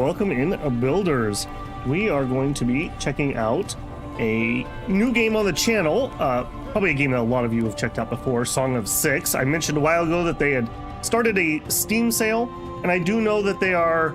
welcome in builders. We are going to be checking out a new game on the channel, probably a game that a lot of you have checked out before, Song of Six. I mentioned a while ago that they had started a Steam sale, and I do know that they are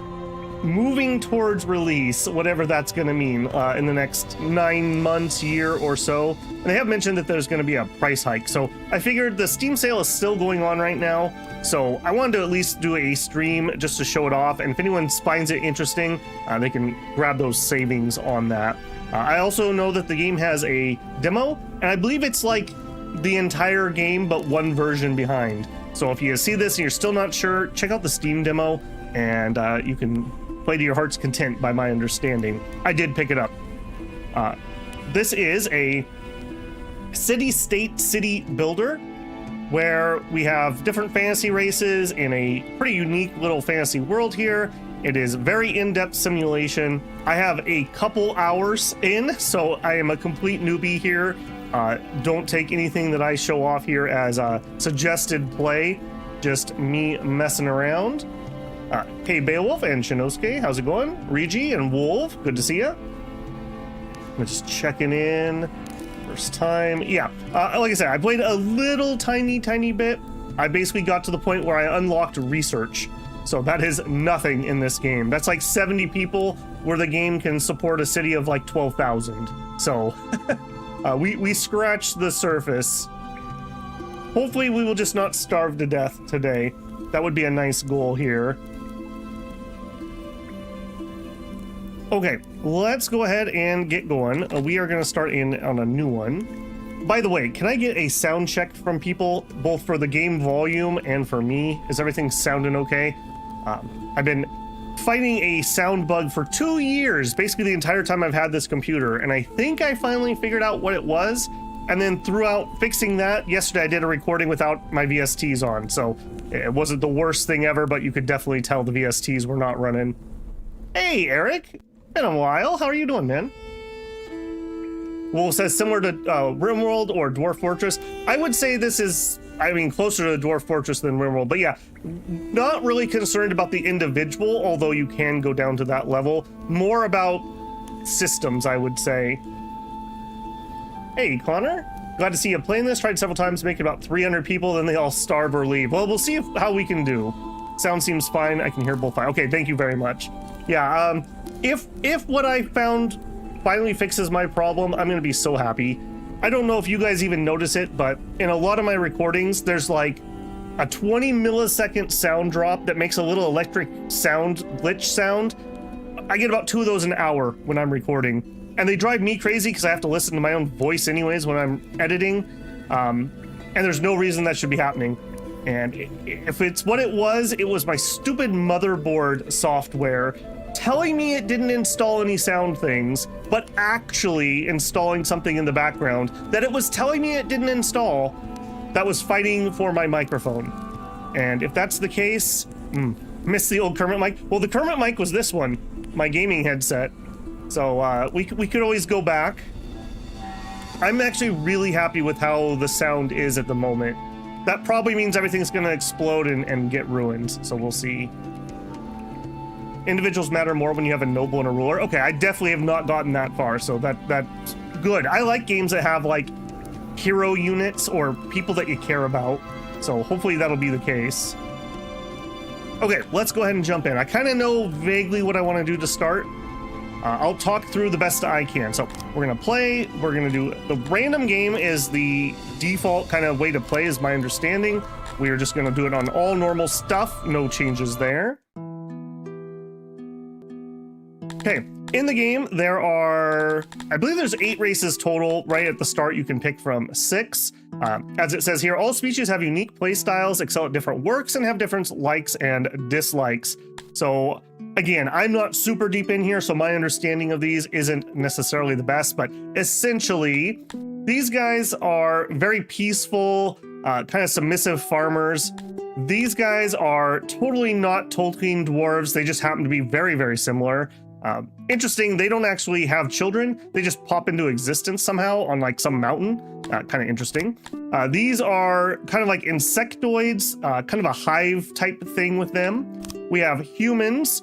moving towards release, whatever that's going to mean, in the next 9 months, year or so. And they have mentioned that there's going to be a price hike. So I figured the Steam sale is still going on right now. So I wanted to at least do a stream just to show it off. And if anyone finds it interesting, they can grab those savings on that. I also know that the game has a demo, and I believe it's like the entire game, but one version behind. So if you see this and you're still not sure, check out the Steam demo, and you can play to your heart's content, by my understanding. I did pick it up. This is a city-state city builder where we have different fantasy races in a pretty unique little fantasy world here. It is very in-depth simulation. I have a couple hours in, so I am a complete newbie here. Don't take anything that I show off here as a suggested play, just me messing around. Hey, Beowulf and Shinosuke, how's it going? Regi and Wolf, good to see ya. I'm just checking in. First time. Yeah, like I said, I played a little tiny bit. I basically got to the point where I unlocked research. So that is nothing in this game. That's like 70 people where the game can support a city of like 12,000. So we scratched the surface. Hopefully we will just not starve to death today. That would be a nice goal here. Okay, let's go ahead and get going. We are going to start in on a new one. By the way, can I get a sound check from people, both for the game volume and for me? Is everything sounding okay? I've been fighting a sound bug for 2 years, basically the entire time I've had this computer, and I think I finally figured out what it was. And then throughout fixing that, yesterday I did a recording without my VSTs on, so it wasn't the worst thing ever, but you could definitely tell the VSTs were not running. Hey, Eric. Been a while. How are you doing, man? Wolf says similar to RimWorld or Dwarf Fortress. I would say this is, I mean, closer to Dwarf Fortress than RimWorld, but yeah, not really concerned about the individual, although you can go down to that level. More about systems, I would say. Hey, Connor. Glad to see you playing this. Tried several times to make it about 300 people, then they all starve or leave. Well, we'll see how we can do. Sound seems fine. I can hear both fine. Okay, thank you very much. Yeah, if what I found finally fixes my problem, I'm gonna be so happy. I don't know if you guys even notice it, but in a lot of my recordings, there's like a 20 millisecond sound drop that makes a little electric sound, glitch sound. I get about 2 of those an hour when I'm recording, and they drive me crazy because I have to listen to my own voice anyways when I'm editing, and there's no reason that should be happening. And if it's what it was my stupid motherboard software telling me it didn't install any sound things, but actually installing something in the background that it was telling me it didn't install that was fighting for my microphone. And if that's the case, miss the old Kermit mic. Well, the Kermit mic was this one, my gaming headset. So we could always go back. I'm actually really happy with how the sound is at the moment. That probably means everything's gonna explode and get ruined, so we'll see. Individuals matter more when you have a noble and a ruler. Okay, I definitely have not gotten that far, so that's good. I like games that have like hero units or people that you care about, so hopefully that'll be the case. Okay, let's go ahead and jump in. I kind of know vaguely what I want to do to start. I'll talk through the best I can. So we're gonna play, we're gonna do, the random game is the default kind of way to play is my understanding. We are just gonna do it on all normal stuff, no changes there. Okay, in the game there are, I believe there's 8 races total. Right at the start you can pick from 6. As it says here, all species have unique play styles, excel at different works, and have different likes and dislikes. So again, I'm not super deep in here, so my understanding of these isn't necessarily the best, but essentially, these guys are very peaceful, kind of submissive farmers. These guys are totally not Tolkien dwarves. They just happen to be very, very similar. Interesting, they don't actually have children. They just pop into existence somehow on like some mountain. Kind of interesting. These are kind of like insectoids, kind of a hive type thing with them. We have humans.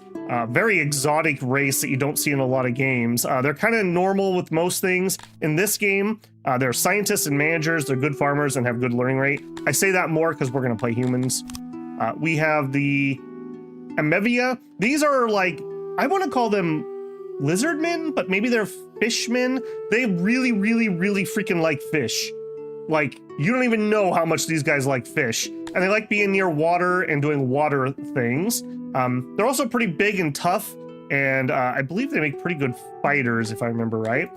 very exotic race that you don't see in a lot of games. They're kind of normal with most things. In this game, they're scientists and managers, they're good farmers and have good learning rate. I say that more because we're going to play humans. We have the Amevia. These are like, I want to call them lizardmen, but maybe they're fishmen. They really, really, really freaking like fish. Like, you don't even know how much these guys like fish. And they like being near water and doing water things. They're also pretty big and tough, and I believe they make pretty good fighters, if I remember right.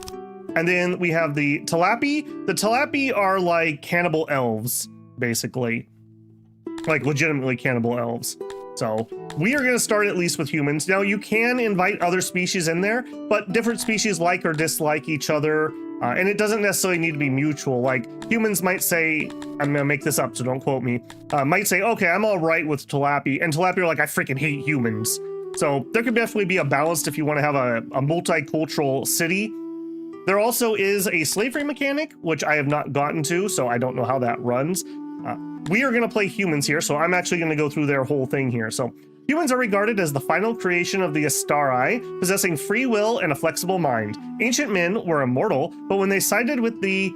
And then we have the Talapi. The Talapi are like cannibal elves, basically. Like, legitimately cannibal elves. So we are going to start at least with humans. Now, you can invite other species in there, but different species like or dislike each other. And it doesn't necessarily need to be mutual. Like, humans might say, I'm going to make this up, so don't quote me, might say, okay, I'm all right with Talapi. And Talapi are like, I freaking hate humans. So there could definitely be a balance if you want to have a multicultural city. There also is a slavery mechanic, which I have not gotten to, so I don't know how that runs. We are going to play humans here, so I'm actually going to go through their whole thing here. So humans are regarded as the final creation of the Astari, possessing free will and a flexible mind. Ancient men were immortal, but when they sided with the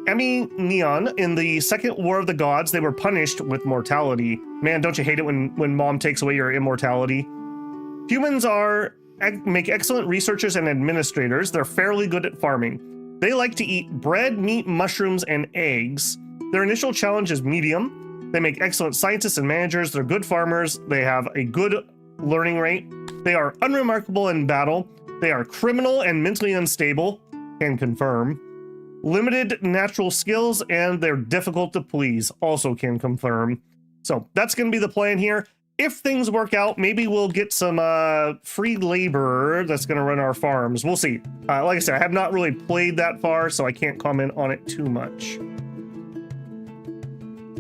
Neon in the Second War of the Gods, they were punished with mortality. Man, don't you hate it when mom takes away your immortality? Humans make excellent researchers and administrators. They're fairly good at farming. They like to eat bread, meat, mushrooms, and eggs. Their initial challenge is medium. They make excellent scientists and managers. They're good farmers. They have a good learning rate. They are unremarkable in battle. They are criminal and mentally unstable. Can confirm. Limited natural skills, and they're difficult to please. Also can confirm. So that's going to be the plan here. If things work out, maybe we'll get some free labor that's going to run our farms. We'll see. Like I said, I have not really played that far, so I can't comment on it too much.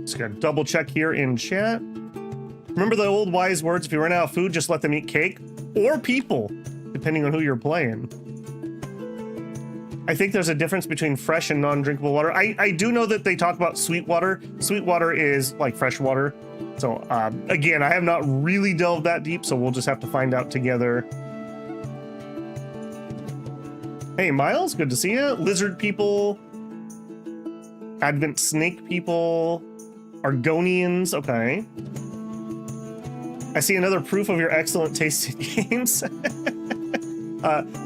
Just gotta double check here in chat. Remember the old wise words, if you run out of food, just let them eat cake or people, depending on who you're playing. I think there's a difference between fresh and non-drinkable water. I do know that they talk about sweet water. Sweet water is like fresh water. So again, I have not really delved that deep, so we'll just have to find out together. Hey, Miles, good to see you. Lizard people, Advent snake people, Argonians, okay. I see another proof of your excellent taste in games.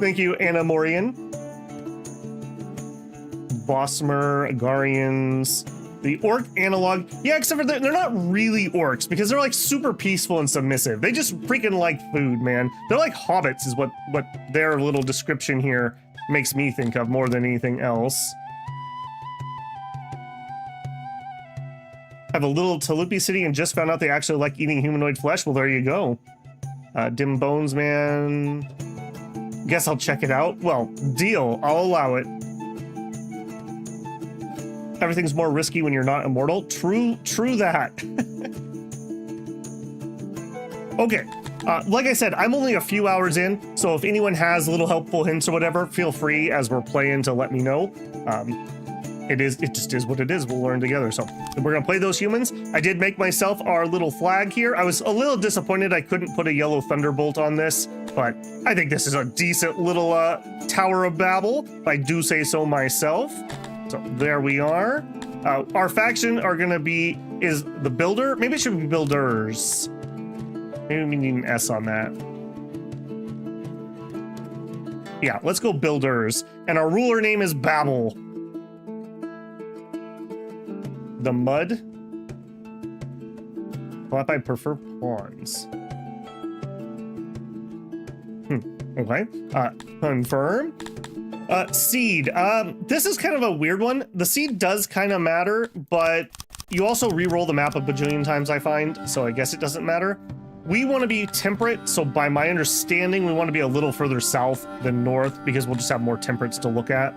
Thank you, Anna Morian. Bosmer, Agarians, the orc analog. Yeah, except for they're not really orcs because they're like super peaceful and submissive. They just freaking like food, man. They're like hobbits is what their little description here makes me think of more than anything else. Have a little Talupi city and just found out they actually like eating humanoid flesh. Well, there you go. Dim Bones Man. Guess I'll check it out. Well, deal. I'll allow it. Everything's more risky when you're not immortal. True that. Okay. Like I said, I'm only a few hours in, so if anyone has little helpful hints or whatever, feel free as we're playing to let me know. It just is what it is. We'll learn together. So we're gonna play those humans. I did make myself our little flag here. I was a little disappointed I couldn't put a yellow thunderbolt on this, but I think this is a decent little Tower of Babel, if I do say so myself. So there we are. Our faction are gonna be, is the builder? Maybe it should be builders. Maybe we need an S on that. Yeah, let's go builders. And our ruler name is Babel. The mud? Well, I prefer pawns. Okay. Confirm. Seed. This is kind of a weird one. The seed does kind of matter, but you also re-roll the map a bajillion times, I find, so I guess it doesn't matter. We want to be temperate, so by my understanding, we want to be a little further south than north because we'll just have more temperates to look at.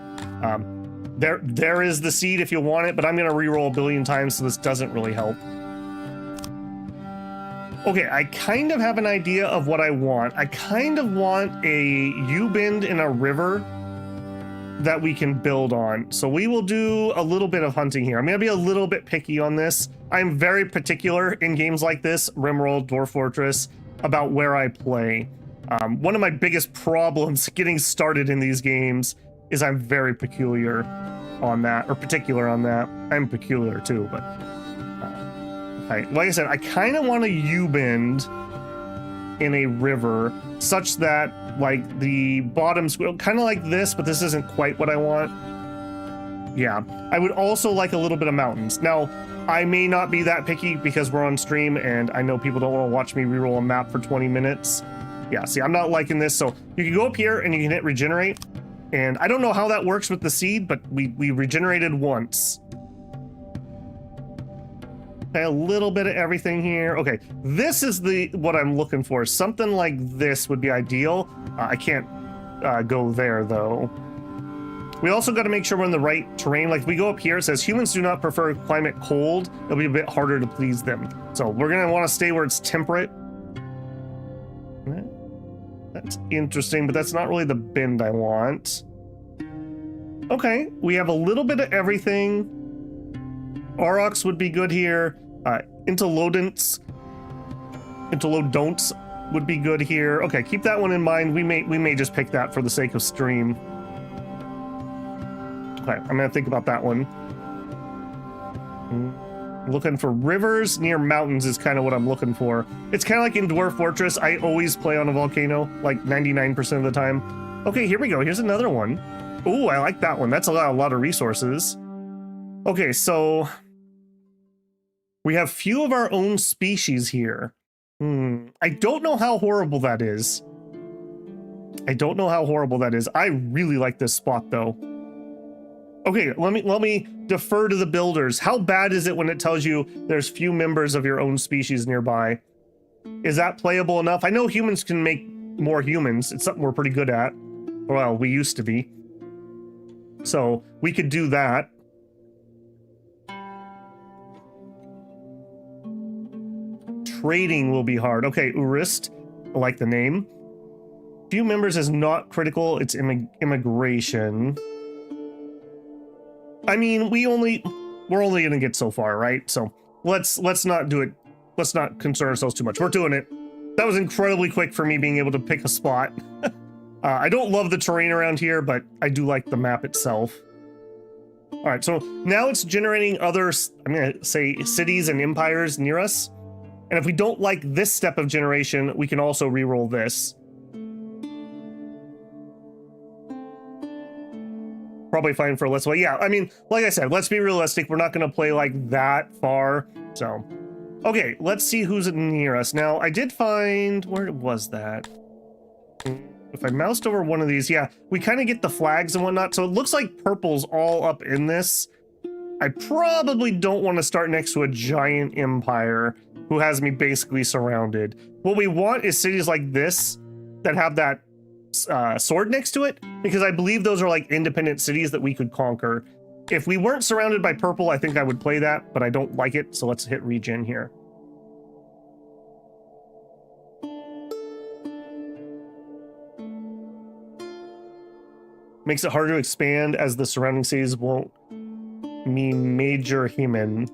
There is the seed if you want it, but I'm going to re-roll a billion times, so this doesn't really help. Okay, I kind of have an idea of what I want. I kind of want a U-bend in a river that we can build on. So we will do a little bit of hunting here. I'm going to be a little bit picky on this. I'm very particular in games like this, Rimworld, Dwarf Fortress, about where I play. One of my biggest problems getting started in these games is I'm very peculiar on that, or particular on that. I'm peculiar too, but like I said, I kind of want a U-bend in a river such that like the bottom's kind of like this, but this isn't quite what I want. Yeah, I would also like a little bit of mountains. Now, I may not be that picky because we're on stream and I know people don't want to watch me reroll a map for 20 minutes. Yeah, see, I'm not liking this. So you can go up here and you can hit regenerate. And I don't know how that works with the seed, but we regenerated once. Okay, a little bit of everything here. Okay, this is what I'm looking for. Something like this would be ideal. I can't go there though. We also got to make sure we're in the right terrain. Like if we go up here, it says humans do not prefer climate cold. It'll be a bit harder to please them. So we're gonna want to stay where it's temperate. That's interesting, but that's not really the bend I want. Okay, we have a little bit of everything. Aurochs would be good here. Interlodonts would be good here. Okay, keep that one in mind. We may just pick that for the sake of stream. Okay, I'm gonna think about that one. Looking for rivers near mountains is kind of what I'm looking for. It's kind of like in Dwarf Fortress. I always play on a volcano, like 99% of the time. Okay, here we go. Here's another one. Ooh, I like that one. That's a lot of resources. Okay, so we have few of our own species here. I don't know how horrible that is. I don't know how horrible that is. I really like this spot though. Okay, let me defer to the builders. How bad is it when it tells you there's few members of your own species nearby? Is that playable enough? I know humans can make more humans. It's something we're pretty good at. Well, we used to be. So we could do that. Trading will be hard. Okay, Urist, I like the name. Few members is not critical. It's immigration. I mean, we're only gonna get so far, right? So let's not do it. Let's not concern ourselves too much. We're doing it. That was incredibly quick for me being able to pick a spot. I don't love the terrain around here, but I do like the map itself. All right, so now it's generating other, I'm gonna say cities and empires near us. And if we don't like this step of generation, we can also re-roll this. Probably fine for let's play. Yeah, I mean, like I said, let's be realistic. We're not going to play like that far. So, okay, let's see who's near us. Now, I did find, where was that? If I moused over one of these, yeah, we kind of get the flags and whatnot. So it looks like purple's all up in this. I probably don't want to start next to a giant empire who has me basically surrounded. What we want is cities like this that have that sword next to it, because I believe those are like independent cities that we could conquer. If we weren't surrounded by purple, I think I would play that, but I don't like it, so let's hit regen here. Makes it harder to expand as the surrounding cities won't mean major human.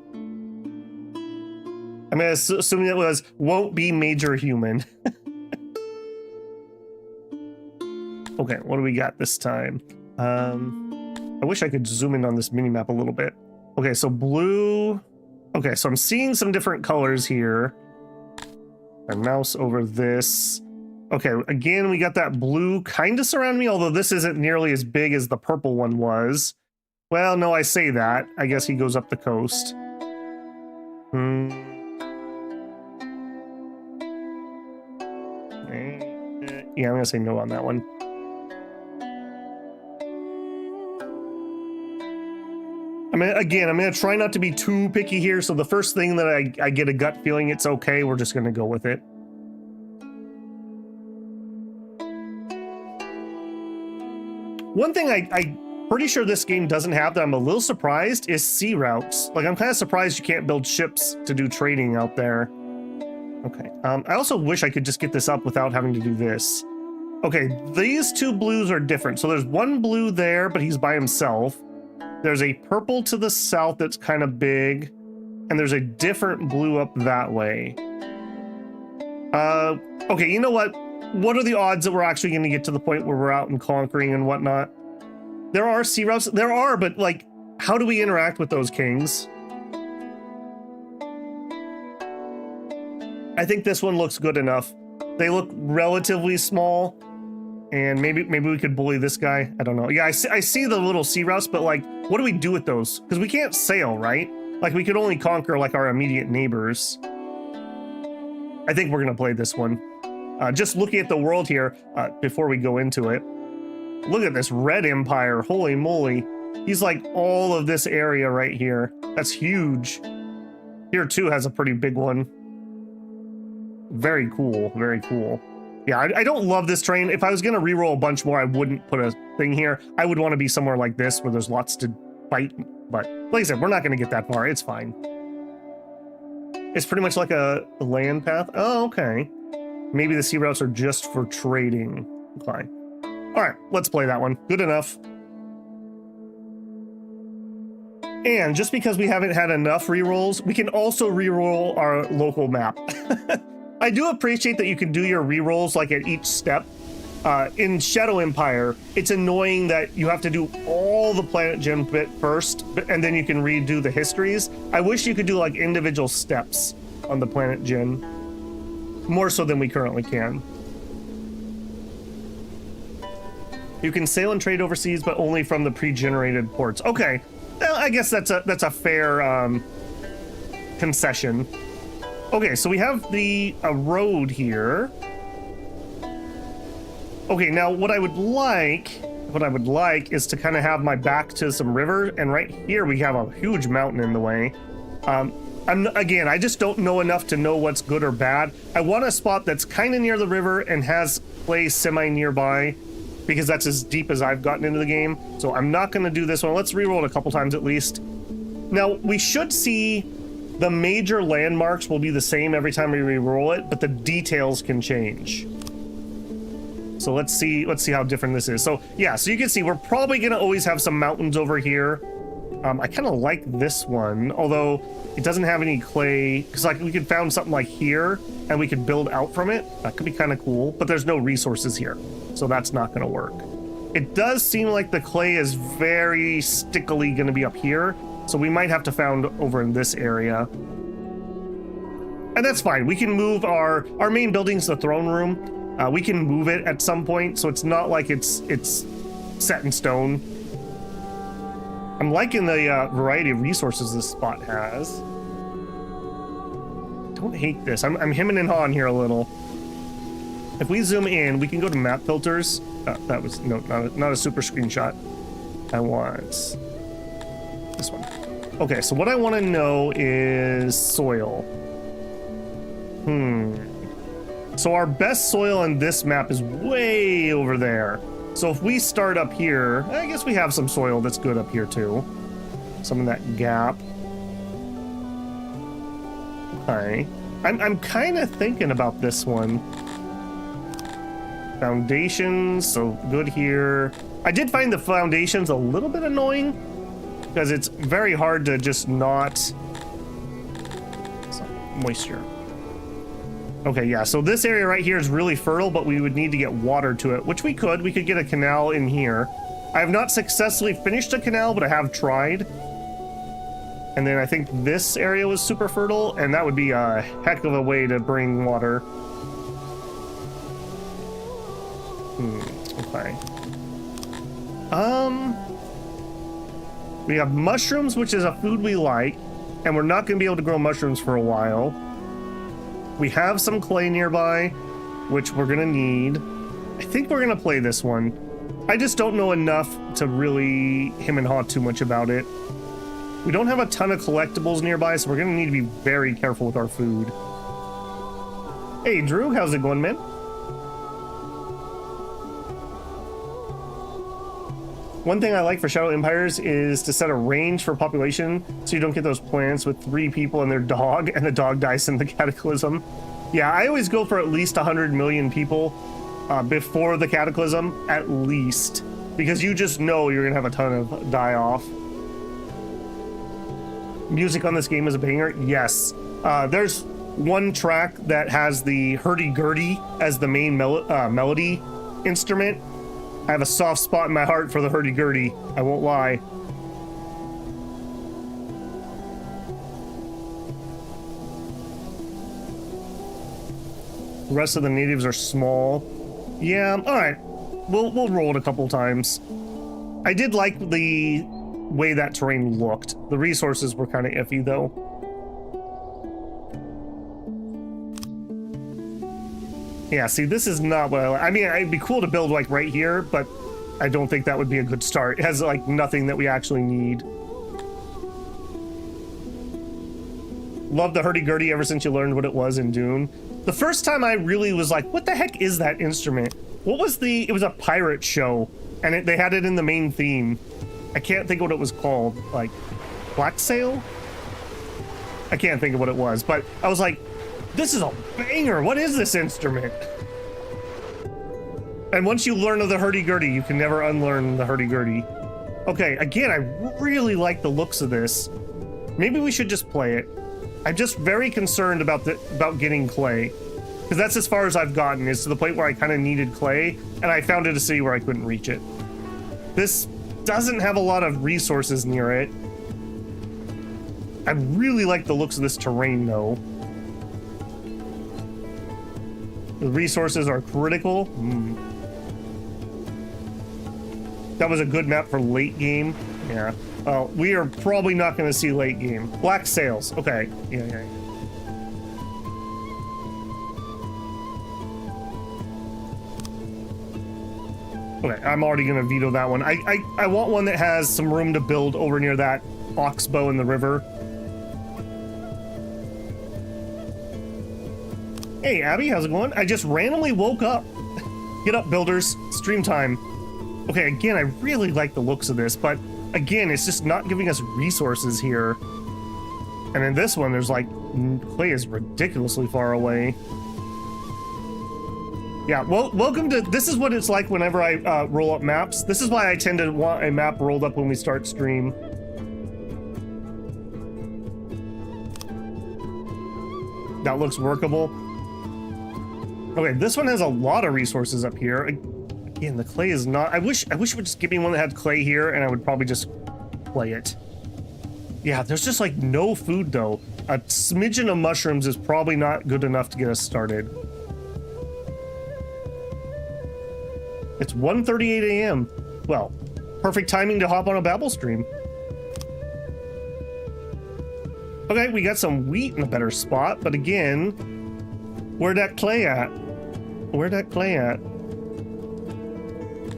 I'm assuming it was won't be major human. Okay, what do we got this time? I wish I could zoom in on this mini map a little bit. Okay, so blue. Okay, so I'm seeing some different colors here. I mouse over this. Okay, again, we got that blue kind of surrounding me, although this isn't nearly as big as the purple one was. Well, no, I say that. I guess he goes up the coast. Yeah, I'm gonna say no on that one. I mean, again, I'm gonna try not to be too picky here, so the first thing that I get a gut feeling it's okay, we're just gonna go with it. One thing I'm pretty sure this game doesn't have that I'm a little surprised is sea routes. Like, I'm kind of surprised you can't build ships to do trading out there. Okay, I also wish I could just get this up without having to do this. Okay, these two blues are different. So there's one blue there, but he's by himself. There's a purple to the south that's kind of big, and there's a different blue up that way. Okay, you know what? what are the odds that we're actually going to get to the point where we're out and conquering and whatnot? There are sea routes. There are, but like, how do we interact with those kings? I think this one looks good enough. They look relatively small, and maybe we could bully this guy. I don't know. Yeah, I see the little sea routes, but like, what do we do with those? Because we can't sail, right? Like, we could only conquer like our immediate neighbors. I think we're gonna play this one. Just looking at the world here before we go into it. Look at this Red Empire. Holy moly. He's like all of this area right here. That's huge. Here too has a pretty big one. Very cool. Very cool. Yeah, I don't love this train. If I was going to reroll a bunch more, I wouldn't put a thing here. I would want to be somewhere like this where there's lots to fight. But like I said, we're not going to get that far. It's fine. It's pretty much like a land path. Oh, okay. Maybe the sea routes are just for trading. Fine. All right, let's play that one. Good enough. And just because we haven't had enough rerolls, we can also reroll our local map. I do appreciate that you can do your rerolls like at each step. In Shadow Empire, it's annoying that you have to do all the Planet Gem bit first, and then you can redo the histories. I wish you could do like individual steps on the Planet Gem, more so than we currently can. You can sail and trade overseas, but only from the pre-generated ports. Okay, I guess that's a fair concession. Okay, so we have a road here. Okay, now what I would like is to kind of have my back to some river, and right here we have a huge mountain in the way. Again, I just don't know enough to know what's good or bad. I want a spot that's kind of near the river and has clay semi nearby, because that's as deep as I've gotten into the game. So I'm not going to do this one. Let's reroll it a couple times at least. Now, we should see the major landmarks will be the same every time we re-roll it, but the details can change. So let's see how different this is. So yeah, so you can see we're probably gonna always have some mountains over here. I kind of like this one, although it doesn't have any clay, because like we could found something like here and we could build out from it. That could be kind of cool, but there's no resources here, so that's not gonna work. It does seem like the clay is very stickily gonna be up here, so we might have to found over in this area. And that's fine. We can move our main building's the throne room. We can move it at some point, so it's not like it's set in stone. I'm liking the variety of resources this spot has. Don't hate this. I'm hemming and hawing here a little. If we zoom in, we can go to map filters. That was not a super screenshot. I want this one. Okay, so what I want to know is soil. So our best soil on this map is way over there. So if we start up here, I guess we have some soil that's good up here too. Some of that gap. Okay. I'm kind of thinking about this one. Foundations, so good here. I did find the foundations a little bit annoying because it's very hard to just not... Some moisture. Okay, yeah, so this area right here is really fertile, but we would need to get water to it, which we could. We could get a canal in here. I have not successfully finished a canal, but I have tried. And then I think this area was super fertile, and that would be a heck of a way to bring water. Okay. We have mushrooms, which is a food we like, and we're not going to be able to grow mushrooms for a while. We have some clay nearby, which we're gonna need. I think we're gonna play this one. I just don't know enough to really hem and haw too much about it. We don't have a ton of collectibles nearby, so we're gonna need to be very careful with our food. Hey, Drew, how's it going, man? One thing I like for Shadow Empires is to set a range for population so you don't get those planets with 3 people and their dog, and the dog dies in the Cataclysm. Yeah, I always go for at least 100 million people before the Cataclysm, at least, because you just know you're gonna have a ton of die off. Music on this game is a banger. Yes, there's one track that has the hurdy-gurdy as the main melody instrument. I have a soft spot in my heart for the hurdy-gurdy, I won't lie. The rest of the natives are small. Yeah, alright. We'll roll it a couple times. I did like the way that terrain looked. The resources were kind of iffy, though. Yeah, see, this is not what I mean, it'd be cool to build, like, right here, but I don't think that would be a good start. It has, like, nothing that we actually need. Love the hurdy-gurdy ever since you learned what it was in Dune. The first time I really was like, what the heck is that instrument? What was it was a pirate show, and they had it in the main theme. I can't think of what it was called, like, Black Sail? I can't think of what it was, but I was like, this is a banger, what is this instrument? And once you learn of the hurdy-gurdy, you can never unlearn the hurdy-gurdy. Okay, again, I really like the looks of this. Maybe we should just play it. I'm just very concerned about getting clay, because that's as far as I've gotten, is to the point where I kind of needed clay, and I found it a city where I couldn't reach it. This doesn't have a lot of resources near it. I really like the looks of this terrain, though. The resources are critical. That was a good map for late game. Yeah. Well, we are probably not going to see late game. Black Sails. Okay. Yeah. Okay, I'm already going to veto that one. I want one that has some room to build over near that oxbow in the river. Hey, Abby, how's it going? I just randomly woke up. Get up, builders. Stream time. Okay, again, I really like the looks of this, but again, it's just not giving us resources here. And in this one, there's like, clay is ridiculously far away. Yeah, well, welcome to, this is what it's like whenever I roll up maps. This is why I tend to want a map rolled up when we start stream. That looks workable. Okay, this one has a lot of resources up here. Again, the clay is not... I wish it would just give me one that had clay here, and I would probably just play it. Yeah, there's just, like, no food, though. A smidgen of mushrooms is probably not good enough to get us started. It's 1:38 a.m. Well, perfect timing to hop on a Babel stream. Okay, we got some wheat in a better spot, but again, where'd that clay at? Where'd that clay at?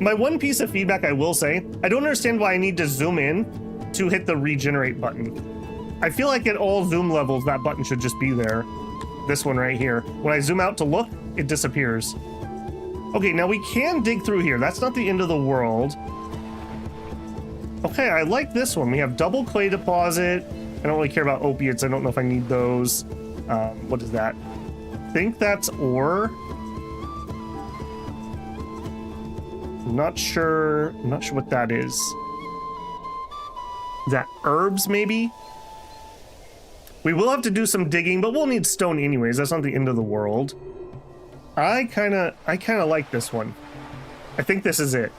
My one piece of feedback I will say, I don't understand why I need to zoom in to hit the regenerate button. I feel like at all zoom levels, that button should just be there. This one right here. When I zoom out to look, it disappears. Okay, now we can dig through here. That's not the end of the world. Okay, I like this one. We have double clay deposit. I don't really care about opiates. I don't know if I need those. What is that? I think that's ore. I'm not sure what that is. Is that herbs, maybe? We will have to do some digging, but we'll need stone anyways. That's not the end of the world. I kind of like this one. I think this is it.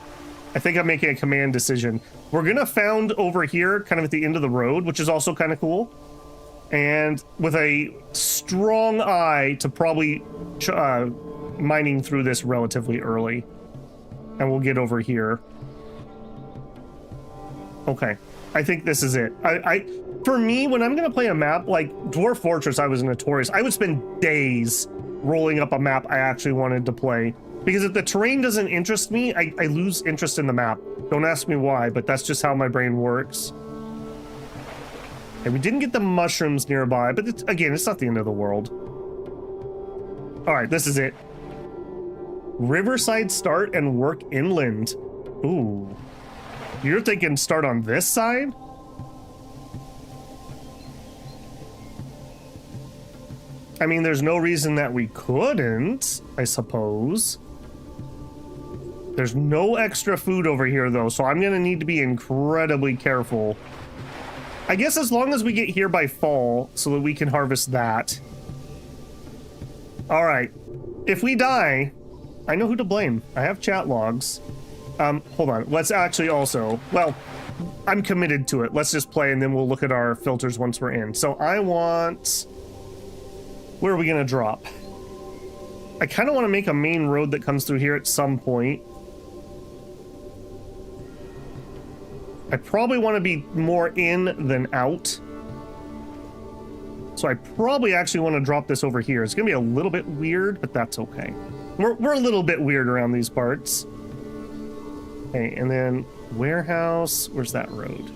I think I'm making a command decision. We're gonna found over here, kind of at the end of the road, which is also kind of cool. And with a strong eye to probably mining through this relatively early. And we'll get over here. Okay, I think this is it. For me, when I'm gonna play a map like Dwarf Fortress, I was notorious. I would spend days rolling up a map I actually wanted to play. Because if the terrain doesn't interest me, I lose interest in the map. Don't ask me why, but that's just how my brain works. And we didn't get the mushrooms nearby, but again, it's not the end of the world. All right, this is it. Riverside start and work inland. Ooh. You're thinking start on this side? I mean, there's no reason that we couldn't, I suppose. There's no extra food over here, though, so I'm gonna need to be incredibly careful. I guess as long as we get here by fall, so that we can harvest that. All right. If we die, I know who to blame. I have chat logs. Hold on. Let's actually also, well, I'm committed to it. Let's just play and then we'll look at our filters once we're in. So I want, where are we going to drop? I kind of want to make a main road that comes through here at some point. I probably want to be more in than out. So I probably actually want to drop this over here. It's going to be a little bit weird, but that's okay. We're a little bit weird around these parts. Okay, and then warehouse, where's that road?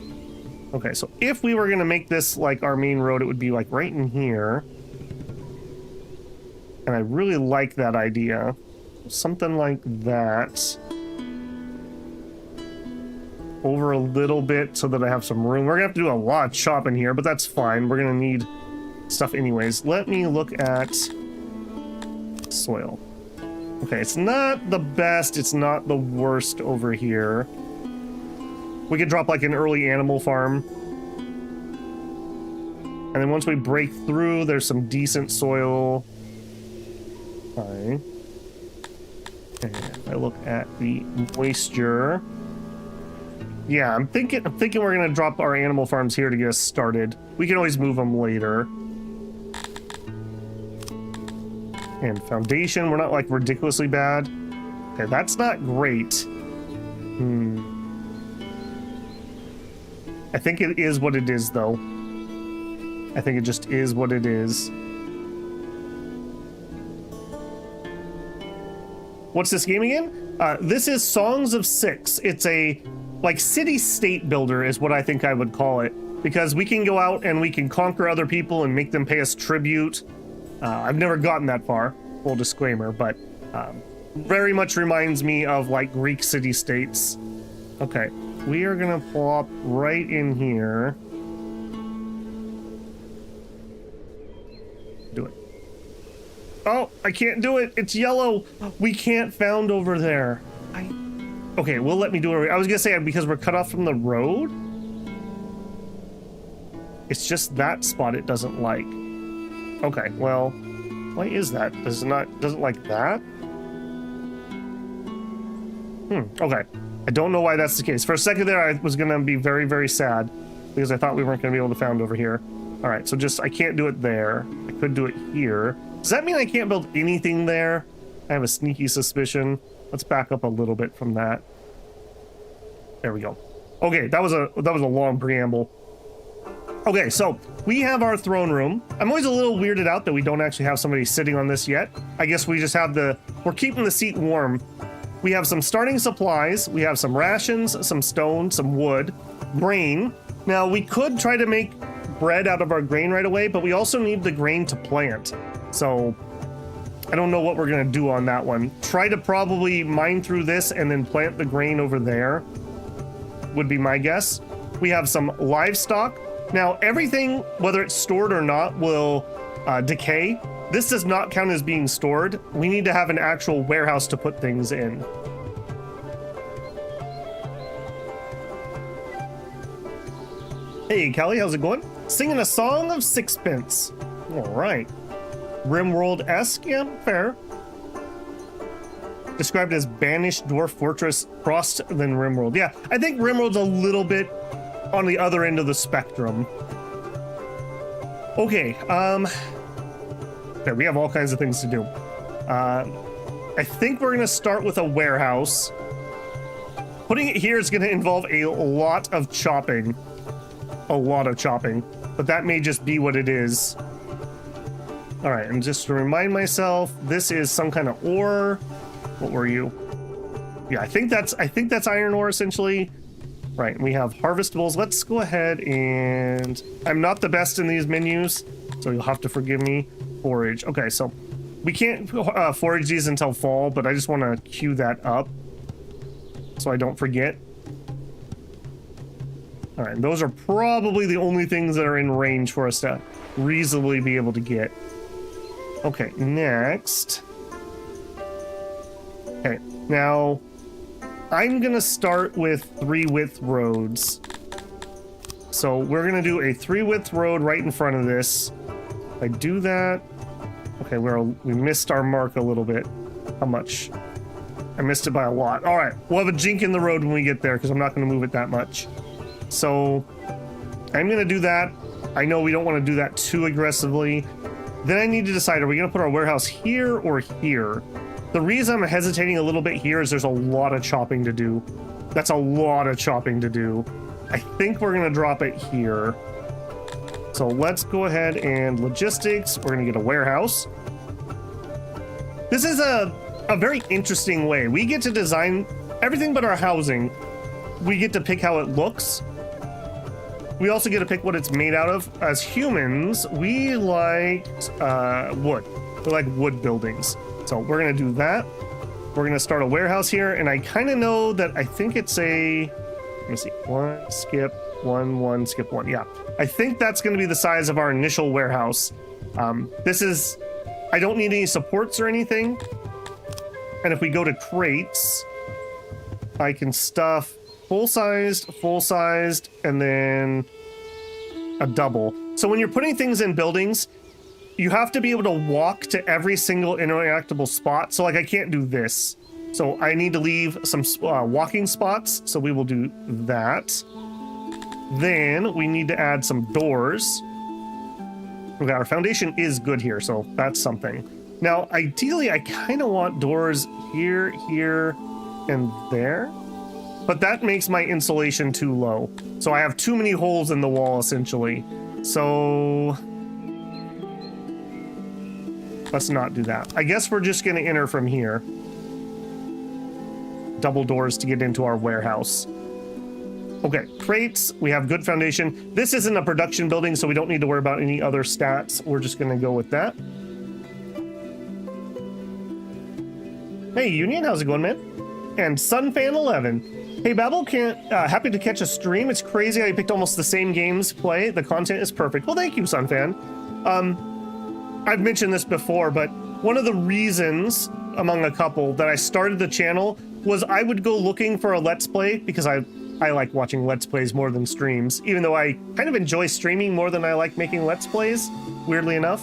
Okay, so if we were going to make this like our main road, it would be like right in here. And I really like that idea. Something like that. Over a little bit so that I have some room. We're gonna have to do a lot of chopping here, but that's fine. We're gonna need stuff anyways. Let me look at soil. Okay, it's not the best, it's not the worst over here. We could drop like an early animal farm. And then once we break through, there's some decent soil. Okay. And if I look at the moisture. Yeah, I'm thinking we're gonna drop our animal farms here to get us started. We can always move them later. And foundation, we're not like ridiculously bad. Okay, that's not great. I think it is what it is, though. I think it just is what it is. What's this game again? This is Songs of Six. It's a like city-state builder is what I think I would call it, because we can go out and we can conquer other people and make them pay us tribute. I've never gotten that far, full disclaimer, but very much reminds me of like Greek city-states. Okay, we are gonna plop right in here. Do it. Oh, I can't do it. It's yellow. We can't found over there. Okay, well, let me do it. I was gonna say because we're cut off from the road. It's just that spot it doesn't like. Okay, well, why is that? Doesn't like that? Okay. I don't know why that's the case. For a second there, I was gonna be very, very sad because I thought we weren't gonna be able to found over here. All right, so just I can't do it there. I could do it here. Does that mean I can't build anything there? I have a sneaky suspicion. Let's back up a little bit from that. There we go. Okay, that was a long preamble. Okay, so we have our throne room. I'm always a little weirded out that we don't actually have somebody sitting on this yet. I guess we just have we're keeping the seat warm. We have some starting supplies. We have some rations, some stone, some wood, grain. Now we could try to make bread out of our grain right away, but we also need the grain to plant. So I don't know what we're gonna do on that one. Try to probably mine through this and then plant the grain over there, would be my guess. We have some livestock. Now everything, whether it's stored or not, will decay. This does not count as being stored. We need to have an actual warehouse to put things in. Hey Kelly, how's it going? Singing a song of sixpence. All right. Rimworld-esque, yeah, fair. Described as banished dwarf fortress, crossed than Rimworld. Yeah, I think Rimworld's a little bit on the other end of the spectrum. Okay, we have all kinds of things to do. I think we're gonna start with a warehouse. Putting it here is gonna involve a lot of chopping. A lot of chopping, but that may just be what it is. All right, and just to remind myself, this is some kind of ore. What were you? Yeah, I think that's iron ore essentially. Right, we have harvestables. Let's go ahead and I'm not the best in these menus, so you'll have to forgive me. Forage. Okay, so we can't forage these until fall, but I just want to queue that up so I don't forget. All right, those are probably the only things that are in range for us to reasonably be able to get. Okay, next. Okay, now I'm gonna start with 3-width roads. So we're gonna do a 3-width road right in front of this. If I do that, Okay, we missed our mark a little bit. How much? I missed it by a lot. All right, we'll have a jink in the road when we get there because I'm not going to move it that much. So I'm going to do that. I know we don't want to do that too aggressively. Then I need to decide, are we going to put our warehouse here or here? The reason I'm hesitating a little bit here is there's a lot of chopping to do. That's a lot of chopping to do. I think we're going to drop it here. So let's go ahead and logistics. We're going to get a warehouse. This is a very interesting way. We get to design everything but our housing. We get to pick how it looks. We also get to pick what it's made out of. As humans, we like wood. We like wood buildings. So we're going to do that. We're going to start a warehouse here. And I kind of know that I think it's a... Let me see. One, skip, one, skip one. Yeah. I think that's going to be the size of our initial warehouse. This is... I don't need any supports or anything. And if we go to crates, I can stuff full-sized, and then a double. So when you're putting things in buildings, you have to be able to walk to every single interactable spot. So like I can't do this. So I need to leave some walking spots. So we will do that. Then we need to add some doors. Okay, our foundation is good here, so that's something. Now, ideally, I kind of want doors here, here, and there. But that makes my insulation too low. So I have too many holes in the wall, essentially. So let's not do that. I guess we're just going to enter from here. Double doors to get into our warehouse. Okay, crates. We have good foundation. This isn't a production building, so we don't need to worry about any other stats. We're just going to go with that. Hey, Union, how's it going, man? And Sunfan11. Hey, Babel, happy to catch a stream. It's crazy how you picked almost the same games play. The content is perfect. Well, thank you, Sunfan. I've mentioned this before, but one of the reasons, among a couple, that I started the channel was I would go looking for a Let's Play because I like watching Let's Plays more than streams, even though I kind of enjoy streaming more than I like making Let's Plays, weirdly enough.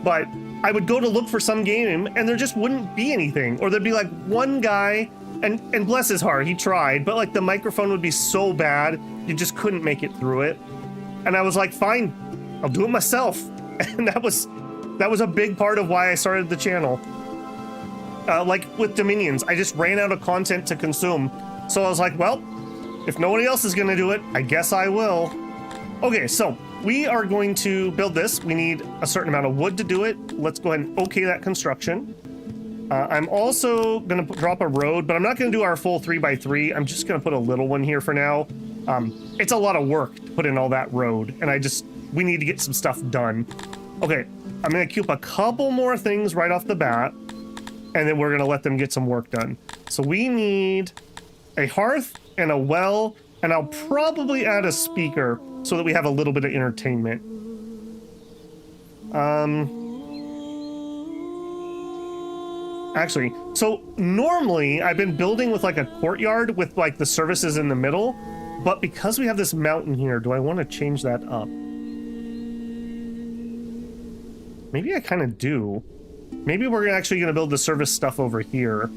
But I would go to look for some game and there just wouldn't be anything. Or there'd be like one guy, and bless his heart, he tried, but like the microphone would be so bad, you just couldn't make it through it. And I was like, fine, I'll do it myself. And that was a big part of why I started the channel. Like with Dominions, I just ran out of content to consume. So I was like, well, if nobody else is gonna do it, I guess I will. Okay, so we are going to build this. We need a certain amount of wood to do it. Let's go ahead and okay that construction. I'm also gonna drop a road, but I'm not gonna do our full 3x3. I'm just gonna put a little one here for now. It's a lot of work to put in all that road, and we need to get some stuff done. Okay, I'm gonna queue up a couple more things right off the bat, and then we're gonna let them get some work done. So we need a hearth and a well, and I'll probably add a speaker so that we have a little bit of entertainment. Actually, so normally I've been building with like a courtyard with like the services in the middle, but because we have this mountain here, do I want to change that up? Maybe I kind of do. Maybe we're actually going to build the service stuff over here.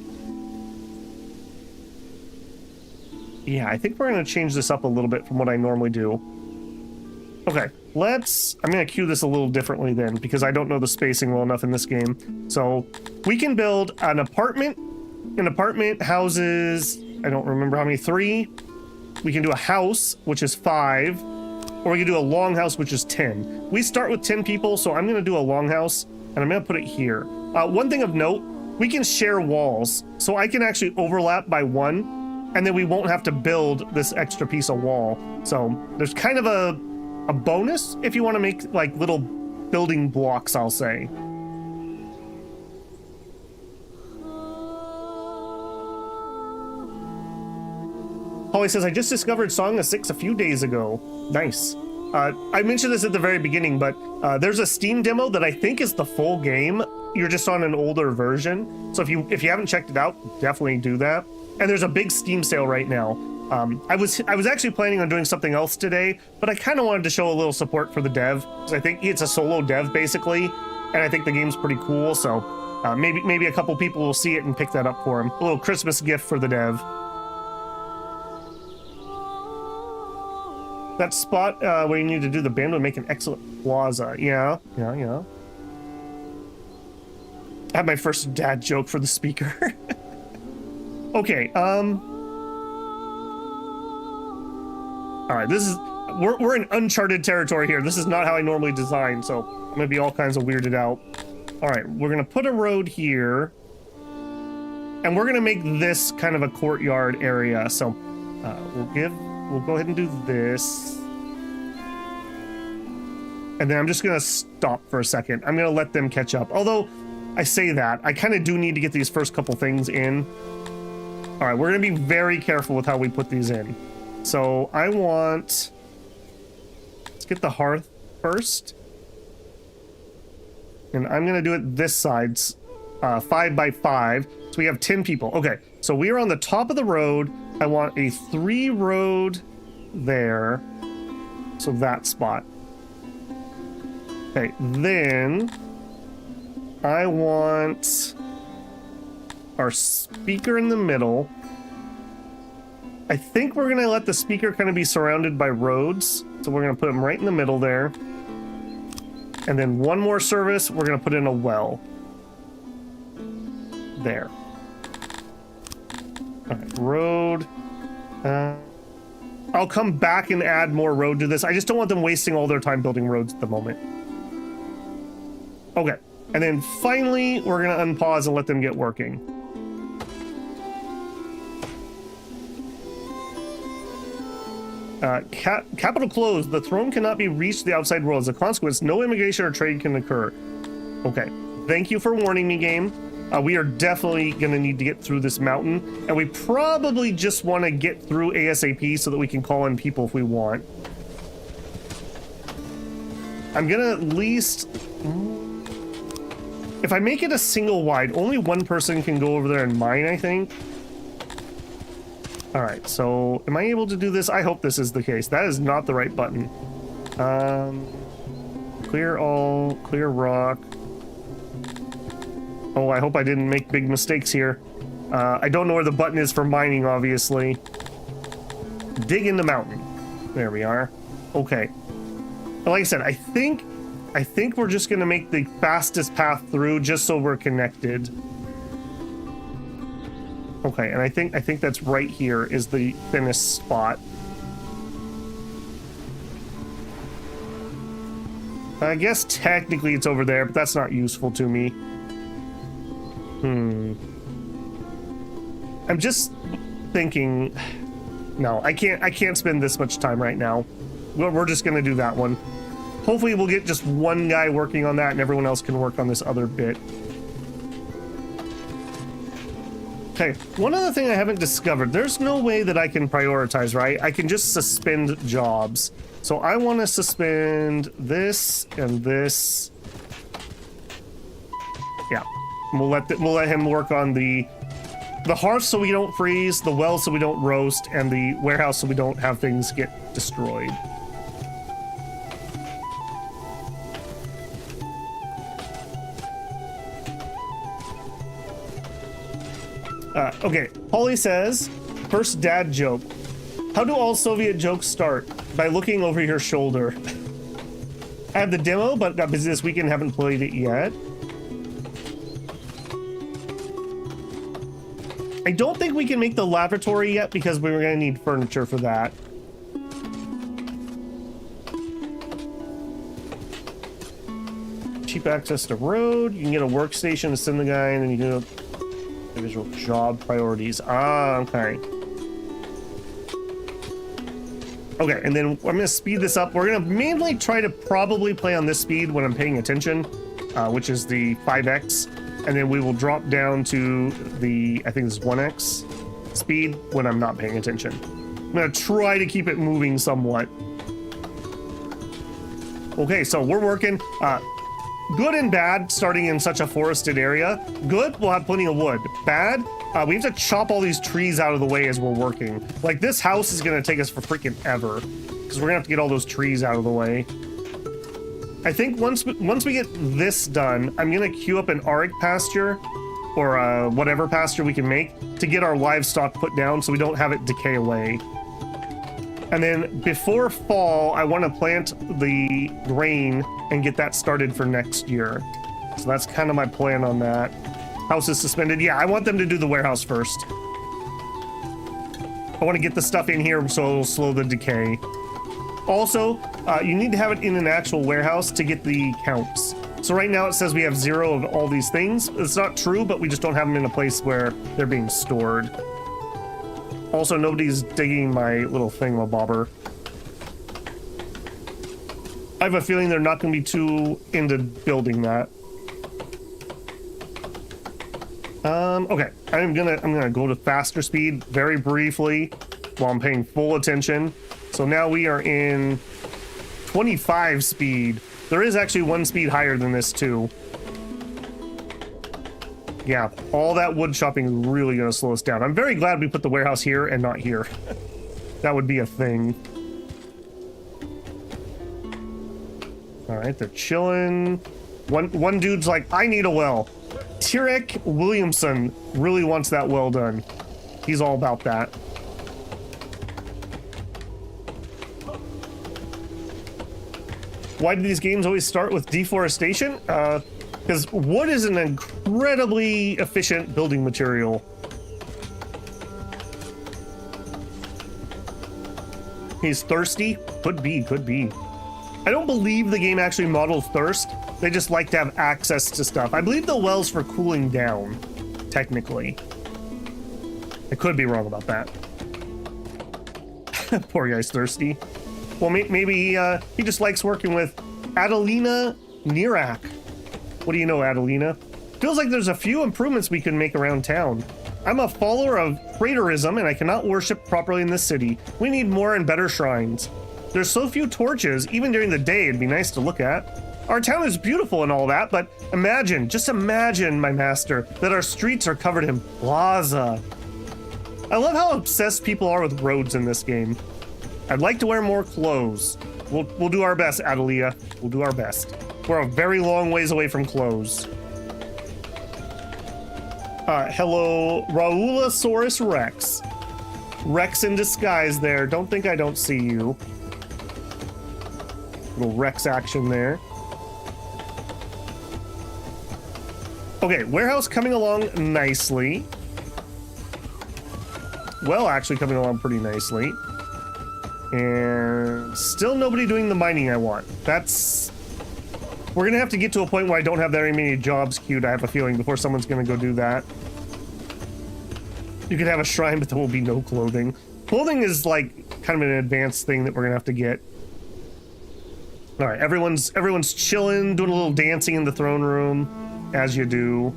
Yeah, I think we're going to change this up a little bit from what I normally do. Okay, I'm going to queue this a little differently then, because I don't know the spacing well enough in this game. So we can build an apartment. An apartment houses, I don't remember how many, 3. We can do a house, which is 5. Or we can do a longhouse, which is 10. We start with 10 people, so I'm going to do a longhouse, and I'm going to put it here. One thing of note, we can share walls. So I can actually overlap by 1, and then we won't have to build this extra piece of wall. So there's kind of a bonus if you want to make like little building blocks, I'll say. Holly says, I just discovered Song of Six a few days ago. Nice. I mentioned this at the very beginning, but there's a Steam demo that I think is the full game. You're just on an older version. So if you haven't checked it out, definitely do that. And there's a big Steam sale right now. I was actually planning on doing something else today, but I kind of wanted to show a little support for the dev, because I think it's a solo dev basically, and I think the game's pretty cool, so maybe a couple people will see it and pick that up for him. A little Christmas gift for the dev. That spot where you need to do the band would make an excellent plaza. Yeah. I had my first dad joke for the speaker. Okay, all right, this is, we're in uncharted territory here. This is not how I normally design, so I'm gonna be all kinds of weirded out. All right, we're gonna put a road here, and we're gonna make this kind of a courtyard area. So we'll go ahead and do this. And then I'm just gonna stop for a second. I'm gonna let them catch up. Although I say that, I kind of do need to get these first couple things in. All right, we're gonna be very careful with how we put these in. So let's get the hearth first. And I'm gonna do it this side, 5 by 5. So we have 10 people. Okay, so we are on the top of the road. I want a 3 road there. So that spot. Okay, then I want our speaker in the middle. I think we're gonna let the speaker kind of be surrounded by roads. So we're gonna put them right in the middle there. And then one more service, we're gonna put in a well. There. All right, road. I'll come back and add more road to this. I just don't want them wasting all their time building roads at the moment. Okay, and then finally, we're gonna unpause and let them get working. Capital closed. The throne cannot be reached the outside world. As a consequence, no immigration or trade can occur. Okay, thank you for warning me, game. We are definitely gonna need to get through this mountain, and we probably just want to get through ASAP so that we can call in people if we want. I'm gonna at least... If I make it a single wide, only one person can go over there and mine, I think. All right, so am I able to do this? I hope this is the case. That is not the right button. Clear all, clear rock. Oh, I hope I didn't make big mistakes here. I don't know where the button is for mining, obviously. Dig in the mountain. There we are. Okay. Like I said, I think we're just gonna make the fastest path through just so we're connected. Okay, and I think that's right here is the thinnest spot. I guess technically it's over there, but that's not useful to me. I'm just thinking, no, I can't spend this much time right now. We're just gonna do that one. Hopefully we'll get just one guy working on that and everyone else can work on this other bit. Okay, one other thing I haven't discovered, there's no way that I can prioritize, right? I can just suspend jobs. So I want to suspend this and this. Yeah, we'll let him work on the hearth so we don't freeze, the well so we don't roast, and the warehouse so we don't have things get destroyed. Okay, Polly says, first dad joke. How do all Soviet jokes start? By looking over your shoulder. I have the demo, but got busy this weekend, haven't played it yet. I don't think we can make the lavatory yet because we're gonna need furniture for that. Cheap access to road. You can get a workstation to send the guy, and then you can do individual job priorities. Ah, okay. Okay, and then I'm gonna speed this up. We're gonna mainly try to probably play on this speed when I'm paying attention, which is the 5x, and then we will drop down to the, I think this is 1x speed when I'm not paying attention. I'm gonna try to keep it moving somewhat. Okay, so we're working. Good and bad starting in such a forested area. Good, we'll have plenty of wood. Bad, we have to chop all these trees out of the way as we're working. Like, this house is gonna take us for freaking ever because we're gonna have to get all those trees out of the way. I think once we get this done, I'm gonna queue up an Auric pasture or whatever pasture we can make to get our livestock put down so we don't have it decay away. And then before fall, I want to plant the grain and get that started for next year. So that's kind of my plan on that. House is suspended. Yeah, I want them to do the warehouse first. I want to get the stuff in here so it'll slow the decay. Also, you need to have it in an actual warehouse to get the counts. So right now it says we have 0 of all these things. It's not true, but we just don't have them in a place where they're being stored. Also, nobody's digging my little thingamabobber. I have a feeling they're not going to be too into building that. Okay, I'm gonna go to faster speed very briefly while I'm paying full attention. So now we are in 25 speed. There is actually one speed higher than this too. Yeah, all that wood chopping is really gonna slow us down. I'm very glad we put the warehouse here and not here. That would be a thing. All right, they're chilling. One dude's like, I need a well. Tirek Williamson really wants that well done. He's all about that. Why do these games always start with deforestation? Because wood is an incredibly efficient building material. He's thirsty? Could be, could be. I don't believe the game actually models thirst. They just like to have access to stuff. I believe the well's for cooling down, technically. I could be wrong about that. Poor guy's thirsty. Well, maybe he just likes working with Adelina Nirak. What do you know, Adelina? Feels like there's a few improvements we can make around town. I'm a follower of craterism and I cannot worship properly in this city. We need more and better shrines. There's so few torches, even during the day, it'd be nice to look at. Our town is beautiful and all that, but imagine, just imagine, my master, that our streets are covered in plaza. I love how obsessed people are with roads in this game. I'd like to wear more clothes. We'll do our best, Adelia. We'll do our best. We're a very long ways away from clothes. Hello, Raulasaurus Rex. Rex in disguise there. Don't think I don't see you. Little Rex action there. Okay, warehouse coming along nicely. Well, actually coming along pretty nicely. And still nobody doing the mining I want. That's... We're gonna have to get to a point where I don't have very many jobs queued, I have a feeling, before someone's gonna go do that. You could have a shrine, but there will be no clothing. Clothing is like kind of an advanced thing that we're gonna have to get. All right, everyone's chilling, doing a little dancing in the throne room, as you do.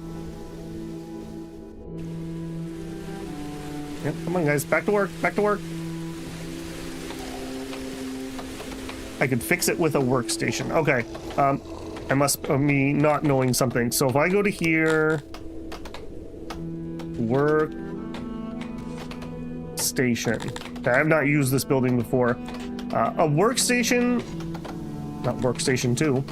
Yep, come on guys, back to work, back to work. I could fix it with a workstation. Okay, I must me not knowing something. So if I go to here, work station. Okay, I have not used this building before. A workstation, not workstation 2.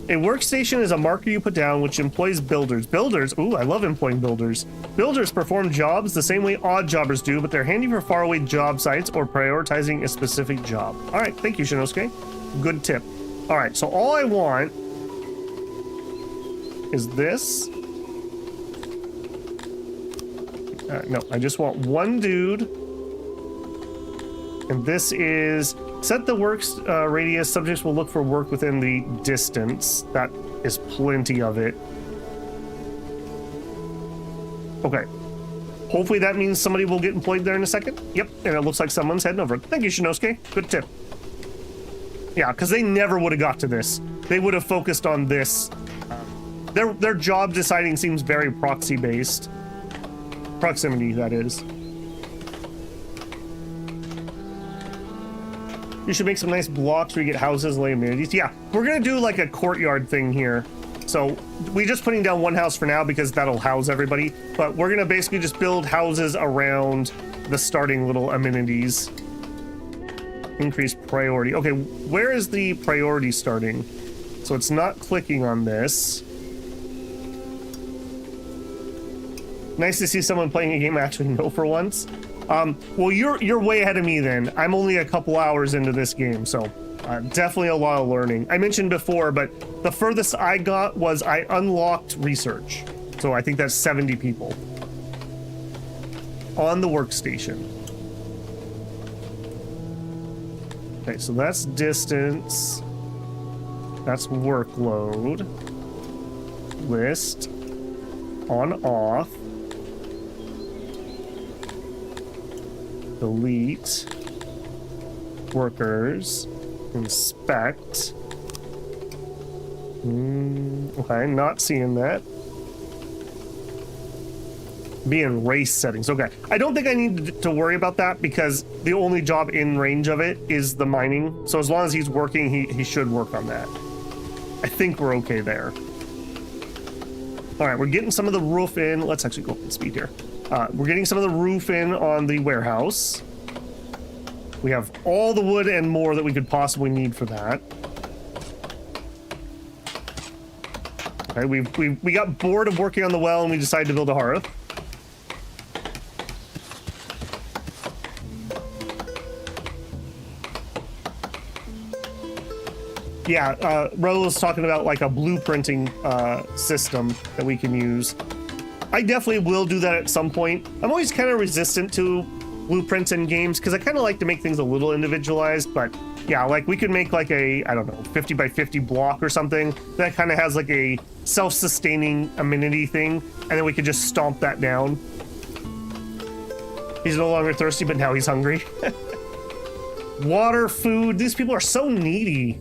A workstation is a marker you put down which employs builders. Builders, ooh, I love employing builders. Builders perform jobs the same way odd jobbers do, but they're handy for faraway job sites or prioritizing a specific job. All right, thank you, Shinosuke. Good tip. All right, so all I want is this. No, I just want one dude. And this is... Set the works radius. Subjects will look for work within the distance. That is plenty of it. Okay. Hopefully that means somebody will get employed there in a second. Yep, and it looks like someone's heading over. Thank you, Shinosuke. Good tip. Yeah, because they never would have got to this. They would have focused on this. Their job deciding seems very proxy-based. Proximity, that is. You should make some nice blocks where you get houses, lay amenities. Yeah, we're gonna do like a courtyard thing here. So we're just putting down one house for now because that'll house everybody. But we're gonna basically just build houses around the starting little amenities. Increase priority. Okay, where is the priority starting? So it's not clicking on this. Nice to see someone playing a game I actually know for once. Well, you're way ahead of me then. I'm only a couple hours into this game, so definitely a lot of learning. I mentioned before, but the furthest I got was I unlocked research. So I think that's 70 people on the workstation. Okay, so that's distance. That's workload. List. On, off. Delete. Workers. Inspect. Okay, not seeing that. Be in race settings. Okay, I don't think I need to worry about that because the only job in range of it is the mining. So as long as he's working, he should work on that. I think we're okay there. All right, we're getting some of the roof in. Let's actually go up in speed here. We're getting some of the roof in on the warehouse. We have all the wood and more that we could possibly need for that. Okay, we got bored of working on the well and we decided to build a hearth. Yeah, Ro was talking about like a blueprinting system that we can use. I definitely will do that at some point. I'm always kind of resistant to blueprints in games because I kind of like to make things a little individualized, but yeah, like we could make like a, I don't know, 50 by 50 block or something that kind of has like a self-sustaining amenity thing, and then we could just stomp that down. He's no longer thirsty, but now he's hungry. Water, food, these people are so needy.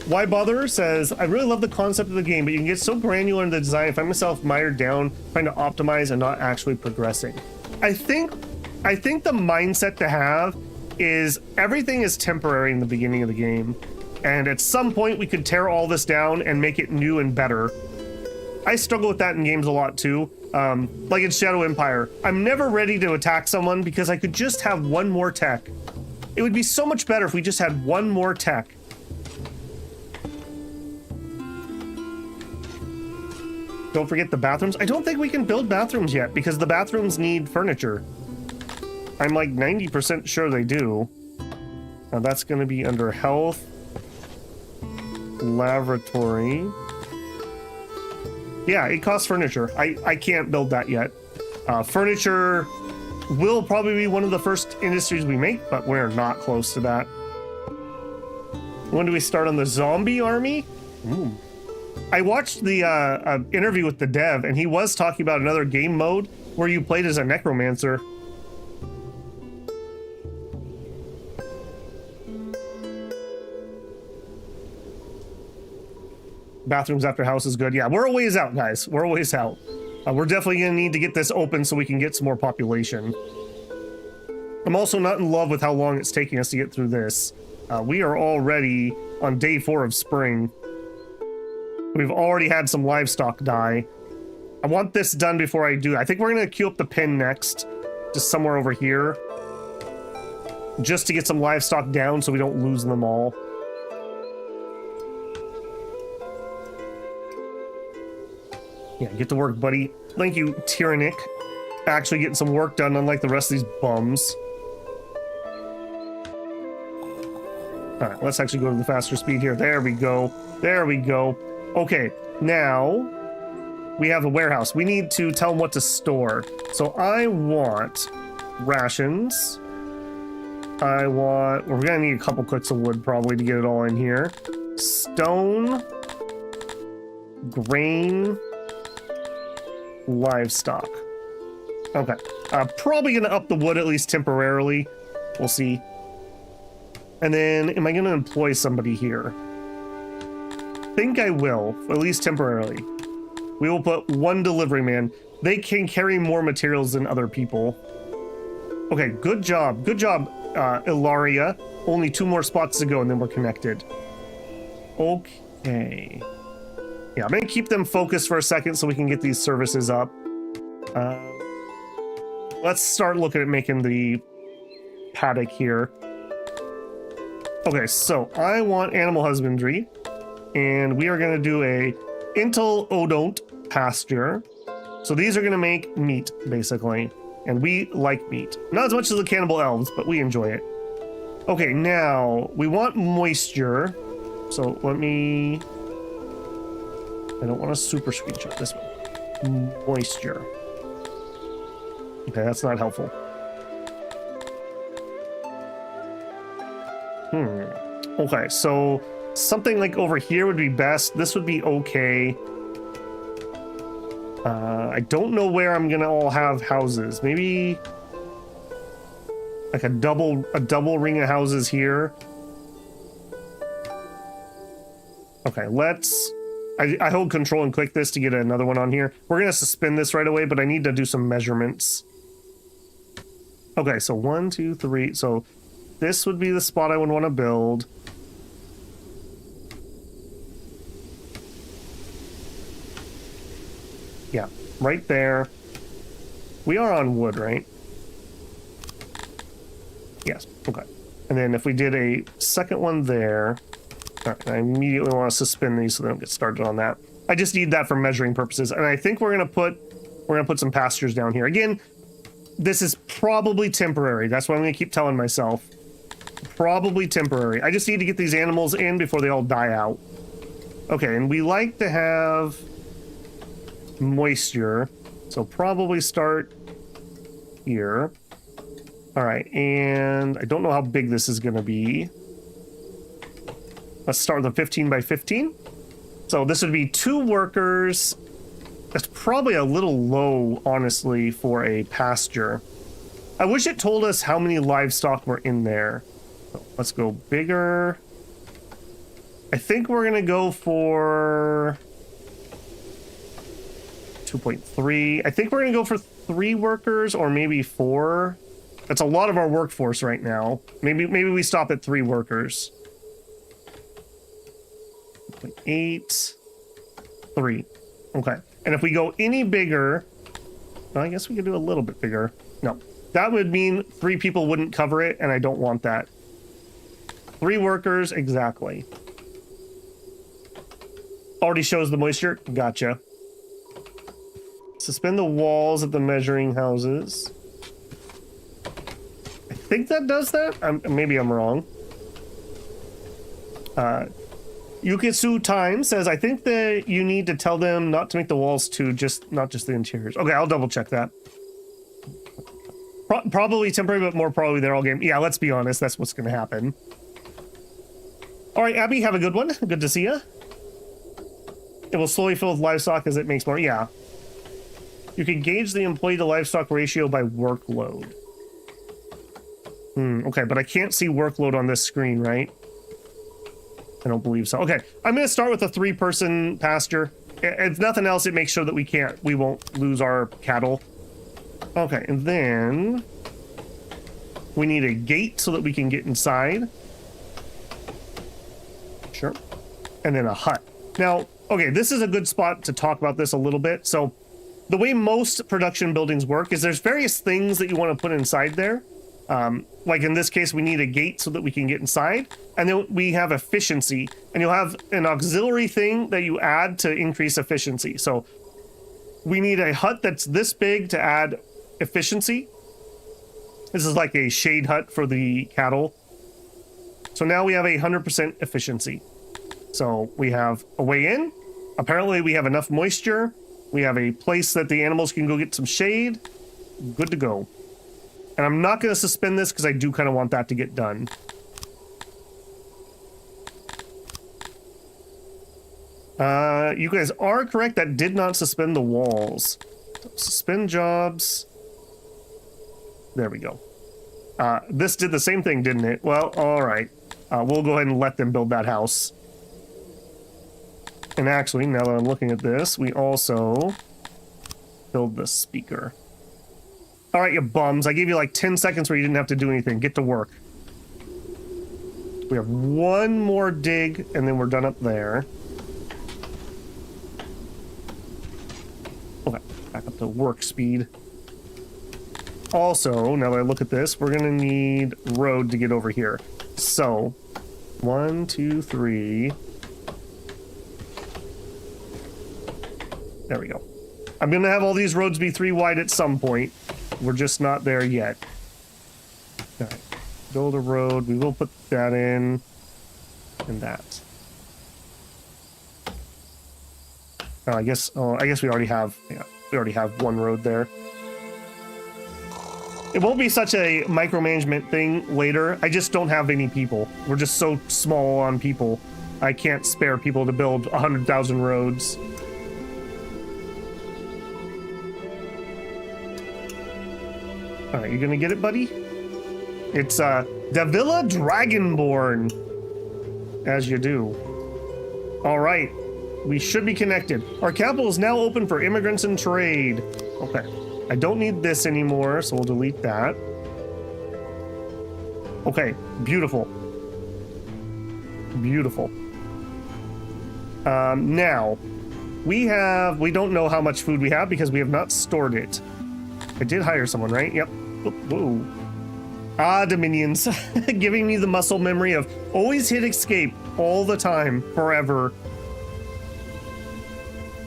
Why Bother says, I really love the concept of the game, but you can get so granular in the design. I find myself mired down trying to optimize and not actually progressing. I think the mindset to have is everything is temporary in the beginning of the game. And at some point we could tear all this down and make it new and better. I struggle with that in games a lot too. Like in Shadow Empire, I'm never ready to attack someone because I could just have one more tech. It would be so much better if we just had one more tech. Don't forget the bathrooms. I don't think we can build bathrooms yet because the bathrooms need furniture. I'm like 90% sure they do. Now that's going to be under health, laboratory. Yeah, it costs furniture. I can't build that yet. Furniture will probably be one of the first industries we make, but we're not close to that. When do we start on the zombie army? Ooh. I watched the interview with the dev, and he was talking about another game mode where you played as a necromancer. Bathrooms after house is good. Yeah, we're a ways out, guys. We're a ways out. We're definitely going to need to get this open so we can get some more population. I'm also not in love with how long it's taking us to get through this. We are already on day 4 of spring. We've already had some livestock die. I want this done before I do. I think we're going to queue up the pen next, just somewhere over here, just to get some livestock down so we don't lose them all. Yeah, get to work, buddy. Thank you, Tyrannic. Actually getting some work done, unlike the rest of these bums. All right, let's actually go to the faster speed here. There we go. There we go. Okay, now we have a warehouse. We need to tell them what to store. So I want rations. We're gonna need a couple clicks of wood probably to get it all in here. Stone, grain, livestock. Okay, probably gonna up the wood at least temporarily. We'll see. And then, am I gonna employ somebody here? Think I will, at least temporarily. We will put one delivery man. They can carry more materials than other people. Okay, good job. Good job, Ilaria. Only 2 more spots to go and then we're connected. Okay. Yeah, I'm gonna keep them focused for a second so we can get these services up. Let's start looking at making the paddock here. Okay, so I want animal husbandry, and we are going to do a intel odont pasture. So these are going to make meat, basically, and we like meat. Not as much as the cannibal elves, but we enjoy it. Okay, now we want moisture. So let me... I don't want a super screenshot, this one. Moisture. Okay, that's not helpful. Okay, so something like over here would be best. This would be okay. I don't know where I'm gonna all have houses. Maybe like a double ring of houses here. Okay, let's... I hold control and click this to get another one on here. We're gonna suspend this right away, but I need to do some measurements. Okay, so 1, 2, 3. So this would be the spot I would want to build. Yeah, right there. We are on wood, right? Yes, okay. And then if we did a second one there, all right, I immediately want to suspend these so they don't get started on that. I just need that for measuring purposes. And I think we're gonna put some pastures down here. Again, this is probably temporary. That's what I'm gonna keep telling myself. Probably temporary. I just need to get these animals in before they all die out. Okay, and we like to have moisture, so probably start here. All right, and I don't know how big this is gonna be. Let's start with a 15 by 15. So this would be 2 workers. That's probably a little low, honestly, for a pasture. I wish it told us how many livestock were in there. So let's go bigger. I think we're gonna go for 2.3. I think we're gonna go for 3 workers or maybe 4. That's a lot of our workforce right now. Maybe we stop at 3 workers. 8, 3. Okay. And if we go any bigger, well, I guess we could do a little bit bigger. No, that would mean 3 people wouldn't cover it, and I don't want that. 3 workers, exactly. Already shows the moisture. Gotcha. Suspend the walls at the measuring houses. I think that does that. Maybe I'm wrong. Yukitsu Time says, I think that you need to tell them not to make the walls too, not just the interiors. Okay, I'll double check that. Probably temporary, but more probably they're all game. Yeah, let's be honest, that's what's going to happen. All right, Abby, have a good one. Good to see you. It will slowly fill with livestock as it makes more. Yeah. You can gauge the employee to livestock ratio by workload. Okay, but I can't see workload on this screen, right? I don't believe so. Okay, I'm going to start with a 3-person pasture. If nothing else, it makes sure that we won't lose our cattle. Okay, and then we need a gate so that we can get inside. Sure. And then a hut. Now, okay, this is a good spot to talk about this a little bit. So the way most production buildings work is there's various things that you want to put inside there. Like in this case, we need a gate so that we can get inside. And then we have efficiency. And you'll have an auxiliary thing that you add to increase efficiency. So we need a hut that's this big to add efficiency. This is like a shade hut for the cattle. So now we have 100% efficiency. So we have a way in. Apparently we have enough moisture. We have a place that the animals can go get some shade. Good to go. And I'm not going to suspend this because I do kind of want that to get done. You guys are correct. That did not suspend the walls. Suspend jobs. There we go. This did the same thing, didn't it? Well, all right. We'll go ahead and let them build that house. And actually, now that I'm looking at this, we also build the speaker. All right, you bums. I gave you like 10 seconds where you didn't have to do anything. Get to work. We have one more dig, and then we're done up there. Okay, back up to work speed. also, now that I look at this, we're gonna need road to get over here. So, 1, 2, 3. There we go. I'm gonna have all these roads be 3 wide at some point. We're just not there yet. All right, build a road. We will put that in, and that. Oh, I guess we already have. Yeah, we already have 1 road there. It won't be such a micromanagement thing later. I just don't have any people. We're just so small on people. I can't spare people to build 100,000 roads. All right, you gonna get it, buddy? It's Davila Dragonborn, as you do. All right, we should be connected. Our capital is now open for immigrants and trade. Okay, I don't need this anymore, so we'll delete that. Okay, beautiful. Beautiful. Now, we don't know how much food we have because we have not stored it. I did hire someone, right? Yep. Whoa. Ah, Dominions. Giving me the muscle memory of always hit escape all the time, forever.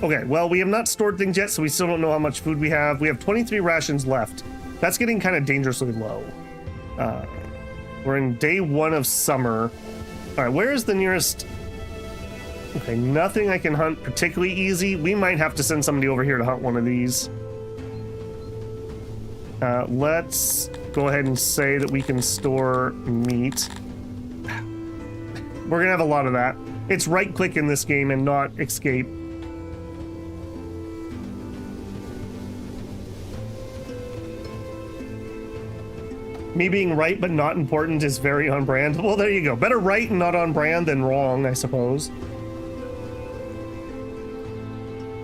Okay, well, we have not stored things yet, so we still don't know how much food we have. We have 23 rations left. That's getting kind of dangerously low. We're in day 1 of summer. All right, where is the nearest... Okay, nothing I can hunt particularly easy. We might have to send somebody over here to hunt one of these. Let's go ahead and say that we can store meat. We're gonna have a lot of that. It's right click in this game and not escape. Me being right but not important is very on brand. Well, there you go. Better right and not on brand than wrong, I suppose.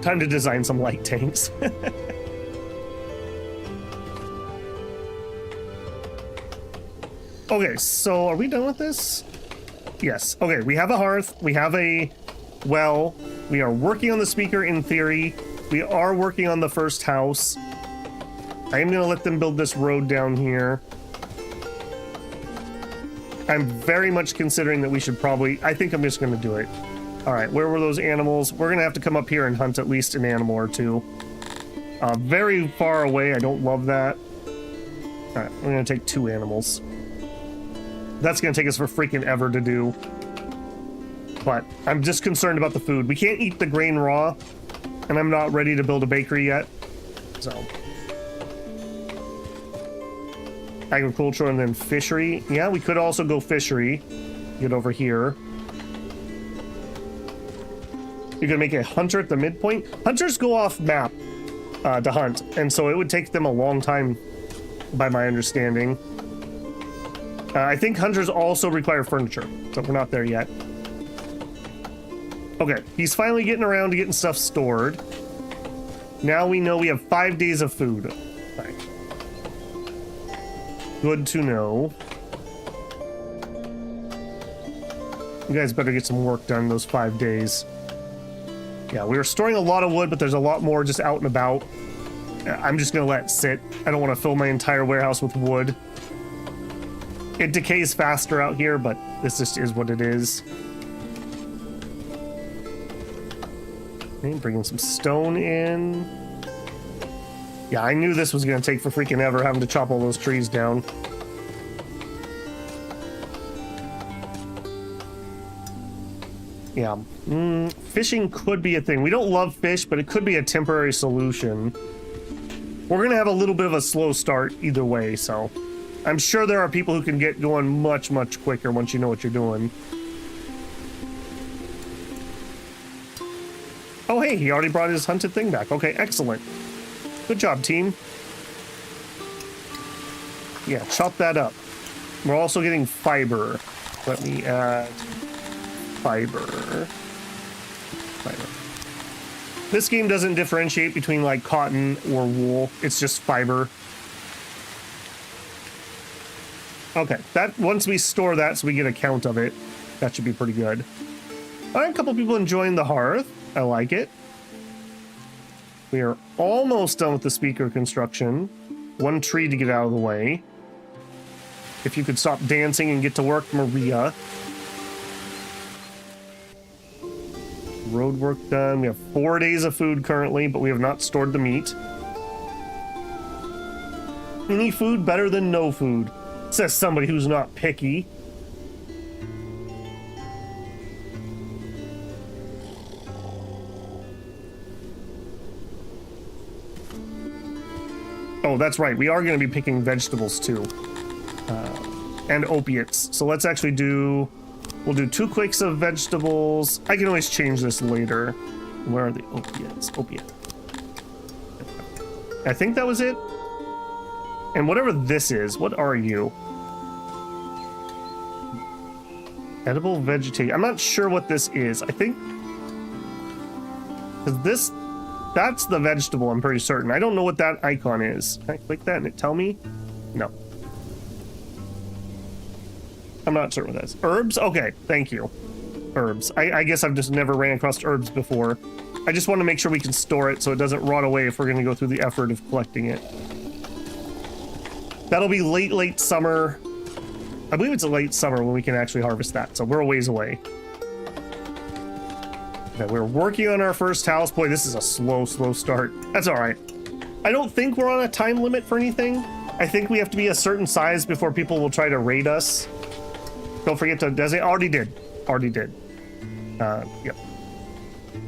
Time to design some light tanks. Okay, so are we done with this? Yes. Okay, we have a hearth. We have a well. We are working on the speaker in theory. We are working on the first house. I am going to let them build this road down here. I'm very much considering that we should probably... I think I'm just going to do it. All right, where were those animals? We're going to have to come up here and hunt at least an animal or two. Very far away. I don't love that. All right, we're going to take 2 animals. That's going to take us for freaking ever to do. But I'm just concerned about the food. We can't eat the grain raw, and I'm not ready to build a bakery yet. So... agriculture and then fishery. Yeah, we could also go fishery. Get over here. You can make a hunter at the midpoint. Hunters go off map to hunt, and so it would take them a long time, by my understanding. I think hunters also require furniture, so we're not there yet. Okay, he's finally getting around to getting stuff stored. Now we know we have 5 days of food. Right. Good to know. You guys better get some work done those 5 days. Yeah, we were storing a lot of wood, but there's a lot more just out and about. I'm just gonna let it sit. I don't want to fill my entire warehouse with wood. It decays faster out here, but this just is what it is. Okay, bringing some stone in. Yeah, I knew this was gonna take for freaking ever, having to chop all those trees down. Yeah, fishing could be a thing. We don't love fish, but it could be a temporary solution. We're gonna have a little bit of a slow start either way, so I'm sure there are people who can get going much, much quicker once you know what you're doing. Oh, hey, he already brought his hunted thing back. Okay, excellent. Good job, team. Yeah, chop that up. We're also getting fiber. Let me add fiber. This game doesn't differentiate between like cotton or wool. It's just fiber. Okay, that once we store that so we get a count of it, that should be pretty good. All right, a couple people enjoying the hearth. I like it. We are almost done with the speaker construction. One tree to get out of the way. If you could stop dancing and get to work, Maria. Road work done. We have 4 days of food currently, but we have not stored the meat. Any food better than no food, says somebody who's not picky. Oh, that's right. We are going to be picking vegetables too. And opiates. So let's actually do... We'll do 2 quicks of vegetables. I can always change this later. Where are the opiates? Opiate. I think that was it. And whatever this is, what are you? Edible vegetation. I'm not sure what this is. I think... Because this... That's the vegetable, I'm pretty certain. I don't know what that icon is. Can I click that and it tell me? No. I'm not certain what that is. Herbs? Okay, thank you. Herbs. I guess I've just never ran across herbs before. I just want to make sure we can store it so it doesn't rot away if we're going to go through the effort of collecting it. That'll be late summer. I believe it's a late summer when we can actually harvest that, so we're a ways away. Okay, we're working on our first house. Boy, this is a slow start. That's all right. I don't think we're on a time limit for anything. I think we have to be a certain size before people will try to raid us. Don't forget to designate. Already did. Yep.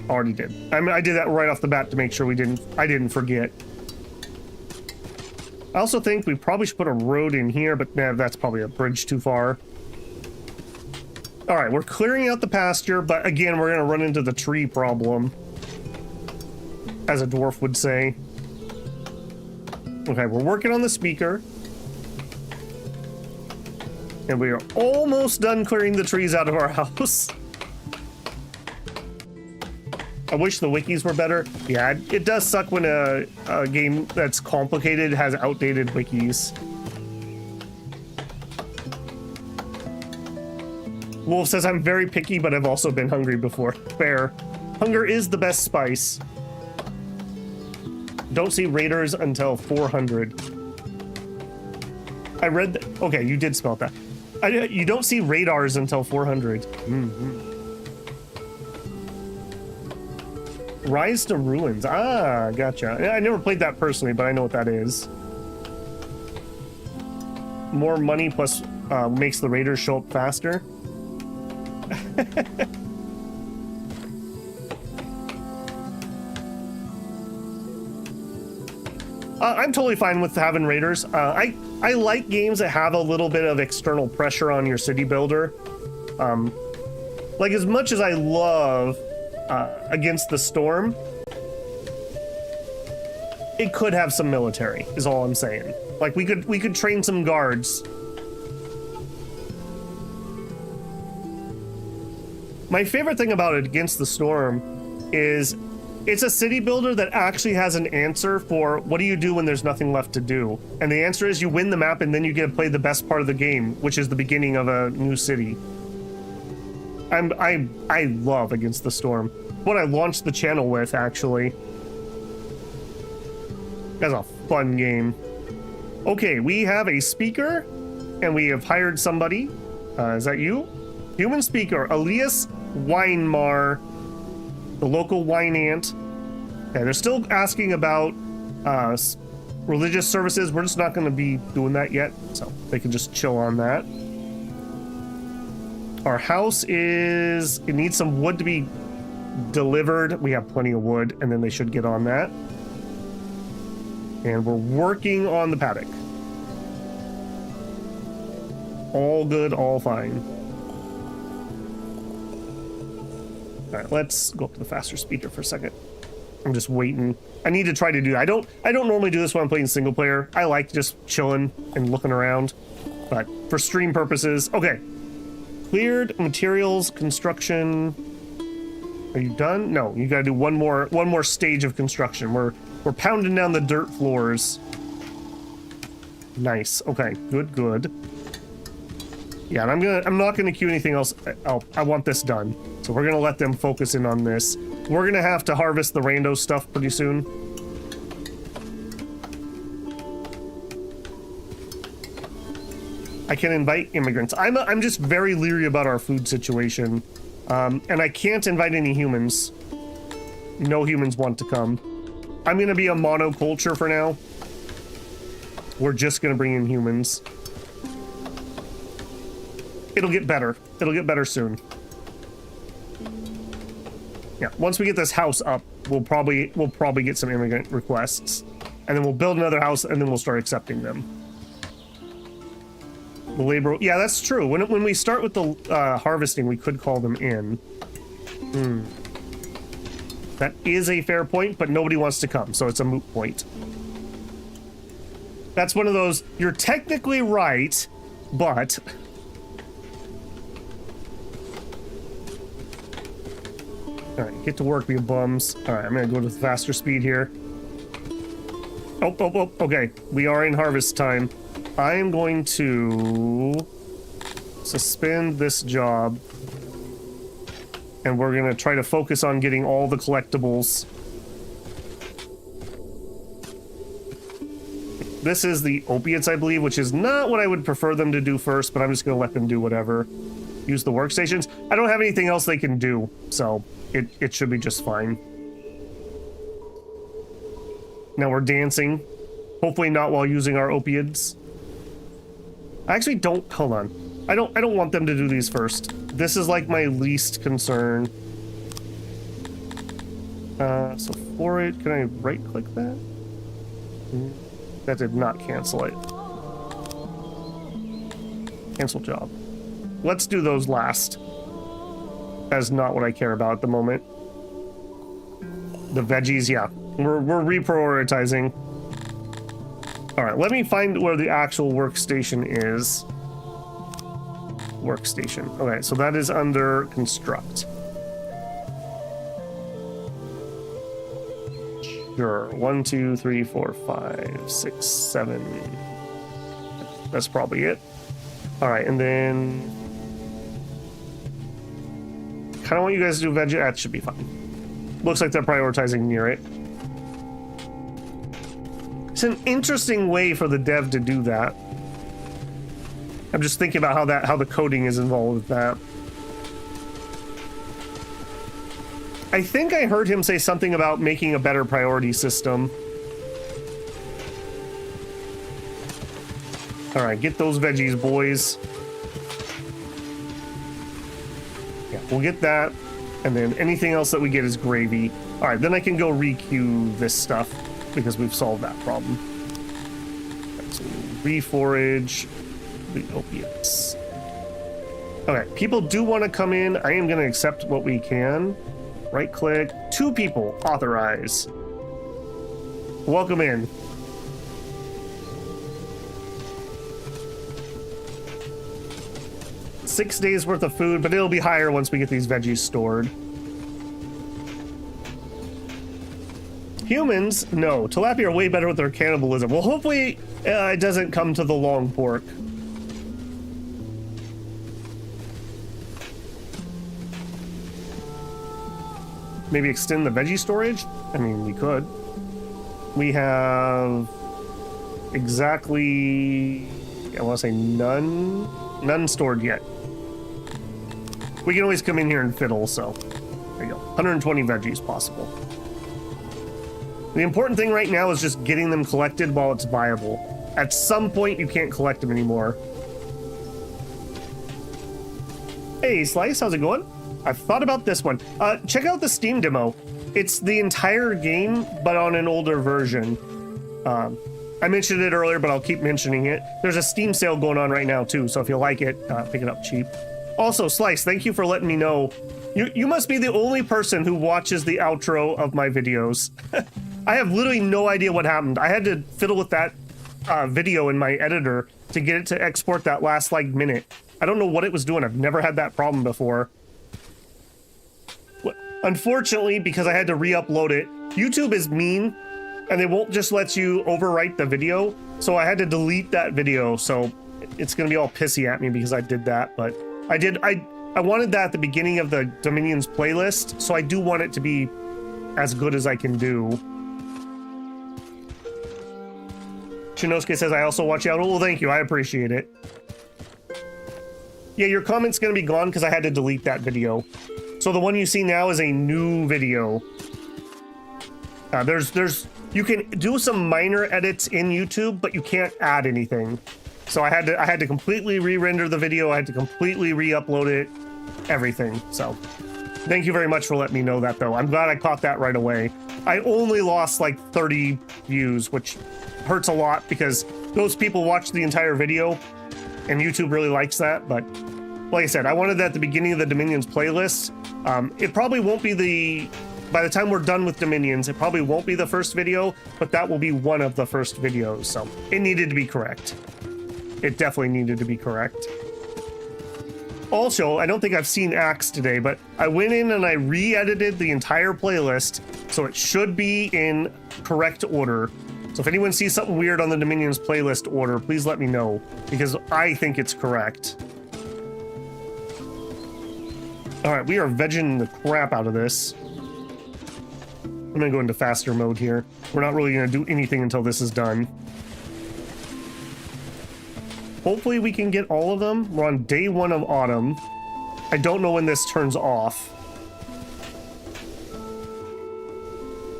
Already did. I mean, I did that right off the bat to make sure I didn't forget. I also think we probably should put a road in here, but nah, that's probably a bridge too far. All right, we're clearing out the pasture, but again, we're gonna run into the tree problem, as a dwarf would say. Okay, we're working on the speaker. And we are almost done clearing the trees out of our house. I wish the wikis were better. Yeah, it does suck when a game that's complicated has outdated wikis. Wolf says, I'm very picky, but I've also been hungry before. Fair. Hunger is the best spice. Don't see raiders until 400. I read that. Okay, you did spell that. You don't see radars until 400. Rise to Ruins. Ah, gotcha. I never played that personally, but I know what that is. More money plus makes the raiders show up faster. I'm totally fine with having raiders. I like games that have a little bit of external pressure on your city builder. Like, as much as I love Against the Storm, it could have some military, is all I'm saying. Like, we could train some guards. My favorite thing about Against the Storm is it's a city builder that actually has an answer for what do you do when there's nothing left to do. And the answer is you win the map and then you get to play the best part of the game, which is the beginning of a new city. I love Against the Storm. What I launched the channel with, actually. That's a fun game. Okay, we have a speaker and we have hired somebody. Is that you? Human speaker, Elias Weinmar, the local wine ant. Okay, they're still asking about religious services. We're just not going to be doing that yet, so they can just chill on that. Our house is... It needs some wood to be delivered. We have plenty of wood, and then they should get on that. And we're working on the paddock. All good, all fine. All right, let's go up to the faster speaker for a second. I'm just waiting. I need to try to do that. I don't normally do this when I'm playing single player. I like just chilling and looking around, but for stream purposes, okay. Cleared materials, construction. Are you done? No, you gotta do one more stage of construction. We're pounding down the dirt floors. Nice. Okay, good. Yeah, and I'm not gonna queue anything else. I want this done. So we're gonna let them focus in on this. We're gonna have to harvest the rando stuff pretty soon. I can invite immigrants. I'm just very leery about our food situation. And I can't invite any humans. No humans want to come. I'm gonna be a monoculture for now. We're just gonna bring in humans. It'll get better. It'll get better soon. Yeah, once we get this house up, we'll probably get some immigrant requests. And then we'll build another house and then we'll start accepting them. The labor, yeah, that's true. When we start with the harvesting, we could call them in. That is a fair point, but nobody wants to come, so it's a moot point. That's one of those, you're technically right, but... Alright, get to work, you bums. Alright, I'm gonna go to the faster speed here. Oh, okay. We are in harvest time. I am going to suspend this job. And we're gonna try to focus on getting all the collectibles. This is the opiates, I believe, which is not what I would prefer them to do first, but I'm just gonna let them do whatever. Use the workstations. I don't have anything else they can do, so it should be just fine. Now we're dancing. Hopefully not while using our opiates. I actually don't, hold on. I don't want them to do these first. This is like my least concern. So for it, can I right click that? That did not cancel it. Cancel job. Let's do those last. That's not what I care about at the moment. The veggies, yeah. We're reprioritizing. All right, let me find where the actual workstation is. Workstation. Okay, so that is under construct. Sure. 1, 2, 3, 4, 5, 6, 7. That's probably it. All right, and then kind of want you guys to do veggie. That should be fine. Looks like they're prioritizing near it. It's an interesting way for the dev to do that. I'm just thinking about how the coding is involved with that. I think I heard him say something about making a better priority system. All right, get those veggies, boys. Yeah, we'll get that. And then anything else that we get is gravy. All right, then I can go requeue this stuff because we've solved that problem. Right, so reforage the opiates. Okay, people do want to come in. I am going to accept what we can. Right click. 2 people. Authorize. Welcome in. $6 days worth of food, but it'll be higher once we get these veggies stored. Humans, no. Tilapia are way better with their cannibalism. Well, hopefully it doesn't come to the long pork. Maybe extend the veggie storage? I mean, we could. We have exactly, I want to say none stored yet. We can always come in here and fiddle, so there you go. 120 veggies possible. The important thing right now is just getting them collected while it's viable. At some point, you can't collect them anymore. Hey, Slice, how's it going? I've thought about this one. Check out the Steam demo. It's the entire game, but on an older version. I mentioned it earlier, but I'll keep mentioning it. There's a Steam sale going on right now, too, so if you like it, pick it up cheap. Also, Slice, thank you for letting me know. You must be the only person who watches the outro of my videos. I have literally no idea what happened. I had to fiddle with that video in my editor to get it to export that last, like, minute. I don't know what it was doing. I've never had that problem before. Unfortunately, because I had to re-upload it, YouTube is mean, and they won't just let you overwrite the video, so I had to delete that video, so it's gonna be all pissy at me because I did that, but I wanted that at the beginning of the Dominions playlist, so I do want it to be as good as I can do. Shinosuke says, I also watch out. Well, thank you. I appreciate it. Yeah, your comment's gonna be gone because I had to delete that video. So the one you see now is a new video. You can do some minor edits in YouTube, but you can't add anything. So I had to completely re-render the video. I had to completely re-upload it, everything. So thank you very much for letting me know that, though. I'm glad I caught that right away. I only lost like 30 views, which hurts a lot because those people watched the entire video and YouTube really likes that. But like I said, I wanted that at the beginning of the Dominions playlist. It probably won't be by the time we're done with Dominions, it probably won't be the first video, but that will be one of the first videos. So it needed to be correct. It definitely needed to be correct. Also, I don't think I've seen Axe today, but I went in and I re-edited the entire playlist, so it should be in correct order. So if anyone sees something weird on the Dominions playlist order, please let me know, because I think it's correct. All right, we are vegging the crap out of this. I'm gonna go into faster mode here. We're not really gonna do anything until this is done. Hopefully we can get all of them. We're on day 1 of autumn. I don't know when this turns off.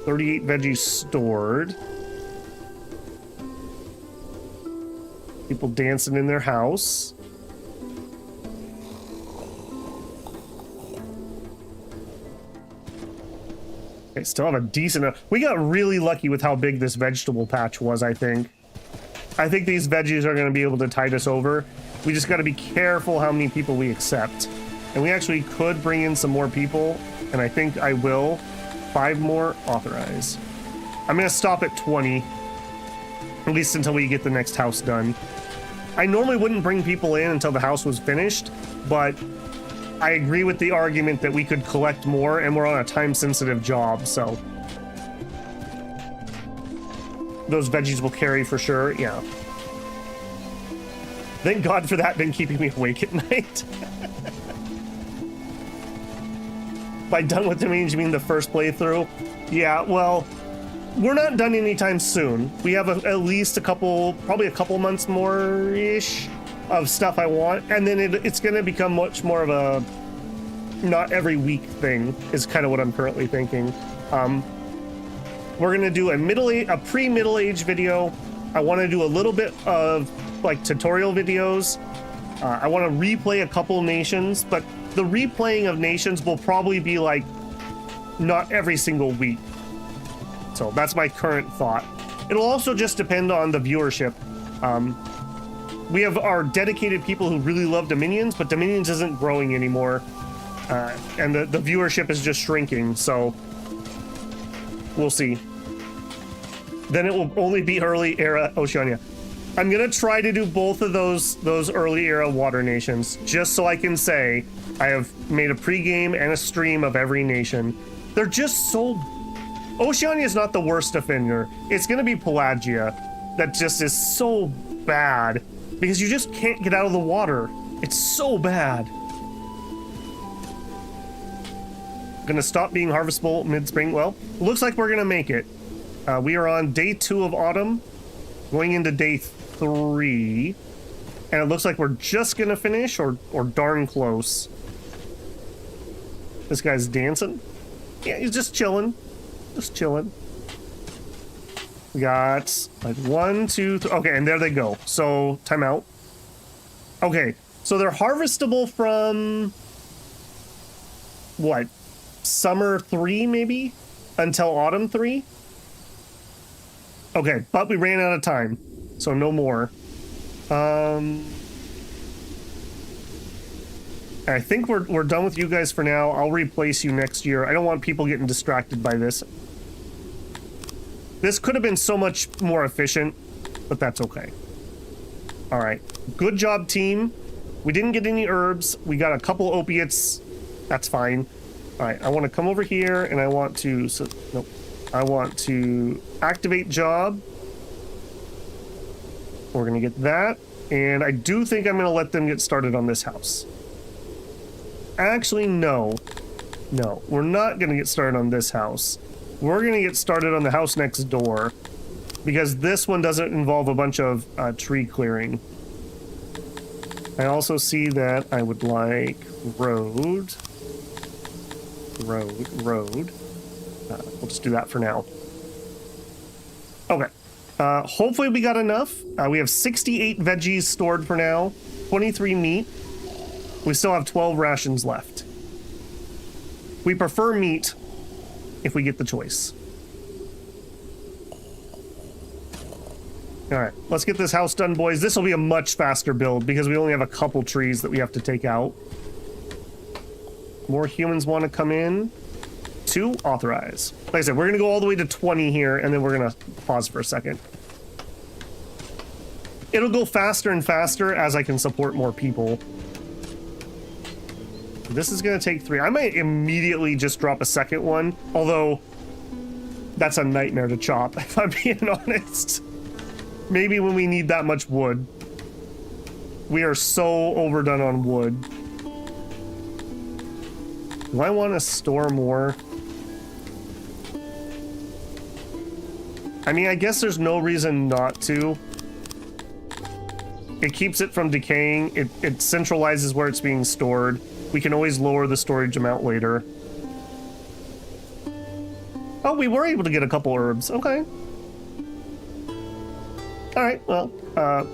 38 veggies stored. People dancing in their house. Okay, still have a decent... We got really lucky with how big this vegetable patch was, I think. I think these veggies are going to be able to tide us over. We just got to be careful how many people we accept. And we actually could bring in some more people, and I think I will. 5 more, authorize. I'm going to stop at 20, at least until we get the next house done. I normally wouldn't bring people in until the house was finished, but I agree with the argument that we could collect more, and we're on a time-sensitive job, so... Those veggies will carry for sure, yeah. Thank God for that been keeping me awake at night. By done with Dominions, you mean the first playthrough? Yeah, well, we're not done anytime soon. We have at least a couple, probably a couple months more-ish of stuff I want, and then it's going to become much more of a not every week thing, is kind of what I'm currently thinking. We're going to do a pre-middle age video. I want to do a little bit of like tutorial videos. I want to replay a couple nations, but the replaying of nations will probably be like not every single week. So that's my current thought. It'll also just depend on the viewership. We have our dedicated people who really love Dominions, but Dominions isn't growing anymore. And the viewership is just shrinking, so we'll see. Then it will only be early era Oceania. I'm gonna try to do both of those early era water nations, just so I can say I have made a pregame and a stream of every nation. They're just so... Oceania is not the worst offender. It's gonna be Pelagia that just is so bad, because you just can't get out of the water. It's so bad. Gonna stop being harvestable mid-spring. Well, looks like we're gonna make it. We are on day 2 of autumn, going into day 3, and it looks like we're just gonna finish, or darn close. This guy's dancing. Yeah, he's just chilling. Just chilling. We got like 1, 2, 3. Okay, and there they go. So, timeout. Okay, so they're harvestable from what? Summer 3, maybe? Until autumn 3? Okay, but we ran out of time, so no more. I think we're done with you guys for now. I'll replace you next year. I don't want people getting distracted by this. This could have been so much more efficient, but that's okay. All right, good job, team. We didn't get any herbs. We got a couple opiates. That's fine. All right, I want to come over here, and I want to... nope. I want to activate job. We're going to get that. And I do think I'm going to let them get started on this house. Actually, no. No, we're not going to get started on this house. We're going to get started on the house next door, because this one doesn't involve a bunch of tree clearing. I also see that I would like road. We'll just do that for now. Okay. Hopefully we got enough. We have 68 veggies stored for now, 23 meat. We still have 12 rations left. We prefer meat if we get the choice. All right, let's get this house done, boys. This will be a much faster build because we only have a couple trees that we have to take out. More humans want to come in. 2, authorize. Like I said, we're going to go all the way to 20 here, and then we're going to pause for a second. It'll go faster and faster as I can support more people. This is going to take 3. I might immediately just drop a second one, although that's a nightmare to chop, if I'm being honest. Maybe when we need that much wood. We are so overdone on wood. Do I want to store more? I mean, I guess there's no reason not to. It keeps it from decaying. It centralizes where it's being stored. We can always lower the storage amount later. Oh, we were able to get a couple herbs. Okay. All right, well,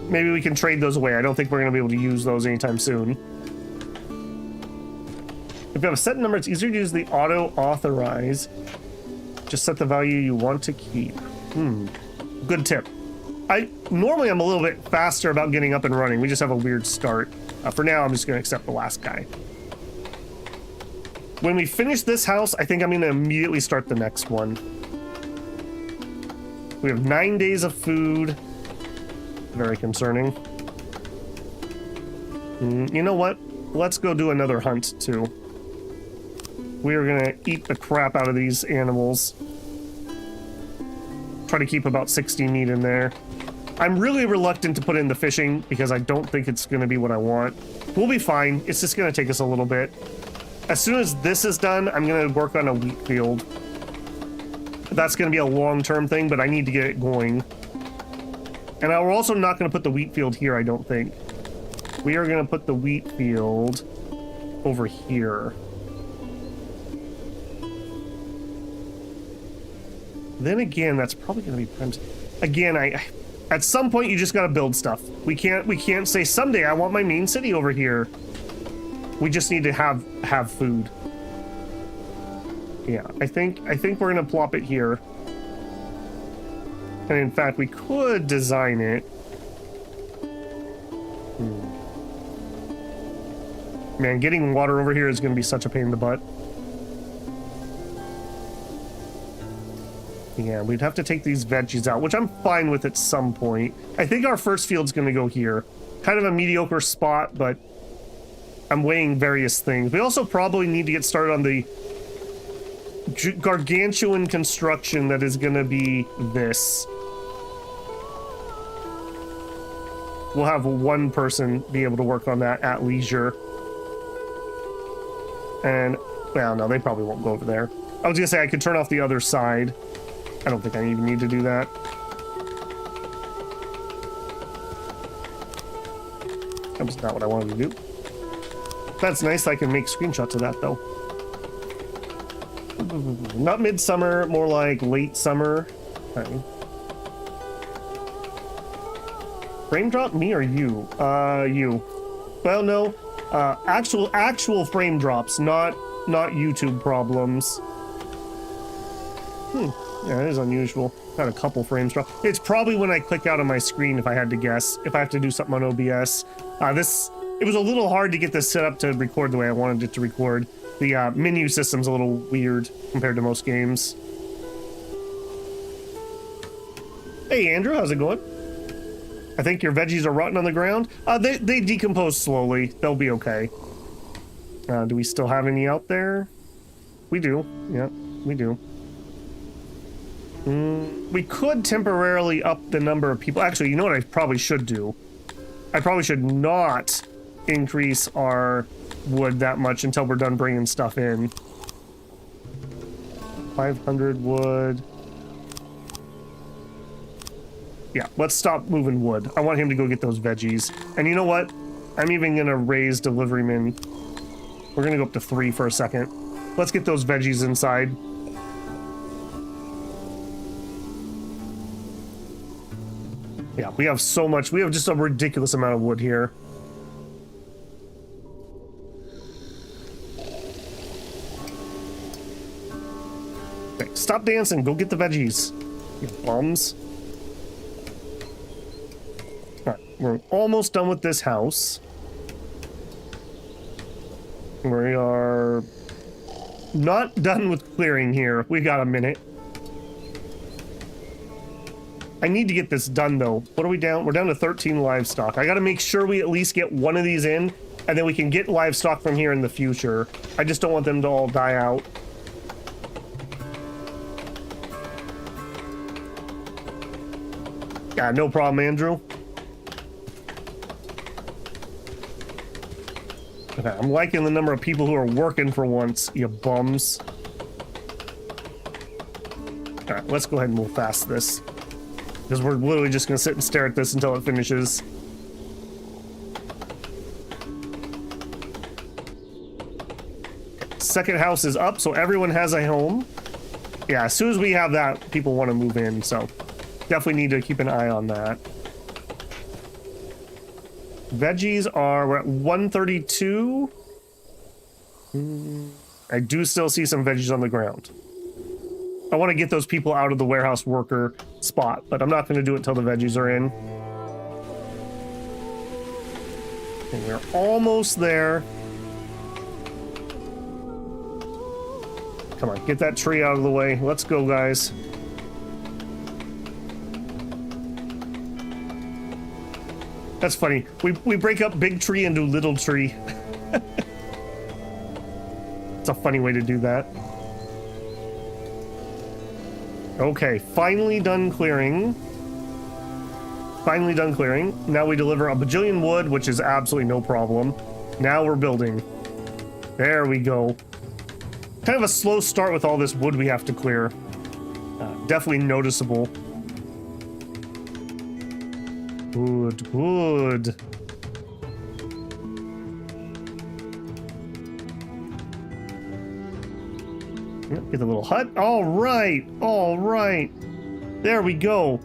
maybe we can trade those away. I don't think we're going to be able to use those anytime soon. If you have a set number, it's easier to use the auto-authorize. Just set the value you want to keep. Good tip. Normally I'm a little bit faster about getting up and running. We just have a weird start. For now, I'm just going to accept the last guy. When we finish this house, I think I'm going to immediately start the next one. We have 9 days of food. Very concerning. You know what? Let's go do another hunt, too. We are going to eat the crap out of these animals. Try to keep about 60 meat in there. I'm really reluctant to put in the fishing because I don't think it's going to be what I want. We'll be fine. It's just going to take us a little bit. As soon as this is done, I'm going to work on a wheat field. That's going to be a long-term thing, but I need to get it going. And we're also not going to put the wheat field here, I don't think. We are going to put the wheat field over here. Then again, that's probably going to be prime. Again, at some point you just got to build stuff. We can't say someday I want my main city over here. We just need to have food. Yeah, I think we're going to plop it here. And in fact, we could design it. Man, getting water over here is going to be such a pain in the butt. Yeah, we'd have to take these veggies out, which I'm fine with at some point. I think our first field's going to go here. Kind of a mediocre spot, but I'm weighing various things. We also probably need to get started on the gargantuan construction that is going to be this. We'll have one person be able to work on that at leisure. And, well, no, they probably won't go over there. I was going to say I could turn off the other side. I don't think I even need to do that. That was not what I wanted to do. That's nice. I can make screenshots of that, though. Not midsummer, more like late summer. Okay. Frame drop, me or you? You. Well, no. Actual frame drops, not YouTube problems. Yeah, it is unusual. Had a couple frames drop. It's probably when I click out on my screen, if I had to guess. If I have to do something on OBS. It was a little hard to get this set up to record the way I wanted it to record. The menu system's a little weird compared to most games. Hey, Andrew, how's it going? I think your veggies are rotten on the ground. They decompose slowly. They'll be okay. Do we still have any out there? We do. Yeah, we do. We could temporarily up the number of people. Actually, you know what I probably should do? I probably should not increase our wood that much until we're done bringing stuff in. 500 wood. Yeah, let's stop moving wood. I want him to go get those veggies. And you know what? I'm even gonna raise deliverymen. We're gonna go up to 3 for a second. Let's get those veggies inside. Yeah, we have so much. We have just a ridiculous amount of wood here. Okay, stop dancing. Go get the veggies. You bums. Alright, we're almost done with this house. We are not done with clearing here. We got a minute. I need to get this done, though. What are we down? We're down to 13 livestock. I got to make sure we at least get one of these in, and then we can get livestock from here in the future. I just don't want them to all die out. Yeah, no problem, Andrew. Okay, I'm liking the number of people who are working for once, you bums. Alright, let's go ahead and move past this. Because we're literally just going to sit and stare at this until it finishes. Second house is up, so everyone has a home. Yeah, as soon as we have that, people want to move in, so definitely need to keep an eye on that. Veggies are, we're at 132. I do still see some veggies on the ground. I want to get those people out of the warehouse worker spot, but I'm not going to do it until the veggies are in. And we're almost there. Come on, get that tree out of the way. Let's go, guys. That's funny. We break up big tree and do little tree. It's a funny way to do that. Okay, finally done clearing. Finally done clearing. Now we deliver a bajillion wood, which is absolutely no problem. Now we're building. There we go. Kind of a slow start with all this wood we have to clear. Definitely noticeable. Good, good. Get the little hut. All right, all right. There we go.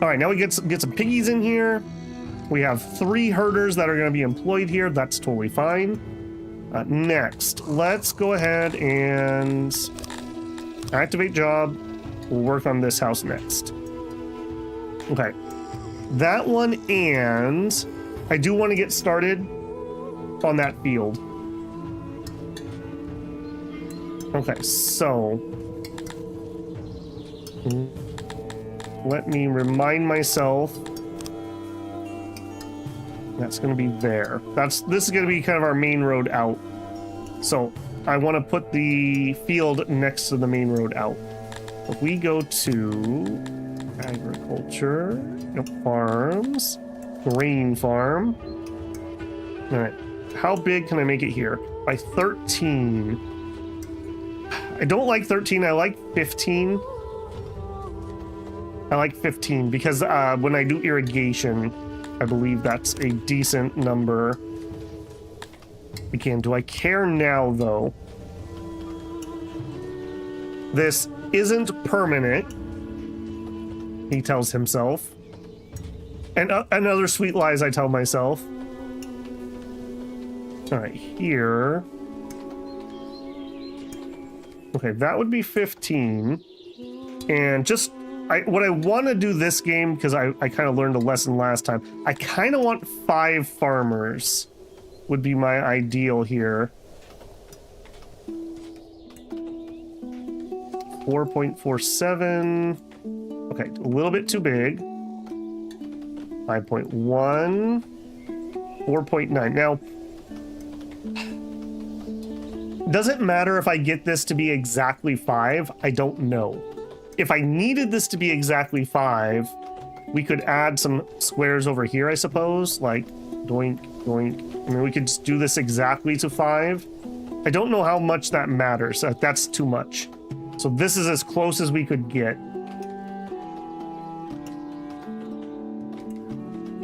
All right, now we get some piggies in here. We have 3 herders that are going to be employed here. That's totally fine. Next, let's go ahead and activate job. We'll work on this house next. Okay. That one, and I do want to get started on that field. Okay, so let me remind myself that's going to be there. This is going to be kind of our main road out. So I want to put the field next to the main road out. If we go to agriculture, farms, grain farm. All right, how big can I make it here? By 13. I don't like 13, I like 15. I like 15 because when I do irrigation, I believe that's a decent number. Again, do I care now, though? This isn't permanent, he tells himself. And other sweet lies I tell myself. All right, here. Okay, that would be 15. And just, what I want to do this game, because I kind of learned a lesson last time, I kind of want 5 farmers would be my ideal here. 4.47. Okay, a little bit too big. 5.1. 4.9. Now, does it matter if I get this to be exactly 5? I don't know. If I needed this to be exactly 5, we could add some squares over here, I suppose. Like, doink, doink. I mean, we could just do this exactly to 5. I don't know how much that matters. That's too much. So this is as close as we could get.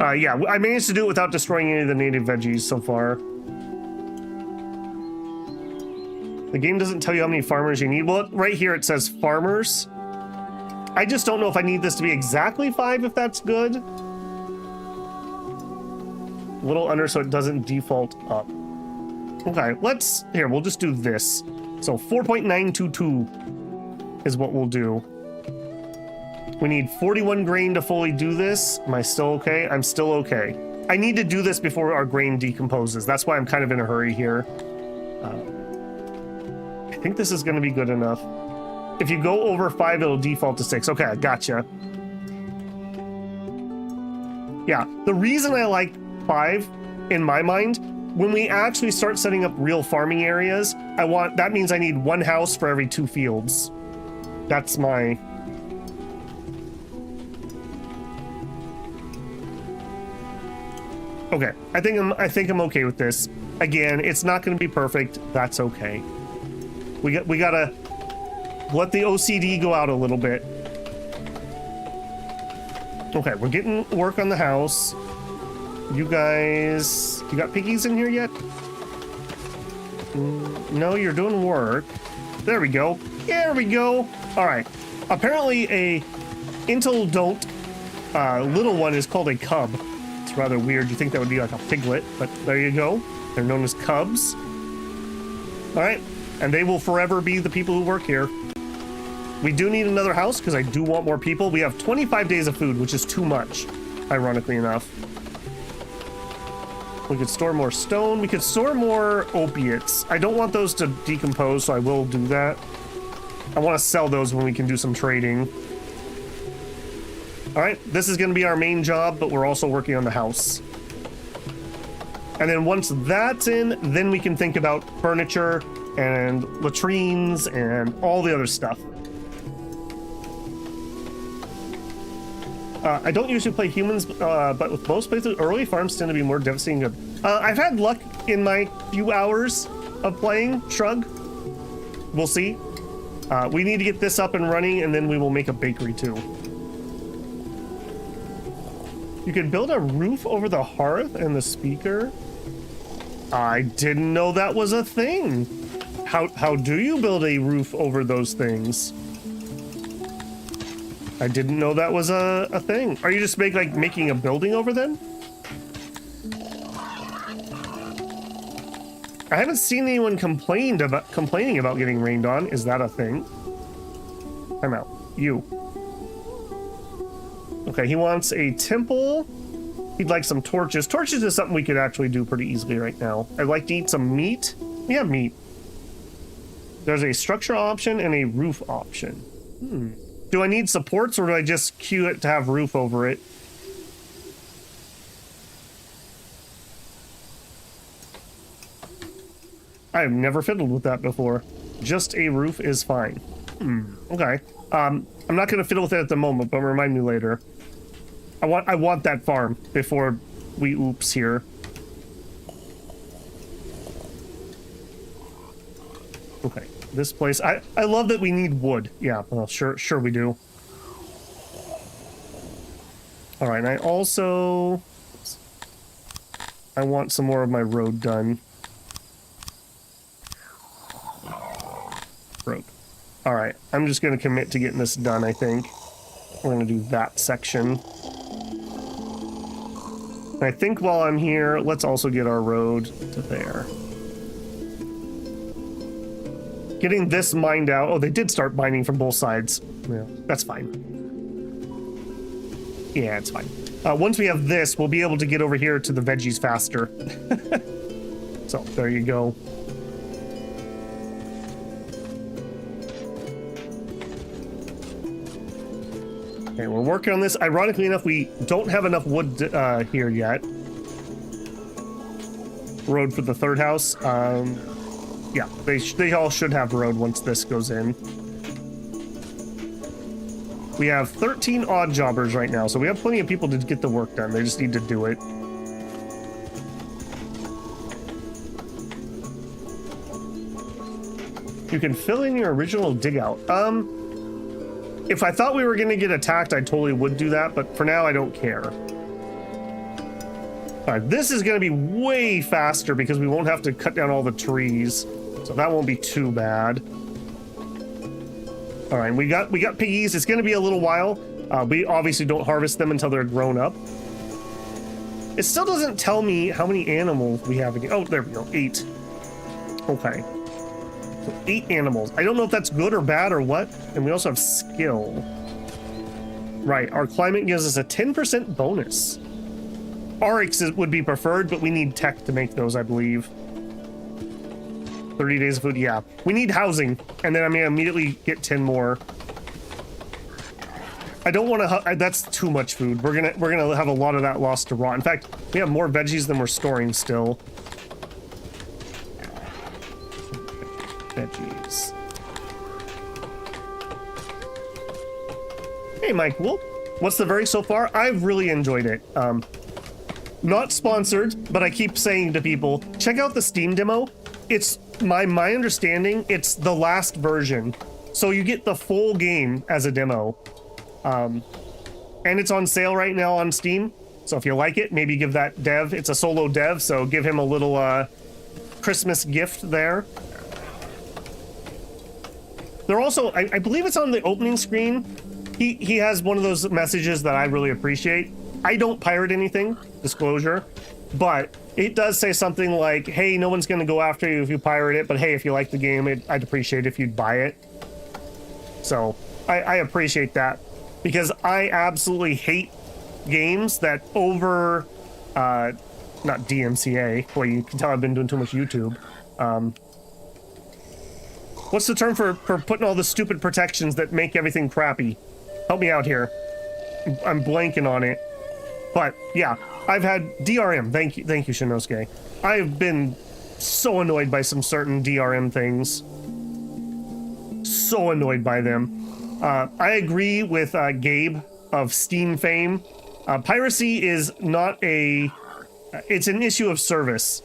Yeah, I managed to do it without destroying any of the native veggies so far. The game doesn't tell you how many farmers you need. Well, right here it says farmers. I just don't know if I need this to be exactly 5, if that's good. A little under so it doesn't default up. Okay, we'll just do this. So 4.922 is what we'll do. We need 41 grain to fully do this. Am I still okay? I'm still okay. I need to do this before our grain decomposes. That's why I'm kind of in a hurry here. I think this is going to be good enough. If you go over 5, it'll default to 6. Okay, gotcha. Yeah, the reason I like 5, in my mind, when we actually start setting up real farming areas, that means I need 1 house for every 2 fields. That's my... Okay, I think I'm okay with this. Again, it's not going to be perfect. That's okay. We gotta let the OCD go out a little bit. Okay, we're getting work on the house. You guys, you got piggies in here yet? No, you're doing work. There we go. There we go. All right. Apparently, a intel don't little one is called a cub. It's rather weird. You think that would be like a piglet, but there you go. They're known as cubs. All right. And they will forever be the people who work here. We do need another house because I do want more people. We have 25 days of food, which is too much, ironically enough. We could store more stone. We could store more opiates. I don't want those to decompose, so I will do that. I want to sell those when we can do some trading. All right, this is going to be our main job, but we're also working on the house. And then once that's in, then we can think about furniture and latrines and all the other stuff. I don't usually play humans, but with most playthroughs, early farms tend to be more devastating. I've had luck in my few hours of playing. Shrug. We'll see. We need to get this up and running, and then we will make a bakery too. You can build a roof over the hearth and the speaker. I didn't know that was a thing. How do you build a roof over those things? I didn't know that was a thing. Are you just making a building over them? I haven't seen anyone complaining about getting rained on. Is that a thing? I'm out. You. Okay, he wants a temple. He'd like some torches. Torches is something we could actually do pretty easily right now. I'd like to eat some meat. We have meat. There's a structure option and a roof option. Do I need supports or do I just queue it to have roof over it? I've never fiddled with that before. Just a roof is fine. Okay. I'm not going to fiddle with it at the moment, but remind me later. I want that farm before we oops here. Okay. This place, I love that we need wood. Yeah, well, sure we do. All right, and I want some more of my road done. Road. All right, I'm just going to commit to getting this done, I think. We're going to do that section. And I think while I'm here, let's also get our road to there. Getting this mined out. Oh, they did start mining from both sides. Yeah, that's fine. Yeah, it's fine. Once we have this, we'll be able to get over here to the veggies faster. So, there you go. Okay, we're working on this. Ironically enough, we don't have enough wood here yet. Road for the third house. Yeah, they all should have road once this goes in. We have 13 odd jobbers right now, so we have plenty of people to get the work done. They just need to do it. You can fill in your original dig out. If I thought we were going to get attacked, I totally would do that, but for now, I don't care. All right, this is going to be way faster because we won't have to cut down all the trees. So that won't be too bad. All right, we got piggies. It's going to be a little while. We obviously don't harvest them until they're grown up. It still doesn't tell me how many animals we have again. Oh, there we go, 8. Okay. So 8 animals. I don't know if that's good or bad or what. And we also have skill. Right, our climate gives us a 10% bonus. Oryx would be preferred, but we need tech to make those, I believe. 30 days of food, yeah. We need housing, and then I'm gonna immediately get 10 more. I don't want to. That's too much food. We're gonna have a lot of that lost to rot. In fact, we have more veggies than we're storing still. Veggies. Hey, Mike Wolf. What's the very so far? I've really enjoyed it. Not sponsored, but I keep saying to people, check out the Steam demo. It's my understanding, it's the last version. So you get the full game as a demo. And it's on sale right now on Steam. So if you like it, maybe give that dev, it's a solo dev, so give him a little Christmas gift there. They're also, I believe it's on the opening screen. He has one of those messages that I really appreciate. I don't pirate anything, disclosure, but it does say something like, hey, no one's going to go after you if you pirate it, but hey, if you like the game, I'd appreciate it if you'd buy it. So I appreciate that, because I absolutely hate games that over, not DMCA, boy, you can tell I've been doing too much YouTube. What's the term for putting all the stupid protections that make everything crappy? Help me out here. I'm blanking on it. But yeah, I've had DRM. Thank you, Shinosuke. I've been so annoyed by some certain DRM things. So annoyed by them. I agree with Gabe of Steam fame. Piracy is not it's an issue of service.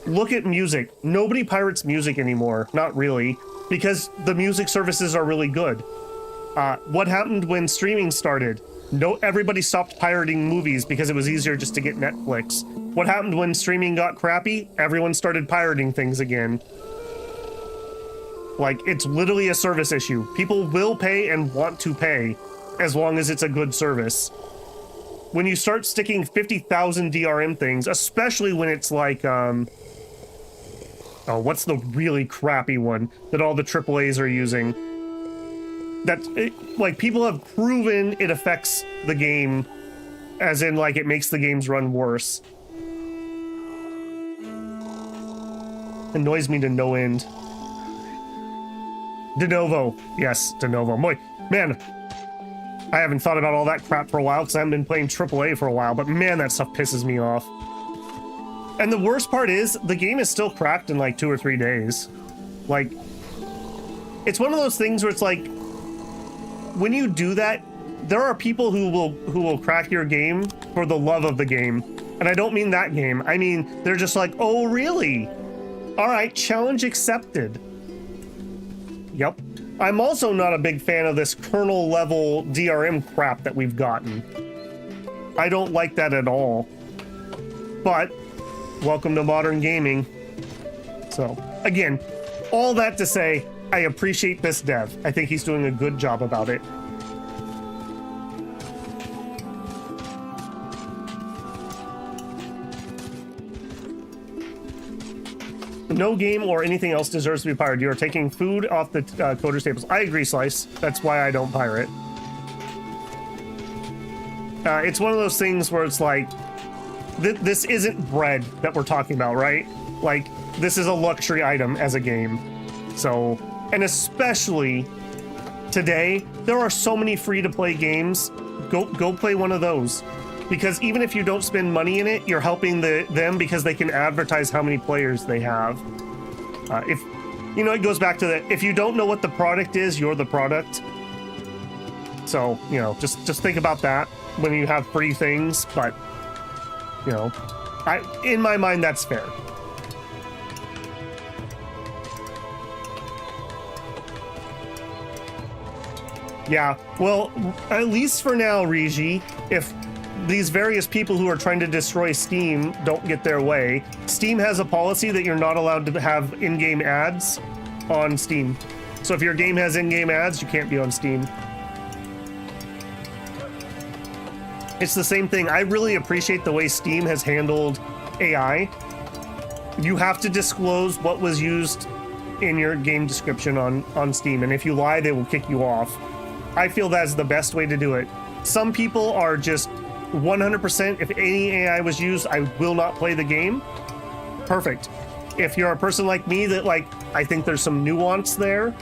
Look at music. Nobody pirates music anymore. Not really, because the music services are really good. What happened when streaming started? Everybody stopped pirating movies because it was easier just to get Netflix. What happened when streaming got crappy? Everyone started pirating things again. Like, it's literally a service issue. People will pay and want to pay as long as it's a good service. When you start sticking 50,000 DRM things, especially when it's like, oh, what's the really crappy one that all the AAAs are using? Like, people have proven it affects the game, as in, like, it makes the games run worse. Annoys me to no end. De novo. Yes, de novo. Boy, man, I haven't thought about all that crap for a while because I haven't been playing AAA for a while, but man, that stuff pisses me off. And the worst part is, the game is still cracked in like 2 or 3 days. Like, it's one of those things where it's like, when you do that, there are people who will crack your game for the love of the game. And I don't mean that game. I mean, they're just like, oh, really? All right, challenge accepted. Yep. I'm also not a big fan of this kernel level DRM crap that we've gotten. I don't like that at all. But welcome to modern gaming. So again, all that to say, I appreciate this dev. I think he's doing a good job about it. No game or anything else deserves to be pirated. You are taking food off the coder's tables. I agree, Slice. That's why I don't pirate. It's one of those things where it's like, this isn't bread that we're talking about, right? Like, this is a luxury item as a game. So, and especially today, there are so many free-to-play games. Go play one of those. Because even if you don't spend money in it, you're helping them because they can advertise how many players they have. If you know, it goes back to that. If you don't know what the product is, you're the product. So, you know, just think about that when you have free things. But, you know, in my mind, that's fair. Yeah, well, at least for now, Regi, if these various people who are trying to destroy Steam don't get their way. Steam has a policy that you're not allowed to have in-game ads on Steam. So if your game has in-game ads, you can't be on Steam. It's the same thing. I really appreciate the way Steam has handled AI. You have to disclose what was used in your game description on Steam, and if you lie, they will kick you off. I feel that's the best way to do it. Some people are just 100%, if any AI was used, I will not play the game. Perfect. If you're a person like me that, like, I think there's some nuance there,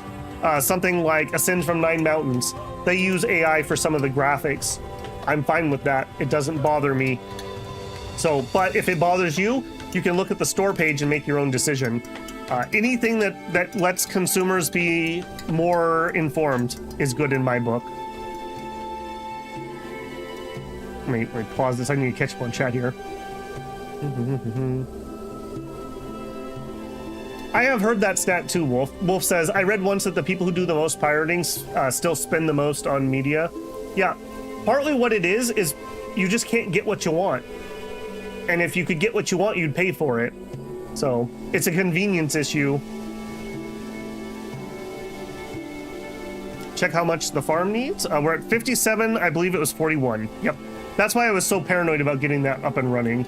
something like Ascend from Nine Mountains, they use AI for some of the graphics. I'm fine with that. It doesn't bother me. So, but if it bothers you, you can look at the store page and make your own decision. Anything that lets consumers be more informed is good in my book. Let me pause this. I need to catch up on chat here. I have heard that stat too, Wolf. Wolf says, I read once that the people who do the most pirating still spend the most on media. Yeah, partly what it is you just can't get what you want. And if you could get what you want, you'd pay for it. So it's a convenience issue. Check how much the farm needs. We're at 57. I believe it was 41. Yep. That's why I was so paranoid about getting that up and running.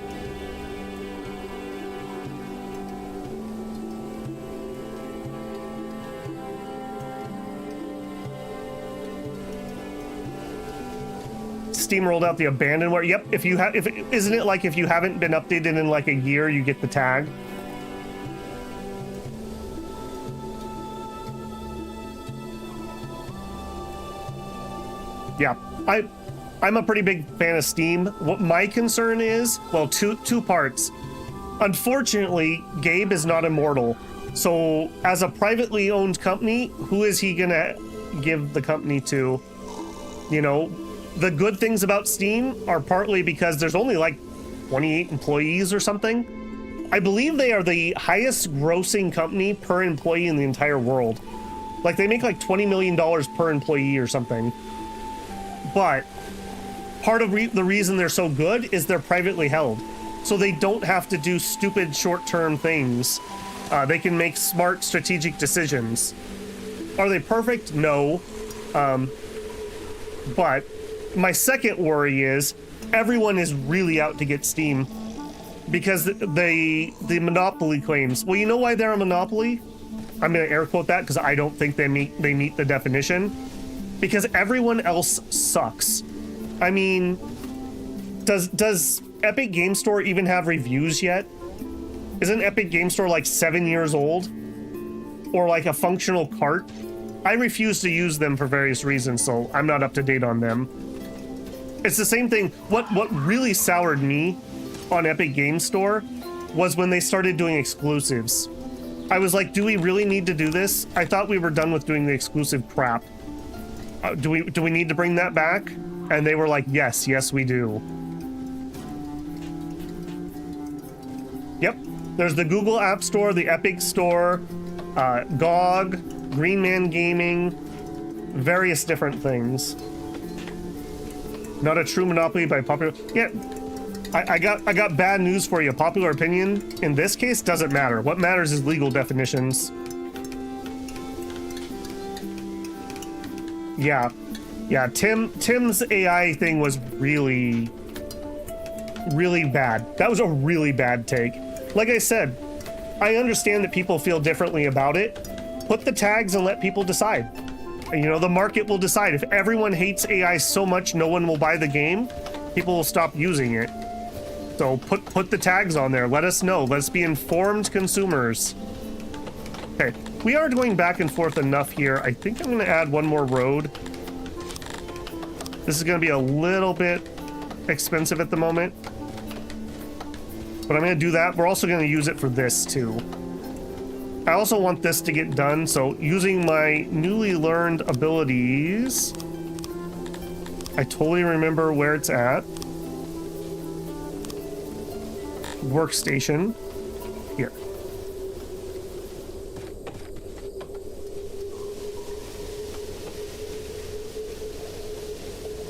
Steam rolled out the abandonware. Yep. Isn't it like if you haven't been updated in like a year, you get the tag? Yeah, I'm a pretty big fan of Steam. What my concern is, well, two parts. Unfortunately, Gabe is not immortal. So as a privately owned company, who is he gonna give the company to? You know, the good things about Steam are partly because there's only like 28 employees or something. I believe they are the highest grossing company per employee in the entire world. Like they make like $20 million per employee or something. But part of the reason they're so good is they're privately held. So they don't have to do stupid short-term things. They can make smart strategic decisions. Are they perfect? No. But my second worry is everyone is really out to get Steam because the monopoly claims. Well, you know why they're a monopoly? I'm going to air quote that because I don't think they meet the definition. Because everyone else sucks. I mean, does Epic Game Store even have reviews yet? Isn't Epic Game Store like 7 years old? Or like a functional cart? I refuse to use them for various reasons, so I'm not up to date on them. It's the same thing. What really soured me on Epic Game Store was when they started doing exclusives. I was like, do we really need to do this? I thought we were done with doing the exclusive crap. Do we need to bring that back? And they were like, yes, we do. Yep. There's the Google App Store, the Epic Store, GOG, Green Man Gaming, various different things. Not a true monopoly by popular. Yeah, I got bad news for you. Popular opinion in this case doesn't matter. What matters is legal definitions. Yeah, Tim's AI thing was really bad. That was a really bad take. Like I said, I understand that people feel differently about it. Put the tags and let people decide. You know, the market will decide. If everyone hates AI so much no one will buy the game, people will stop using it. So put the tags on there. Let us know. Let's be informed consumers. Okay. We are going back and forth enough here. I think I'm going to add one more road. This is going to be a little bit expensive at the moment. But I'm going to do that. We're also going to use it for this too. I also want this to get done. So using my newly learned abilities, I totally remember where it's at. Workstation. Here.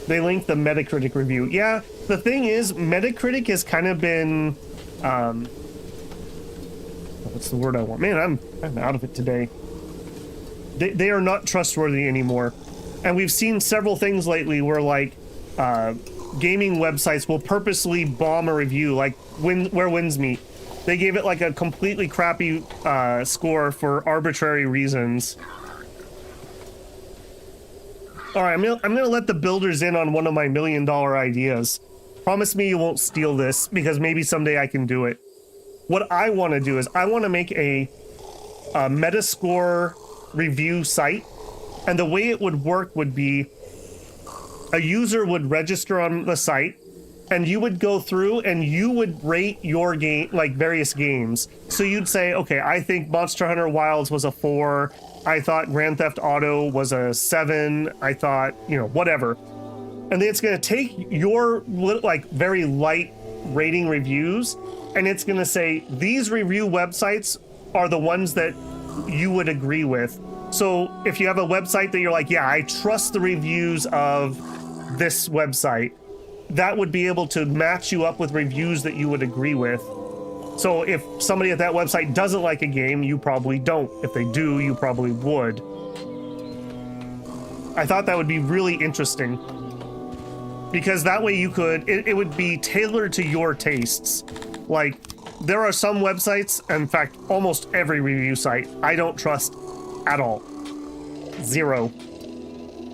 They linked the Metacritic review. Yeah, the thing is, Metacritic has kind of been, what's the word I want? Man, I'm out of it today. They are not trustworthy anymore. And we've seen several things lately where, like, gaming websites will purposely bomb a review, like Where Winds Meet. They gave it, like, a completely crappy score for arbitrary reasons. All right, I'm gonna let the builders in on one of my $1 million ideas. Promise me you won't steal this, because maybe someday I can do it. What I want to do is I want to make a Metascore review site, and the way it would work would be a user would register on the site, and you would go through and you would rate your game, like various games. So you'd say, okay, I think Monster Hunter Wilds was a 4. I thought Grand Theft Auto was a 7. I thought, you know, whatever. And then it's going to take your, like, very light rating reviews, and it's going to say, these review websites are the ones that you would agree with. So if you have a website that you're like, yeah, I trust the reviews of this website, that would be able to match you up with reviews that you would agree with. So if somebody at that website doesn't like a game, you probably don't. If they do, you probably would. I thought that would be really interesting, because that way you could, it would be tailored to your tastes. Like, there are some websites, in fact, almost every review site, I don't trust at all. Zero.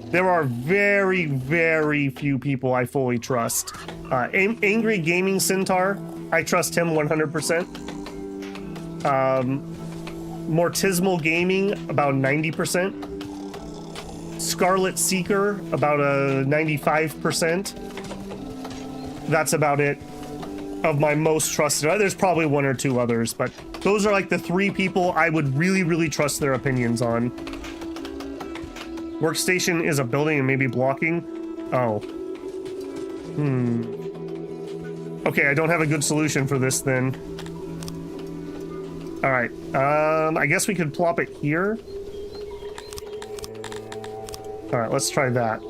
There are very, very few people I fully trust. Angry Gaming Centaur, I trust him 100%. Mortismal Gaming, about 90%. Scarlet Seeker, about a 95%. That's about it of my most trusted. There's probably one or two others, but those are like the 3 people I would really, really trust their opinions on. Workstation is a building and maybe blocking. Oh. Okay, I don't have a good solution for this then. All right. I guess we could plop it here. All right, let's try that.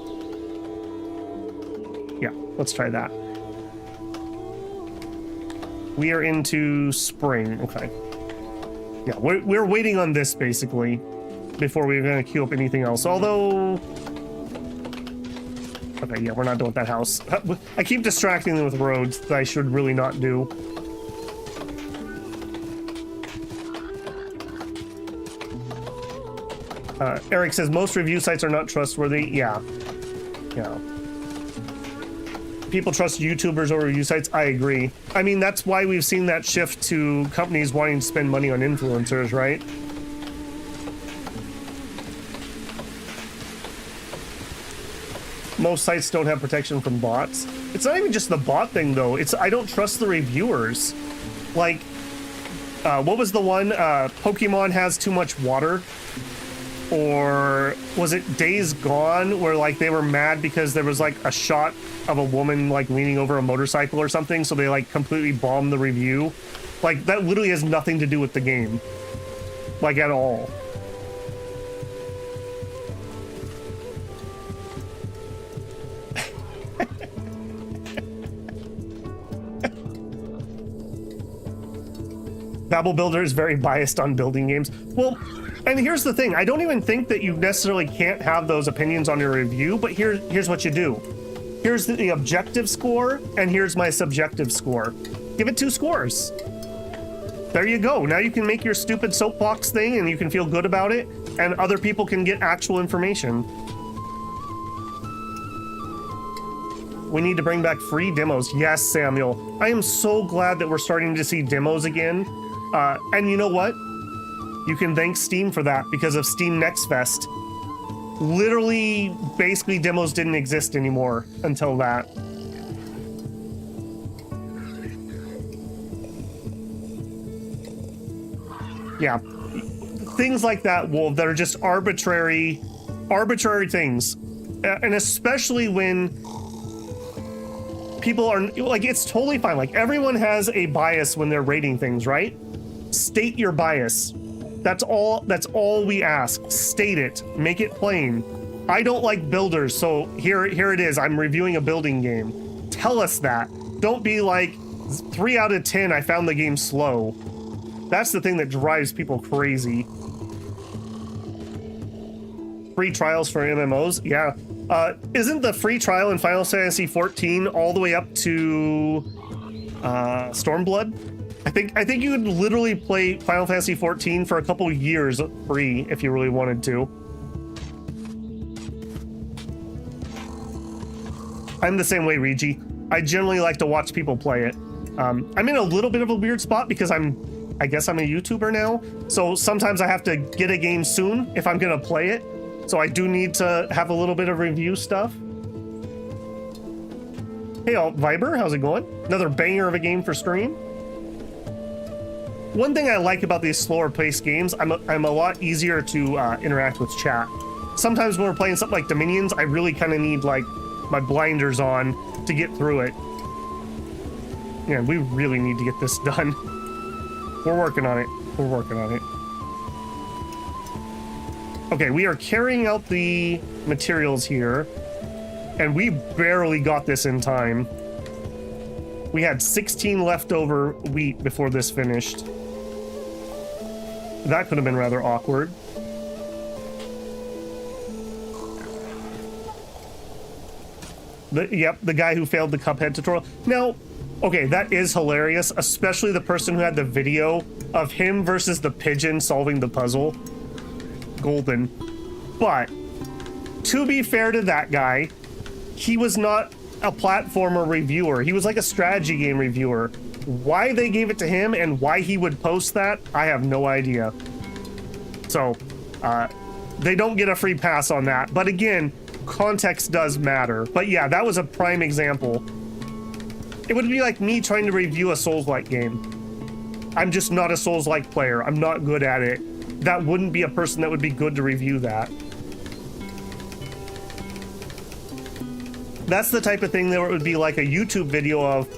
Yeah, let's try that. We are into spring. Okay. Yeah, we're waiting on this basically before we're going to queue up anything else. Although, okay, yeah, we're not done with that house. I keep distracting them with roads that I should really not do. Eric says most review sites are not trustworthy. Yeah. Yeah. People trust YouTubers over review sites. I agree. I mean, that's why we've seen that shift to companies wanting to spend money on influencers, right? Most sites don't have protection from bots. It's not even just the bot thing, though. It's I don't trust the reviewers. Like, what was the one? Pokemon has too much water. Or was it Days Gone, where like they were mad because there was like a shot of a woman like leaning over a motorcycle or something, so they like completely bombed the review. Like, that literally has nothing to do with the game, like, at all. Babel Builder is very biased on building games. Well, and here's the thing. I don't even think that you necessarily can't have those opinions on your review, but here's what you do. Here's the objective score, and here's my subjective score. Give it 2 scores. There you go. Now you can make your stupid soapbox thing, and you can feel good about it, and other people can get actual information. We need to bring back free demos. Yes, Samuel. I am so glad that we're starting to see demos again. And you know what? You can thank Steam for that because of Steam Next Fest. Literally, basically, demos didn't exist anymore until that. Yeah. Things like that, Wolf, that are just arbitrary things. And especially when people are, like, it's totally fine. Like, everyone has a bias when they're rating things, right? State your bias. That's all we ask. State it. Make it plain. I don't like builders, so here it is. I'm reviewing a building game. Tell us that. Don't be like, 3 out of 10, I found the game slow. That's the thing that drives people crazy. Free trials for MMOs? Yeah. Isn't the free trial in Final Fantasy 14 all the way up to Stormblood? I think you could literally play Final Fantasy 14 for a couple years free if you really wanted to. I'm the same way, Regi. I generally like to watch people play it. I'm in a little bit of a weird spot because I guess I'm a YouTuber now. So sometimes I have to get a game soon if I'm gonna play it. So I do need to have a little bit of review stuff. Hey, Alt Viber, how's it going? Another banger of a game for stream. One thing I like about these slower paced games, I'm a lot easier to interact with chat. Sometimes when we're playing something like Dominions, I really kind of need like my blinders on to get through it. Yeah, we really need to get this done. We're working on it. We're working on it. Okay, we are carrying out the materials here, and we barely got this in time. We had 16 leftover wheat before this finished. That could have been rather awkward. Yep, the guy who failed the Cuphead tutorial. Now, okay, that is hilarious, especially the person who had the video of him versus the pigeon solving the puzzle. Golden. But, to be fair to that guy, he was not a platformer reviewer. He was like a strategy game reviewer. Why they gave it to him and why he would post that, I have no idea. So, they don't get a free pass on that. But again, context does matter. But yeah, that was a prime example. It would be like me trying to review a Souls-like game. I'm just not a Souls-like player. I'm not good at it. That wouldn't be a person that would be good to review that. That's the type of thing that would be like a YouTube video of,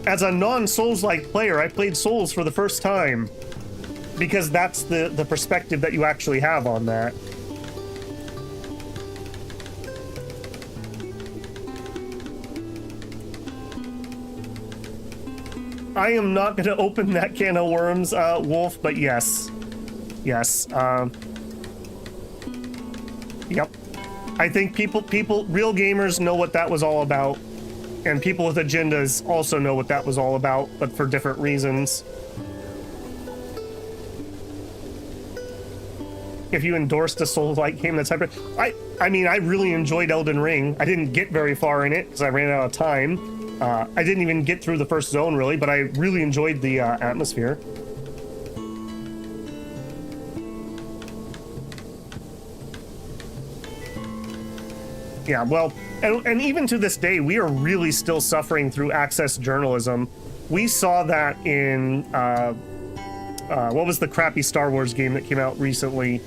as a non-Souls-like player, I played Souls for the first time. Because that's the perspective that you actually have on that. I am not going to open that can of worms, Wolf, but yes. Yes. Yep. I think people, real gamers know what that was all about. And people with agendas also know what that was all about, but for different reasons. If you endorsed a Souls-like game that's hyper... I mean, I really enjoyed Elden Ring. I didn't get very far in it because I ran out of time. I didn't even get through the first zone, really, but I really enjoyed the atmosphere. Yeah, well, and even to this day, we are really still suffering through access journalism. We saw that in, what was the crappy Star Wars game that came out recently,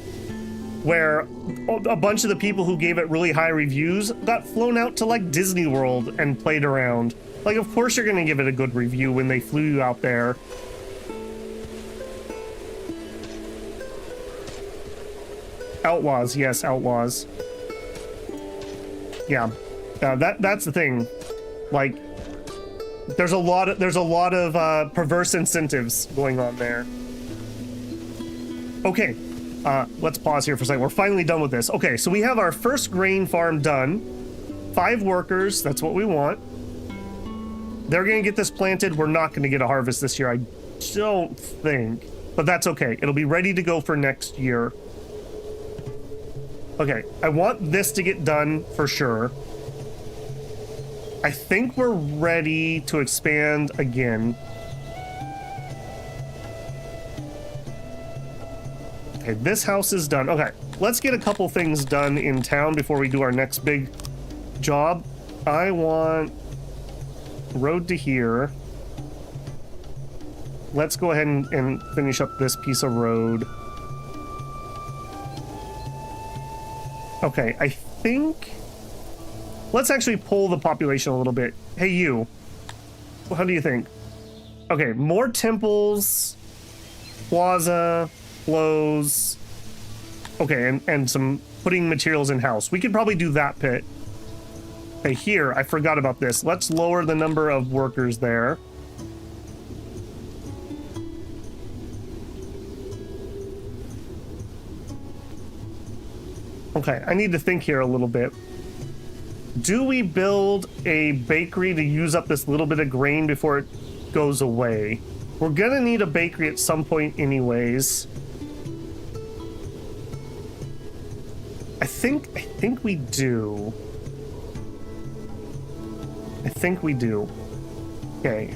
where a bunch of the people who gave it really high reviews got flown out to, like, Disney World and played around. Like, of course you're gonna give it a good review when they flew you out there. Outlaws, yes, Outlaws. Yeah, that's the thing. Like, there's a lot of perverse incentives going on there. Okay, let's pause here for a second. We're finally done with this. Okay, so we have our first grain farm done. 5 workers, that's what we want. They're gonna get this planted. We're not gonna get a harvest this year, I don't think. But that's okay. It'll be ready to go for next year. Okay, I want this to get done for sure. I think we're ready to expand again. Okay, this house is done. Okay, let's get a couple things done in town before we do our next big job. I want road to here. Let's go ahead and finish up this piece of road. Okay, I think... Let's actually pull the population a little bit. Hey, you. How do you think? Okay, more temples, plaza, flows. Okay, and some putting materials in-house. We could probably do that pit. Okay, here, I forgot about this. Let's lower the number of workers there. Okay, I need to think here a little bit. Do we build a bakery to use up this little bit of grain before it goes away? We're gonna need a bakery at some point anyways. I think we do. I think we do. Okay.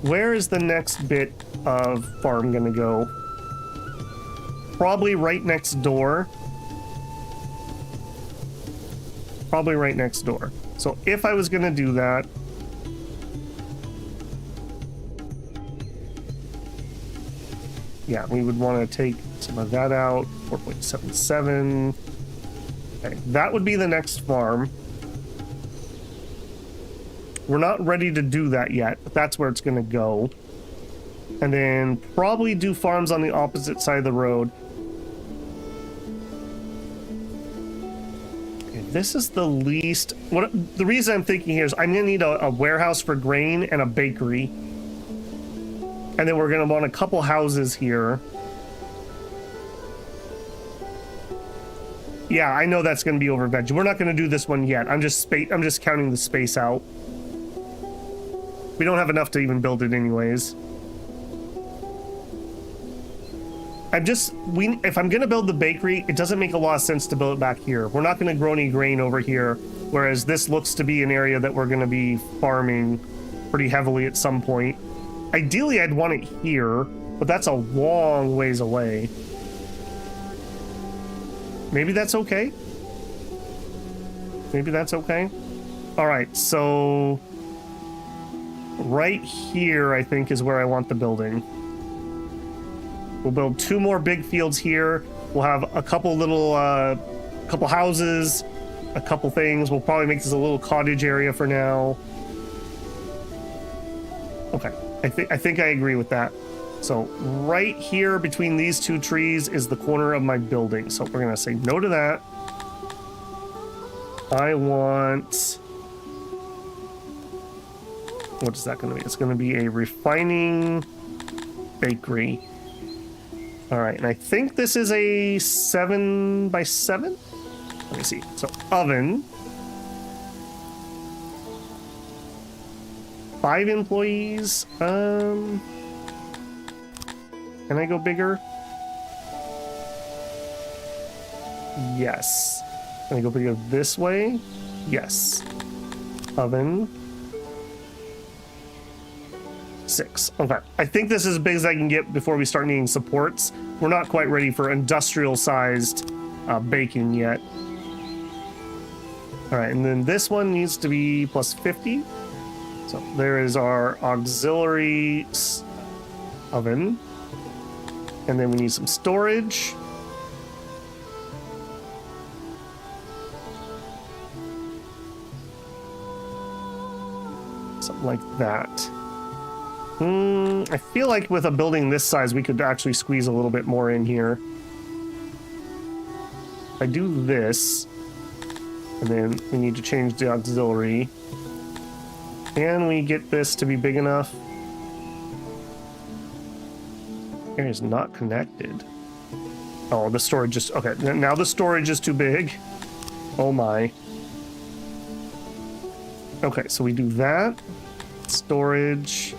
Where is the next bit of farm gonna go? Probably right next door. Probably right next door. So if I was gonna do that, yeah, we would want to take some of that out. 4.77. Okay, that would be the next farm. We're not ready to do that yet, but that's where it's gonna go. And then probably do farms on the opposite side of the road. This is the least. The reason I'm thinking here is I'm gonna need a warehouse for grain and a bakery, and then we're gonna want a couple houses here. Yeah, I know that's gonna be over veg. We're not gonna do this one yet. I'm just counting the space out. We don't have enough to even build it anyways. If I'm gonna build the bakery, it doesn't make a lot of sense to build it back here. We're not gonna grow any grain over here, whereas this looks to be an area that we're gonna be farming pretty heavily at some point. Ideally, I'd want it here, but that's a long ways away. Maybe that's okay. Maybe that's okay. All right, so right here, I think, is where I want the building. We'll build 2 more big fields here. We'll have a couple little, couple houses, a couple things. We'll probably make this a little cottage area for now. Okay, I think I agree with that. So right here between these 2 trees is the corner of my building. So we're gonna say no to that. I want, what is that gonna be? It's gonna be a refining bakery. All right, and I think this is a 7x7. Let me see. So oven. 5 employees. Can I go bigger? Yes. Can I go bigger this way? Yes. Oven. 6. Okay. I think this is as big as I can get before we start needing supports. We're not quite ready for industrial-sized baking yet. All right, and then this one needs to be plus 50. So there is our auxiliary oven. And then we need some storage. Something like that. I feel like with a building this size, we could actually squeeze a little bit more in here. If I do this, and then we need to change the auxiliary. Can we get this to be big enough? It is not connected. Oh, the storage just, okay, now the storage is too big. Oh my. Okay, so we do that. Storage.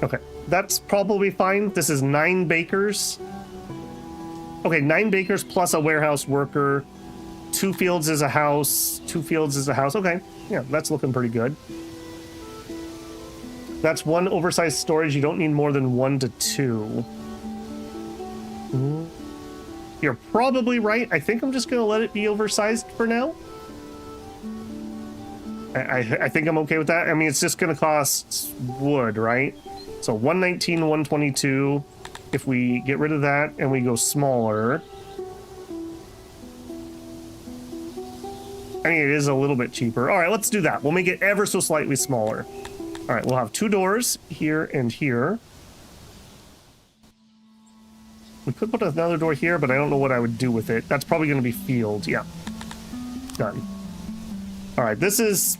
Okay, that's probably fine. This is 9 bakers. Okay, 9 bakers plus a warehouse worker. 2 fields is a house. 2 fields is a house. Okay, yeah, that's looking pretty good. That's 1 oversized storage. You don't need more than 1 to 2. You're probably right. I think I'm just going to let it be oversized for now. I think I'm okay with that. I mean, it's just going to cost wood, right? So 119, 122. If we get rid of that and we go smaller. I mean, it is a little bit cheaper. All right, let's do that. We'll make it ever so slightly smaller. All right, we'll have 2 doors here and here. We could put another door here, but I don't know what I would do with it. That's probably going to be field. Yeah. Done. All right, this is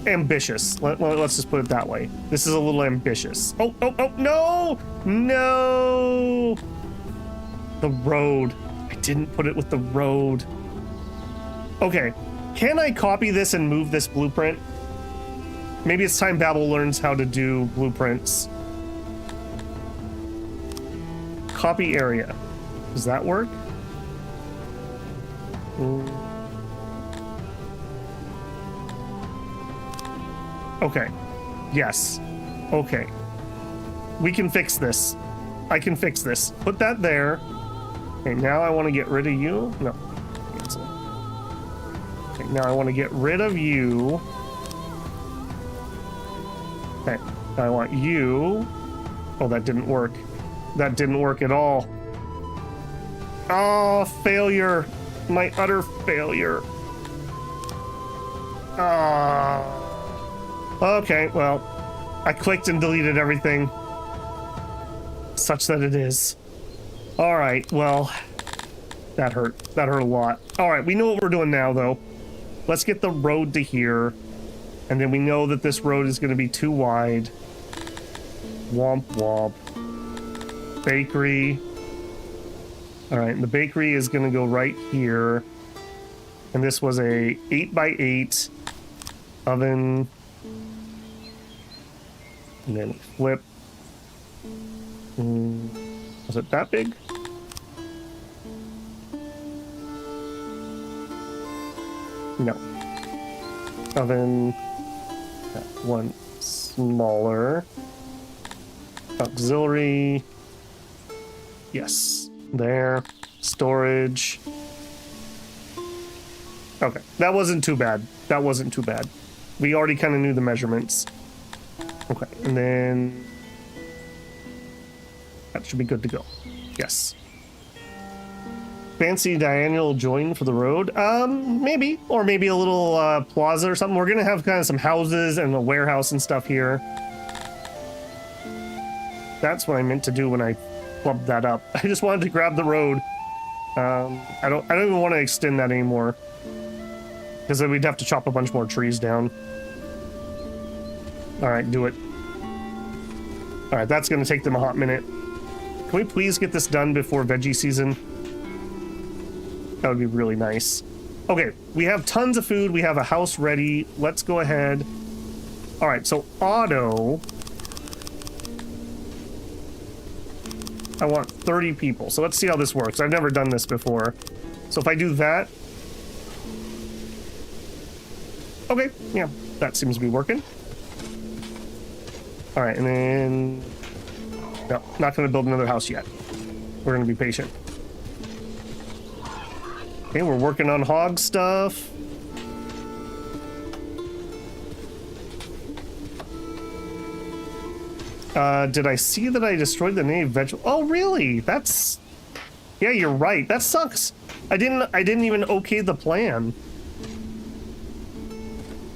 ambitious. Let's just put it that way. This is a little ambitious. Oh, no! No! The road. I didn't put it with the road. Okay, can I copy this and move this blueprint? Maybe it's time Babel learns how to do blueprints. Copy area. Does that work? Okay. Yes. Okay. We can fix this. I can fix this. Put that there. Okay, now I want to get rid of you. No. Cancel. Okay, now I want to get rid of you. Okay. Now I want you. Oh, that didn't work. That didn't work at all. Oh, failure. My utter failure. Ah. Okay, well, I clicked and deleted everything. Such that it is. All right, well, that hurt. That hurt a lot. All right, we know what we're doing now, though. Let's get the road to here. And then we know that this road is going to be too wide. Womp womp. Bakery. All right, and the bakery is going to go right here. And this was a 8x8 oven. And then flip. Was it that big? No. Oven. That one smaller. Auxiliary. Yes. There. Storage. Okay. That wasn't too bad. That wasn't too bad. We already kind of knew the measurements. Okay. And then that should be good to go. Yes. Fancy diagonal join for the road? Maybe. Or maybe a little plaza or something. We're going to have kind of some houses and a warehouse and stuff here. That's what I meant to do when I clubbed that up. I just wanted to grab the road. I don't even want to extend that anymore. Because then we'd have to chop a bunch more trees down. Alright, do it. Alright, that's going to take them a hot minute. Can we please get this done before veggie season? That would be really nice. Okay, we have tons of food. We have a house ready. Let's go ahead. Alright, so auto. I want 30 people. So let's see how this works. I've never done this before. So if I do that. Okay, yeah, that seems to be working. All right, and then, no, not going to build another house yet. We're going to be patient. Okay, we're working on hog stuff. Did I see that I destroyed the native vegetable? Oh, really? That's, yeah, you're right. That sucks. I didn't even okay the plan.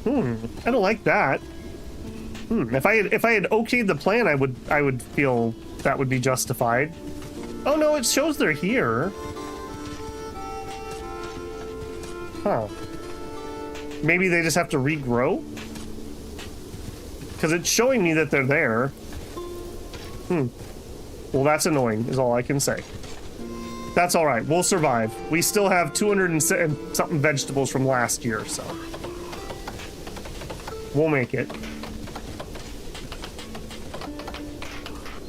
I don't like that. If I had okayed the plan, I would feel that would be justified. Oh no, it shows they're here. Huh. Maybe they just have to regrow? Because it's showing me that they're there. Well, that's annoying, is all I can say. That's all right. We'll survive. We still have 200 and something vegetables from last year, so we'll make it.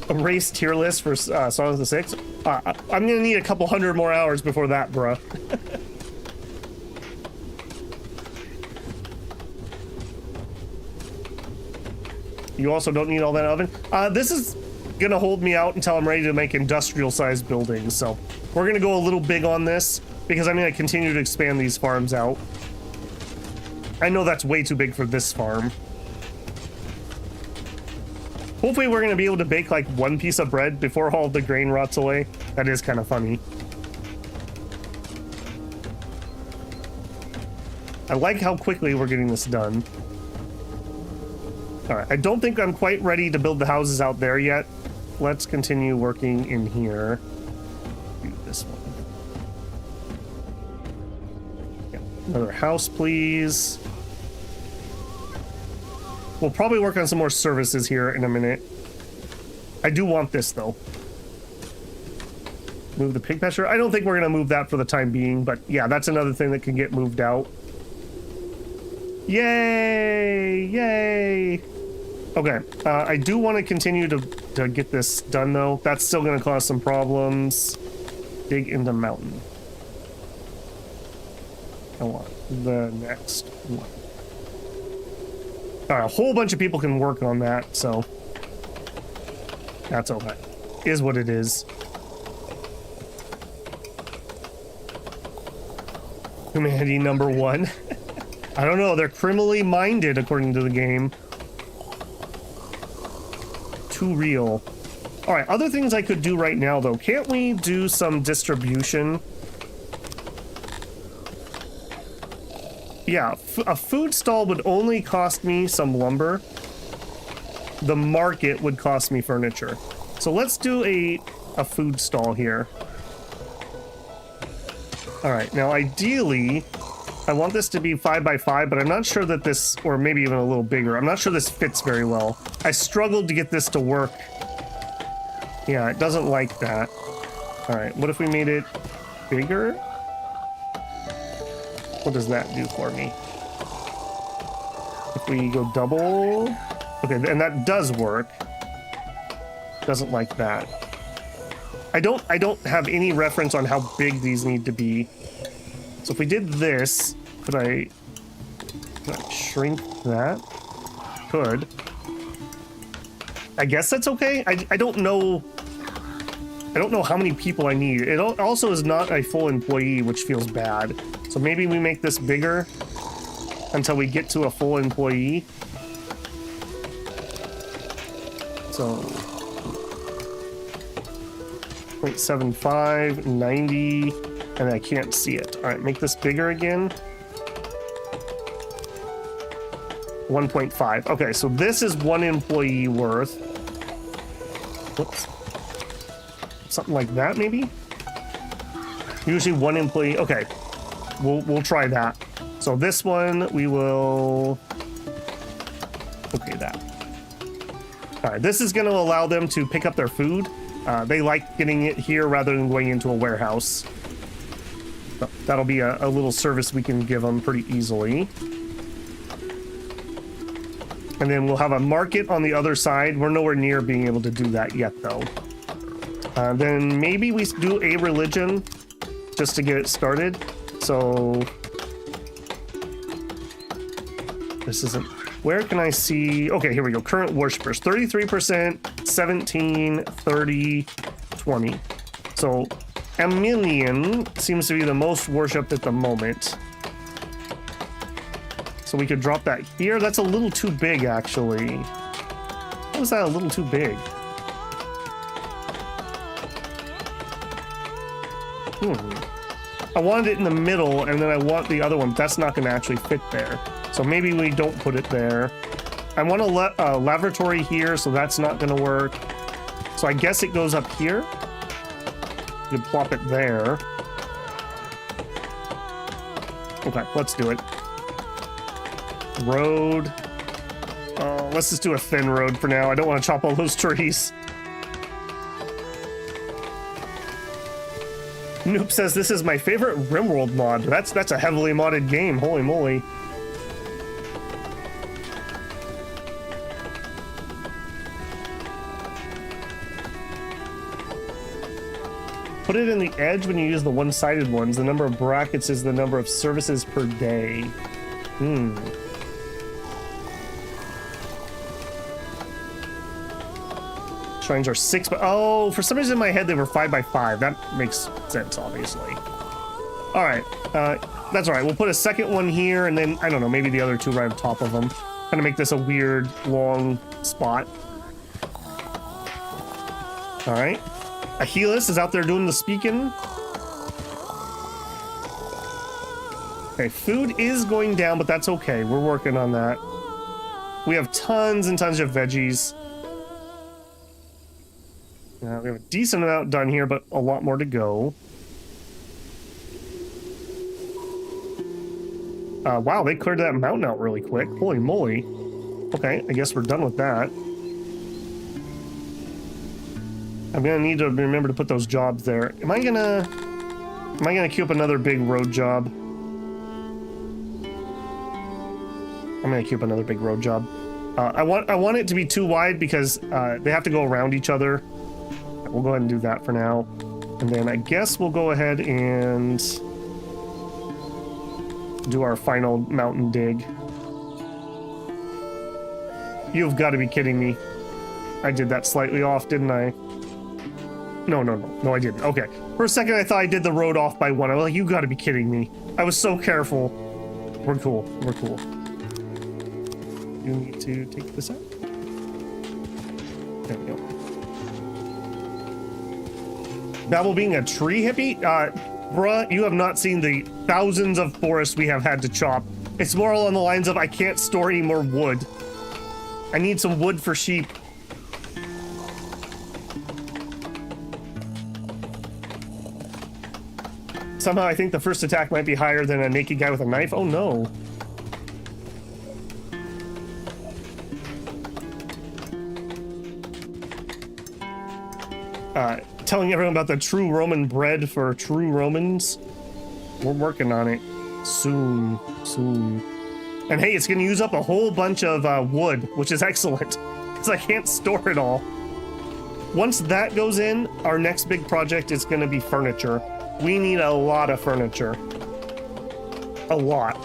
Erase tier list for Songs of the Six. I'm gonna need a couple hundred more hours before that, bruh. You also don't need all that oven. This is gonna hold me out until I'm ready to make industrial-sized buildings. So we're gonna go a little big on this because I'm gonna continue to expand these farms out. I know that's way too big for this farm. Hopefully we're gonna be able to bake like one piece of bread before all the grain rots away. That is kind of funny. I like how quickly we're getting this done. All right, I don't think I'm quite ready to build the houses out there yet. Let's continue working in here. Another house, please. We'll probably work on some more services here in a minute. I do want this, though. Move the pig pasture. I don't think we're going to move that for the time being, but yeah, that's another thing that can get moved out. Yay! Yay! Okay, I do want to continue to get this done, though. That's still going to cause some problems. Dig into mountain. I want the next one. All right, a whole bunch of people can work on that, so that's okay. Is what it is. Humanity number 1. I don't know, they're criminally minded according to the game. Too real. All right, other things I could do right now, though. Can't we do some distribution? Yeah, a food stall would only cost me some lumber. The market would cost me furniture. So let's do a food stall here. All right, now ideally, I want this to be 5x5, but I'm not sure that this, or maybe even a little bigger, I'm not sure this fits very well. I struggled to get this to work. Yeah, it doesn't like that. All right, what if we made it bigger? What does that do for me? If we go double... Okay, and that does work. Doesn't like that. I don't have any reference on how big these need to be. So if we did this, could I shrink that? Could. I guess that's okay. I don't know. I don't know how many people I need. It also is not a full employee, which feels bad. So maybe we make this bigger until we get to a full employee. So 0.75, 90, and I can't see it. All right, make this bigger again. 1.5. Okay, so this is 1 employee worth. Whoops. Something like that, maybe? Usually 1 employee. Okay, we'll try that. So this one, we will... Okay, that. All right, this is going to allow them to pick up their food. They like getting it here rather than going into a warehouse. So that'll be a little service we can give them pretty easily. And then we'll have a market on the other side. We're nowhere near being able to do that yet, though. Then maybe we do a religion just to get it started. So this isn't... Where can I see... Okay, here we go. Current worshipers. 33%, 17, 30, 20. So Emilian seems to be the most worshipped at the moment. So we could drop that here. That's a little too big, actually. How is that a little too big? I wanted it in the middle, and then I want the other one. That's not going to actually fit there. So maybe we don't put it there. I want a lavatory here, so that's not going to work. So I guess it goes up here. You can plop it there. Okay, let's do it. Road. Let's just do a thin road for now. I don't want to chop all those trees. Noop says this is my favorite RimWorld mod. That's a heavily modded game. Holy moly. Put it in the edge when you use the one-sided ones. The number of brackets is the number of services per day. Shrines are 6, but oh, for some reason in my head they were 5x5. That makes sense, obviously. All right, that's all right. We'll put a second one here, and then I don't know, maybe the other two right on top of them. Kind of make this a weird long spot. All right, Achilles is out there doing the speaking. Okay, food is going down, but that's okay. We're working on that. We have tons and tons of veggies. We have a decent amount done here, but a lot more to go. Wow, they cleared that mountain out really quick. Holy moly. Okay, I guess we're done with that. I'm gonna need to remember to put those jobs there. Am I gonna queue up another big road job? I'm gonna queue up another big road job. I want it to be too wide because they have to go around each other. We'll go ahead and do that for now. And then I guess we'll go ahead and do our final mountain dig. You've got to be kidding me. I did that slightly off, didn't I? No, I didn't. Okay. For a second, I thought I did the road off by one. I was like, you got to be kidding me. I was so careful. We're cool. We're cool. You need to take this out. There we go. Babel being a tree hippie? Bruh, you have not seen the thousands of forests we have had to chop. It's more along the lines of I can't store any more wood. I need some wood for sheep. Somehow I think the first attack might be higher than a naked guy with a knife. Oh no. Telling everyone about the true Roman bread for true Romans. We're working on it. Soon. And hey, it's gonna use up a whole bunch of wood, which is excellent, because I can't store it all. Once that goes in, our next big project is gonna be furniture. We need a lot of furniture. A lot.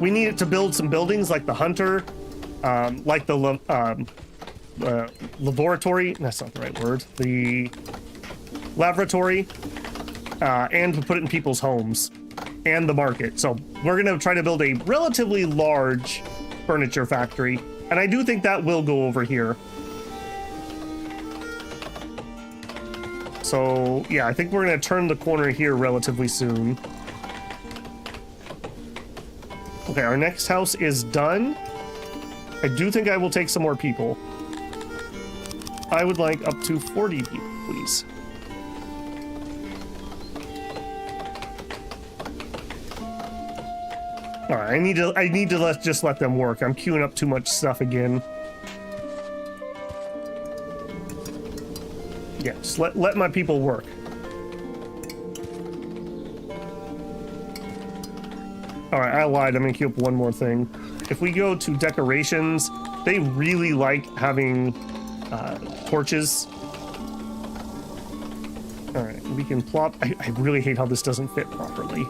We need it to build some buildings like the Hunter, like the laboratory, that's not the right word, the laboratory, and to put it in people's homes, and the market. So we're gonna try to build a relatively large furniture factory, and I do think that will go over here. So yeah, I think we're gonna turn the corner here relatively soon. Okay, our next house is done. I do think I will take some more people. I would like up to 40 people, please. All right, I need to just let them work. I'm queuing up too much stuff again. Yeah, just let my people work. All right, I lied. I'm gonna queue up one more thing. If we go to decorations, they really like having torches. All right, we can plop. I really hate how this doesn't fit properly.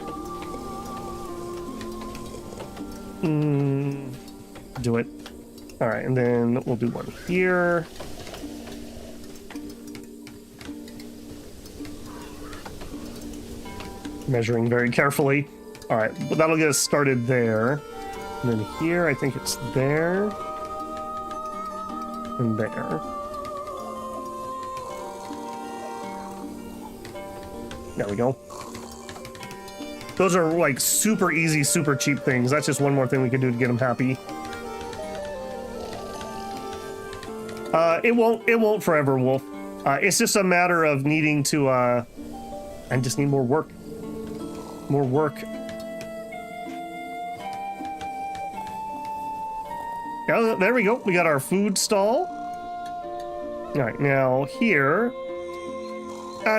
Do it. All right, and then we'll do one here. Measuring very carefully. All right, but that'll get us started there. And then here, I think it's there. And there. There we go. Those are like super easy, super cheap things. That's just one more thing we could do to get them happy. It won't forever, Wolf. It's just a matter of needing to, I just need more work. More work. Yeah, there we go. We got our food stall. All right, now here,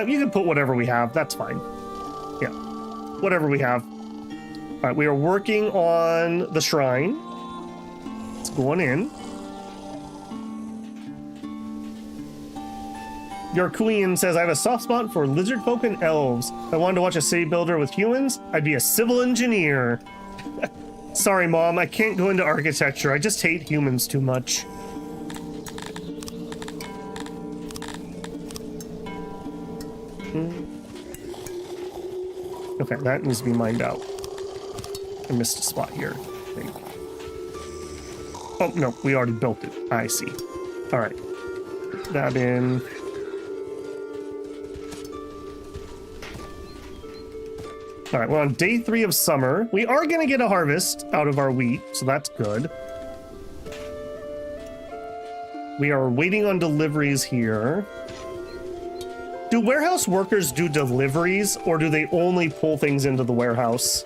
you can put whatever we have. That's fine. Yeah, whatever we have. All right, we are working on the shrine. It's going in. Yorkuian says, I have a soft spot for lizard folk and elves. If I wanted to watch a city builder with humans, I'd be a civil engineer. Sorry, Mom, I can't go into architecture. I just hate humans too much. Okay, that needs to be mined out. I missed a spot here, I think. Oh, no, we already built it. I see. All right. Put that in. All right, we're on day 3 of summer. We are going to get a harvest out of our wheat, so that's good. We are waiting on deliveries here. Do warehouse workers do deliveries, or do they only pull things into the warehouse?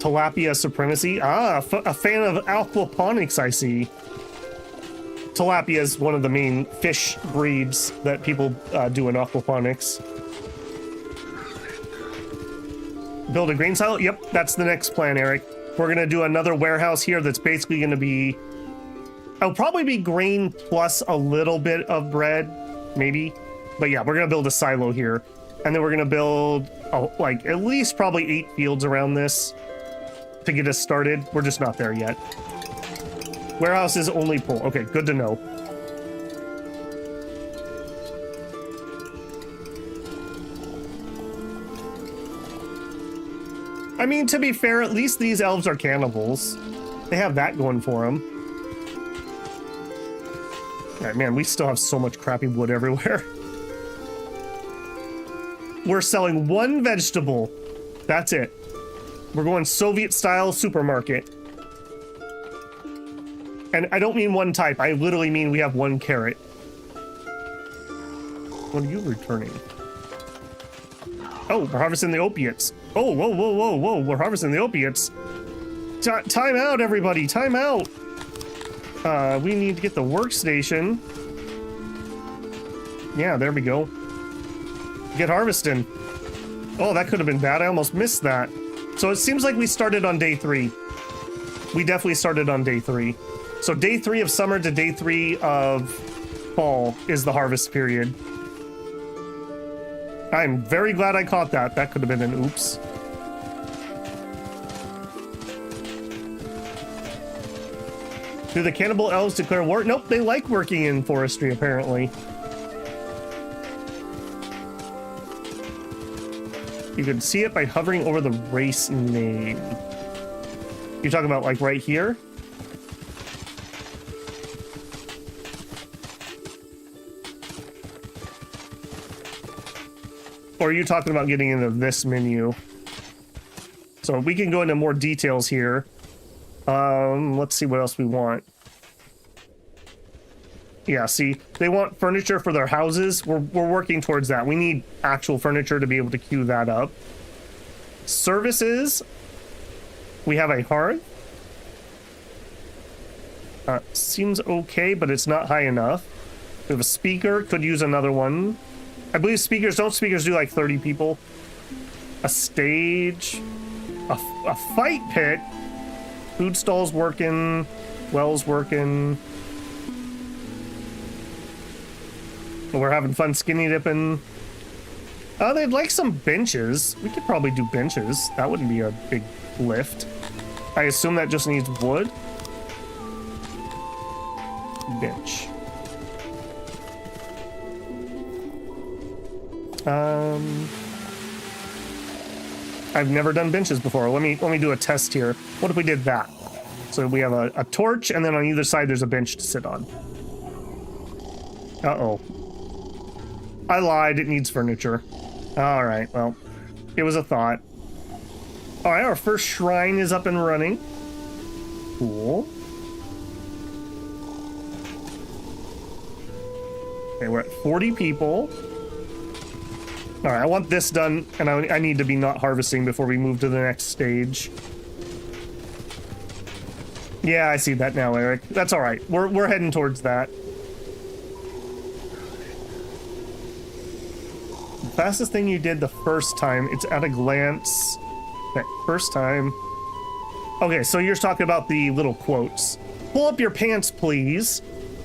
Tilapia supremacy. Ah, a fan of aquaponics, I see. Tilapia is one of the main fish breeds that people do in aquaponics. Build a grain silo? Yep, that's the next plan, Eric. We're gonna do another warehouse here that's basically gonna be... It'll probably be grain plus a little bit of bread, maybe. But yeah, we're gonna build a silo here. And then we're gonna build, like, at least probably 8 fields around this to get us started. We're just not there yet. Warehouse is only pull. Okay, good to know. I mean, to be fair, at least these elves are cannibals. They have that going for them. All right, man, we still have so much crappy wood everywhere. We're selling 1 vegetable. That's it. We're going Soviet-style supermarket. And I don't mean one type. I literally mean we have 1 carrot. What are you returning? Oh, we're harvesting the opiates. Oh, whoa, whoa, whoa, whoa. We're harvesting the opiates. Time out, everybody. Time out. We need to get the workstation. Yeah, there we go. Get harvesting. Oh, that could have been bad. I almost missed that. So it seems like we started on day 3. We definitely started on day 3. So day 3 of summer to day 3 of fall is the harvest period. I'm very glad I caught that. That could have been an oops. Do the cannibal elves declare war? Nope, they like working in forestry, apparently. You can see it by hovering over the race name. You're talking about, like, right here? Or are you talking about getting into this menu? So we can go into more details here. Let's see what else we want. Yeah, see, they want furniture for their houses. We're working towards that. We need actual furniture to be able to queue that up. Services. We have a hearth. Seems okay, but it's not high enough. We have a speaker. Could use another one. I believe speakers do like 30 people. A stage. A fight pit. Food stall's working. Well's working. We're having fun skinny dipping. They'd like some benches. We could probably do benches. That wouldn't be a big lift. I assume that just needs wood. Bench. I've never done benches before. Let me do a test here. What if we did that? So we have a torch, and then on either side there's a bench to sit on. Uh-oh. I lied, it needs furniture. Alright, well, it was a thought. Alright, our first shrine is up and running. Cool. Okay, we're at 40 people. Alright, I want this done, and I need to be not harvesting before we move to the next stage. Yeah, I see that now, Eric. That's alright. We're heading towards that. Fastest thing you did the first time. It's at a glance. Okay, first time. Okay, so you're talking about the little quotes. Pull up your pants, please.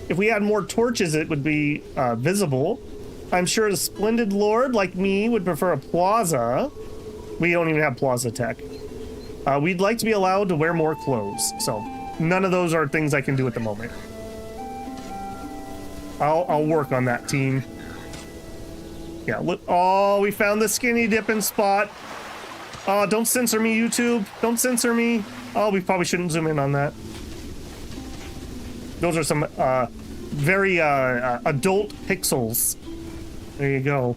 If we had more torches, it would be visible. I'm sure a splendid lord like me would prefer a plaza. We don't even have plaza tech. We'd like to be allowed to wear more clothes. So none of those are things I can do at the moment. I'll work on that, team. Yeah, look. Oh, we found the skinny dipping spot. Oh, don't censor me, YouTube. Don't censor me. Oh, we probably shouldn't zoom in on that. Those are some very adult pixels. There you go.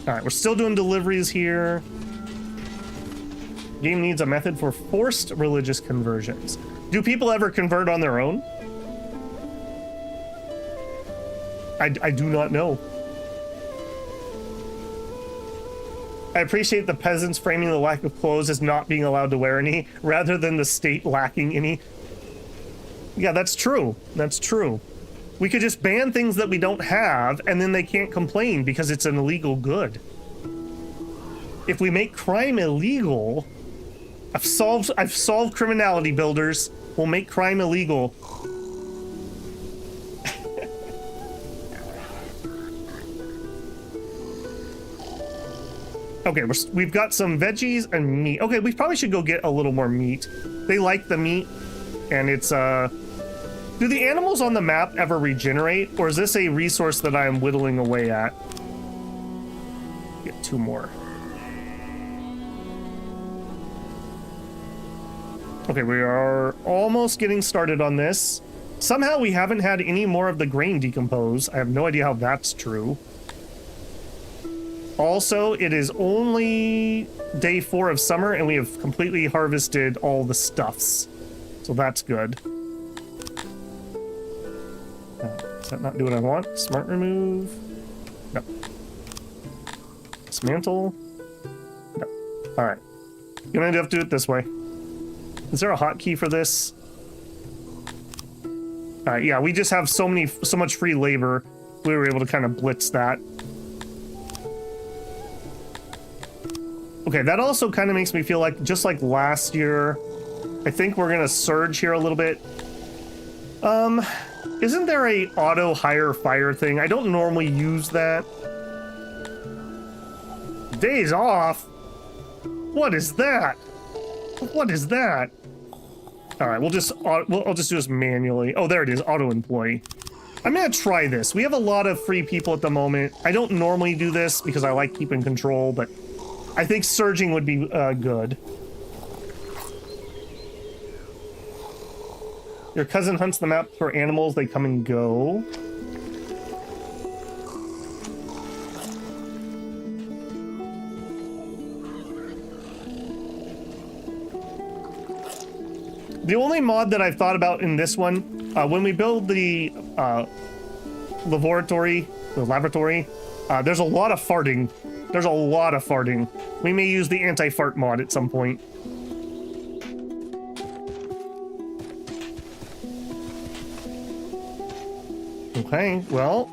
All right, we're still doing deliveries here. Game needs a method for forced religious conversions. Do people ever convert on their own? I do not know. I appreciate the peasants framing the lack of clothes as not being allowed to wear any, rather than the state lacking any. Yeah, that's true. That's true. We could just ban things that we don't have, and then they can't complain because it's an illegal good. If we make crime illegal, I've solved criminality, builders. We'll make crime illegal. Okay, we've got some veggies and meat. Okay, we probably should go get a little more meat. They like the meat, and it's, do the animals on the map ever regenerate, or is this a resource that I'm whittling away at? Get 2 more. Okay, we are almost getting started on this. Somehow we haven't had any more of the grain decompose. I have no idea how that's true. Also, it is only day 4 of summer, and we have completely harvested all the stuffs. So that's good. Does that not do what I want? Smart remove? No. Dismantle? No. Alright. You're gonna have to do it this way. Is there a hotkey for this? Alright, yeah, we just have so much free labor. We were able to kind of blitz that. Okay, that also kind of makes me feel like, just like last year, I think we're gonna surge here a little bit. Isn't there a auto hire fire thing? I don't normally use that. Days off? What is that? What is that? All right, I'll just do this manually. Oh, there it is, auto employee. I'm gonna try this. We have a lot of free people at the moment. I don't normally do this because I like keeping control, but I think surging would be good. Your cousin hunts the map for animals. They come and go. The only mod that I've thought about in this one, when we build the laboratory, there's a lot of farting. There's a lot of farting. We may use the anti-fart mod at some point. Okay, well,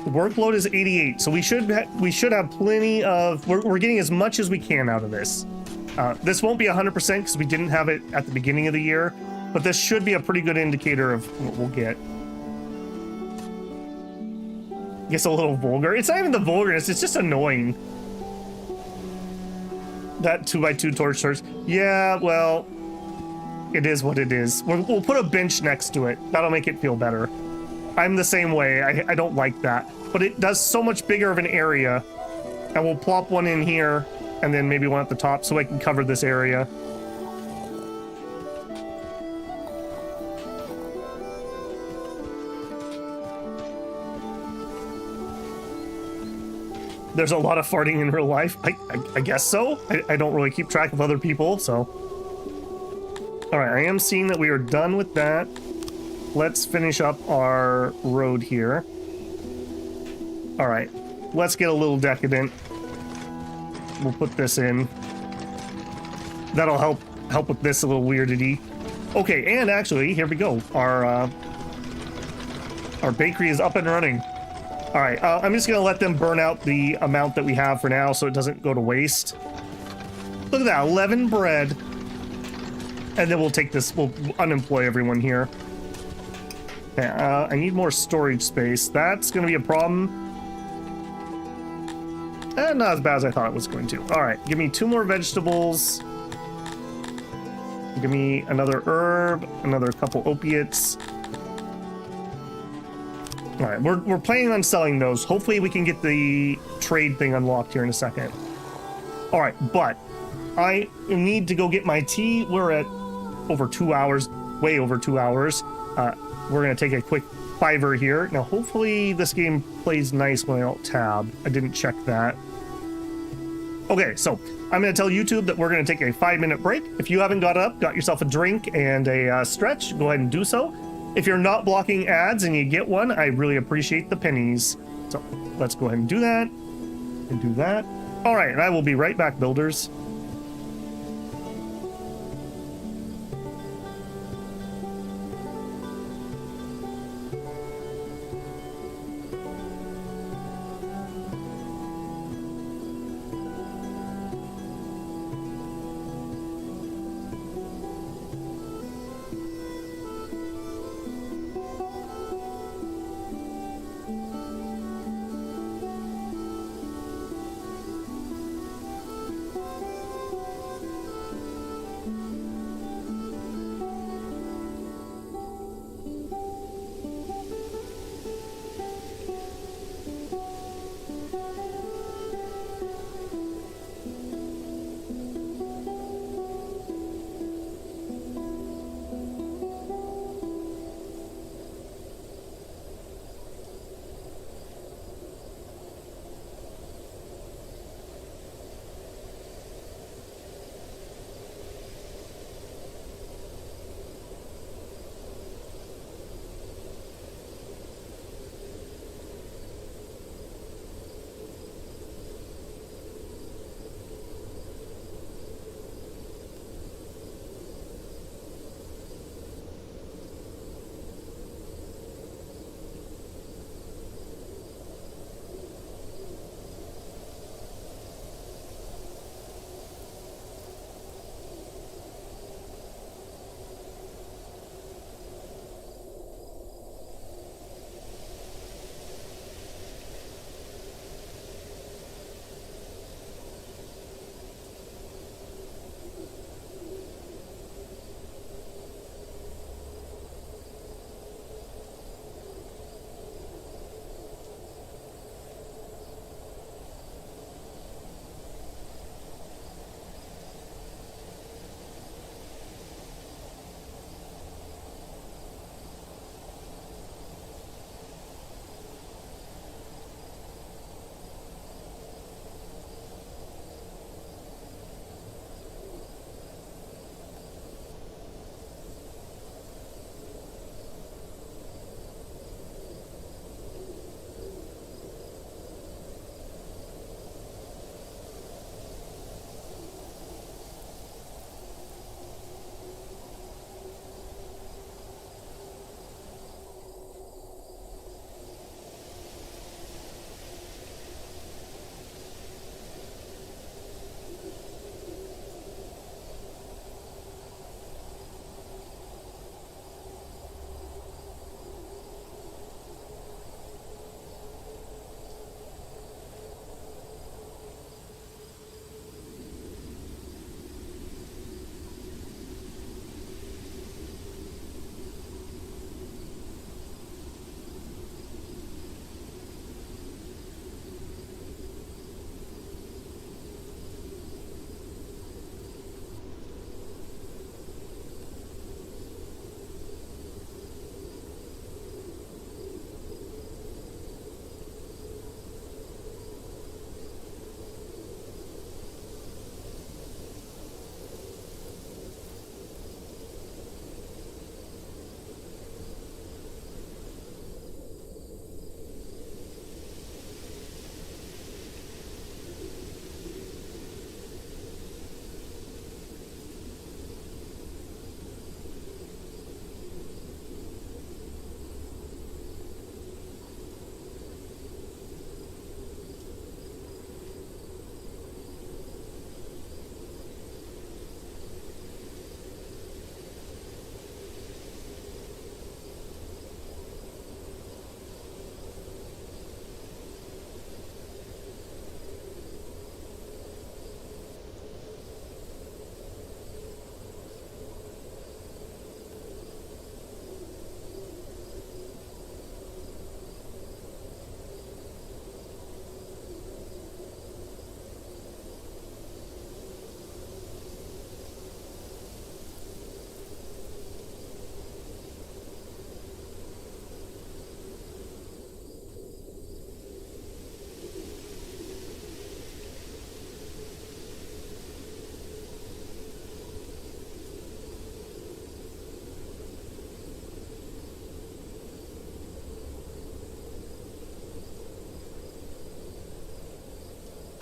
the workload is 88, so we should have plenty of. We're getting as much as we can out of this. This won't be 100% because we didn't have it at the beginning of the year, but this should be a pretty good indicator of what we'll get. I guess a little vulgar. It's not even the vulgarness, it's just annoying. That 2x2 torch torch. Yeah, well, it is what it is. We'll put a bench next to it. That'll make it feel better. I'm the same way. I don't like that. But it does so much bigger of an area. And we'll plop one in here, and then maybe one at the top so I can cover this area. There's a lot of farting in real life. I guess so. I don't really keep track of other people, so. All right, I am seeing that we are done with that. Let's finish up our road here. All right, let's get a little decadent. We'll put this in. That'll help with this a little weirdity. Okay, and actually, here we go. Our bakery is up and running. All right, I'm just gonna let them burn out the amount that we have for now so it doesn't go to waste. Look at that, 11 bread. And then we'll take this, we'll unemploy everyone here. Okay, I need more storage space. That's gonna be a problem. And not as bad as I thought it was going to. All right, give me 2 more vegetables. Give me another herb, another couple opiates. All right, we're planning on selling those. Hopefully we can get the trade thing unlocked here in a second. All right, but I need to go get my tea. We're at over 2 hours, way over 2 hours. We're gonna take a quick fiver here. Now, hopefully this game plays nice when I don't tab. I didn't check that. Okay, so I'm gonna tell YouTube that we're gonna take a 5-minute break. If you haven't got up, got yourself a drink and a stretch, go ahead and do so. If you're not blocking ads and you get one, I really appreciate the pennies. So let's go ahead and do that, and do that, All right, I will be right back, builders.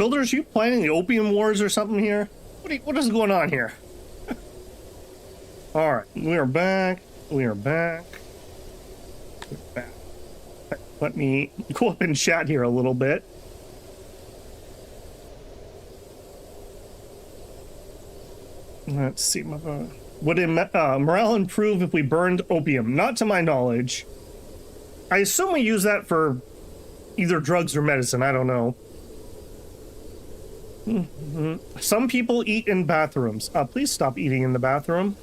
Builders, you planning the opium wars or something here? What is going on here? All right, we are back. We are back. We're back. Let me go up and chat here a little bit. Let's see. Would morale improve if we burned opium? Not to my knowledge. I assume we use that for either drugs or medicine. I don't know. Some people eat in bathrooms. Please stop eating in the bathroom.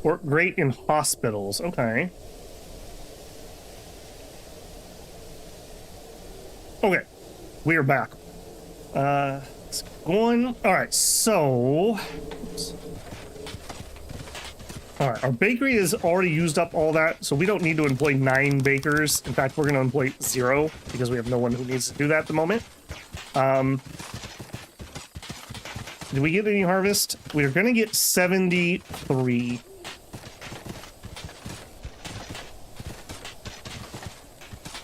Work great in hospitals. Okay. Okay. We are back. It's going. All right. So. Oops. All right, our bakery has already used up all that, so we don't need to employ 9 bakers. In fact, we're going to employ 0 because we have no one who needs to do that at the moment. Did we get any harvest? We're going to get 73.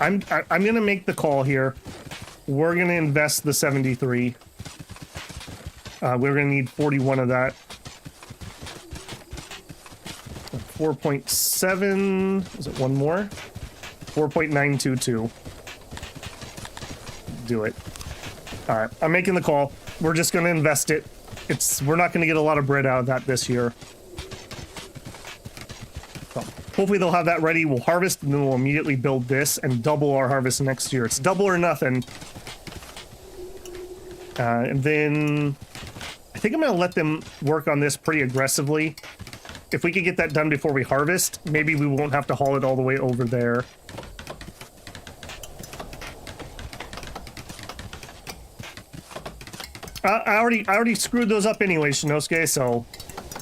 I'm going to make the call here. We're going to invest the 73. We're going to need 41 of that. 4.7, is it one more? 4.922. Do it. All right, I'm making the call. We're just going to invest it. We're not going to get a lot of bread out of that this year. So hopefully they'll have that ready. We'll harvest and then we'll immediately build this and double our harvest next year. It's double or nothing. And then I think I'm going to let them work on this pretty aggressively. If we could get that done before we harvest, maybe we won't have to haul it all the way over there. I already screwed those up anyway, Shinosuke, so,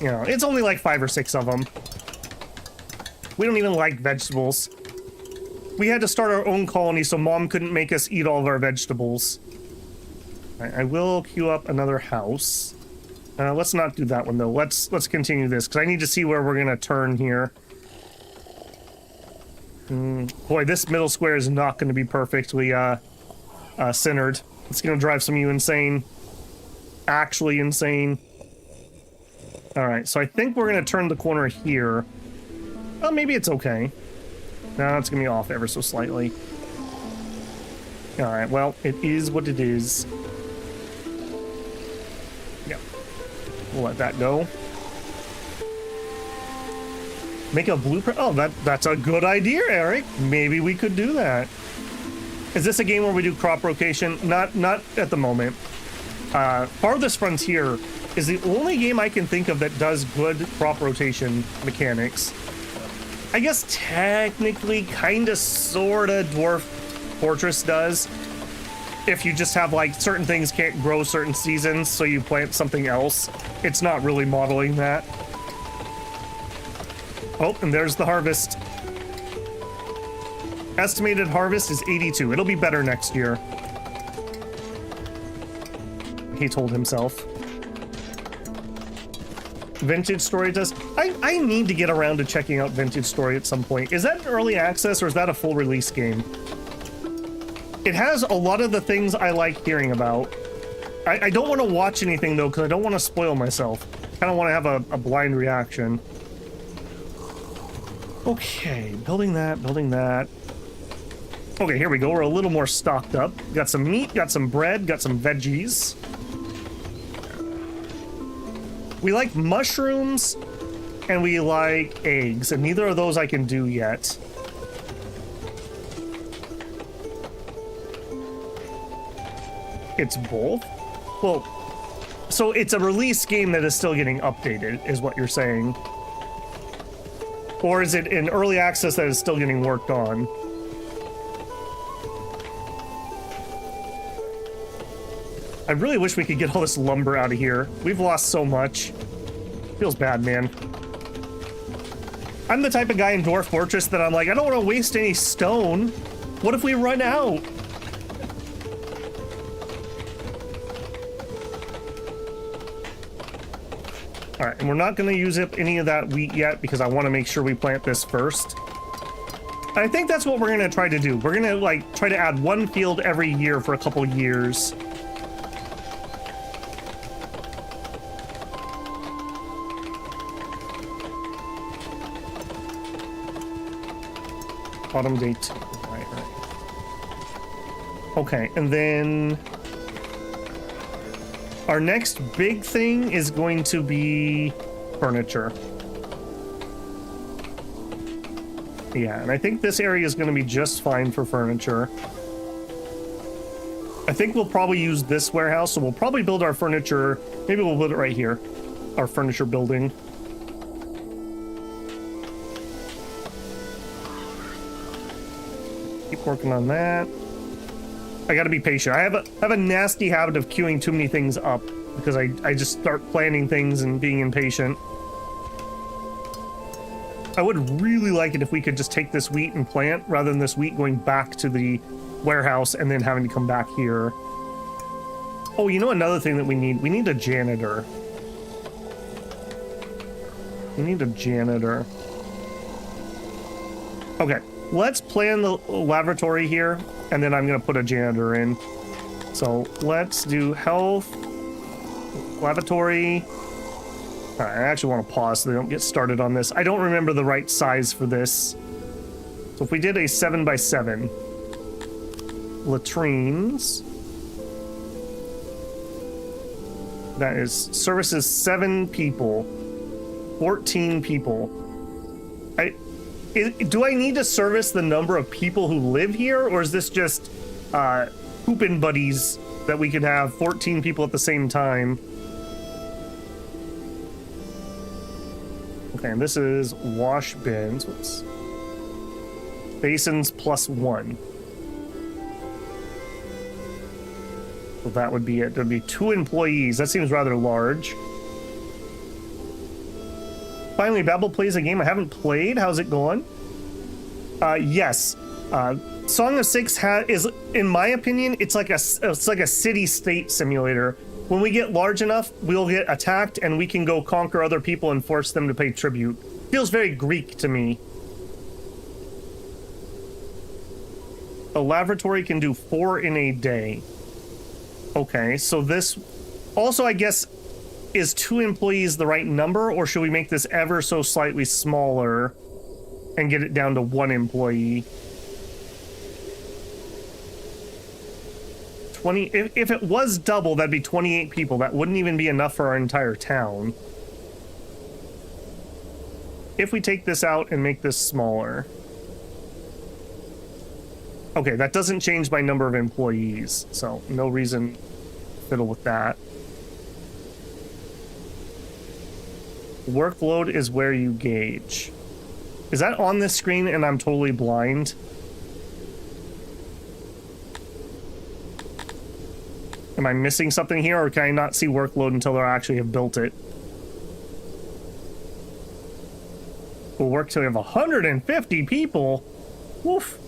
you know, it's only like 5 or 6 of them. We don't even like vegetables. We had to start our own colony so Mom couldn't make us eat all of our vegetables. I will queue up another house. Let's not do that one, though. Let's continue this, because I need to see where we're going to turn here. Boy, this middle square is not going to be perfectly centered. It's going to drive some of you insane. Actually insane. Alright, so I think we're going to turn the corner here. Oh, maybe it's okay. No, it's going to be off ever so slightly. Alright, well, it is what it is. We'll let that go. Make a blueprint. Oh, that's a good idea, Eric. Maybe we could do that. Is this a game where we do crop rotation? Not at the moment. Farthest Frontier is the only game I can think of that does good crop rotation mechanics. I guess technically, kinda, sorta, Dwarf Fortress does. If you just have, like, certain things can't grow certain seasons, so you plant something else. It's not really modeling that. Oh, and there's the harvest. Estimated harvest is 82. It'll be better next year. He told himself. Vintage Story does... I need to get around to checking out Vintage Story at some point. Is that an early access, or is that a full release game? It has a lot of the things I like hearing about. I don't want to watch anything, though, because I don't want to spoil myself. I kind of want to have a blind reaction. Okay, building that, building that. Okay, here we go. We're a little more stocked up. Got some meat, got some bread, got some veggies. We like mushrooms, and we like eggs, and neither of those I can do yet. It's both? Well, so it's a release game that is still getting updated, is what you're saying. Or is it an early access that is still getting worked on? I really wish we could get all this lumber out of here. We've lost so much. Feels bad, man. I'm the type of guy in Dwarf Fortress that I'm like, I don't want to waste any stone. What if we run out? All right, and we're not going to use up any of that wheat yet because I want to make sure we plant this first. I think that's what we're gonna try to do. We're gonna like try to add one field every year for a couple years. Autumn day 2. Right. Okay, and then our next big thing is going to be furniture. Yeah, and I think this area is going to be just fine for furniture. I think we'll probably use this warehouse, so we'll probably build our furniture. Maybe we'll build it right here. Our furniture building. Keep working on that. I gotta be patient. I have a nasty habit of queuing too many things up because I just start planning things and being impatient. I would really like it if we could just take this wheat and plant rather than this wheat going back to the warehouse and then having to come back here. Oh, you know another thing that we need a janitor. We need a janitor. Okay, let's plan the laboratory here, and then I'm gonna put a janitor in. So let's do health, laboratory. All right, I actually want to pause so they don't get started on this. I don't remember the right size for this. So if we did a 7x7, latrines. That is services 7 people, 14 people. Do I need to service the number of people who live here, or is this just poopin' buddies that we could have 14 people at the same time? Okay, and this is wash bins. Whoops. Basins +1. So that would be it. There'd be 2 employees. That seems rather large. Finally, Babel plays a game I haven't played. How's it going? Yes. Song of Six is, in my opinion, it's like a city-state simulator. When we get large enough, we'll get attacked and we can go conquer other people and force them to pay tribute. Feels very Greek to me. A laboratory can do 4 in a day. Okay, so this also, I guess, is 2 employees the right number, or should we make this ever so slightly smaller and get it down to 1 employee? 20, if it was double, that'd be 28 people. That wouldn't even be enough for our entire town. If we take this out and make this smaller. Okay, that doesn't change my number of employees, so no reason to fiddle with that. Workload is where you gauge. Is that on this screen and I'm totally blind? Am I missing something here, or can I not see workload until I actually have built it? We'll work till we have 150 people. Woof.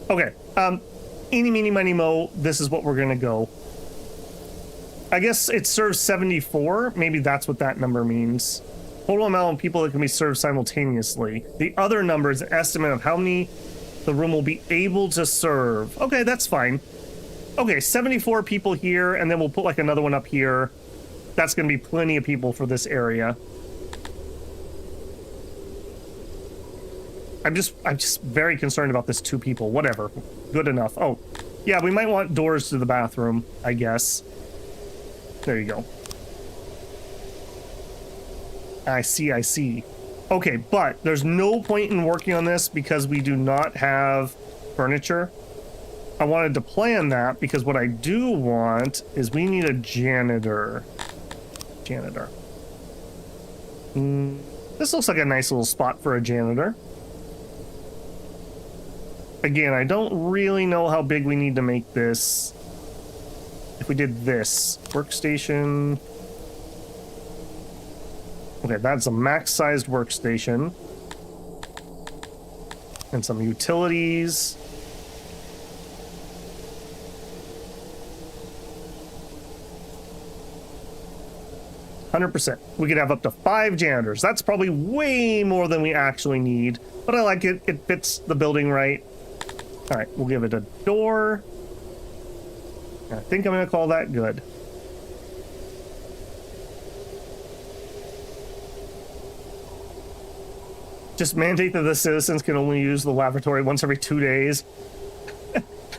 Okay, eeny, meeny, miny, mo, this is what we're gonna go. I guess it serves 74. Maybe that's what that number means. Total amount of people that can be served simultaneously. The other number is an estimate of how many the room will be able to serve. Okay, that's fine. Okay, 74 people here, and then we'll put like another one up here. That's gonna be plenty of people for this area. I'm just very concerned about this 2 people. Whatever, good enough. Oh, yeah, we might want doors to the bathroom, I guess. There you go. I see. Okay, but there's no point in working on this because we do not have furniture. I wanted to plan that because what I do want is we need a janitor. This looks like a nice little spot for a janitor. Again, I don't really know how big we need to make this. If we did this, workstation. Okay, that's a max-sized workstation. And some utilities. 100%. We could have up to 5 janitors. That's probably way more than we actually need, but I like it. It fits the building right. All right, we'll give it a door. I think I'm going to call that good. Just mandate that the citizens can only use the lavatory once every 2 days.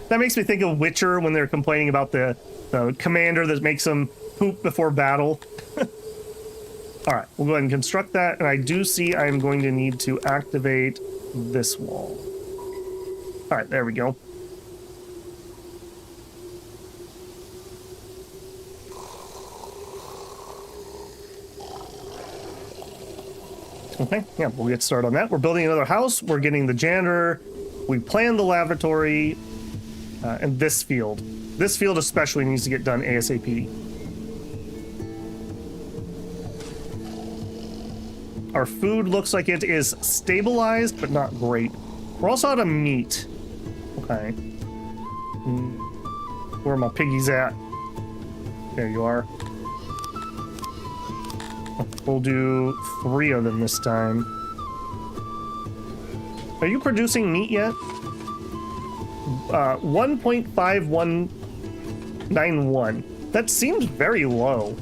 That makes me think of Witcher when they're complaining about the commander that makes them poop before battle. All right, we'll go ahead and construct that. And I do see I'm going to need to activate this wall. All right, there we go. Okay, yeah, we'll get started on that. We're building another house. We're getting the janitor. We planned the lavatory and this field. This field especially needs to get done ASAP. Our food looks like it is stabilized, but not great. We're also out of meat. Okay. Where are my piggies at? There you are. We'll do 3 of them this time. Are you producing meat yet? 1.5191. That seems very low.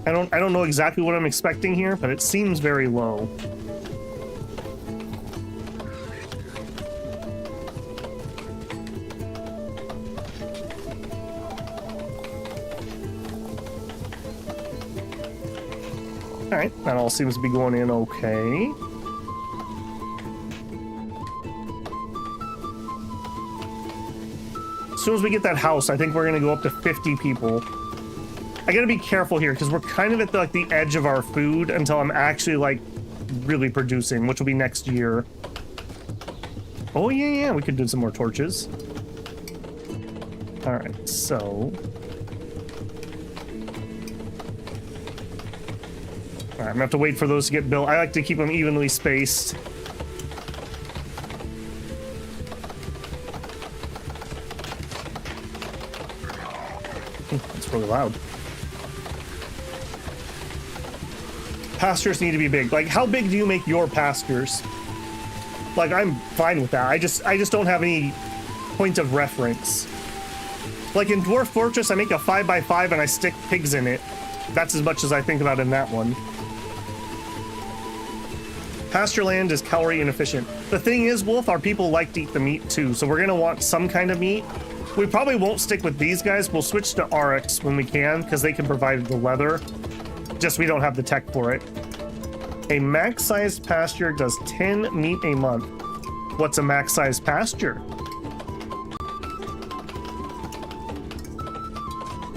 I don't know exactly what I'm expecting here, but it seems very low. All right, that all seems to be going in okay. As soon as we get that house, I think we're gonna go up to 50 people. I gotta be careful here because we're kind of at the edge of our food until I'm actually like really producing, which will be next year. Oh yeah, we could do some more torches. All right, so. All right, I'm gonna have to wait for those to get built. I like to keep them evenly spaced. That's really loud. Pastures need to be big. Like, how big do you make your pastures? Like, I'm fine with that. I just don't have any point of reference. Like in Dwarf Fortress, I make a 5x5 and I stick pigs in it. That's as much as I think about in that one. Pasture land is calorie inefficient. The thing is, Wolf, our people like to eat the meat too, so we're gonna want some kind of meat. We probably won't stick with these guys. We'll switch to RX when we can, because they can provide the leather. Just we don't have the tech for it. A max-sized pasture does 10 meat a month. What's a max-sized pasture?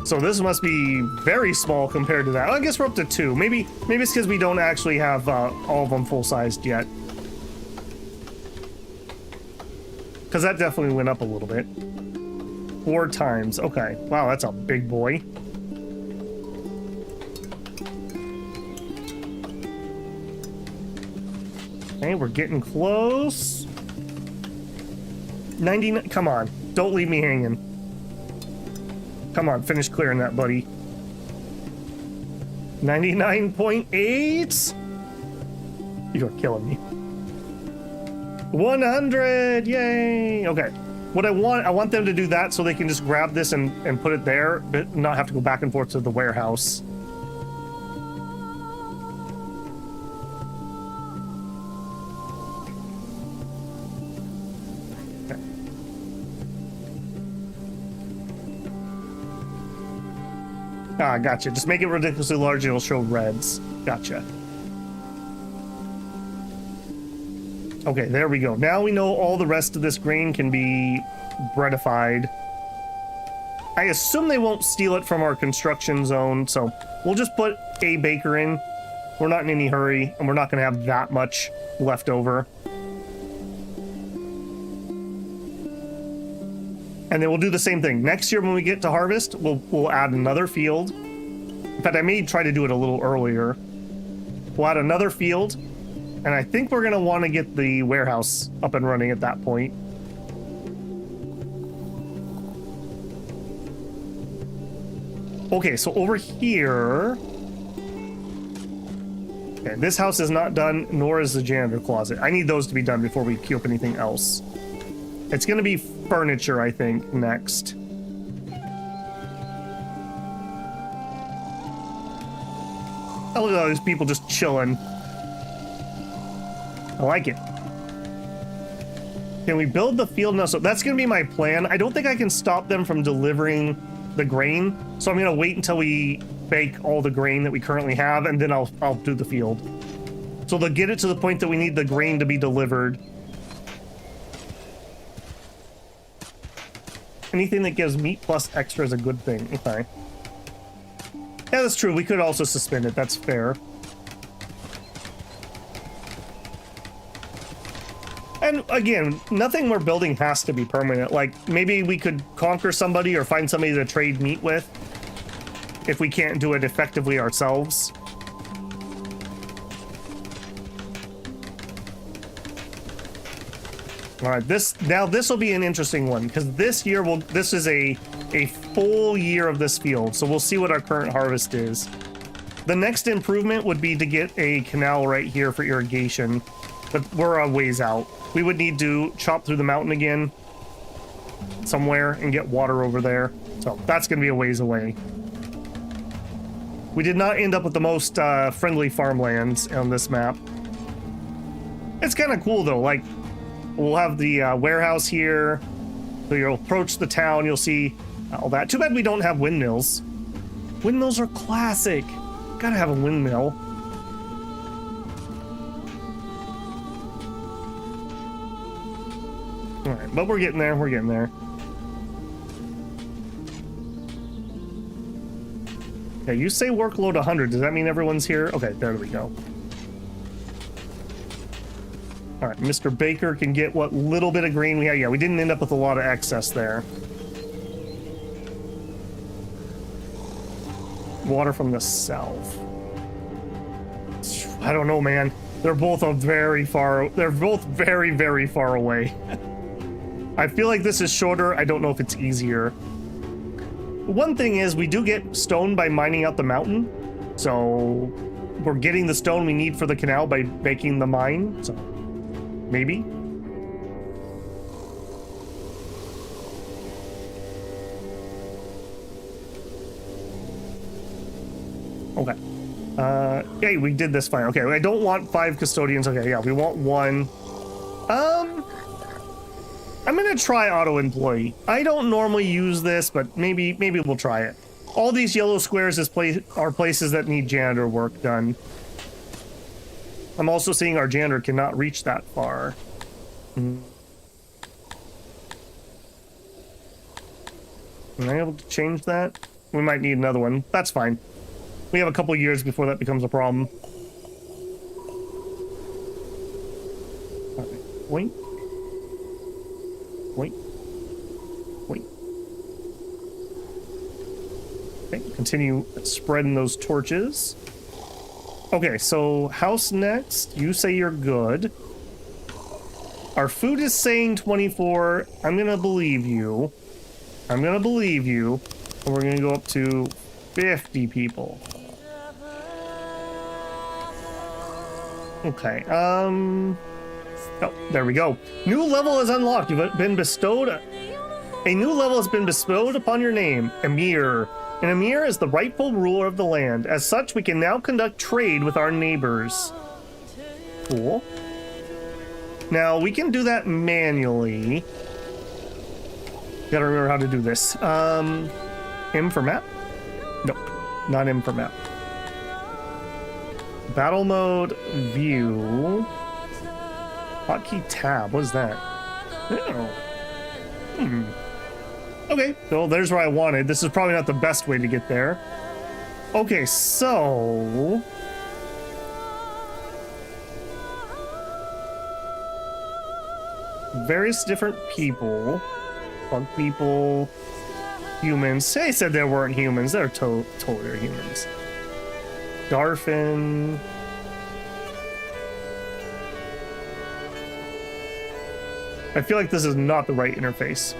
So this must be very small compared to that. I guess we're up to 2. Maybe it's because we don't actually have all of them full-sized yet. Because that definitely went up a little bit. 4 times. Okay. Wow, that's a big boy. Okay, we're getting close. 99. Come on. Don't leave me hanging. Come on, finish clearing that, buddy. 99.8. You're killing me. 100. Yay. Okay. What I want them to do that so they can just grab this and put it there, but not have to go back and forth to the warehouse. Okay. Ah, gotcha. Just make it ridiculously large and it'll show reds. Gotcha. Okay, there we go. Now we know all the rest of this grain can be breadified. I assume they won't steal it from our construction zone, so we'll just put a baker in. We're not in any hurry, and we're not going to have that much left over. And then we'll do the same thing. Next year when we get to harvest, we'll add another field. In fact, I may try to do it a little earlier. We'll add another field. And I think we're going to want to get the warehouse up and running at that point. Okay, so over here, Okay, this house is not done, nor is the janitor closet. I need those to be done before we queue up anything else. It's gonna be furniture, I think, next. Oh, look at all these people just chilling. I like it. Can we build the field now? So that's gonna be my plan. I don't think I can stop them from delivering the grain, so I'm gonna wait until we bake all the grain that we currently have, and then I'll do the field. So they'll get it to the point that we need the grain to be delivered. Anything that gives meat plus extra is a good thing. Okay. Yeah, that's true. We could also suspend it. That's fair. And again, nothing we're building has to be permanent. Like, maybe we could conquer somebody or find somebody to trade meat with if we can't do it effectively ourselves. All right, this will be an interesting one, because this is a full year of this field, so we'll see what our current harvest is. The next improvement would be to get a canal right here for irrigation, but we're a ways out. We would need to chop through the mountain again somewhere and get water over there, so that's going to be a ways away. We did not end up with the most friendly farmlands on this map. It's kind of cool though, like, we'll have the warehouse here, so you'll approach the town, you'll see all that. Too bad we don't have windmills. Windmills are classic. Gotta have a windmill. All right, but we're getting there, we're getting there. Okay, you say workload 100. Does that mean everyone's here? Okay, there we go. All right, Mr. Baker can get what little bit of grain we have. Yeah, we didn't end up with a lot of excess there. Water from the south. I don't know, man. They're both very, very far away. I feel like this is shorter. I don't know if it's easier. One thing is, we do get stone by mining out the mountain. So we're getting the stone we need for the canal by making the mine. So maybe. Okay. Yeah, we did this fine. Okay, I don't want 5 custodians. Okay, yeah, we want 1. I'm gonna try auto employee. I don't normally use this, but maybe we'll try it. All these yellow squares are places that need janitor work done. I'm also seeing our janitor cannot reach that far. Am I able to change that? We might need another one. That's fine. We have a couple years before that becomes a problem. Okay. Wait. Wait. Wait. Okay, continue spreading those torches. Okay, so house next. You say you're good. Our food is saying 24. I'm gonna believe you. I'm gonna believe you. And we're gonna go up to 50 people. Okay, oh, there we go. New level is unlocked. You've been bestowed. A new level has been bestowed upon your name, Emir. An Emir is the rightful ruler of the land. As such, we can now conduct trade with our neighbors. Cool. Now, we can do that manually. Gotta remember how to do this. M for map? Nope, not M for map. Battle mode, view. Hotkey tab, what is that? Oh. Okay, so there's where I wanted. This is probably not the best way to get there. Okay, so... various different people. Bug people. Humans. They said they weren't humans. They're totally humans. Darfin. I feel like this is not the right interface.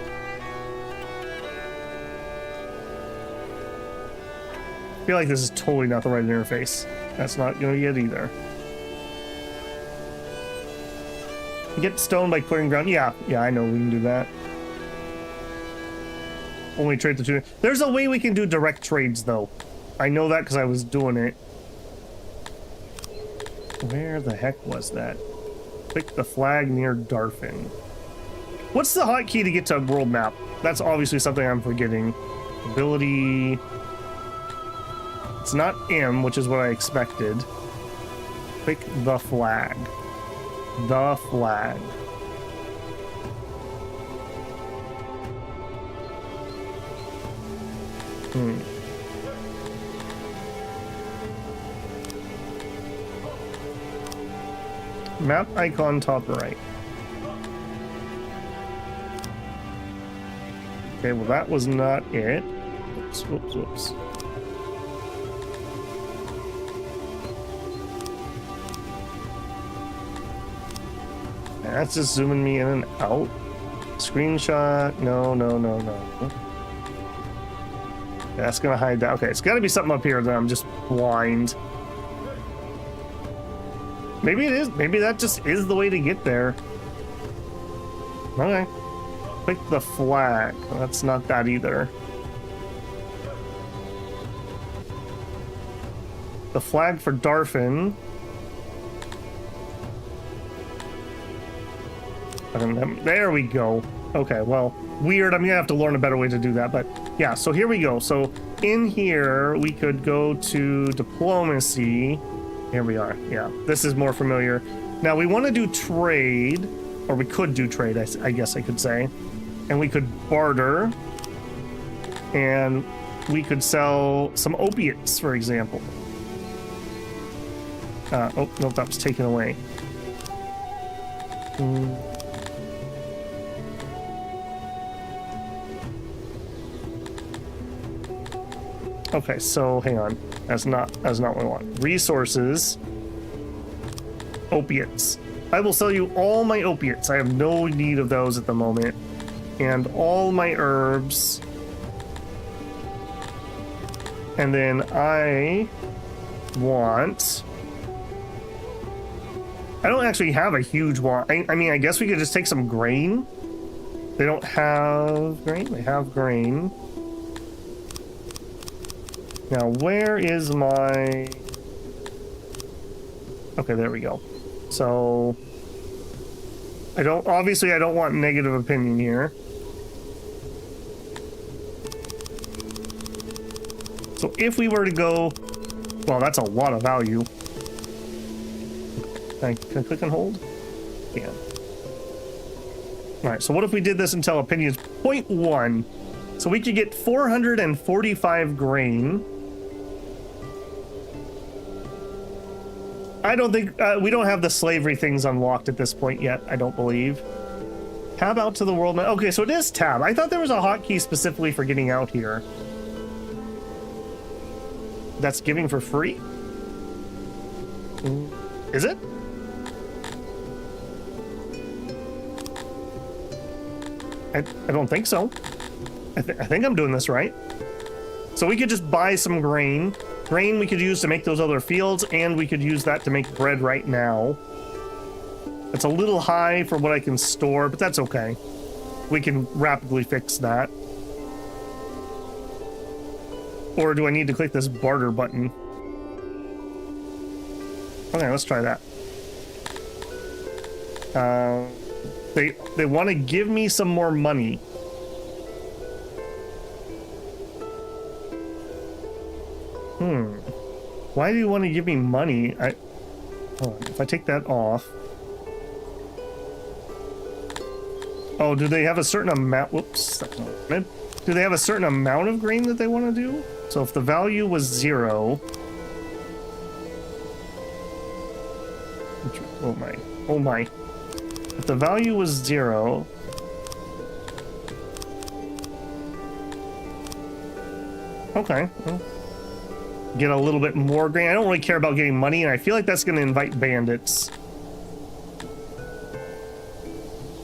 I feel like this is totally not the right interface. That's not gonna get either. Get stone by clearing ground. Yeah, I know we can do that. Only trade the two. There's a way we can do direct trades, though. I know that because I was doing it. Where the heck was that? Click the flag near Darfin. What's the hotkey to get to world map? That's obviously something I'm forgetting. Ability. It's not M, which is what I expected. Click the flag. The flag. Map icon top right. Okay, well that was not it. Oops, whoops, whoops. That's just zooming me in and out. Screenshot. No. That's gonna hide that. Okay, it's gotta be something up here that I'm just blind. Maybe it is. Maybe that just is the way to get there. Okay. Click the flag. Well, that's not that either. The flag for Darfin. There we go. Okay, well, weird. I'm gonna have to learn a better way to do that, but yeah, so here we go. So in here, we could go to diplomacy. Here we are. Yeah, this is more familiar. Now we want to do trade, or we could do trade, I guess I could say. And we could barter, and we could sell some opiates, for example. Oh, no, that was taken away. Okay, so hang on. That's not what I want. Resources. Opiates. I will sell you all my opiates. I have no need of those at the moment. And all my herbs. And then I want... I don't actually have a huge want. I mean, I guess we could just take some grain. They don't have grain. They have grain. Now, where is my... Okay, there we go. So, obviously I don't want negative opinion here. So if we were to go, well, that's a lot of value. Can I click and hold? Yeah. All right, so what if we did this until opinion's 0.1? So we could get 445 grain. I don't think, we don't have the slavery things unlocked at this point yet, I don't believe. Tab out to the world map. Okay, so it is tab. I thought there was a hotkey specifically for getting out here. That's giving for free? Is it? I don't think so. I think I'm doing this right. So we could just buy some grain. Grain we could use to make those other fields, and we could use that to make bread right now. It's a little high for what I can store, but that's okay. We can rapidly fix that. Or do I need to click this barter button? Okay, let's try that. They want to give me some more money. Why do you want to give me money? Hold on, if I take that off. Oh, do they have a certain amount? Whoops, that's not good. Do they have a certain amount of grain that they want to do? So if the value was 0. Oh my. If the value was 0. Okay. Well, get a little bit more grain. I don't really care about getting money, and I feel like that's going to invite bandits.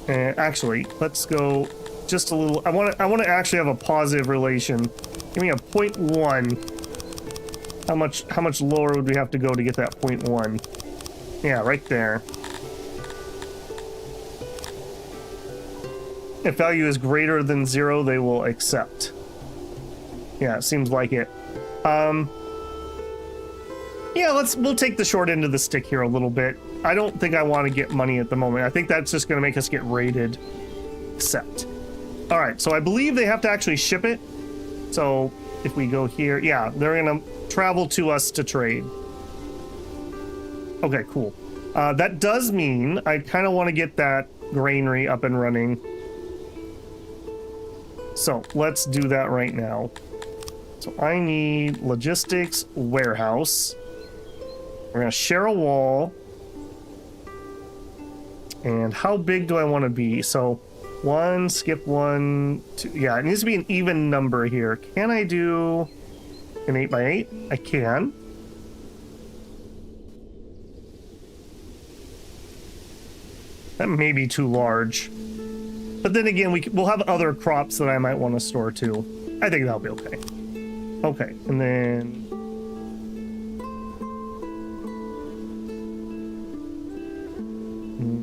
Actually, let's go just a little. I want to actually have a positive relation. Give me a 0.1. How much lower would we have to go to get that 0.1? Yeah, right there. If value is greater than 0, they will accept. Yeah, it seems like it. Yeah, we'll take the short end of the stick here a little bit. I don't think I want to get money at the moment. I think that's just going to make us get raided. Accept. All right, so I believe they have to actually ship it. So if we go here, yeah, they're going to travel to us to trade. Okay, cool. That does mean I kind of want to get that granary up and running. So let's do that right now. So I need logistics warehouse. We're going to share a wall. And how big do I want to be? So 1, skip 1, 2. Yeah, it needs to be an even number here. Can I do an 8x8? I can. That may be too large. But then again, we'll have other crops that I might want to store too. I think that'll be okay. Okay, and then...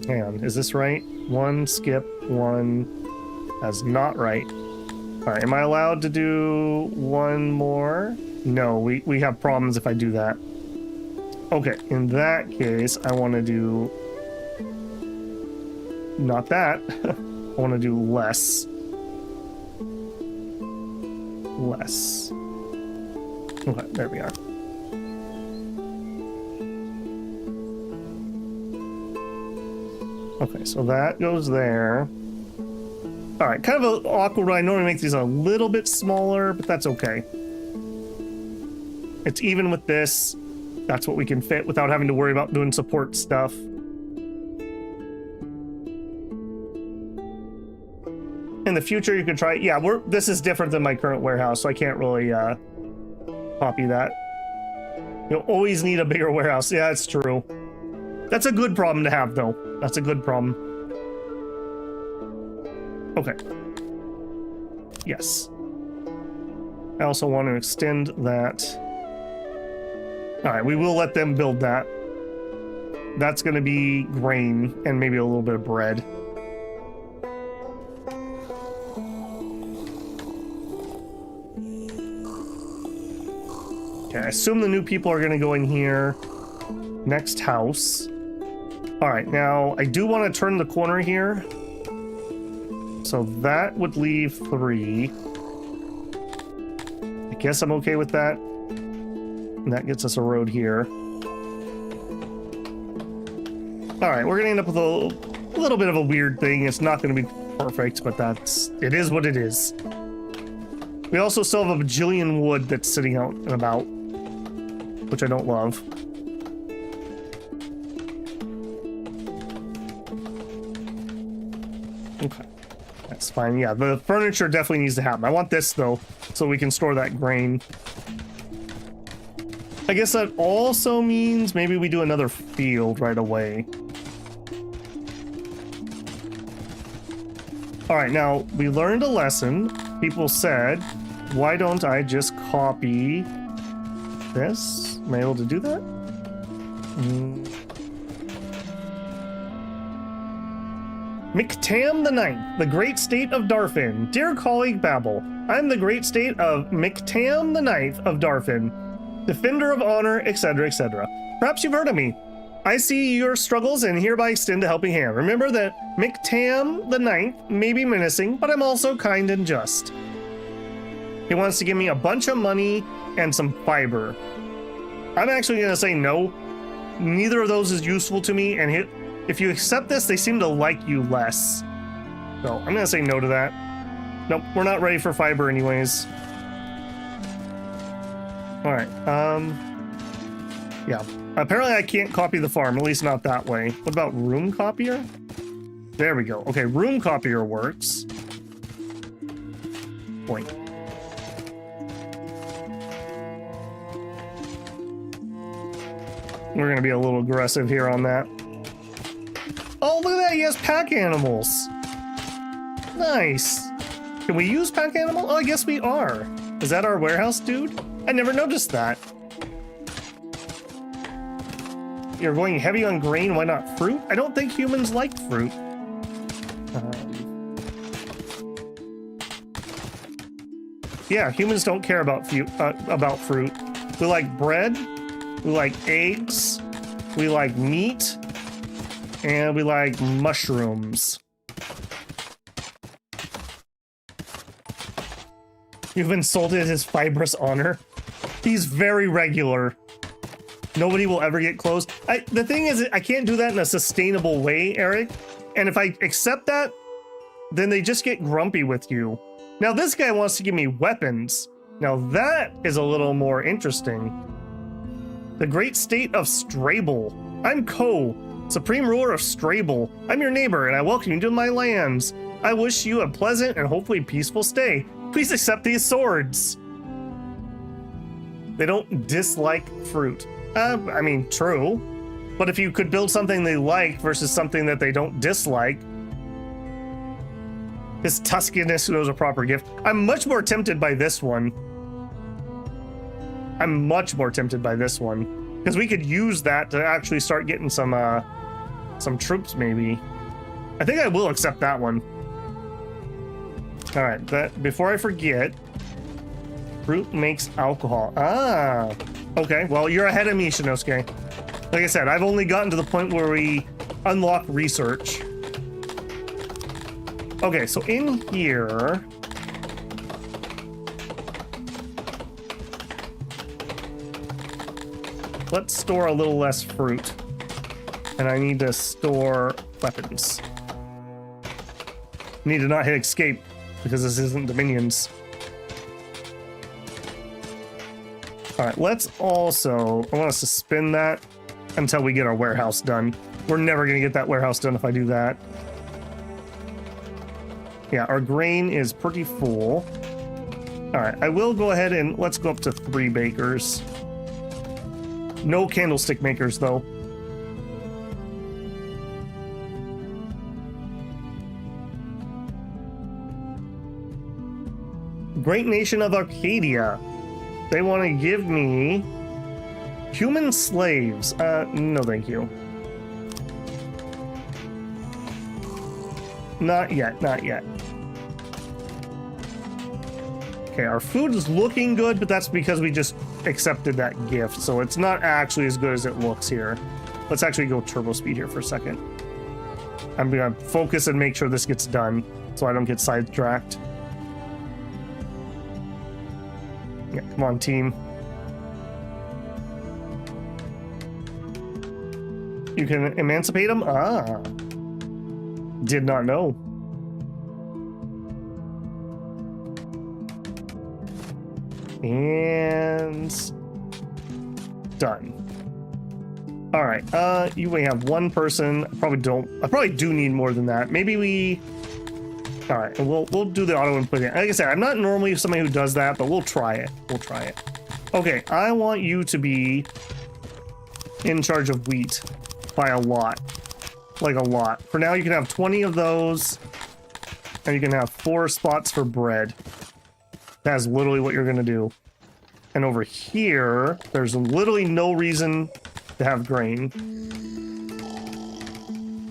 hang on, is this right? 1, skip 1. That's not right. All right, am I allowed to do 1 more? No, we have problems if I do that. Okay, in that case, I want to do... not that. I want to do less. Less. Okay, there we are. Okay, so that goes there. All right, kind of awkward. I normally make these a little bit smaller, but that's okay. It's even with this. That's what we can fit without having to worry about doing support stuff. In the future, you could try. Yeah, this is different than my current warehouse, so I can't really copy that. You'll always need a bigger warehouse. Yeah, it's true. That's a good problem to have, though. That's a good problem. Okay. Yes. I also want to extend that. All right, we will let them build that. That's going to be grain and maybe a little bit of bread. Okay, I assume the new people are going to go in here. Next house. All right, now I do want to turn the corner here. So that would leave 3. I guess I'm okay with that. And that gets us a road here. All right, we're going to end up with a little bit of a weird thing. It's not going to be perfect, but it is what it is. We also still have a bajillion wood that's sitting out and about, which I don't love. Okay, that's fine. Yeah, the furniture definitely needs to happen. I want this, though, so we can store that grain. I guess that also means maybe we do another field right away. All right, now, we learned a lesson. People said, why don't I just copy this? Am I able to do that? McTam the Ninth, the great state of Darfin. Dear colleague Babel, I'm the great state of McTam the Ninth of Darfin, defender of honor, etc., etc. Perhaps you've heard of me. I see your struggles and hereby extend a helping hand. Remember that McTam the Ninth may be menacing, but I'm also kind and just. He wants to give me a bunch of money and some fiber. I'm actually going to say no. Neither of those is useful to me, and if you accept this, they seem to like you less. So I'm going to say no to that. Nope, we're not ready for fiber anyways. All right, yeah. Apparently I can't copy the farm, at least not that way. What about room copier? There we go. Okay, room copier works. Point. We're gonna be a little aggressive here on that. Oh, look at that, he has pack animals. Nice. Can we use pack animal? Oh, I guess we are. Is that our warehouse dude? I never noticed that. You're going heavy on grain, why not fruit? I don't think humans like fruit. Yeah, humans don't care about fruit. We like bread, we like eggs, we like meat, and we like mushrooms. You've insulted his fibrous honor. He's very regular. Nobody will ever get close. The thing is, I can't do that in a sustainable way, Eric. And if I accept that, then they just get grumpy with you. Now this guy wants to give me weapons. Now that is a little more interesting. The great state of Strable. I'm Ko, supreme ruler of Strable. I'm your neighbor and I welcome you to my lands. I wish you a pleasant and hopefully peaceful stay. Please accept these swords. They don't dislike fruit. I mean, true. But if you could build something they like versus something that they don't dislike, his tuskiness knows a proper gift. I'm much more tempted by this one. I'm much more tempted by this one because we could use that to actually start getting some troops. Maybe. I think I will accept that one. All right, but before I forget, fruit makes alcohol. Ah, okay. Well, you're ahead of me, Shinosuke. Like I said, I've only gotten to the point where we unlock research. Okay, so in here, let's store a little less fruit. And I need to store weapons. Need to not hit escape because this isn't Dominions. All right, let's also, I want us to spin that until we get our warehouse done. We're never gonna get that warehouse done if I do that. Yeah, our grain is pretty full. All right, I will go ahead and let's go up to 3 bakers. No candlestick makers though. Great nation of Arcadia. They want to give me human slaves. No thank you. Not yet, not yet. Okay, our food is looking good, but that's because we just accepted that gift, so it's not actually as good as it looks here. Let's actually go turbo speed here for a second. I'm gonna focus and make sure this gets done so I don't get sidetracked. Yeah, come on, team. You can emancipate them? Ah. Did not know. And done. All right, you may have one person. I probably do need more than that. Maybe we, all right, and we'll do the auto input. Like I said, I'm not normally somebody who does that, but we'll try it. We'll try it. Okay, I want you to be in charge of wheat by a lot. Like a lot. For now, you can have 20 of those, and you can have 4 spots for bread. That's literally what you're gonna do. And over here, there's literally no reason to have grain.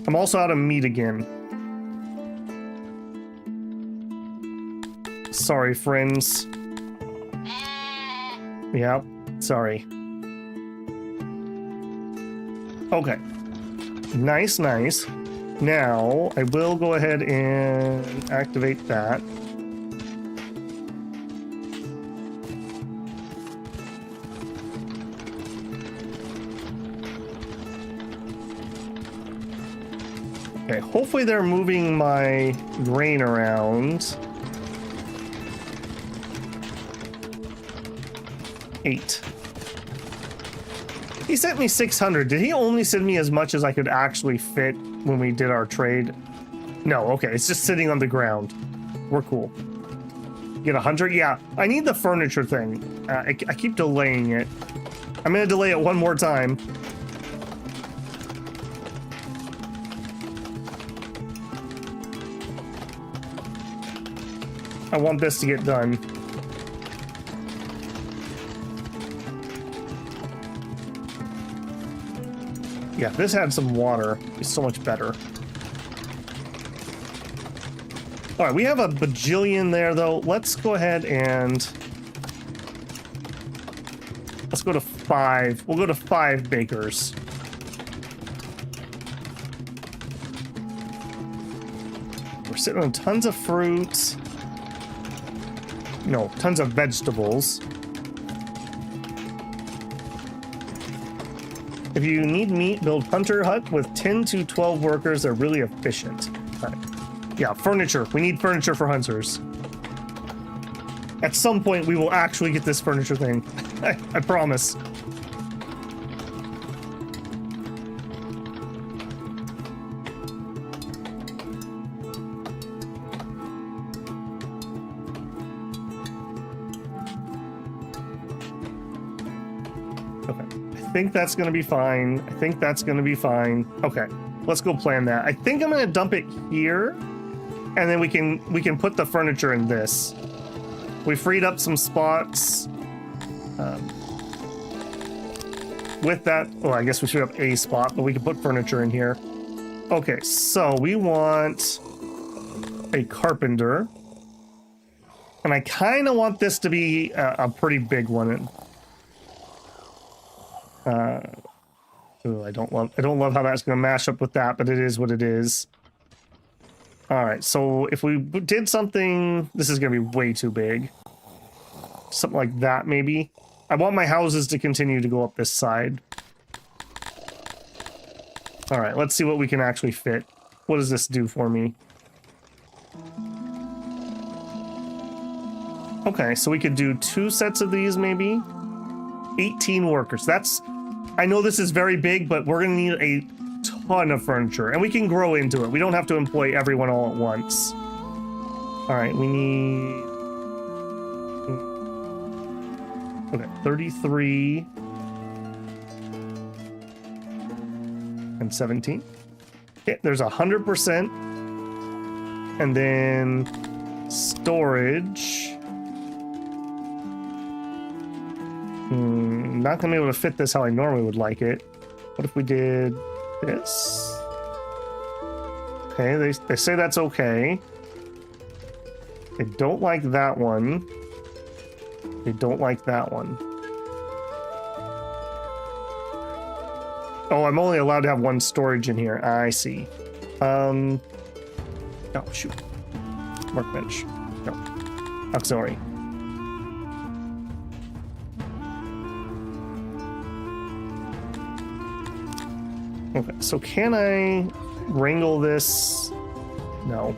I'm also out of meat again. Sorry, friends. Yep, sorry. Okay. Nice, nice. Now, I will go ahead and activate that. Okay, hopefully they're moving my grain around. 8. He sent me 600. Did he only send me as much as I could actually fit when we did our trade? No, okay, it's just sitting on the ground. We're cool. Get 100? Yeah, I need the furniture thing. I keep delaying it. I'm gonna delay it one more time. I want this to get done. Yeah, this had some water. It's so much better. All right, we have a bajillion there, though. Let's go ahead and... let's go to 5. We'll go to 5 bakers. We're sitting on tons of fruit. No, tons of vegetables. If you need meat, build Hunter Hut with 10 to 12 workers. They're really efficient. All right. Yeah, furniture. We need furniture for hunters. At some point, we will actually get this furniture thing. I promise. Okay. I think that's going to be fine. I think that's going to be fine. Okay. Let's go plan that. I think I'm going to dump it here. And then we can put the furniture in this. We freed up some spots. With that, oh, I guess we should have a spot, but we can put furniture in here. Okay, so we want a carpenter. And I kind of want this to be a pretty big one. Ooh, I don't love how that's going to mash up with that, but it is what it is. All right, so if we did something, this is going to be way too big. Something like that, maybe. I want my houses to continue to go up this side. All right, let's see what we can actually fit. What does this do for me? Okay, so we could do 2 sets of these, maybe. 18 workers. That's... I know this is very big, but we're going to need a ton of furniture, and we can grow into it. We don't have to employ everyone all at once. All right, we need... okay, 33 and 17. Okay, there's 100%, and then storage. Not gonna be able to fit this how I normally would like it. What if we did this? Okay, they say that's okay. They don't like that one. They don't like that one. Oh, I'm only allowed to have 1 storage in here. I see. Oh, shoot. Workbench. No. Auxiliary. Okay, so can I wrangle this? No.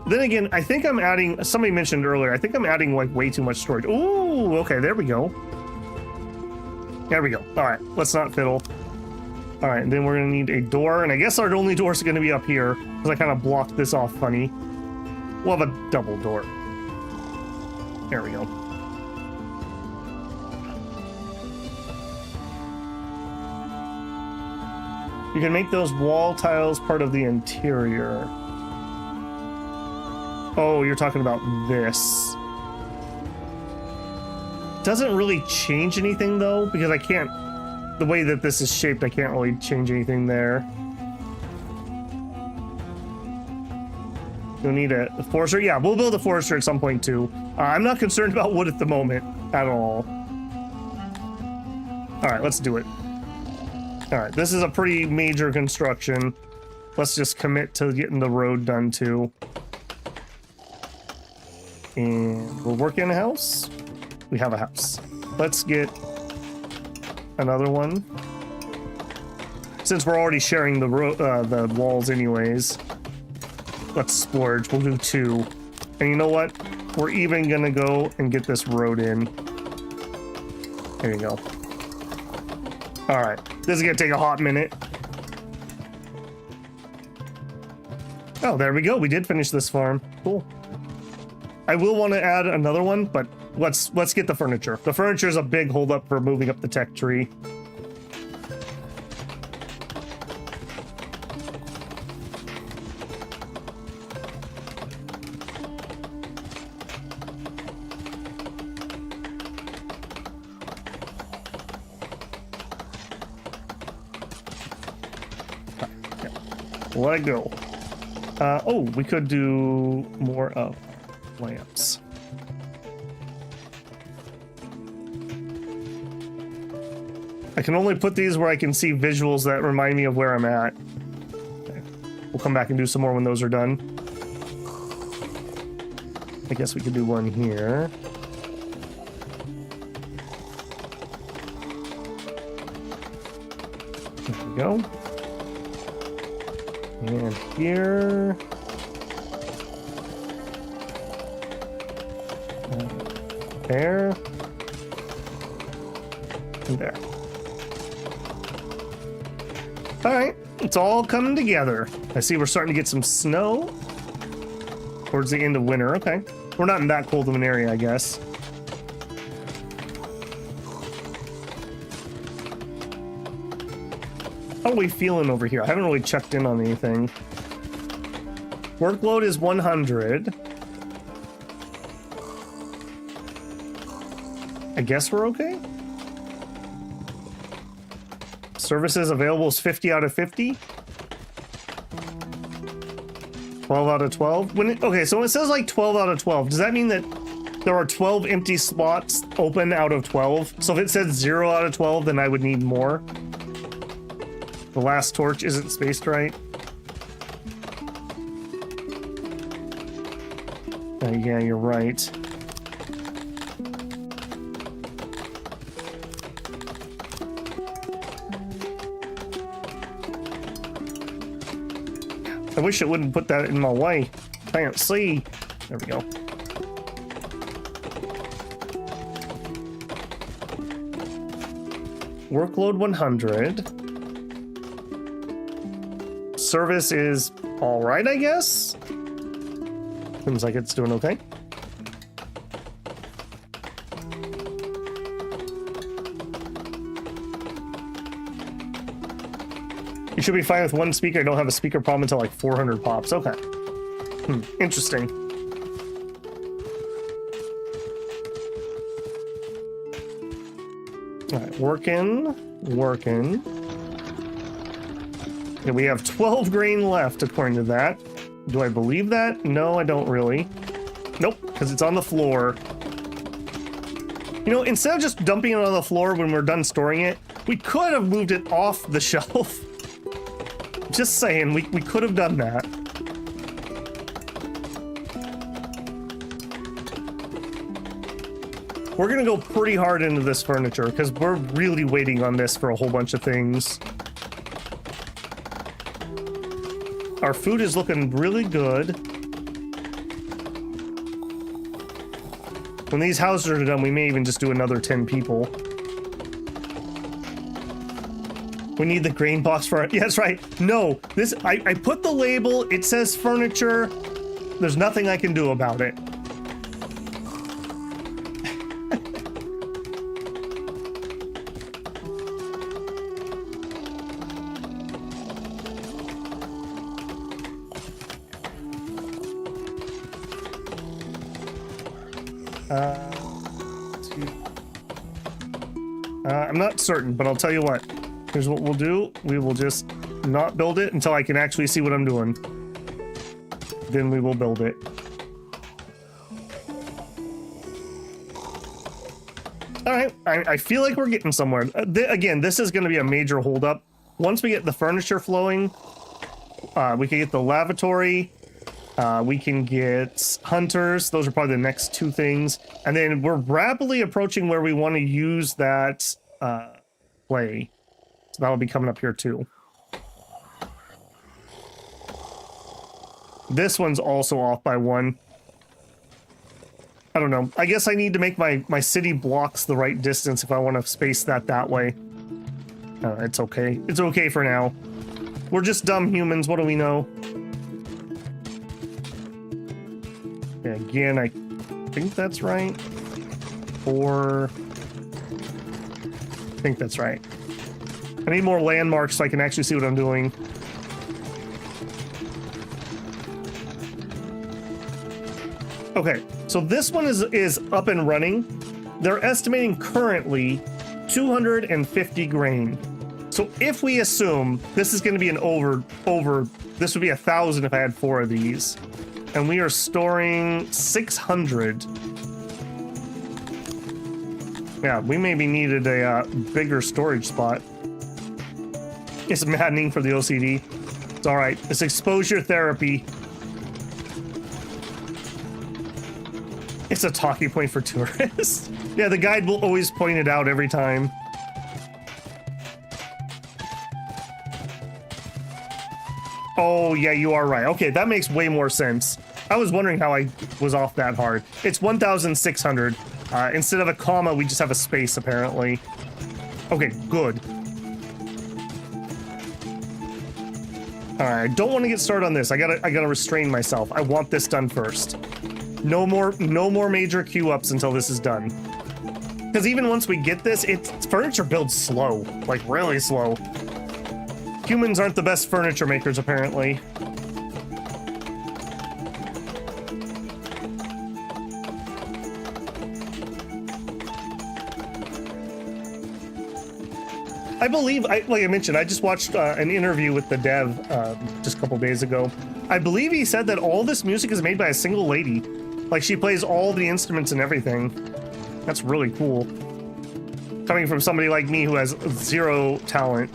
Then again, I think I'm adding, somebody mentioned earlier, I think I'm adding like way too much storage. Ooh, okay, there we go. There we go. All right, let's not fiddle. All right, then we're gonna need a door, and I guess our only door is gonna be up here, because I kind of blocked this off funny. We'll have a double door. There we go. You can make those wall tiles part of the interior. Oh, you're talking about this. Doesn't really change anything though, because I can't, the way that this is shaped, I can't really change anything there. You'll need a forester. Yeah, we'll build a forester at some point too. I'm not concerned about wood at the moment at all. All right, let's do it. All right, this is a pretty major construction. Let's just commit to getting the road done too. And we're working a house. We have a house. Let's get another one. Since we're already sharing the walls anyways, let's splurge. We'll do 2. And you know what? We're even gonna go and get this road in. There you go. All right, this is gonna take a hot minute. Oh, there we go. We did finish this farm. Cool. I will want to add another one, but let's get the furniture. The furniture is a big holdup for moving up the tech tree. Let it go. Oh, we could do more of lamps. I can only put these where I can see visuals that remind me of where I'm at. Okay. We'll come back and do some more when those are done. I guess we could do one here. There we go. And here. There. And there. All right, it's all coming together. I see we're starting to get some snow towards the end of winter. Okay, we're not in that cold of an area, I guess. How are we feeling over here? I haven't really checked in on anything. Workload is 100. I guess we're okay. Services available is 50 out of 50. 12 out of 12. Okay, so when it says like 12 out of 12, does that mean that there are 12 empty slots open out of 12? So if it says 0 out of 12, then I would need more. The last torch isn't spaced right. Yeah, you're right. I wish it wouldn't put that in my way. Can't see. There we go. Workload 100. Service is all right, I guess. Seems like it's doing okay. You should be fine with one speaker. I don't have a speaker problem until like 400 pops. Okay. Interesting. All right, working. Okay, we have 12 grain left according to that. Do I believe that? No, I don't really. Nope, because it's on the floor. You know, instead of just dumping it on the floor when we're done storing it, we could have moved it off the shelf. Just saying, we could have done that. We're gonna go pretty hard into this furniture because we're really waiting on this for a whole bunch of things. Our food is looking really good. When these houses are done, we may even just do another 10 people. We need the grain box for it. Yeah, that's right. No, this I put the label. It says furniture. There's nothing I can do about it. I'm not certain, but I'll tell you what. Here's what we'll do. We will just not build it until I can actually see what I'm doing. Then we will build it. All right, I feel like we're getting somewhere. Again, this is going to be a major holdup. Once we get the furniture flowing, we can get the lavatory. We can get hunters. Those are probably the next two things. And then we're rapidly approaching where we want to use that play. So that'll be coming up here too. This one's also off by 1. I don't know. I guess I need to make my city blocks the right distance if I want to space that way. It's okay. It's okay for now. We're just dumb humans. What do we know? Yeah, again, I think that's right. Or... I think that's right. I need more landmarks so I can actually see what I'm doing. Okay, so this one is up and running. They're estimating currently 250 grain. So if we assume this is going to be an over This would be 1,000 if I had 4 of these. And we are storing 600. Yeah, we maybe needed a bigger storage spot. It's maddening for the OCD. It's all right. It's exposure therapy. It's a talking point for tourists. Yeah, the guide will always point it out every time. Oh, yeah, you are right. Okay, that makes way more sense. I was wondering how I was off that hard. It's 1,600. Instead of a comma, we just have a space, apparently. Okay, good. All right, I don't want to get started on this. I gotta restrain myself. I want this done first. No more major queue ups until this is done. Because even once we get this, furniture builds slow, like really slow. Humans aren't the best furniture makers, apparently. I believe, like I mentioned, I just watched an interview with the dev just a couple days ago. I believe he said that all this music is made by a single lady. Like, she plays all the instruments and everything. That's really cool. Coming from somebody like me who has 0 talent.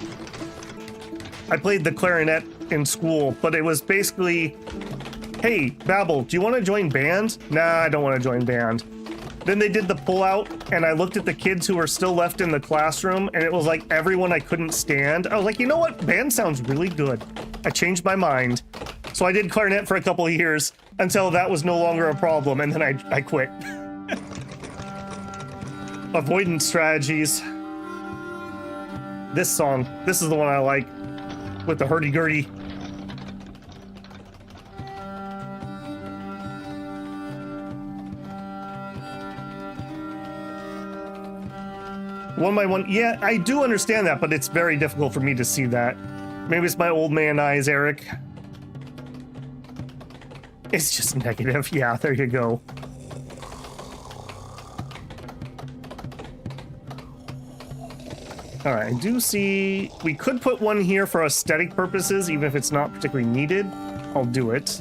I played the clarinet in school, but it was basically, hey, Babel, do you want to join band? Nah, I don't want to join band. Then they did the pullout, and I looked at the kids who were still left in the classroom, and it was like everyone I couldn't stand. I was like, you know what? Band sounds really good. I changed my mind. So I did clarinet for a couple of years until that was no longer a problem, and then I quit. Avoidance strategies. This song, this is the one I like, with the hurdy-gurdy. One by one. Yeah, I do understand that, but it's very difficult for me to see that. Maybe it's my old man eyes, Eric. It's just negative. Yeah, there you go. All right, I do see we could put one here for aesthetic purposes, even if it's not particularly needed. I'll do it.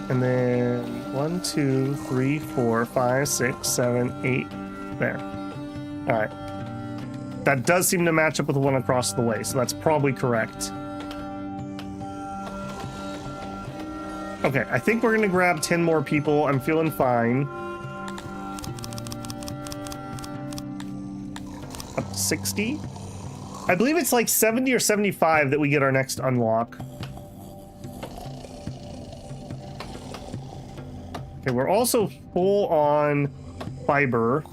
And then 1, 2, 3, 4, 5, 6, 7, 8. There. All right. That does seem to match up with the one across the way, so that's probably correct. Okay, I think we're gonna grab 10 more people. I'm feeling fine. Up to 60? I believe it's like 70 or 75 that we get our next unlock. Okay, we're also full on fiber.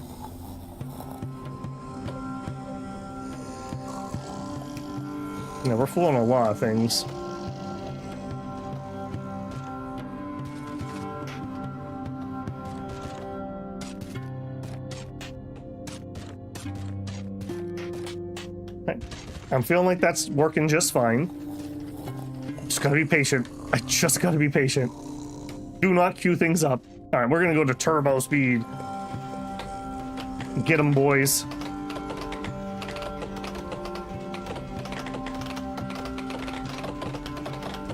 Yeah, we're full on a lot of things. Okay. I'm feeling like that's working just fine. Just gotta be patient. I just gotta be patient. Do not queue things up. All right, we're gonna go to turbo speed. Get them, boys.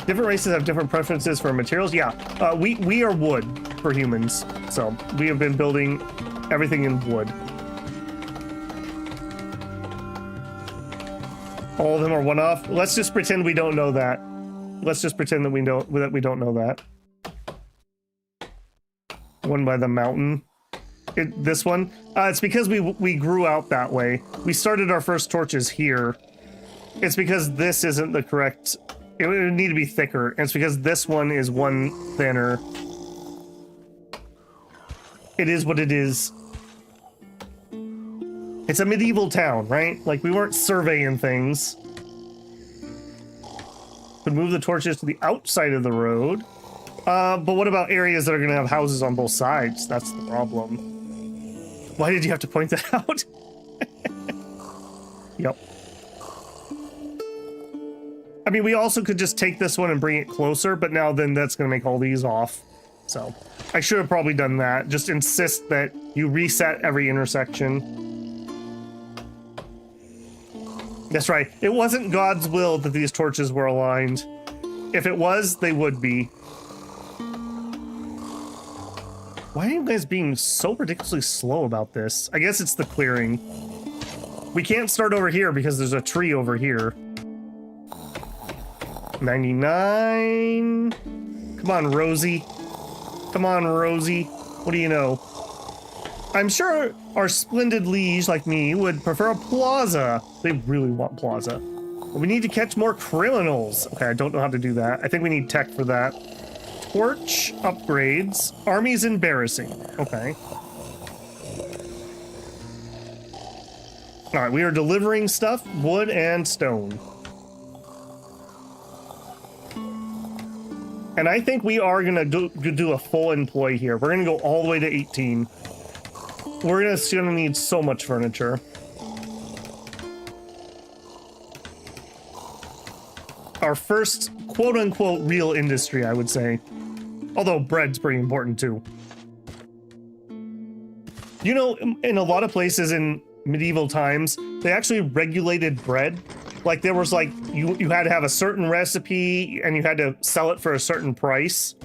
Different races have different preferences for materials. Yeah, we are wood for humans, so we have been building everything in wood. All of them are one-off. Let's just pretend we don't know that. Let's just pretend that we don't know that. One by the mountain. This one. It's because we grew out that way. We started our first torches here. It's because this isn't the correct. It would need to be thicker. And it's because this one is one thinner. It is what it is. It's a medieval town, right? Like, we weren't surveying things. Could move the torches to the outside of the road. But what about areas that are going to have houses on both sides? That's the problem. Why did you have to point that out? Yep. I mean, we also could just take this one and bring it closer, but now then that's going to make all these off. So I should have probably done that. Just insist that you reset every intersection. That's right. It wasn't God's will that these torches were aligned. If it was, they would be. Why are you guys being so ridiculously slow about this? I guess it's the clearing. We can't start over here because there's a tree over here. 99. Come on, Rosie. Come on, Rosie. What do you know? I'm sure our splendid liege like me would prefer a plaza. They really want plaza. But we need to catch more criminals. Okay, I don't know how to do that. I think we need tech for that. Torch upgrades. Army's embarrassing. Okay. All right, we are delivering stuff, wood and stone. And I think we are gonna do a full employ here. We're gonna go all the way to 18. We're gonna need so much furniture. Our first quote-unquote real industry, I would say. Although bread's pretty important too. You know, in a lot of places in medieval times, they actually regulated bread. Like there was like, you had to have a certain recipe and you had to sell it for a certain price.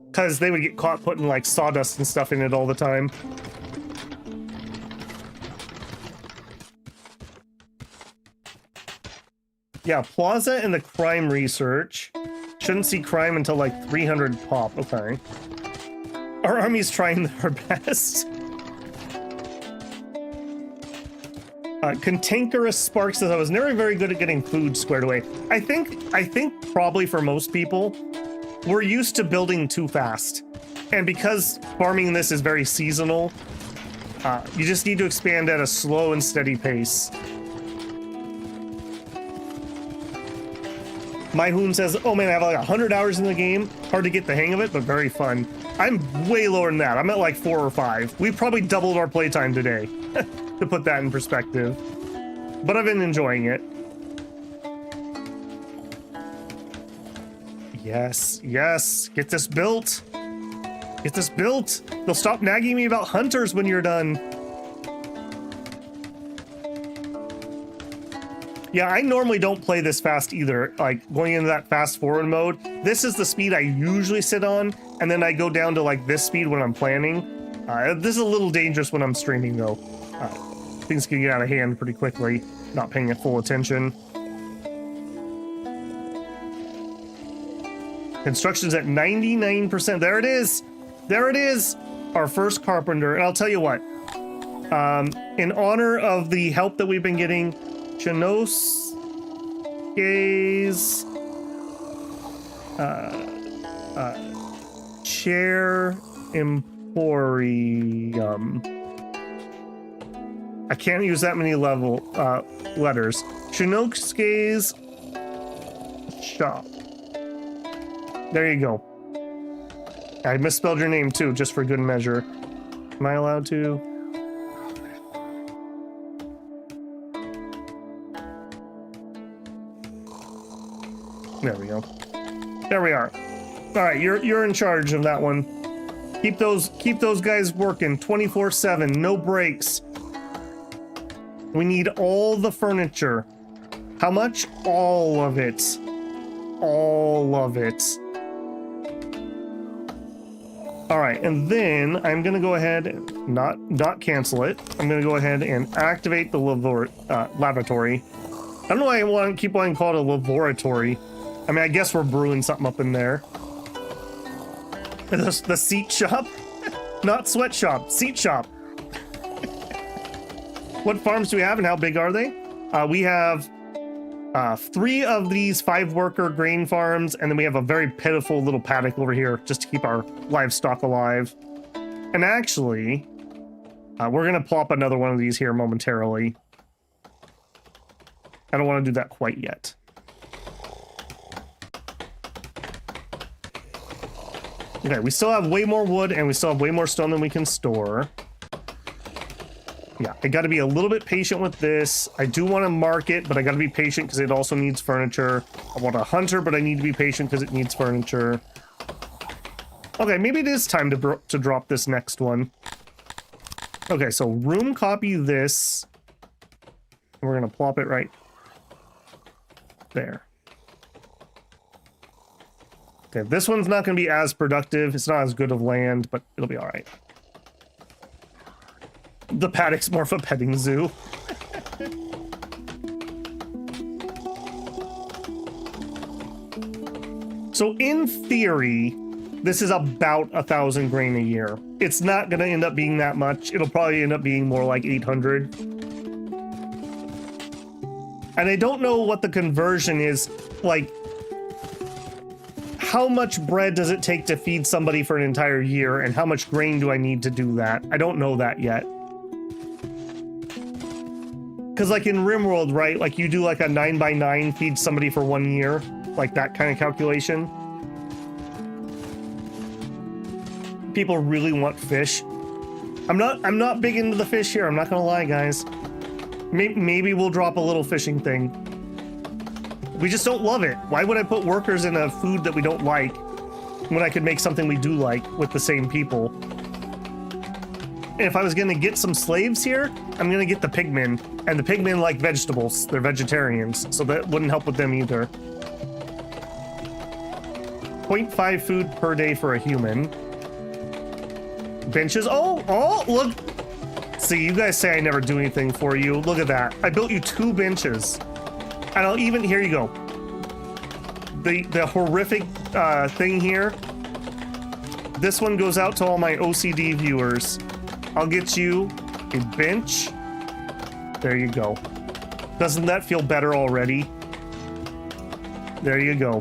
Because they would get caught putting like sawdust and stuff in it all the time. Yeah, Plaza and the crime research. Shouldn't see crime until like 300 pop. Okay. Our army's trying their best. Cantankerous Spark says I was never very good at getting food squared away. I think probably for most people, we're used to building too fast. And because farming this is very seasonal, you just need to expand at a slow and steady pace. My Hoon says, oh man, I have like 100 hours in the game. Hard to get the hang of it, but very fun. I'm way lower than that. I'm at like 4 or 5. We've probably doubled our playtime today, to put that in perspective. But I've been enjoying it. Yes, yes, get this built. Get this built. They'll stop nagging me about hunters when you're done. Yeah, I normally don't play this fast either, like going into that fast forward mode. This is the speed I usually sit on, and then I go down to like this speed when I'm planning. This is a little dangerous when I'm streaming though. Things can get out of hand pretty quickly, not paying it full attention. Construction's at 99%. There it is. There it is. Our first carpenter. And I'll tell you what, in honor of the help that we've been getting, Chinoske's Chair Emporium. I can't use that many letters. Chinoske's shop. There you go. I misspelled your name too, just for good measure. Am I allowed to? There we go. There we are. All right, you're in charge of that one. Keep those guys working 24/7, no breaks. We need all the furniture. How much? All of it. All of it. All right, and then I'm gonna go ahead and not cancel it. I'm gonna go ahead and activate the laboratory. I don't know why I keep wanting to call it a laboratory. I mean, I guess we're brewing something up in there. The seat shop? Not sweatshop, seat shop. What farms do we have and how big are they? We have 3 of these 5-worker grain farms, and then we have a very pitiful little paddock over here just to keep our livestock alive. And actually, we're gonna plop another one of these here momentarily. I don't want to do that quite yet. Okay, we still have way more wood and we still have way more stone than we can store. Yeah, I got to be a little bit patient with this. I do want to mark it, but I got to be patient because it also needs furniture. I want a hunter, but I need to be patient because it needs furniture. Okay, maybe it is time to drop this next one. Okay, so room copy this. We're going to plop it right there. Okay, this one's not going to be as productive. It's not as good of land, but it'll be all right. The paddock's more of a petting zoo. So in theory, this is about 1,000 grain a year. It's not going to end up being that much. It'll probably end up being more like 800. And I don't know what the conversion is. Like, how much bread does it take to feed somebody for an entire year, and how much grain do I need to do that? I don't know that yet. Because like in RimWorld, right? Like you do like a 9x9 feed somebody for 1 year. Like that kind of calculation. People really want fish. I'm not big into the fish here. I'm not gonna lie, guys. Maybe we'll drop a little fishing thing. We just don't love it. Why would I put workers in a food that we don't like when I could make something we do like with the same people? And if I was gonna get some slaves here, I'm gonna get the pigmen. And the pigmen like vegetables. They're vegetarians, so that wouldn't help with them either. 0.5 food per day for a human. Benches. Oh, look. See, you guys say I never do anything for you. Look at that. I built you 2 benches. And I'll even, here you go. The horrific thing here. This one goes out to all my OCD viewers. I'll get you a bench. There you go. Doesn't that feel better already? There you go.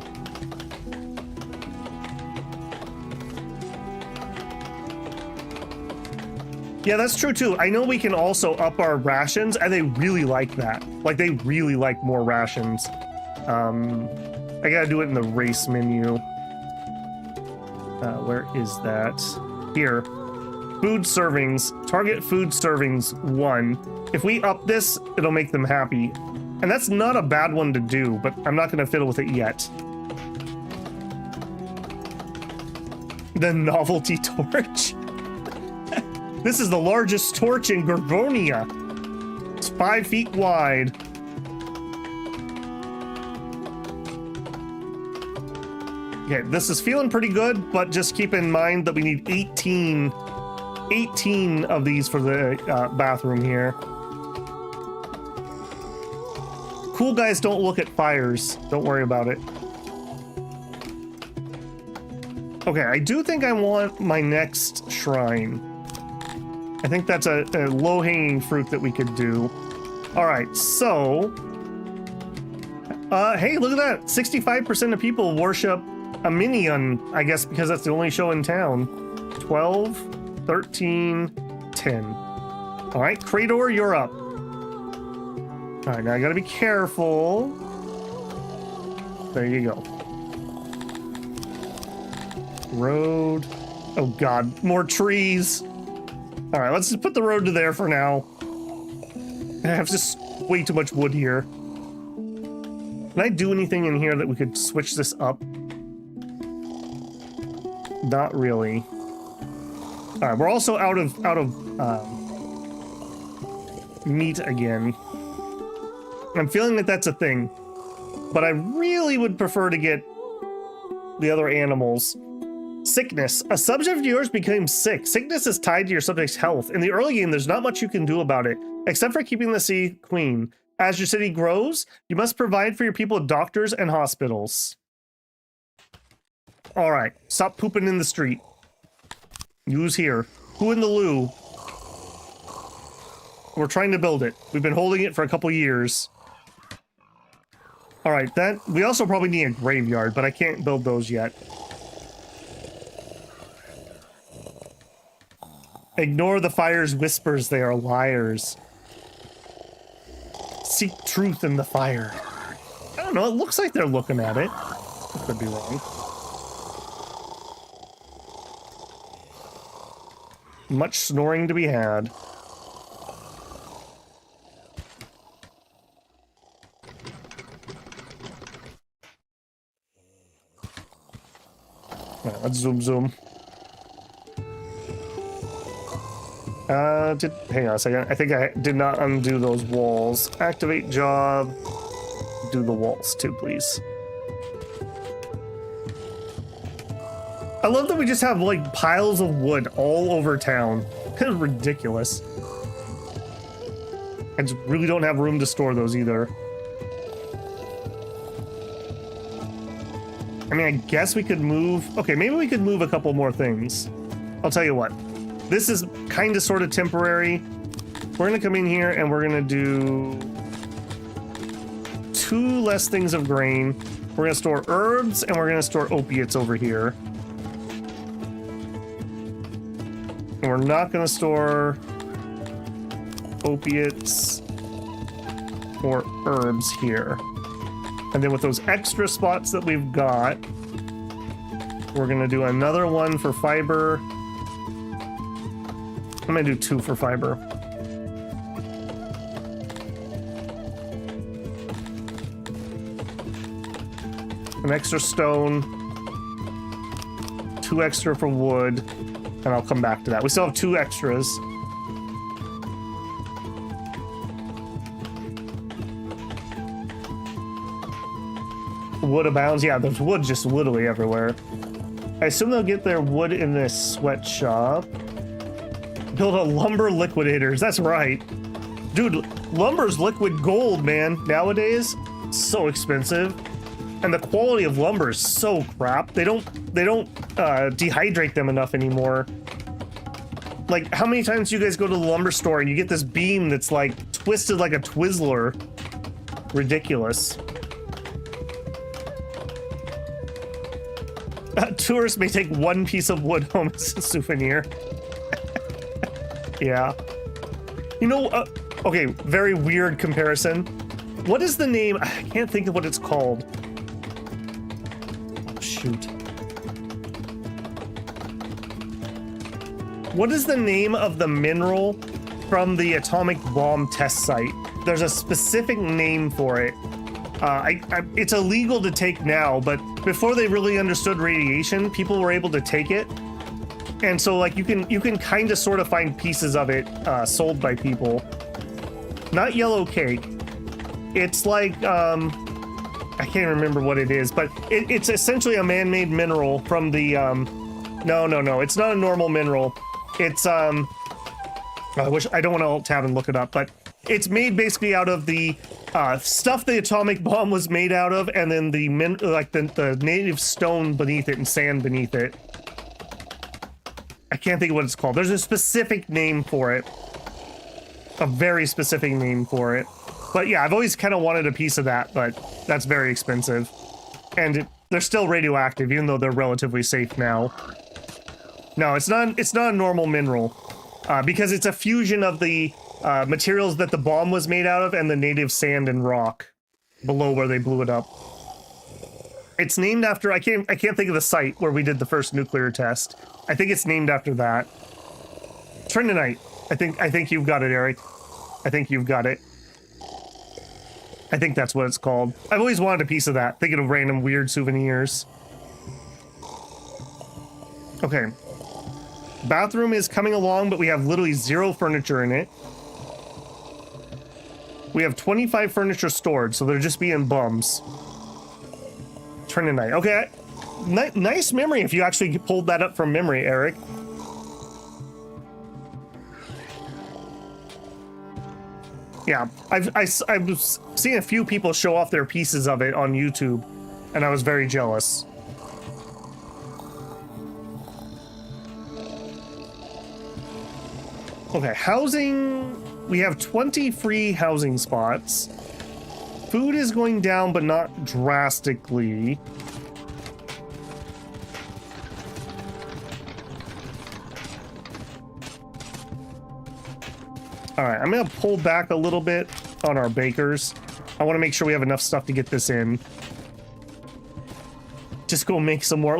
Yeah, that's true too. I know we can also up our rations, and they really like that. Like, they really like more rations. I gotta do it in the race menu. Where is that? Here. Food servings. Target food servings 1. If we up this, it'll make them happy. And that's not a bad one to do, but I'm not gonna fiddle with it yet. The novelty torch. This is the largest torch in Gorgonia. It's 5 feet wide. Okay, this is feeling pretty good, but just keep in mind that we need 18 of these for the bathroom here. Cool guys don't look at fires. Don't worry about it. Okay, I do think I want my next shrine. I think that's a low-hanging fruit that we could do. All right, so... hey, look at that. 65% of people worship a minion, I guess, because that's the only show in town. 12, 13, 10. All right, Krator, you're up. All right, now I gotta be careful. There you go. Road. Oh, God, more trees. All right, let's just put the road to there for now. I have just way too much wood here. Can I do anything in here that we could switch this up? Not really. All right, we're also out of meat again. I'm feeling that that's a thing, but I really would prefer to get the other animals. Sickness. A subject of yours became sick. Sickness is tied to your subject's health. In the early game, there's not much you can do about it, except for keeping the city clean. As your city grows, you must provide for your people doctors and hospitals. All right, stop pooping in the street. Who's here? Who in the loo? We're trying to build it. We've been holding it for a couple years. All right, that we also probably need a graveyard, but I can't build those yet. Ignore the fire's whispers, they are liars. Seek truth in the fire. I don't know, it looks like they're looking at it. I could be wrong. Much snoring to be had. All right, let's zoom. Hang on a second. I think I did not undo those walls. Activate job. Do the walls too, please. I love that we just have like piles of wood all over town. Kind of ridiculous. I just really don't have room to store those either. I mean, I guess we could move... Okay, maybe we could move a couple more things. I'll tell you what. This is kind of sort of temporary. We're going to come in here and we're going to do 2 less things of grain. We're going to store herbs and we're going to store opiates over here. And we're not going to store opiates or herbs here. And then with those extra spots that we've got, we're going to do another one for fiber. I'm going to do 2 for fiber. An extra stone, 2 extra for wood, and I'll come back to that. We still have 2 extras. Wood abounds. Yeah, there's wood just literally everywhere. I assume they'll get their wood in this sweatshop. Build a lumber liquidators. That's right. Dude, lumber's liquid gold, man. Nowadays, so expensive. And the quality of lumber is so crap. They don't dehydrate them enough anymore. Like, how many times do you guys go to the lumber store and you get this beam that's like twisted like a Twizzler? Ridiculous. Tourists may take 1 piece of wood home as a souvenir. Yeah. You know, okay, very weird comparison. What is the name? I can't think of what it's called. Oh, shoot. What is the name of the mineral from the atomic bomb test site? There's a specific name for it. It's illegal to take now, but before they really understood radiation, people were able to take it. And so like you can kind of sort of find pieces of it sold by people. Not yellow cake. It's like, I can't remember what it is, but it's essentially a man-made mineral from the, no, it's not a normal mineral. It's, I don't want to tab and look it up, but it's made basically out of the stuff the atomic bomb was made out of, and then the native stone beneath it and sand beneath it. I can't think of what it's called. There's a specific name for it. A very specific name for it. But yeah, I've always kind of wanted a piece of that, but that's very expensive. And they're still radioactive, even though they're relatively safe now. No, it's not a normal mineral. Because it's a fusion of the materials that the bomb was made out of and the native sand and rock below where they blew it up. It's named after, I can't think of the site where we did the first nuclear test. I think it's named after that. Trinonite. I think you've got it, Eric. I think you've got it. I think that's what it's called. I've always wanted a piece of that, thinking of random weird souvenirs. Okay. Bathroom is coming along, but we have literally 0 furniture in it. We have 25 furniture stored, so they're just being bums. Trinonite. Okay. Nice memory if you actually pulled that up from memory, Eric. Yeah, I've seen a few people show off their pieces of it on YouTube, and I was very jealous. Okay, housing. We have 20 free housing spots. Food is going down, but not drastically. All right, I'm gonna pull back a little bit on our bakers. I want to make sure we have enough stuff to get this in. Just go make some more.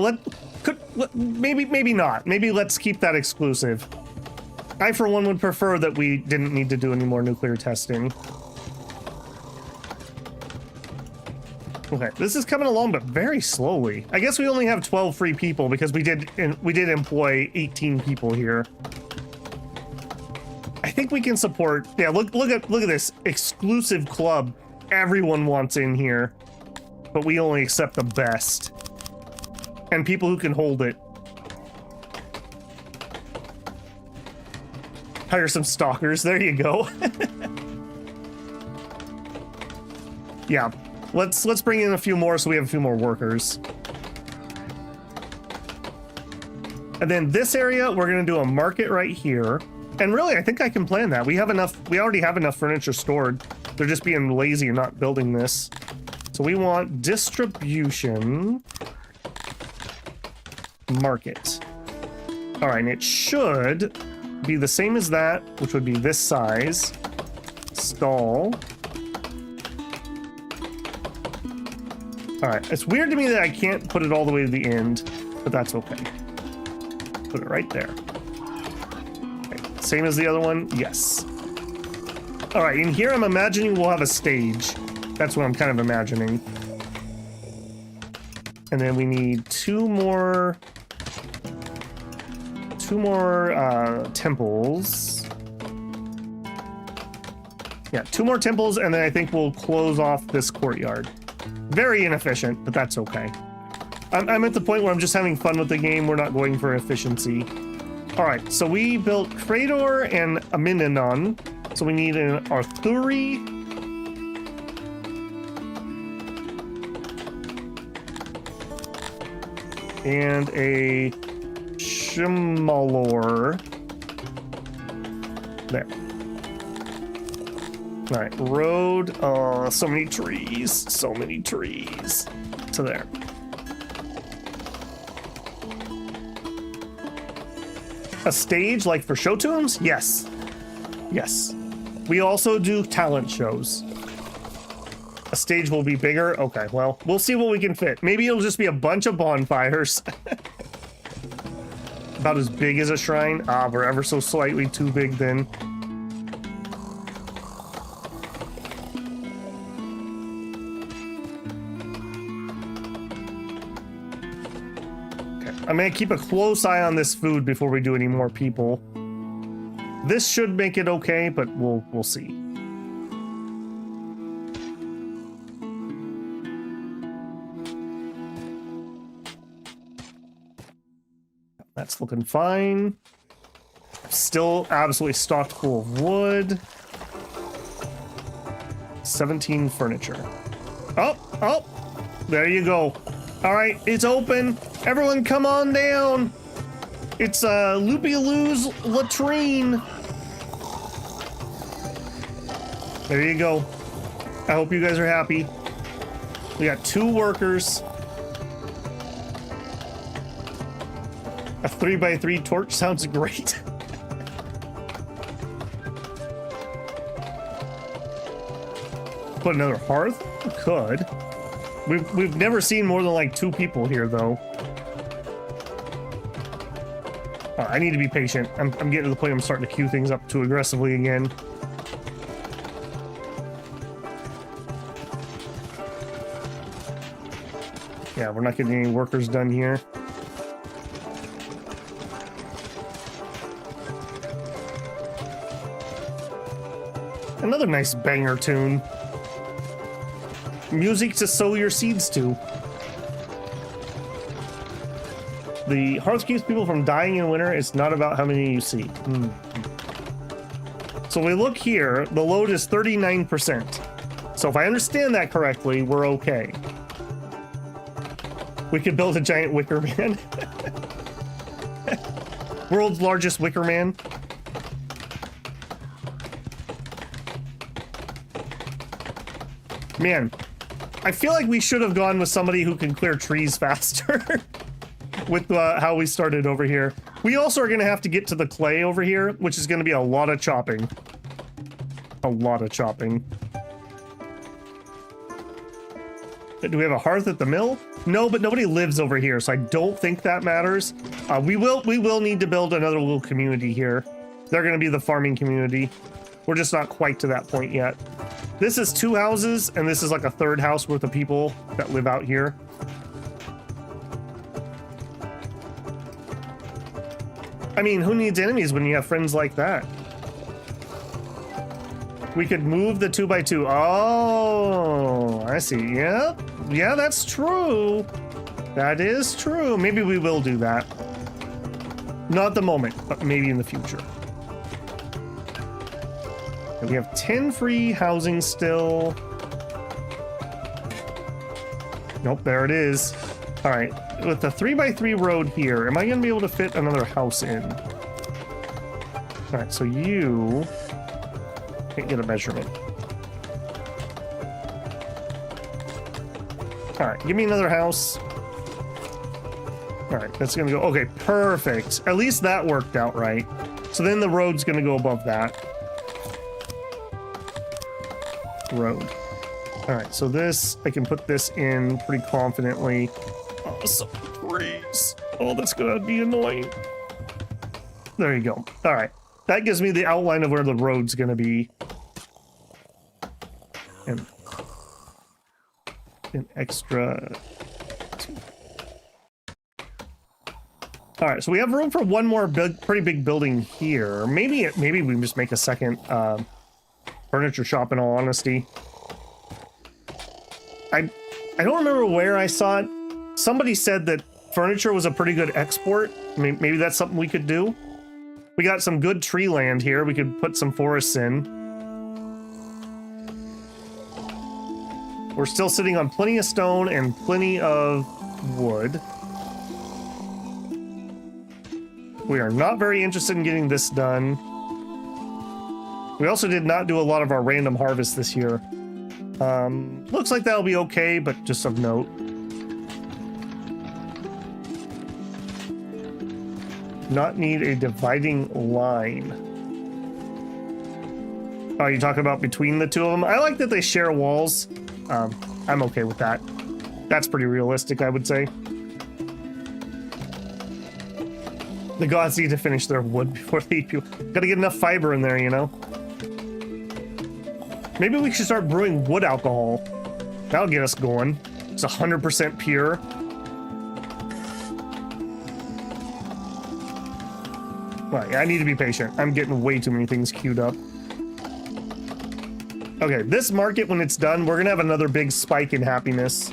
Maybe not. Maybe let's keep that exclusive. I, for one, would prefer that we didn't need to do any more nuclear testing. Okay, this is coming along, but very slowly. I guess we only have 12 free people because we did employ 18 people here. I think we can support. Yeah, look at this exclusive club. Everyone wants in here, but we only accept the best and people who can hold it. Hire some stalkers. There you go. Yeah, let's bring in a few more so we have a few more workers. And then this area, we're gonna do a market right here. And really, I think I can plan that. We already have enough furniture stored. They're just being lazy and not building this. So we want distribution market. All right, and it should be the same as that, which would be this size. Stall. All right, it's weird to me that I can't put it all the way to the end, but that's okay. Put it right there. Okay, same as the other one, yes. All right, in here I'm imagining we'll have a stage. That's what I'm kind of imagining. And then we need two more temples. Yeah, 2 more temples, and then I think we'll close off this courtyard. Very inefficient, but that's okay. I'm at the point where I'm just having fun with the game. We're not going for efficiency. All right, so we built Krator and Amininon. So we need an Arthuri. And a Shimalor. There. All right, road. Oh, so many trees. So many trees. To there. A stage like for show tunes? Yes. Yes. We also do talent shows. A stage will be bigger? Okay, well, we'll see what we can fit. Maybe it'll just be a bunch of bonfires. About as big as a shrine. Ah, we're ever so slightly too big then. Okay, I'm gonna keep a close eye on this food before we do any more people. This should make it okay, but we'll see. That's looking fine. Still absolutely stocked full of wood. 17 furniture. Oh, there you go. All right, it's open. Everyone come on down. It's Loopy-Loo's latrine. There you go. I hope you guys are happy. We got 2 workers. A 3x3 torch sounds great. Put another hearth? We could. We've never seen more than like 2 people here though. I need to be patient. I'm getting to the point I'm starting to queue things up too aggressively again. Yeah, we're not getting any workers done here. Another nice banger tune. Music to sow your seeds to. The hearth keeps people from dying in winter. It's not about how many you see. So we look here, the load is 39%. So if I understand that correctly, we're okay. We could build a giant wicker man. World's largest wicker man. Man, I feel like we should have gone with somebody who can clear trees faster with how we started over here. We also are going to have to get to the clay over here, which is going to be a lot of chopping. A lot of chopping. Do we have a hearth at the mill? No, but nobody lives over here, so I don't think that matters. We will need to build another little community here. They're going to be the farming community. We're just not quite to that point yet. This is 2 houses, and this is like a 3rd house worth of people that live out here. I mean, who needs enemies when you have friends like that? We could move the 2x2. Oh, I see. Yep. Yeah, that's true. That is true. Maybe we will do that. Not at the moment, but maybe in the future. And we have 10 free housing still. Nope, there it is. All right, with the 3x3 road here, am I gonna be able to fit another house in? All right, so you can't get a measurement. All right, give me another house. All right, that's gonna go, okay, perfect. At least that worked out right. So then the road's gonna go above that. Road. All right, so this, I can put this in pretty confidently. Oh, some trees. Oh, that's gonna be annoying. There you go. All right, that gives me the outline of where the road's gonna be. And an extra. All right, so we have room for one more pretty big building here. Maybe we just make a second furniture shop, in all honesty. I don't remember where I saw it. Somebody said that furniture was a pretty good export. Maybe that's something we could do. We got some good tree land here. We could put some forests in. We're still sitting on plenty of stone and plenty of wood. We are not very interested in getting this done. We also did not do a lot of our random harvest this year. Looks like that'll be okay, but just of note. Not need a dividing line. Oh, you talking about between the two of them? I like that they share walls. I'm okay with that. That's pretty realistic, I would say. The gods need to finish their wood before they eat people. Gotta get enough fiber in there, you know? Maybe we should start brewing wood alcohol. That'll get us going. It's 100% pure. Well, yeah, I need to be patient. I'm getting way too many things queued up. Okay, this market, when it's done, we're gonna have another big spike in happiness.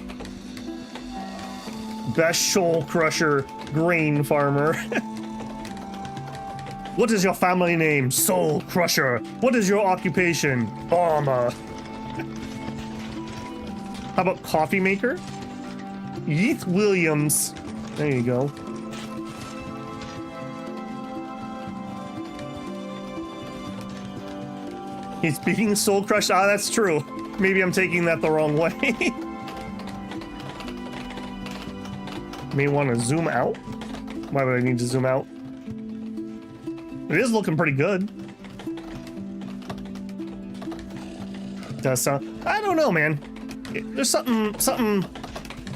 Best shoal crusher grain farmer. What is your family name? Soul Crusher. What is your occupation? Farmer. How about coffee maker? Yeath Williams. There you go. He's being soul crushed. Ah, that's true. Maybe I'm taking that the wrong way. May want to zoom out. Why would I need to zoom out? It is looking pretty good. It does sound. I don't know, man. There's something.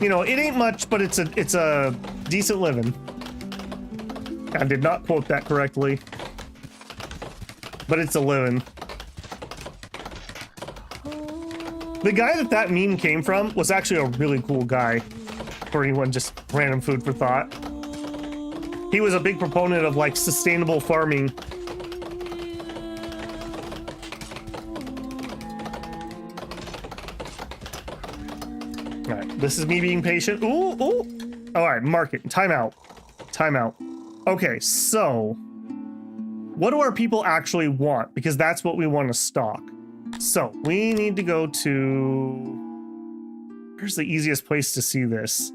You know, it ain't much, but it's a decent living. I did not quote that correctly, but it's a living. The guy that meme came from was actually a really cool guy. For anyone, just random food for thought. He was a big proponent of like sustainable farming. All right, this is me being patient. Ooh, ooh. All right, market. Time out. Time out. Okay, so what do our people actually want? Because that's what we want to stock. So we need to go to... Where's the easiest place to see this?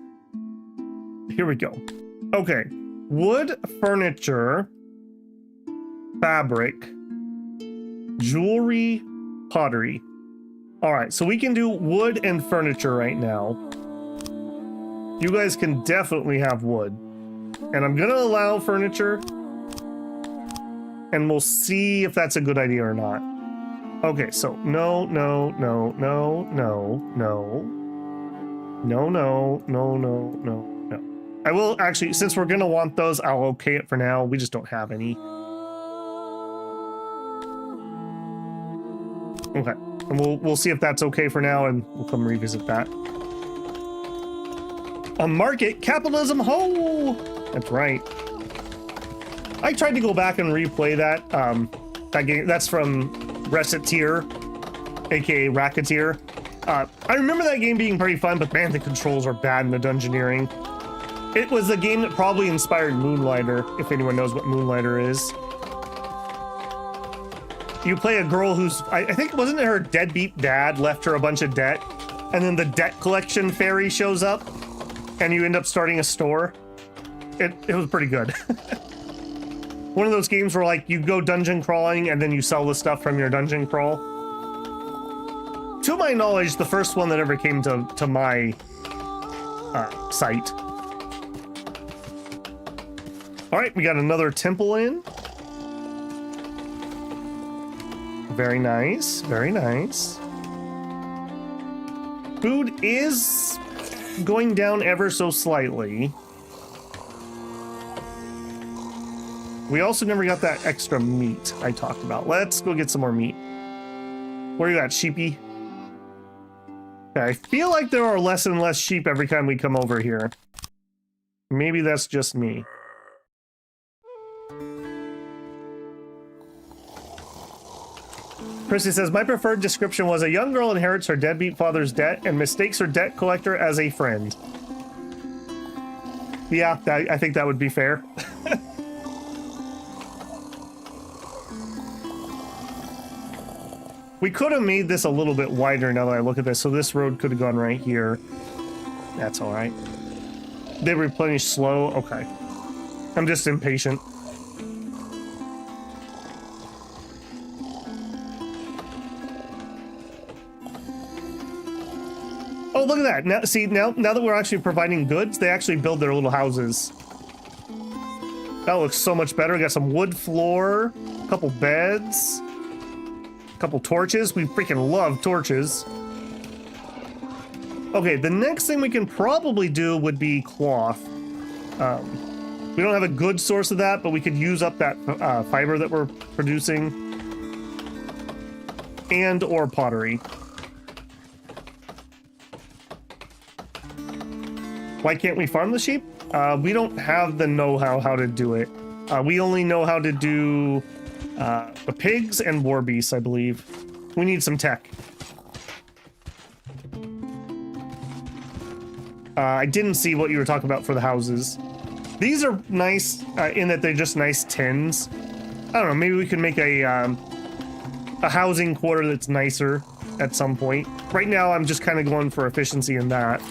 Here we go. Okay. Wood, furniture, fabric, jewelry, pottery. All right, so we can do wood and furniture right now. You guys can definitely have wood. And I'm gonna allow furniture. And we'll see if that's a good idea or not. Okay, so no, no, no, no, no, no. No, no, no, no, no, no. I will actually, since we're gonna want those, I'll okay it for now. We just don't have any. Okay, and we'll see if that's okay for now, and we'll come revisit that. A market, capitalism, ho! That's right. I tried to go back and replay that. That game, that's from Recettear, aka Racketeer. I remember that game being pretty fun, but man, the controls are bad in the dungeoneering. It was a game that probably inspired Moonlighter, if anyone knows what Moonlighter is. You play a girl who's, I think, wasn't it her deadbeat dad left her a bunch of debt? And then the debt collection fairy shows up and you end up starting a store. It was pretty good. One of those games where like you go dungeon crawling and then you sell the stuff from your dungeon crawl. To my knowledge, the first one that ever came to my site. All right, we got another temple in. Very nice, very nice. Food is going down ever so slightly. We also never got that extra meat I talked about. Let's go get some more meat. Where you at, sheepy? Okay, I feel like there are less and less sheep every time we come over here. Maybe that's just me. Chrissy says, my preferred description was a young girl inherits her deadbeat father's debt and mistakes her debt collector as a friend. Yeah, I think that would be fair. We could have made this a little bit wider now that I look at this, so this road could have gone right here. That's all right. They replenish slow. Okay. I'm just impatient. Oh, look at that. Now, see, now that we're actually providing goods, they actually build their little houses. That looks so much better. We got some wood floor, a couple beds, a couple torches. We freaking love torches. Okay, the next thing we can probably do would be cloth. We don't have a good source of that, but we could use up that fiber that we're producing. And or pottery. Why can't we farm the sheep? We don't have the know-how how to do it. We only know how to do the pigs and war beasts, I believe. We need some tech. I didn't see what you were talking about for the houses. These are nice in that they're just nice tins. I don't know, maybe we can make a housing quarter that's nicer at some point. Right now, I'm just kind of going for efficiency in that.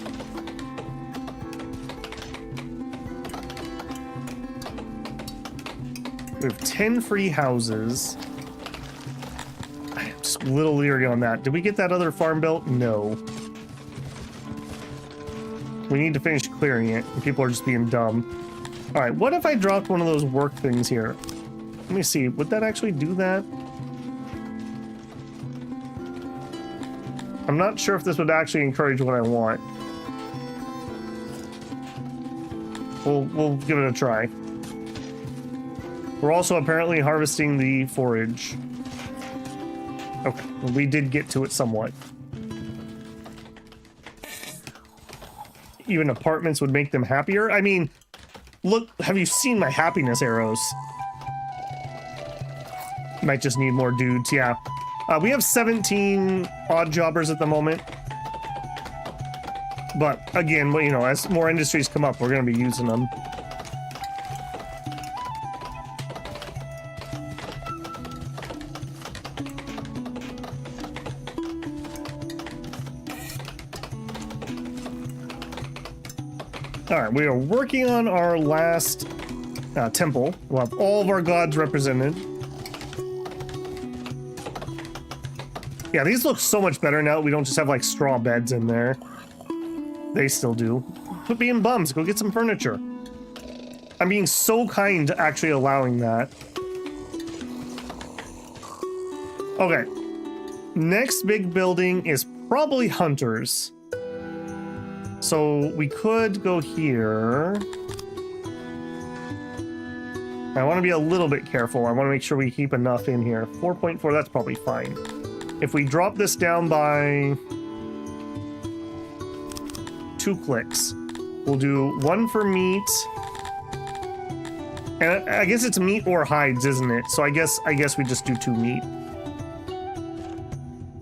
We have 10 free houses. I'm just a little leery on that. Did we get that other farm built? No. We need to finish clearing it, and people are just being dumb. All right, what if I dropped one of those work things here? Let me see, would that actually do that? I'm not sure if this would actually encourage what I want. We'll give it a try. We're also apparently harvesting the forage. Okay, well, we did get to it somewhat. Even apartments would make them happier. I mean, look, have you seen my happiness arrows? Might just need more dudes, yeah. We have 17 odd jobbers at the moment. But again, well, you know, as more industries come up, we're going to be using them. All right, we are working on our last temple. We'll have all of our gods represented. Yeah, these look so much better now. We don't just have like straw beds in there. They still do. Quit being bums. Go get some furniture. I'm being so kind to actually allowing that. Okay. Next big building is probably hunters. So we could go here. I want to be a little bit careful. I want to make sure we keep enough in here. 4.4, that's probably fine. If we drop this down by 2 clicks, we'll do 1 for meat. And I guess it's meat or hides, isn't it? So I guess we just do 2 meat.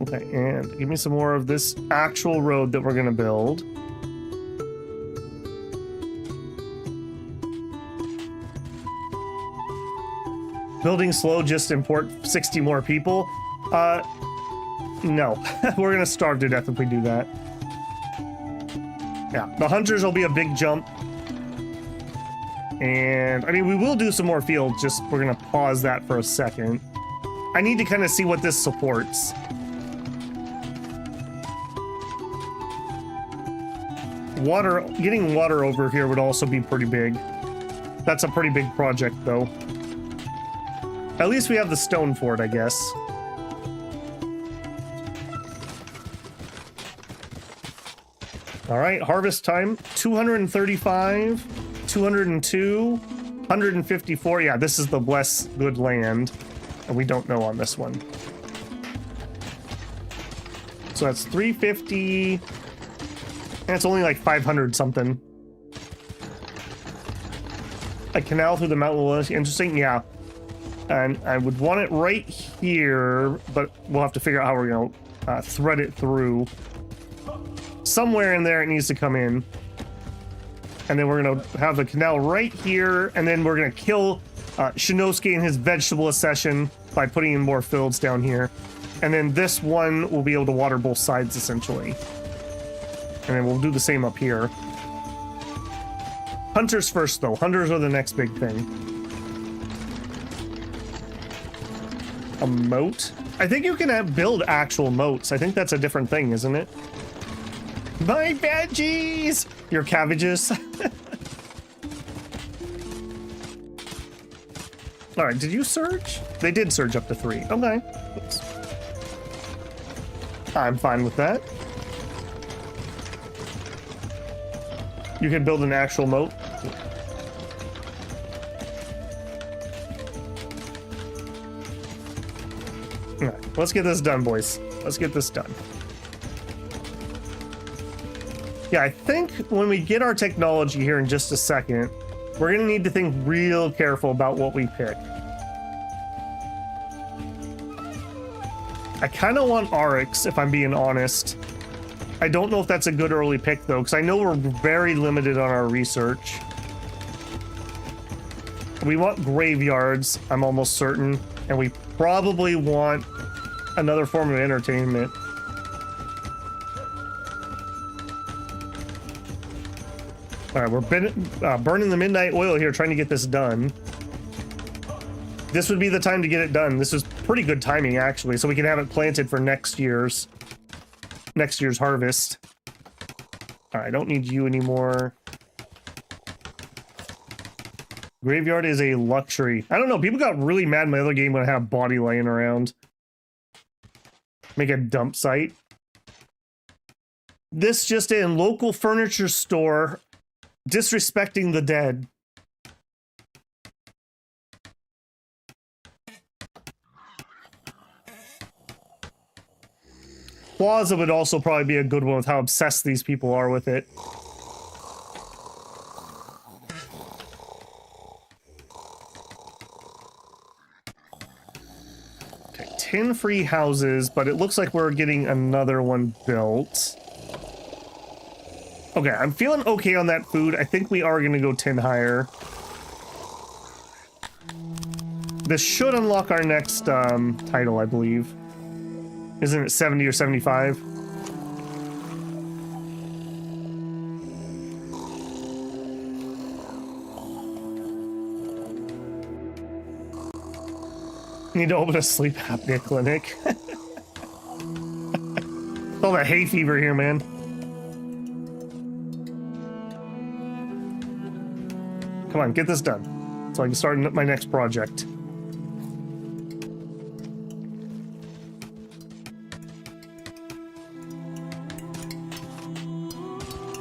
Okay, and give me some more of this actual road that we're gonna build. building slow, just import 60 more people. No. We're gonna starve to death if we do that. Yeah, the hunters will be a big jump. And, I mean, we will do some more fields, just we're gonna pause that for a second. I need to kind of see what this supports. Water, getting water over here would also be pretty big. That's a pretty big project, though. At least we have the stone for it, I guess. All right, harvest time. 235, 202, 154. Yeah, this is the blessed good land. And we don't know on this one. So that's 350. And it's only like 500 something. A canal through the mountain was interesting, yeah. And I would want it right here, but we'll have to figure out how we're gonna thread it through. Somewhere in there it needs to come in. And then we're gonna have the canal right here, and then we're gonna kill Shinosuke and his vegetable accession by putting in more fields down here. And then this one will be able to water both sides, essentially. And then we'll do the same up here. Hunters first, though. Hunters are the next big thing. A moat? I think you can build actual moats. I think that's a different thing, isn't it? My veggies! Your cabbages. All right, did you surge? They did surge up to 3. Okay. Oops. I'm fine with that. You can build an actual moat. All right, let's get this done, boys. Let's get this done. Yeah, I think when we get our technology here in just a second, we're gonna need to think real careful about what we pick. I kind of want Oryx, if I'm being honest. I don't know if that's a good early pick, though, because I know we're very limited on our research. We want graveyards, I'm almost certain, and we probably want another form of entertainment. All right, we're burning the midnight oil here, trying to get this done. This would be the time to get it done. This is pretty good timing, actually, so we can have it planted for next year's harvest. All right, I don't need you anymore. Graveyard is a luxury. I don't know, people got really mad in my other game when I have body laying around. Make a dump site. This just in, local furniture store disrespecting the dead. Plaza would also probably be a good one with how obsessed these people are with it. Okay, 10 free houses, but it looks like we're getting another one built. Okay, I'm feeling okay on that food. I think we are going to go 10 higher. This should unlock our next title, I believe. Isn't it 70 or 75? Need to open a sleep apnea clinic. All that hay fever here, man. Come on, get this done so I can start my next project.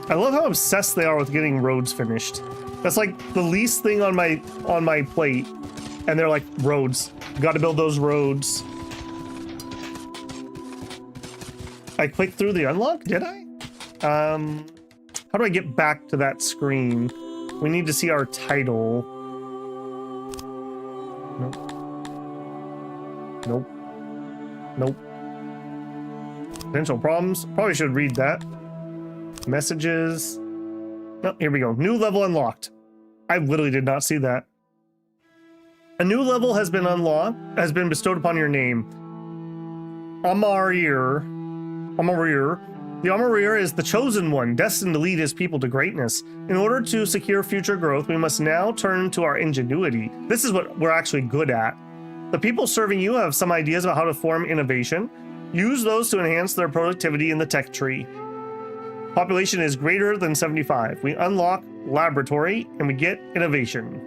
I love how obsessed they are with getting roads finished. That's like the least thing on my plate, and they're like, roads. Got to build those roads. I clicked through the unlock, did I? How do I get back to that screen? We need to see our title. Nope. Nope. Nope. Potential problems. Probably should read that. Messages. Oh, here we go. New level unlocked. I literally did not see that. A new level has been unlocked, has been bestowed upon your name. Amarir. The Amarir is the chosen one, destined to lead his people to greatness. In order to secure future growth, we must now turn to our ingenuity. This is what we're actually good at. The people serving you have some ideas about how to form innovation. Use those to enhance their productivity in the tech tree. Population is greater than 75. We unlock laboratory and we get innovation.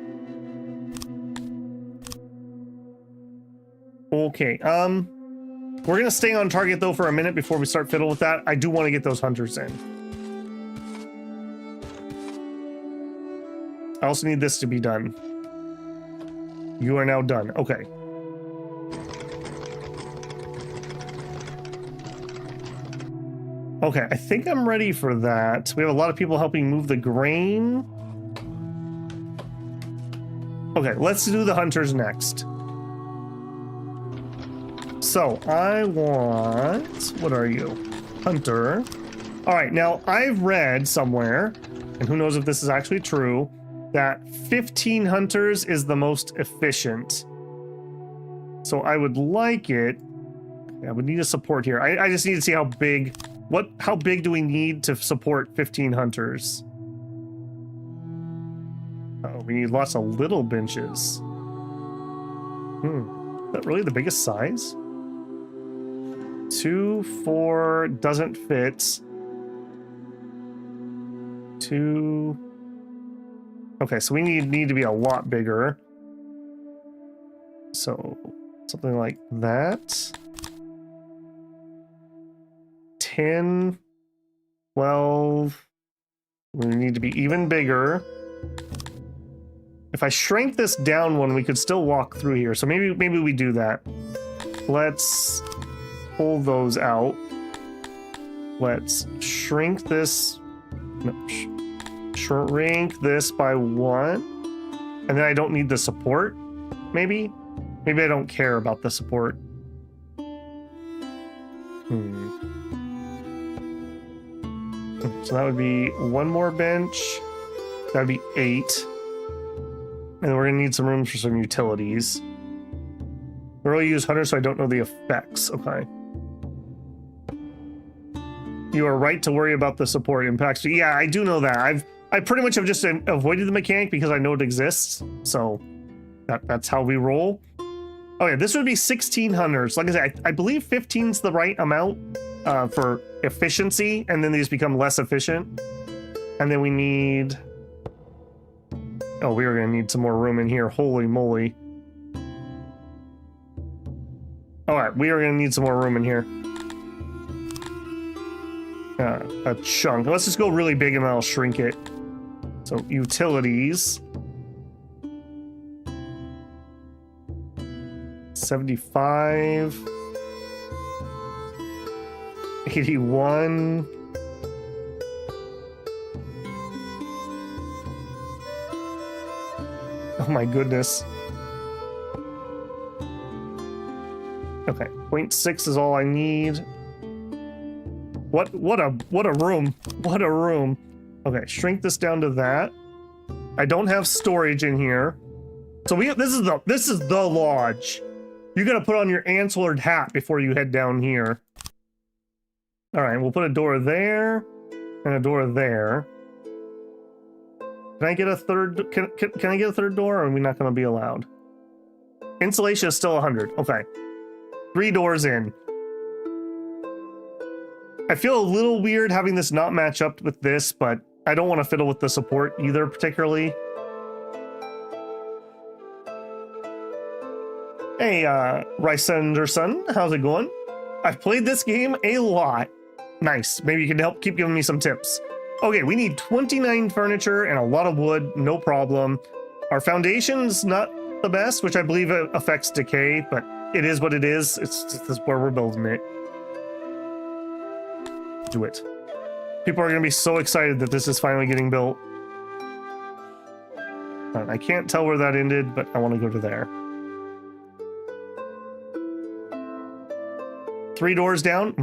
Okay, we're gonna stay on target though for a minute before we start fiddle with that. I do want to get those hunters in. I also need this to be done. You are now done. Okay. Okay, I think I'm ready for that. We have a lot of people helping move the grain. Okay, let's do the hunters next. So I want, what are you? Hunter. All right, now I've read somewhere, and who knows if this is actually true, that 15 hunters is the most efficient. So I would like it. I would need a support here. I just need to see how big, how big do we need to support 15 hunters? Oh, we need lots of little benches. Is that really the biggest size? 2, 4 doesn't fit. 2. Okay, so we need to be a lot bigger. So something like that. 10, 12. We need to be even bigger. If I shrank this down one, we could still walk through here. So maybe we do that. Let's pull those out. Let's shrink this. No, shrink this by 1. And then I don't need the support. Maybe I don't care about the support. So that would be 1 more bench. That would be 8. And we're gonna need some room for some utilities. We really use Hunter, so I don't know the effects. Okay. You are right to worry about the support impacts. Yeah, I do know that. I pretty much have just avoided the mechanic because I know it exists. So that's how we roll. Okay, this would be 16 hunters. Like I said, I believe 15's the right amount for efficiency, and then these become less efficient. And then we need... Oh, we are going to need some more room in here. Holy moly. Alright, we are going to need some more room in here. A chunk. Let's just go really big and then I'll shrink it. So, utilities. 75. 81. Oh my goodness. Okay, 0.6 is all I need. What a room. What a room. Okay, shrink this down to that. I don't have storage in here. So this is the lodge. You gotta put on your antlered hat before you head down here. All right, we'll put a door there and a door there. Can I get a third? Can I get a third door, or are we not going to be allowed? Insulation is still 100. Okay, 3 doors in. I feel a little weird having this not match up with this, but I don't want to fiddle with the support either, particularly. Hey, Rysenderson, how's it going? I've played this game a lot. Nice. Maybe you can help keep giving me some tips. Okay, we need 29 furniture and a lot of wood, no problem. Our foundation's not the best, which I believe affects decay, but it is what it is. It's just where we're building it. Do it. People are going to be so excited that this is finally getting built. I can't tell where that ended, but I want to go to there. 3 doors down?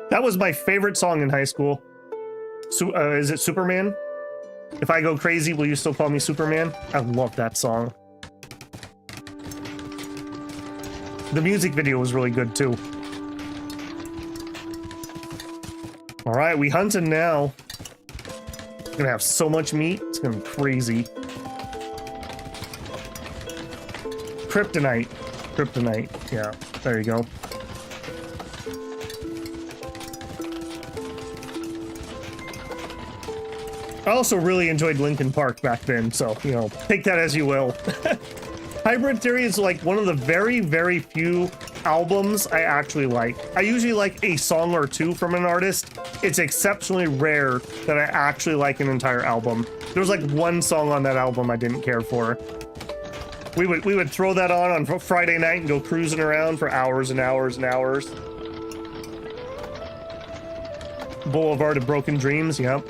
That was my favorite song in high school. Is it Superman? If I go crazy, will you still call me Superman? I love that song. The music video was really good too. All right, we hunting now. We're gonna have so much meat, it's gonna be crazy. Kryptonite. Kryptonite, yeah, there you go. I also really enjoyed Linkin Park back then, so, you know, take that as you will. Hybrid Theory is like one of the very, very few albums I actually like. I usually like a song or two from an artist. It's exceptionally rare that I actually like an entire album. There was like one song on that album I didn't care for. We would throw that on Friday night and go cruising around for hours and hours and hours. Boulevard of Broken Dreams, yep.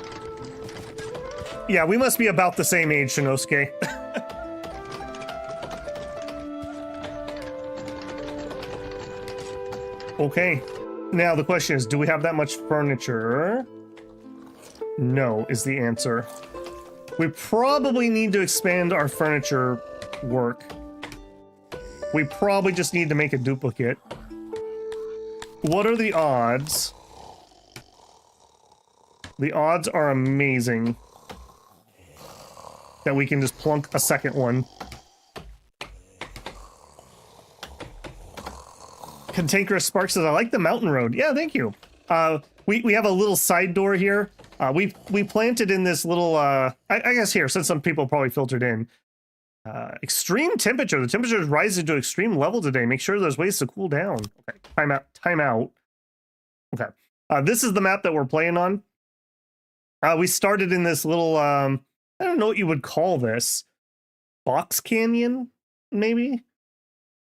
Yeah, we must be about the same age, Shinosuke. Okay, now the question is, do we have that much furniture? No, is the answer. We probably need to expand our furniture work. We probably just need to make a duplicate. What are the odds? The odds are amazing that we can just plunk a second one. Cantankerous Spark says, I like the mountain road. Yeah, thank you. We have a little side door here. We planted in this little, I guess here, since some people probably filtered in. Extreme temperature. The temperature is rising to extreme level today. Make sure there's ways to cool down. Okay, time out. Okay. This is the map that we're playing on. We started in this little, I don't know what you would call this. Box canyon, maybe?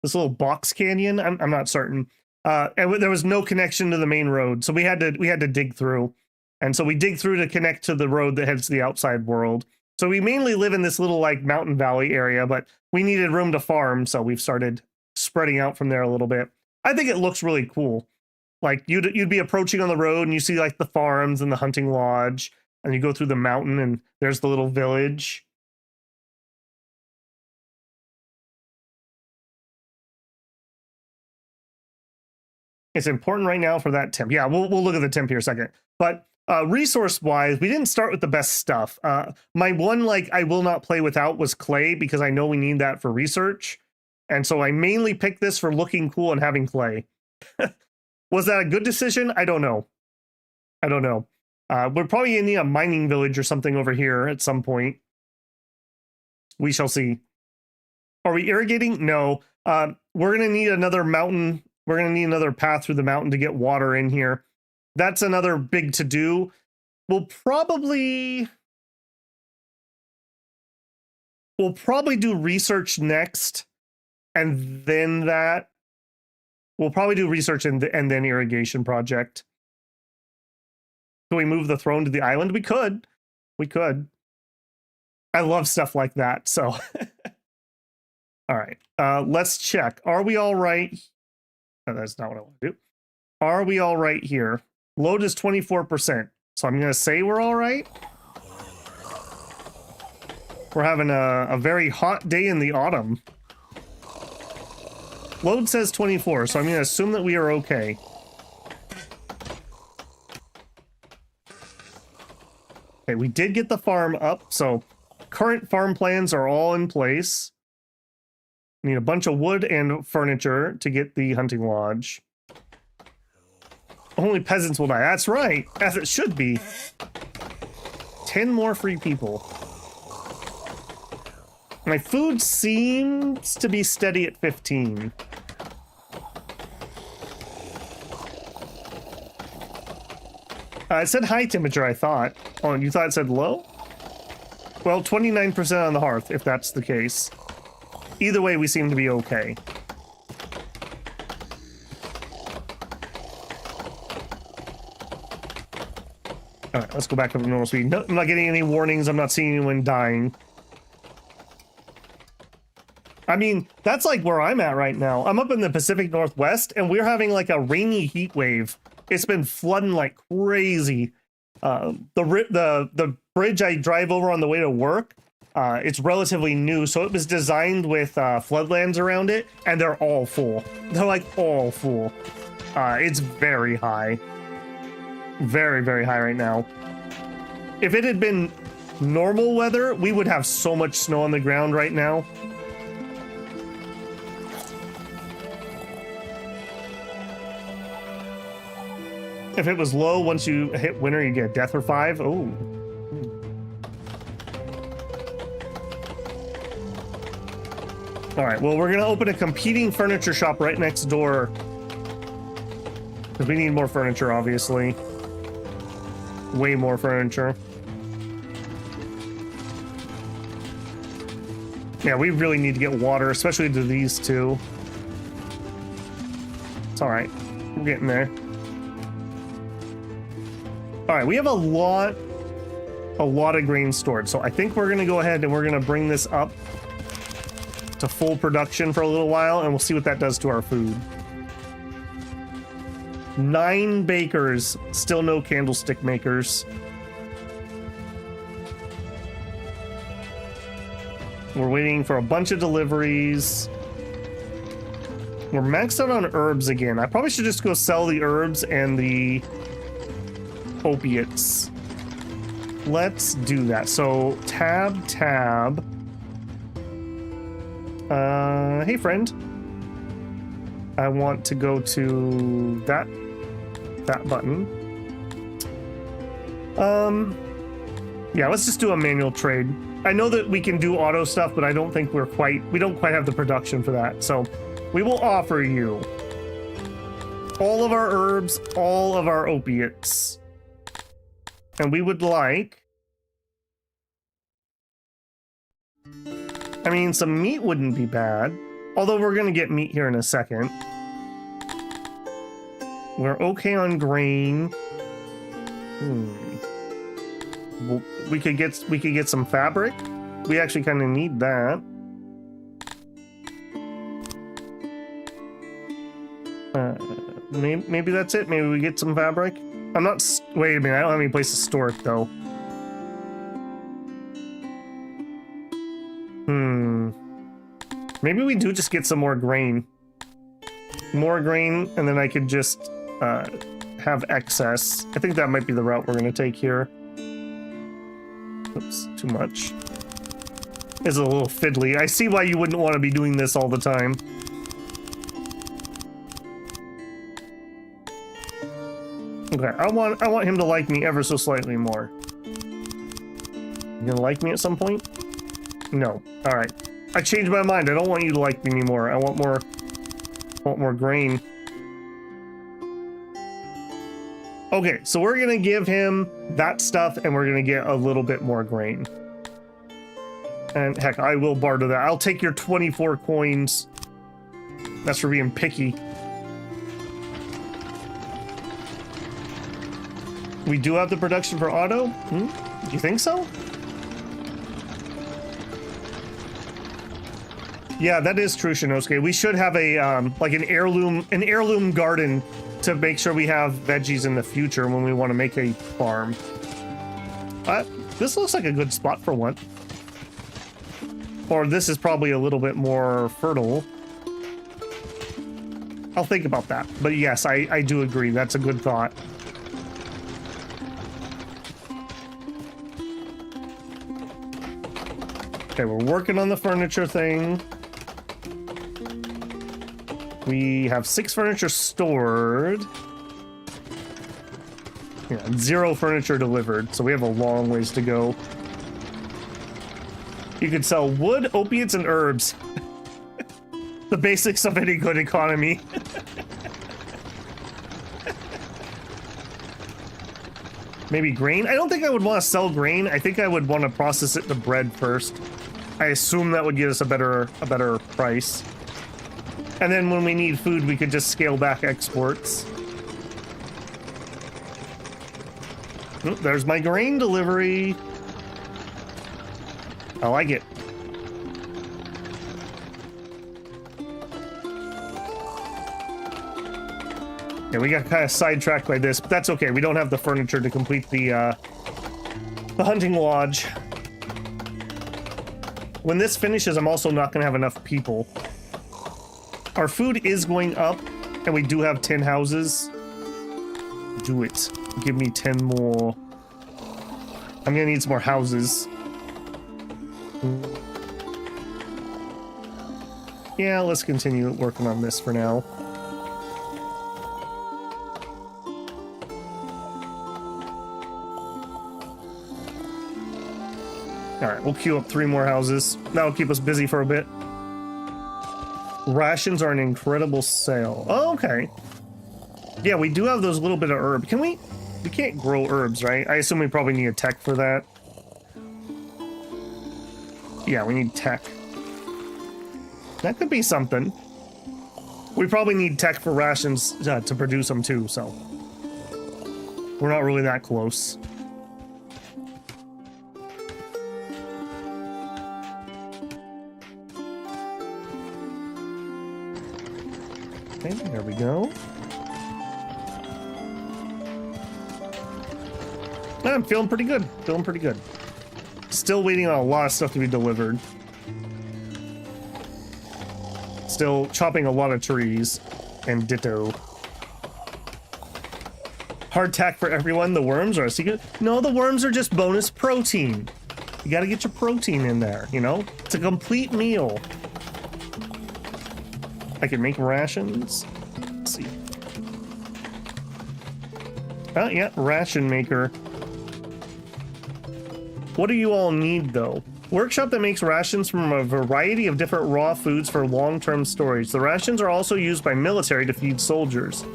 This little box canyon? I'm not certain. And there was no connection to the main road, so we had to dig through. And so we dig through to connect to the road that heads to the outside world. So we mainly live in this little like mountain valley area, but we needed room to farm, so we've started spreading out from there a little bit. I think it looks really cool. Like you'd be approaching on the road and you see like the farms and the hunting lodge, and you go through the mountain and there's the little village. It's important right now for that temp. Yeah, we'll look at the temp here a second. But resource-wise, we didn't start with the best stuff. My one, like, I will not play without was clay, because I know we need that for research. And so I mainly picked this for looking cool and having clay. Was that a good decision? I don't know. I don't know. We're probably going to need a mining village or something over here at some point. We shall see. Are we irrigating? No. We're going to need another mountain. We're going to need another path through the mountain to get water in here. That's another big to-do. We'll probably do research next, and then that. We'll probably do research and then irrigation project. Can we move the throne to the island? We could. We could. I love stuff like that, so. All right. Let's check. Are we all right? No, that's not what I want to do. Are we all right here? Load is 24%. So I'm going to say we're all right. We're having a very hot day in the autumn. Load says 24, so I'm going to assume that we are okay. Okay, we did get the farm up, so current farm plans are all in place. Need a bunch of wood and furniture to get the hunting lodge. Only peasants will die. That's right, as it should be. 10 more free people. My food seems to be steady at 15. It said high temperature, I thought. Oh, you thought it said low? Well, 29% on the hearth, if that's the case. Either way, we seem to be okay. All right, let's go back to the normal speed. No, I'm not getting any warnings. I'm not seeing anyone dying. I mean, that's like where I'm at right now. I'm up in the Pacific Northwest, and we're having like a rainy heat wave. It's been flooding like crazy. The bridge I drive over on the way to work, It's relatively new, so it was designed with floodlands around it, and they're all full. They're like all full. It's very high. Very, very high right now. If it had been normal weather, we would have so much snow on the ground right now. If it was low, once you hit winter, you get death for 5. Oh. All right, well, we're gonna open a competing furniture shop right next door. Because we need more furniture, obviously. Way more furniture. Yeah, we really need to get water, especially to these two. It's all right. We're getting there. All right, we have a lot of grain stored. So I think we're gonna go ahead and we're gonna bring this up to full production for a little while, and we'll see what that does to our food. 9 bakers, still no candlestick makers. We're waiting for a bunch of deliveries. We're maxed out on herbs again. I probably should just go sell the herbs and the opiates. Let's do that. So tab. Hey friend. I want to go to that button. Yeah, let's just do a manual trade. I know that we can do auto stuff, but I don't think we don't quite have the production for that. So we will offer you all of our herbs, all of our opiates. And we would like, I mean, some meat wouldn't be bad. Although we're gonna get meat here in a second. We're okay on grain. Well, we could get some fabric. We actually kind of need that. Maybe that's it. Maybe we get some fabric. I'm not. Wait a minute. I don't have any place to store it though. Maybe we do just get some more grain. More grain, and then I could just have excess. I think that might be the route we're going to take here. Oops, too much. It's a little fiddly. I see why you wouldn't want to be doing this all the time. Okay, I want him to like me ever so slightly more. You gonna like me at some point? No. All right. I changed my mind. I don't want you to like me anymore. I want more grain. Okay, so we're gonna give him that stuff, and we're gonna get a little bit more grain. And heck, I will barter that. I'll take your 24 coins. That's for being picky. We do have the production for auto? Do you think so? Yeah, that is true, Shinosuke. We should have a like an heirloom garden to make sure we have veggies in the future when we want to make a farm. This looks like a good spot for one. Or this is probably a little bit more fertile. I'll think about that. But yes, I do agree. That's a good thought. Okay, we're working on the furniture thing. We have 6 furniture stored. Yeah, 0 furniture delivered, so we have a long ways to go. You could sell wood, opiates, and herbs. The basics of any good economy. Maybe grain? I don't think I would want to sell grain. I think I would want to process it to bread first. I assume that would get us a better price. And then when we need food, we could just scale back exports. Oh, there's my grain delivery. I like it. Yeah, we got kind of sidetracked by this, but that's okay. We don't have the furniture to complete the hunting lodge. When this finishes, I'm also not gonna have enough people. Our food is going up, and we do have 10 houses. Do it. Give me 10 more. I'm gonna need some more houses. Yeah, let's continue working on this for now. Alright, we'll queue up 3 more houses. That'll keep us busy for a bit. Rations are an incredible sale. Oh, okay. Yeah, we do have those little bit of herb. Can we? We can't grow herbs, right? I assume we probably need a tech for that. Yeah, we need tech. That could be something. We probably need tech for rations to produce them too, so. We're not really that close. Okay, there we go. I'm feeling pretty good. Feeling pretty good. Still waiting on a lot of stuff to be delivered. Still chopping a lot of trees. And ditto. Hardtack for everyone. The worms are a secret. No, the worms are just bonus protein. You gotta get your protein in there, you know? It's a complete meal. I can make rations. Let's see. Oh, yeah, ration maker. What do you all need, though? Workshop that makes rations from a variety of different raw foods for long-term storage. The rations are also used by military to feed soldiers.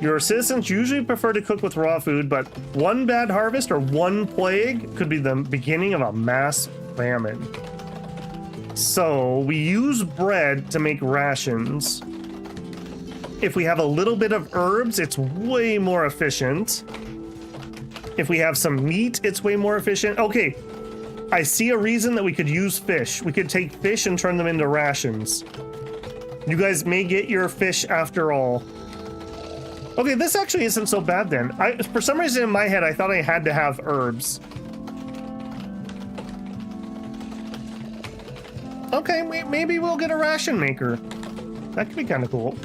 Your citizens usually prefer to cook with raw food, but one bad harvest or one plague could be the beginning of a mass famine. So we use bread to make rations. If we have a little bit of herbs, it's way more efficient. If we have some meat, it's way more efficient. Okay, I see a reason that we could use fish. We could take fish and turn them into rations. You guys may get your fish after all. Okay, this actually isn't so bad then. For some reason in my head, I thought I had to have herbs. Okay, maybe we'll get a ration maker. That could be kind of cool.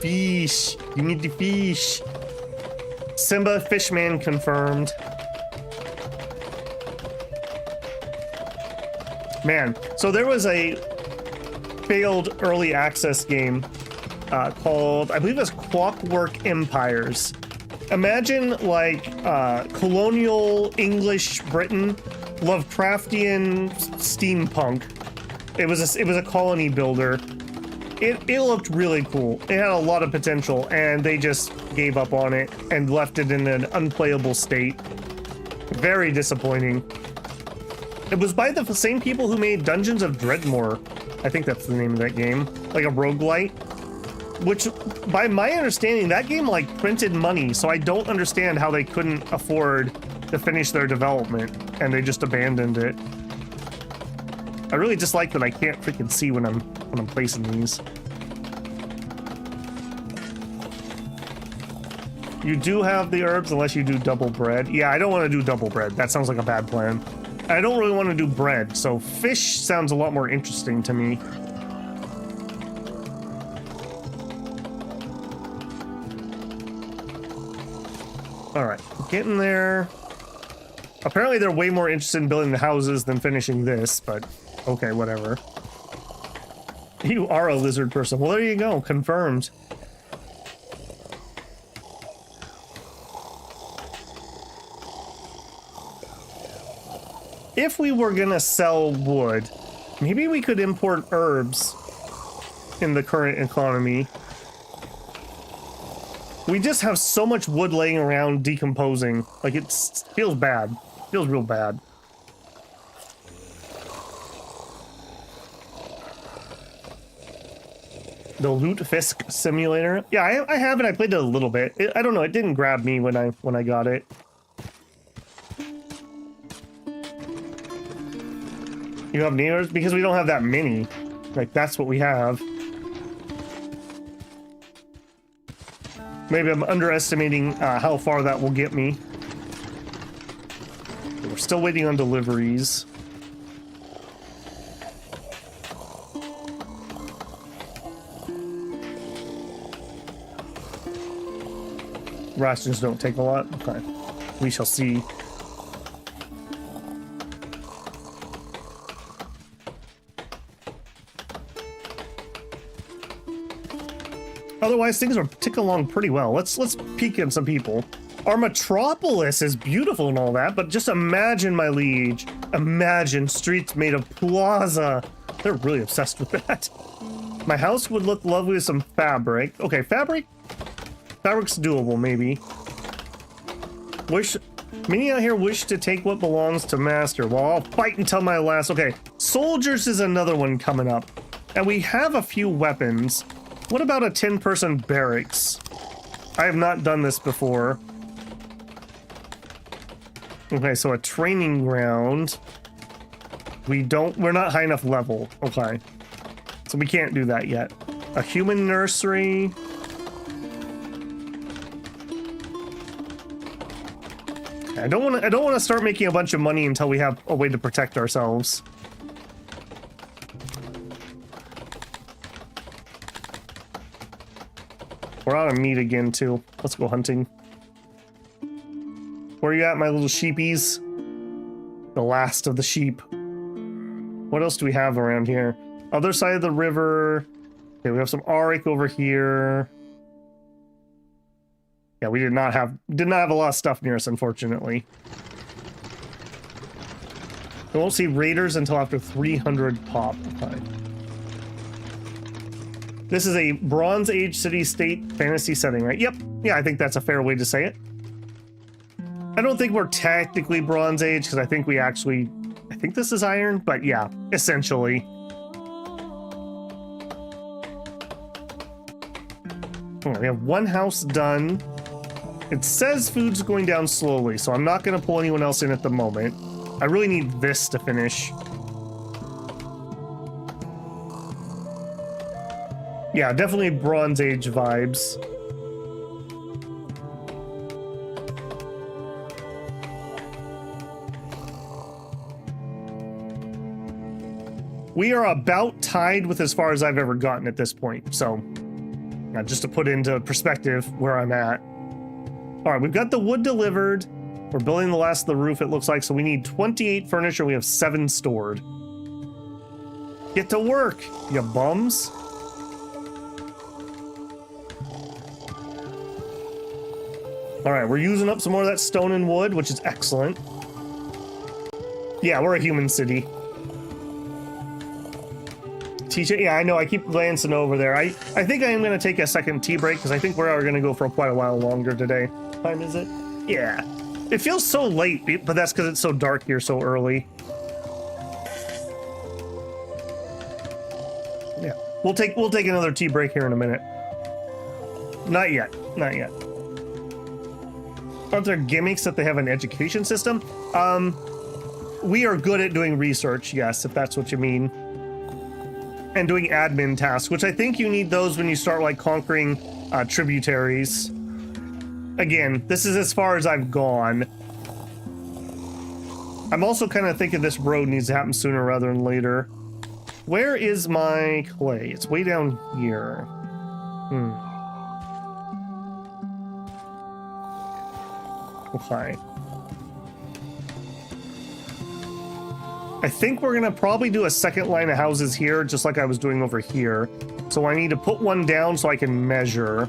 Fish. You need the fish. Simba Fishman confirmed. Man, so there was a failed early access game called, I believe it was Clockwork Empires. Imagine like colonial English Britain, Lovecraftian steampunk. It was a colony builder. It looked really cool. It had a lot of potential, and they just gave up on it and left it in an unplayable state. Very disappointing. It was by the same people who made Dungeons of Dreadmore. I think that's the name of that game. Like a roguelite. Which, by my understanding, that game like printed money, so I don't understand how they couldn't afford to finish their development, and they just abandoned it. I really dislike that I can't freaking see when I'm placing these. You do have the herbs unless you do double bread. Yeah, I don't want to do double bread. That sounds like a bad plan. I don't really want to do bread, so fish sounds a lot more interesting to me. All right, getting there. Apparently they're way more interested in building the houses than finishing this, but okay, whatever. You are a lizard person. Well, there you go. Confirmed. If we were gonna sell wood, maybe we could import herbs in the current economy. We just have so much wood laying around decomposing. Like, it feels bad. Feels real bad. The Loot Fisk Simulator. Yeah, I have it. I played it a little bit. I don't know. It didn't grab me when I got it. You have neighbors? Because we don't have that many. Like, that's what we have. Maybe I'm underestimating how far that will get me. still waiting on deliveries. Rations don't take a lot. Okay. We shall see. Otherwise, things are ticking along pretty well. Let's peek at some people. Our metropolis is beautiful and all that, but just imagine, my liege. Imagine streets made of plaza. They're really obsessed with that. My house would look lovely with some fabric. Okay, fabric? Fabric's doable, maybe. Many out here wish to take what belongs to master. Well, I'll fight until my last. Okay, soldiers is another one coming up. And we have a few weapons. What about a 10-person barracks? I have not done this before. Okay, so a training ground. We're not high enough level. Okay. So we can't do that yet. A human nursery. I don't want to start making a bunch of money until we have a way to protect ourselves. We're out of meat again, too. Let's go hunting. Where are you at, my little sheepies? The last of the sheep. What else do we have around here? Other side of the river. Okay, we have some auric over here. Yeah, we did not have a lot of stuff near us, unfortunately. We won't see raiders until after 300 pop. Okay. This is a Bronze Age city-state fantasy setting, right? Yep. Yeah, I think that's a fair way to say it. I don't think we're technically Bronze Age, because I think this is Iron, but yeah, essentially. Oh, we have one house done. It says food's going down slowly, so I'm not going to pull anyone else in at the moment. I really need this to finish. Yeah, definitely Bronze Age vibes. We are about tied with as far as I've ever gotten at this point, so just to put into perspective where I'm at. All right, we've got the wood delivered. We're building the last of the roof, it looks like, so we need 28 furniture. We have 7 stored. Get to work, you bums. All right, we're using up some more of that stone and wood, which is excellent. Yeah, we're a human city. TJ, yeah, I know, I keep glancing over there. I think I am going to take a second tea break, because I think we're going to go for quite a while longer today. What time is it? Yeah. It feels so late, but that's because it's so dark here so early. Yeah, we'll take another tea break here in a minute. Not yet, not yet. Aren't there gimmicks that they have an education system? We are good at doing research, yes, if that's what you mean. And doing admin tasks, which I think you need those when you start like conquering tributaries. Again, this is as far as I've gone. I'm also kind of thinking this road needs to happen sooner rather than later. Where is my clay? It's way down here. Okay. I think we're gonna probably do a second line of houses here, just like I was doing over here. So I need to put one down so I can measure.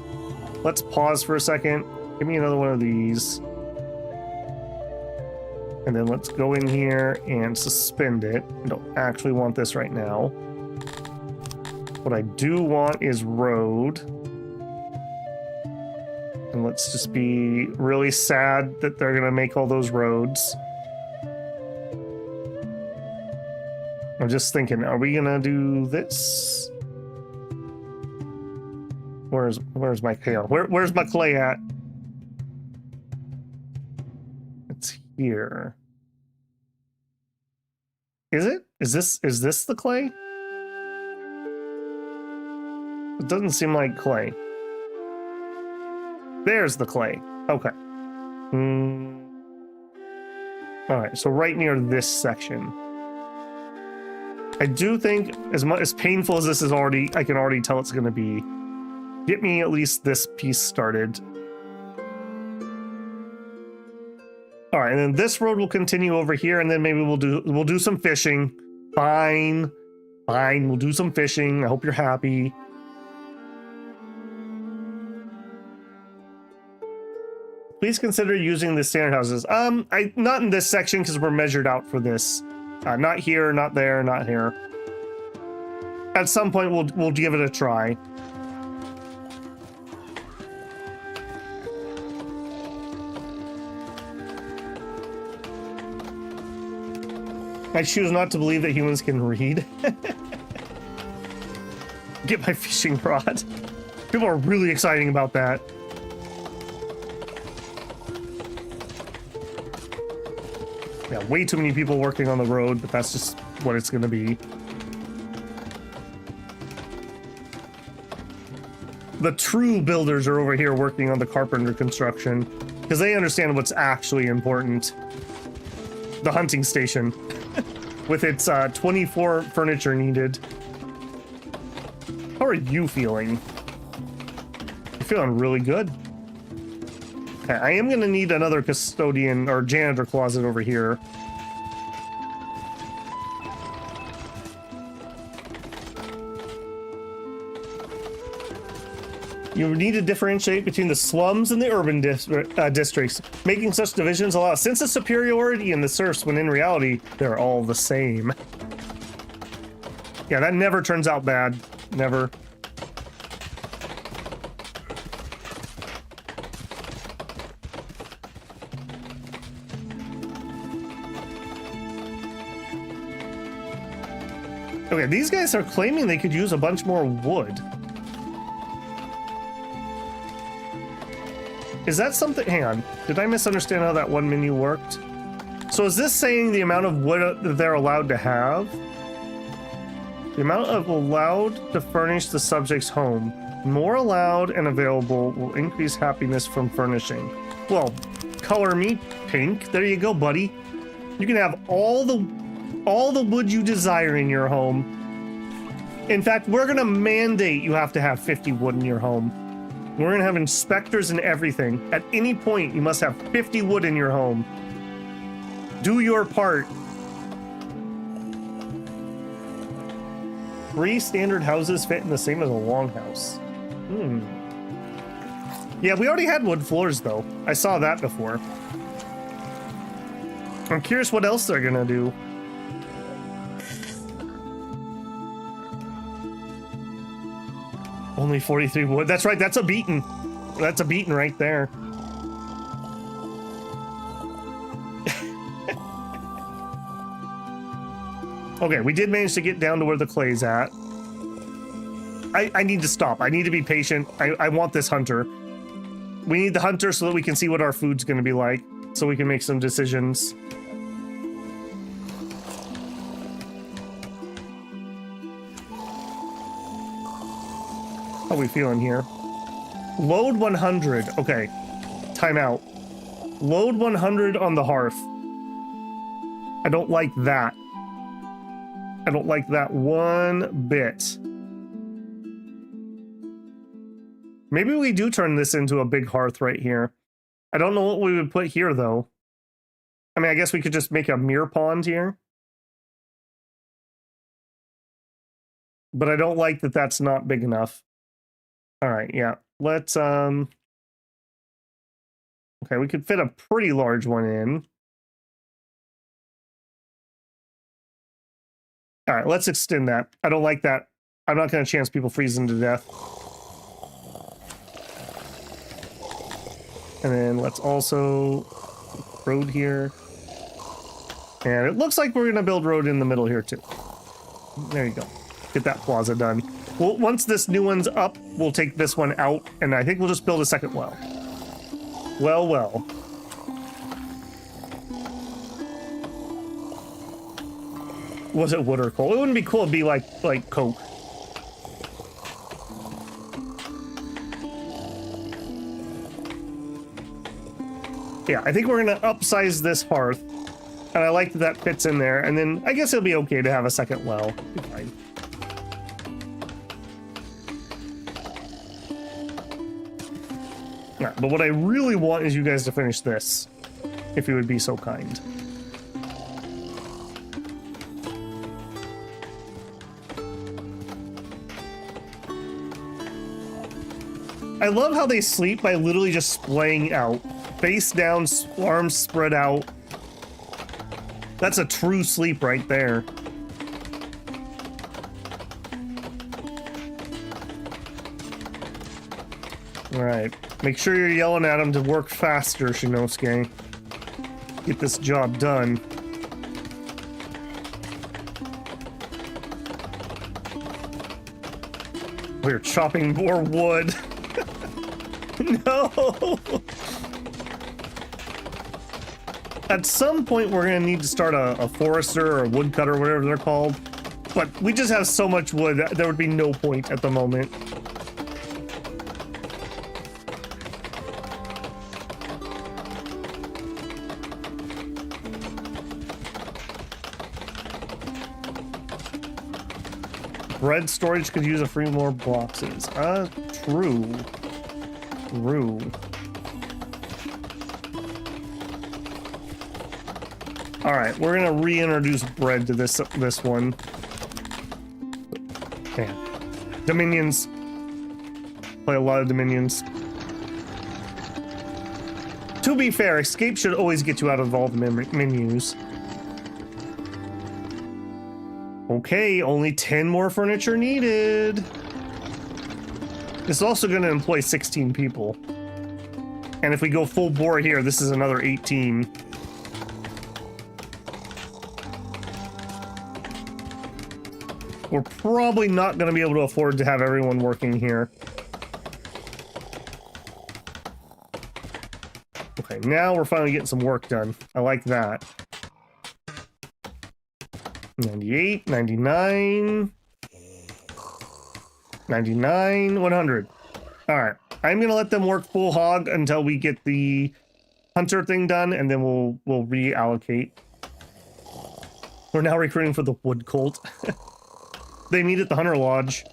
Let's pause for a second. Give me another one of these. And then let's go in here and suspend it. I don't actually want this right now. What I do want is road. And let's just be really sad that they're gonna make all those roads. I'm just thinking, are we gonna do this? Where's my clay? Where's my clay at? It's here. Is it? Is this the clay? It doesn't seem like clay. There's the clay. Okay. All right, so right near this section. I do think as painful as this is already, I can already tell it's going to be. Get me at least this piece started. All right, and then this road will continue over here, and then maybe we'll do some fishing. Fine, we'll do some fishing. I hope you're happy. Please consider using the standard houses. Not in this section because we're measured out for this. Not here, not there, not here. At some point, we'll give it a try. I choose not to believe that humans can read. Get my fishing rod. People are really excited about that. Yeah, way too many people working on the road, but that's just what it's going to be. The true builders are over here working on the carpenter construction because they understand what's actually important. The hunting station with its 24 furniture needed. How are you feeling? You're feeling really good. Okay, I am going to need another custodian or janitor closet over here. You need to differentiate between the slums and the urban districts. Making such divisions allows a sense of superiority in the serfs when in reality, they're all the same. Yeah, that never turns out bad. Never. Okay, these guys are claiming they could use a bunch more wood. Is that something? Hang on. Did I misunderstand how that one menu worked? So is this saying the amount of wood that they're allowed to have? The amount of allowed to furnish the subject's home. More allowed and available will increase happiness from furnishing. Well, color me pink. There you go, buddy. You can have all the wood you desire in your home. In fact, we're gonna mandate you have to have 50 wood in your home. We're gonna have inspectors and everything. At any point, you must have 50 wood in your home. Do your part. 3 standard houses fit in the same as a longhouse. Yeah, we already had wood floors, though. I saw that before. I'm curious what else they're gonna do. Only 43 wood. That's right, that's a beaten. That's a beaten right there. Okay, we did manage to get down to where the clay's at. I need to stop. I need to be patient. I want this hunter. We need the hunter so that we can see what our food's going to be like, so we can make some decisions. How are we feeling here? Load 100. Okay. Timeout. Load 100 on the hearth. I don't like that. I don't like that one bit. Maybe we do turn this into a big hearth right here. I don't know what we would put here, though. I mean, I guess we could just make a mirror pond here. But I don't like that that's not big enough. All right, yeah. Let's, okay, we could fit a pretty large one in. All right, let's extend that. I don't like that. I'm not going to chance people freezing to death. And then let's also road here. And it looks like we're going to build road in the middle here too. There you go. Get that plaza done. Well, once this new one's up, we'll take this one out, and I think we'll just build a second well. Well. Was it wood or coal? It wouldn't be cool to be like coke. Yeah, I think we're gonna upsize this hearth And I like that that fits in there. And then I guess it'll be okay to have a second well. Be fine. Yeah, but what I really want is you guys to finish this, if you would be so kind. I love how they sleep by literally just splaying out. Face down, arms spread out. That's a true sleep right there. Alright. Make sure you're yelling at him to work faster, Shinosuke. Get this job done. We're chopping more wood. No! At some point, we're gonna need to start a forester or a woodcutter, whatever they're called. But we just have so much wood, there would be no point at the moment. Bread storage could use a few more boxes. True. True. All right, we're gonna reintroduce bread to this one. Man, Dominions. Play a lot of Dominions. To be fair, escape should always get you out of all the menus. Okay, only 10 more furniture needed. This is also going to employ 16 people. And if we go full bore here, this is another 18. We're probably not going to be able to afford to have everyone working here. Okay, now we're finally getting some work done. I like that. 98, 99, 99, 100. All right, I'm gonna let them work full hog until we get the hunter thing done, and then we'll reallocate. We're now recruiting for the wood cult. They meet at the Hunter Lodge.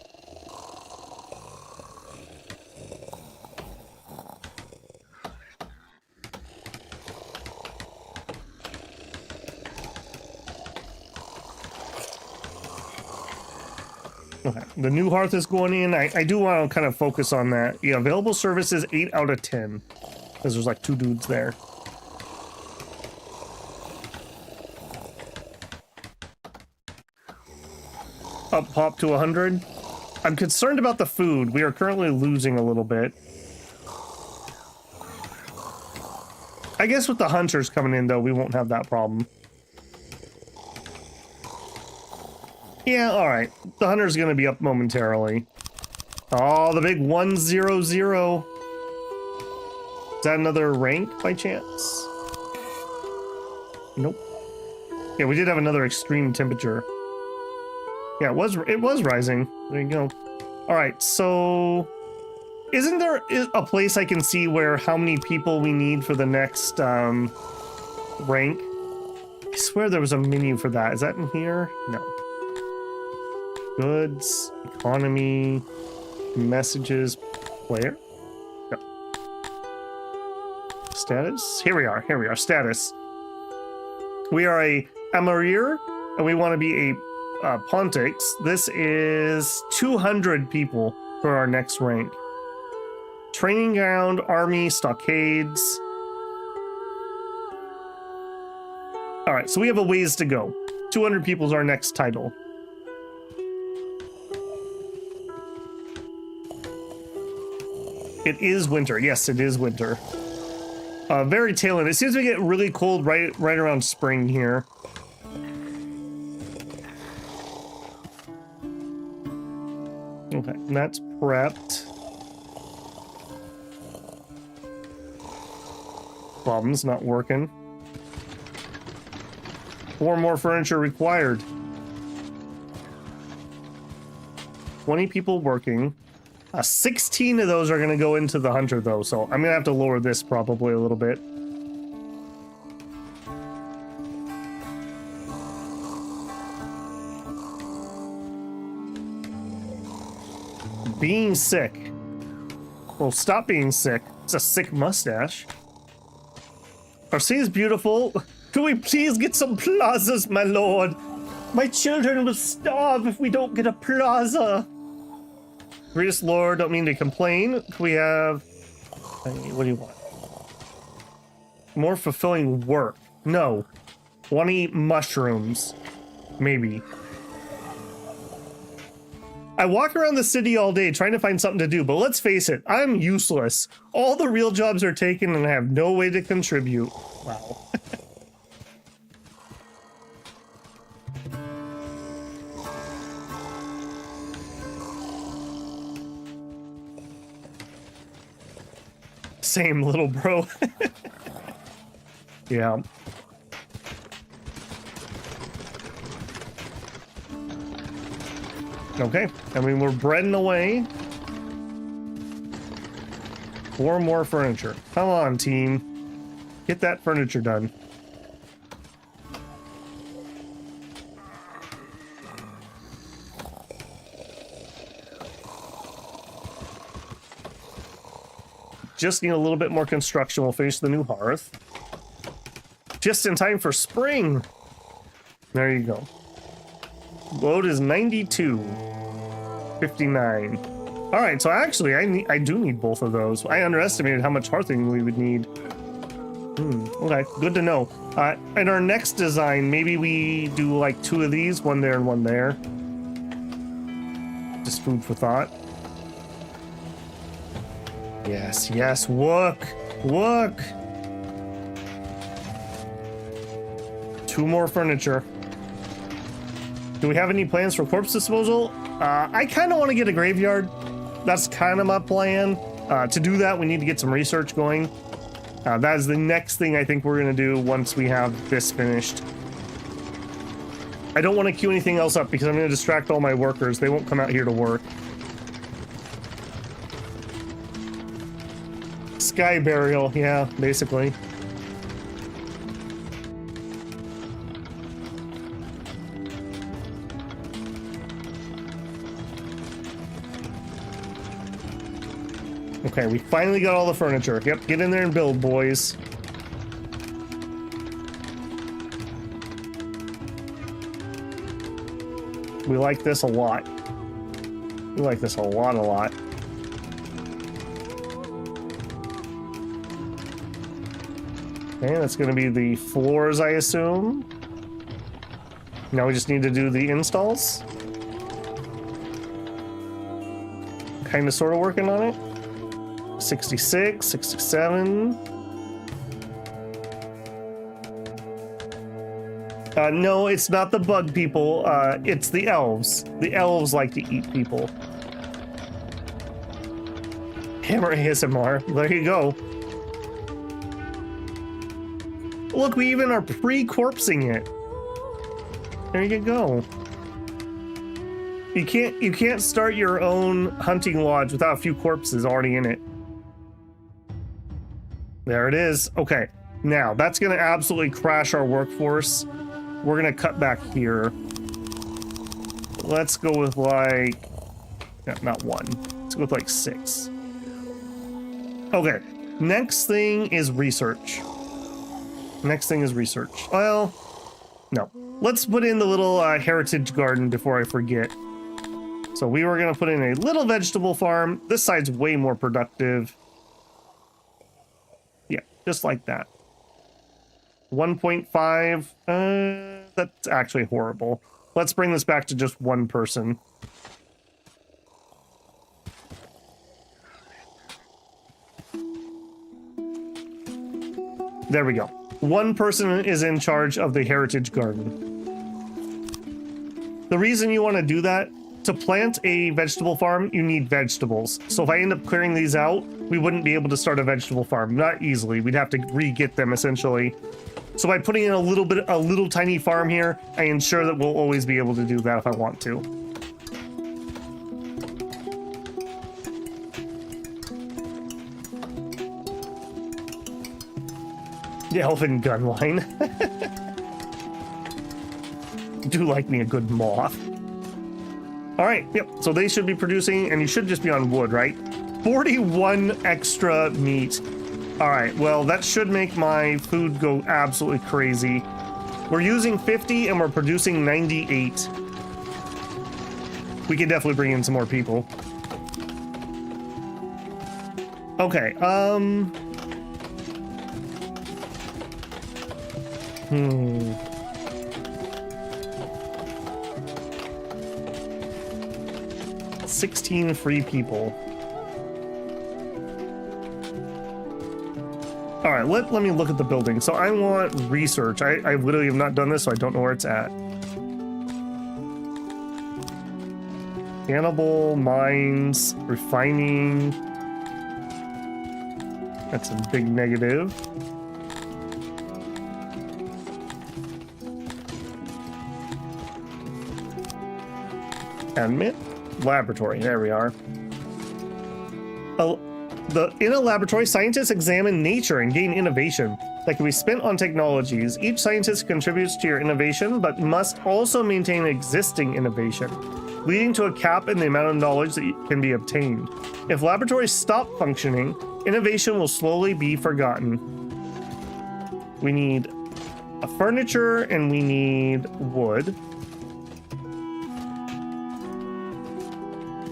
Okay, the new hearth is going in. I do want to kind of focus on that. Yeah, available services 8 out of 10. Because there's like 2 dudes there. Up pop to 100. I'm concerned about the food. We are currently losing a little bit. I guess with the hunters coming in, though, we won't have that problem. Yeah, alright. The hunter's gonna be up momentarily. Oh, the big 100. Is that another rank by chance? Nope. Yeah, we did have another extreme temperature. Yeah, it was rising. There you go. Alright, so isn't there a place I can see where how many people we need for the next rank? I swear there was a menu for that. Is that in here? No. Goods, economy, messages, player. No. Status. Here we are. Status. We are a Amarir, and we want to be a Pontics. This is 200 people for our next rank. Training ground, army, stockades. All right, so we have a ways to go. 200 people is our next title. It is winter. Yes, it is winter. Very tail end. It seems to get really cold right around spring here. Okay, and that's prepped. Problems not working. 4 more furniture required. 20 people working. 16 of those are going to go into the hunter, though, so I'm going to have to lower this probably a little bit. Being sick. Well, stop being sick. It's a sick mustache. Our city is beautiful. Can we please get some plazas, my lord? My children will starve if we don't get a plaza. Greatest lord, don't mean to complain. Can we have... What do you want? More fulfilling work. No. Want to eat mushrooms. Maybe. I walk around the city all day trying to find something to do, but let's face it, I'm useless. All the real jobs are taken and I have no way to contribute. Wow. Same, little bro. Yeah. Okay, I mean, we're breading away. 4 more furniture. Come on, team. Get that furniture done. Just need a little bit more construction. We'll finish the new hearth. Just in time for spring. There you go. Load is 92. 59. All right, so actually, I do need both of those. I underestimated how much hearthing we would need. Okay, good to know. In our next design, maybe we do like 2 of these, one there and one there. Just food for thought. Yes, yes, work, work. 2 more furniture. Do we have any plans for corpse disposal? I kind of want to get a graveyard. That's kind of my plan. To do that, we need to get some research going. That is the next thing I think we're going to do once we have this finished. I don't want to queue anything else up because I'm going to distract all my workers. They won't come out here to work. Sky burial, yeah, basically. Okay, we finally got all the furniture. Yep, get in there and build, boys. We like this a lot. We like this a lot. Okay, that's going to be the floors, I assume. Now we just need to do the installs. Kind of sort of working on it. 66, 67. No, it's not the bug people. It's the elves. The elves like to eat people. Hammer ASMR. There you go. Look, we even are pre-corpsing it. There you go. You can't start your own hunting lodge without a few corpses already in it. There it is. Okay, now that's gonna absolutely crash our workforce. We're gonna cut back here. Let's go with like, not 1. Let's go with like 6. Okay, next thing is research. Next thing is research. Well, no. Let's put in the little heritage garden before I forget. So we were going to put in a little vegetable farm. This side's way more productive. Yeah, just like that. 1.5. That's actually horrible. Let's bring this back to just 1 person. There we go. 1 person is in charge of the heritage garden. The reason you want to do that, to plant a vegetable farm, you need vegetables. So if I end up clearing these out, we wouldn't be able to start a vegetable farm. Not easily. We'd have to re-get them, essentially. So by putting in a little tiny farm here, I ensure that we'll always be able to do that if I want to. The elven gun line. Do like me a good moth. All right, yep. So they should be producing, and you should just be on wood, right? 41 extra meat. All right, well, that should make my food go absolutely crazy. We're using 50 and we're producing 98. We can definitely bring in some more people. Okay, 16 free people. All right, let me look at the building. So I want research. I literally have not done this, so I don't know where it's at. Cannibal, mines, refining. That's a big negative. Admit laboratory. There we are. In a laboratory, scientists examine nature and gain innovation that can be spent on technologies. Each scientist contributes to your innovation, but must also maintain existing innovation, leading to a cap in the amount of knowledge that can be obtained. If laboratories stop functioning, innovation will slowly be forgotten. We need a furniture and we need wood.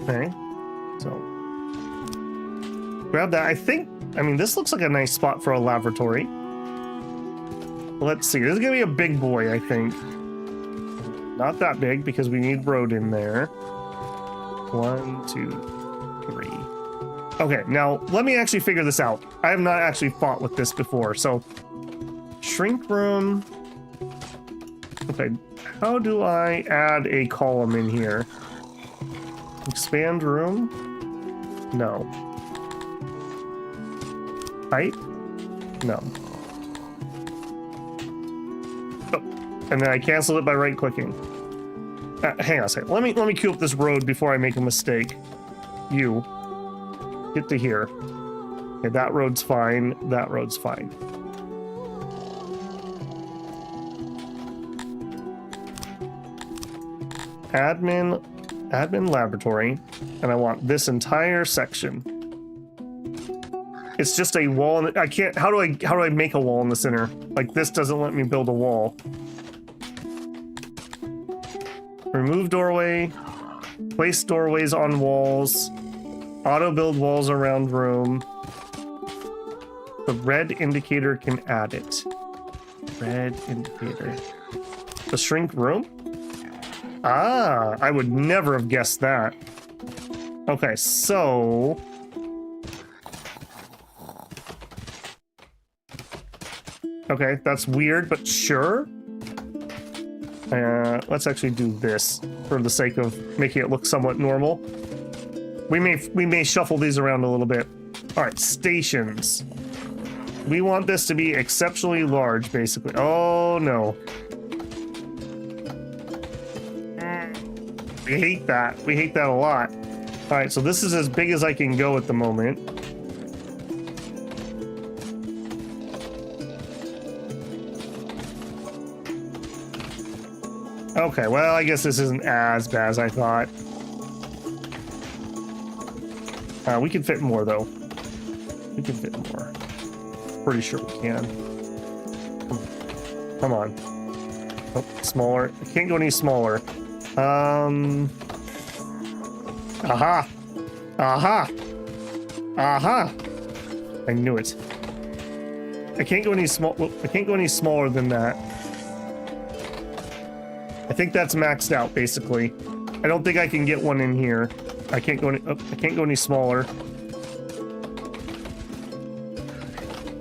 Okay, so grab that. I mean, this looks like a nice spot for a laboratory. Let's see, this is gonna be a big boy, I think. Not that big because we need road in there. 1, 2, 3. Okay, now let me actually figure this out. I have not actually fought with this before, so shrink room. Okay, how do I add a column in here? Expand room? No. Height? No. Oh, and then I canceled it by right-clicking. Hang on a second. Let me queue up this road before I make a mistake. You. Get to here. Okay, that road's fine. That road's fine. Admin laboratory, and I want this entire section. It's just a wall. I can't. How do I make a wall in the center? Like, this doesn't let me build a wall. Remove doorway. Place doorways on walls. Auto build walls around room. The red indicator can add it. Red indicator. The shrink room? Ah, I would never have guessed that. Okay, so okay, that's weird, but sure. Let's actually do this for the sake of making it look somewhat normal. We may shuffle these around a little bit. All right, stations. We want this to be exceptionally large, basically. Oh no. We hate that. We hate that a lot. All right, so this is as big as I can go at the moment. Okay, well, I guess this isn't as bad as I thought. We can fit more, though. We can fit more. Pretty sure we can. Come on. Oh, smaller. I can't go any smaller. Aha! Aha! Aha! I knew it. I can't go any I can't go any smaller than that. I think that's maxed out, basically. I don't think I can get one in here. I can't go any. Oh, I can't go any smaller.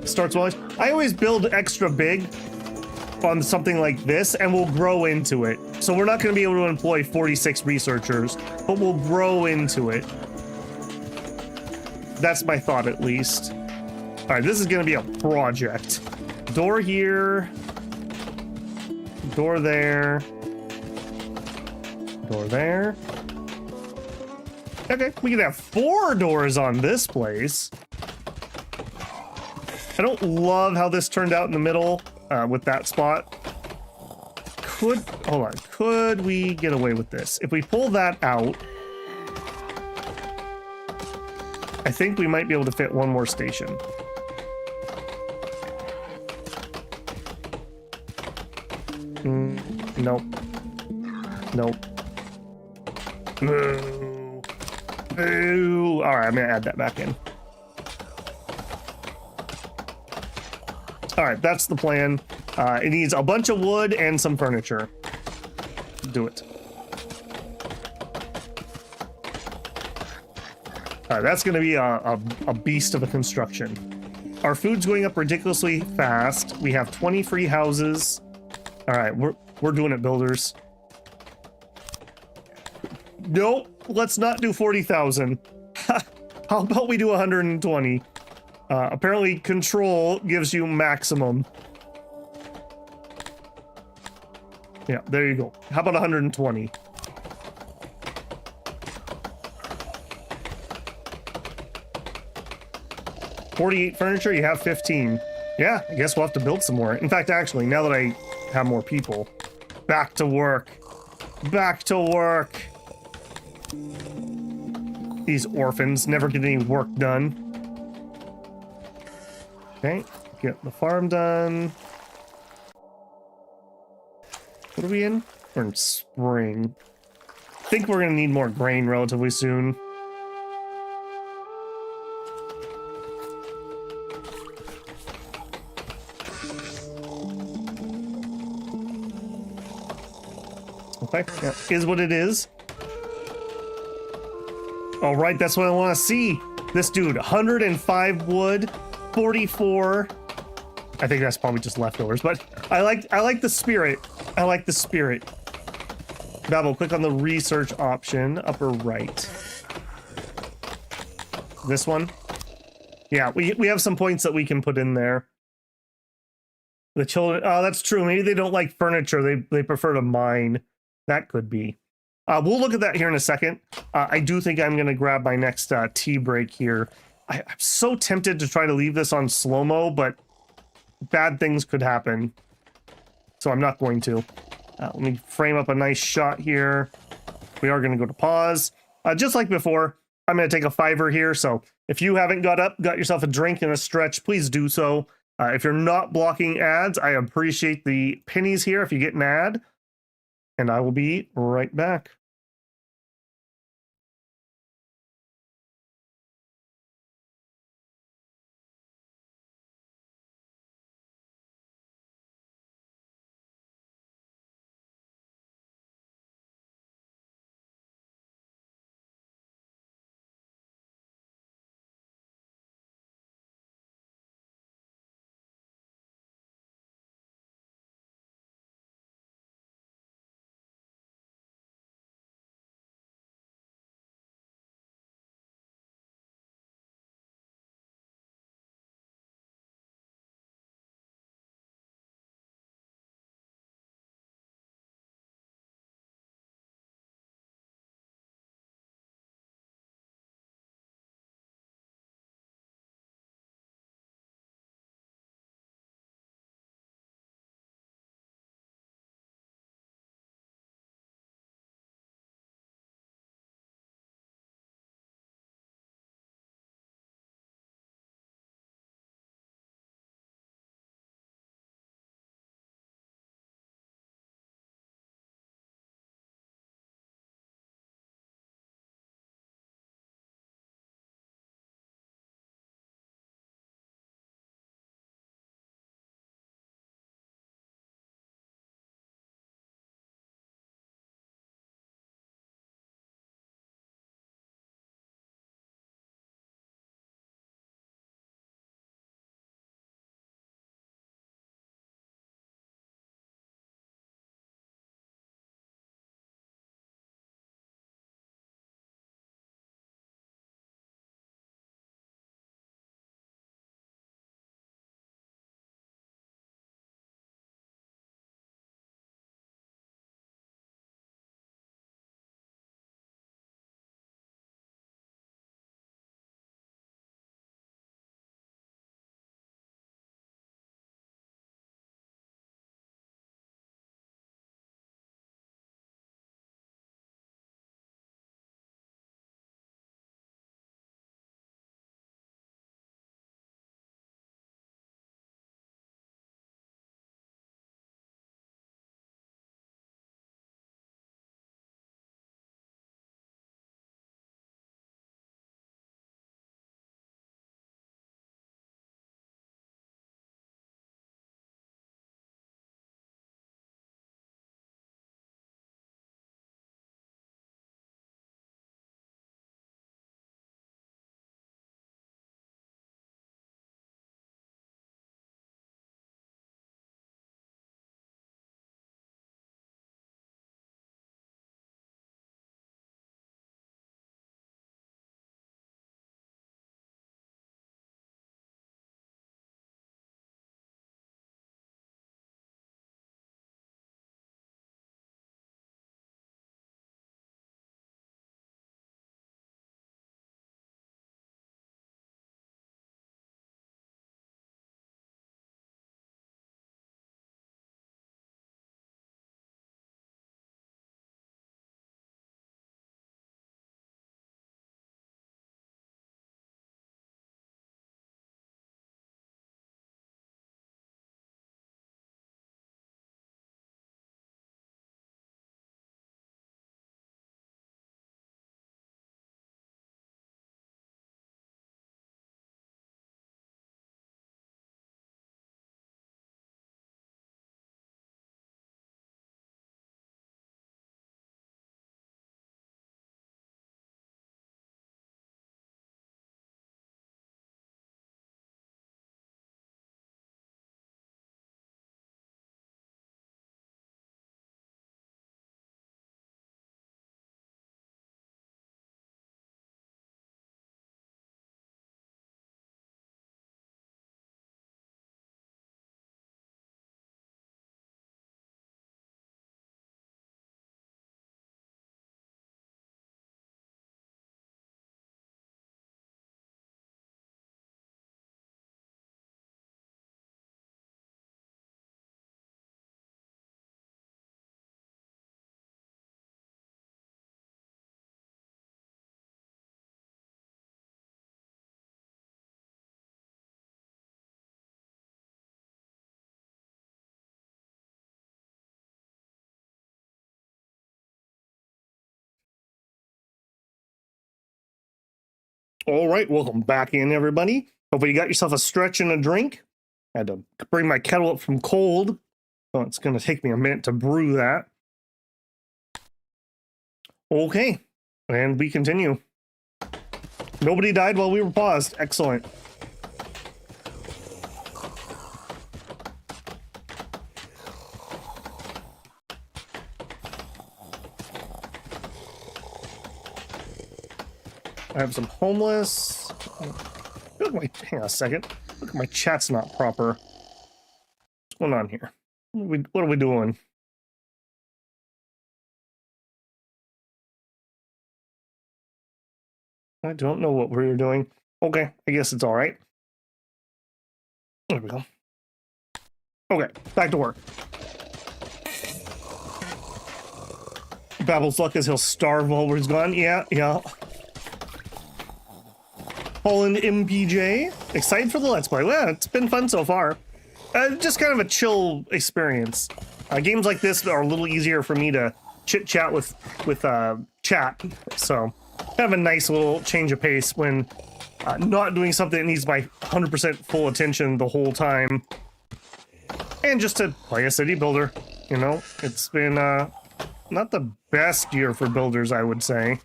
Starts well. I always build extra big on something like this, and we'll grow into it. So we're not going to be able to employ 46 researchers, but we'll grow into it. That's my thought, at least. All right, this is going to be a project. Door here. Door there. Door there. Okay, we can have 4 doors on this place. I don't love how this turned out in the middle with that spot. hold on, could we get away with this? If we pull that out, I think we might be able to fit one more station. Nope. Nope. Boo. Boo. All right, I'm gonna add that back in. All right, that's the plan. It needs a bunch of wood and some furniture. Do it. All right, that's gonna be a beast of a construction. Our food's going up ridiculously fast. We have 20 free houses. All right, we're doing it, builders. Nope, let's not do 40,000. How about we do 120? Apparently control gives you maximum. Yeah, there you go. How about 120? $48 furniture, you have 15. Yeah, I guess we'll have to build some more. In fact, actually, now that I have more people, back to work. Back to work. These orphans never get any work done. Okay, get the farm done. What are we in? We're in spring. I think we're gonna need more grain relatively soon. Okay, yeah, is what it is. All right, that's what I want to see. This dude, 105 wood, 44. I think that's probably just leftovers, but I like the spirit. I like the spirit. Babel, click on the research option, upper right. This one. Yeah, we have some points that we can put in there. The children. Oh, that's true. Maybe they don't like furniture. They prefer to mine. That could be. We'll look at that here in a second. I do think I'm going to grab my next tea break here. I'm so tempted to try to leave this on slow-mo, but bad things could happen. So I'm not going to. Let me frame up a nice shot here. We are going to go to pause. Just like before, I'm going to take a $5 here. So if you haven't got yourself a drink and a stretch, please do so. If you're not blocking ads, I appreciate the pennies here if you get an ad. And I will be right back. All right, welcome back in, everybody. Hopefully you got yourself a stretch and a drink. I had to bring my kettle up from cold, so it's going to take me a minute to brew that. Okay, and we continue. Nobody died while we were paused. Excellent. I have some homeless. Hang on a second. Look, my chat's not proper. What's going on here? What are we doing? I don't know what we were doing. Okay, I guess it's all right. There we go. Okay, back to work. Babble's luck is he'll starve while we're gone. Yeah. Holland MPJ, excited for the Let's Play. Well, it's been fun so far. Just kind of a chill experience. Games like this are a little easier for me to chit-chat with chat, so kind of a nice little change of pace when not doing something that needs my 100% full attention the whole time. And just to play a city builder, you know? It's been not the best year for builders, I would say.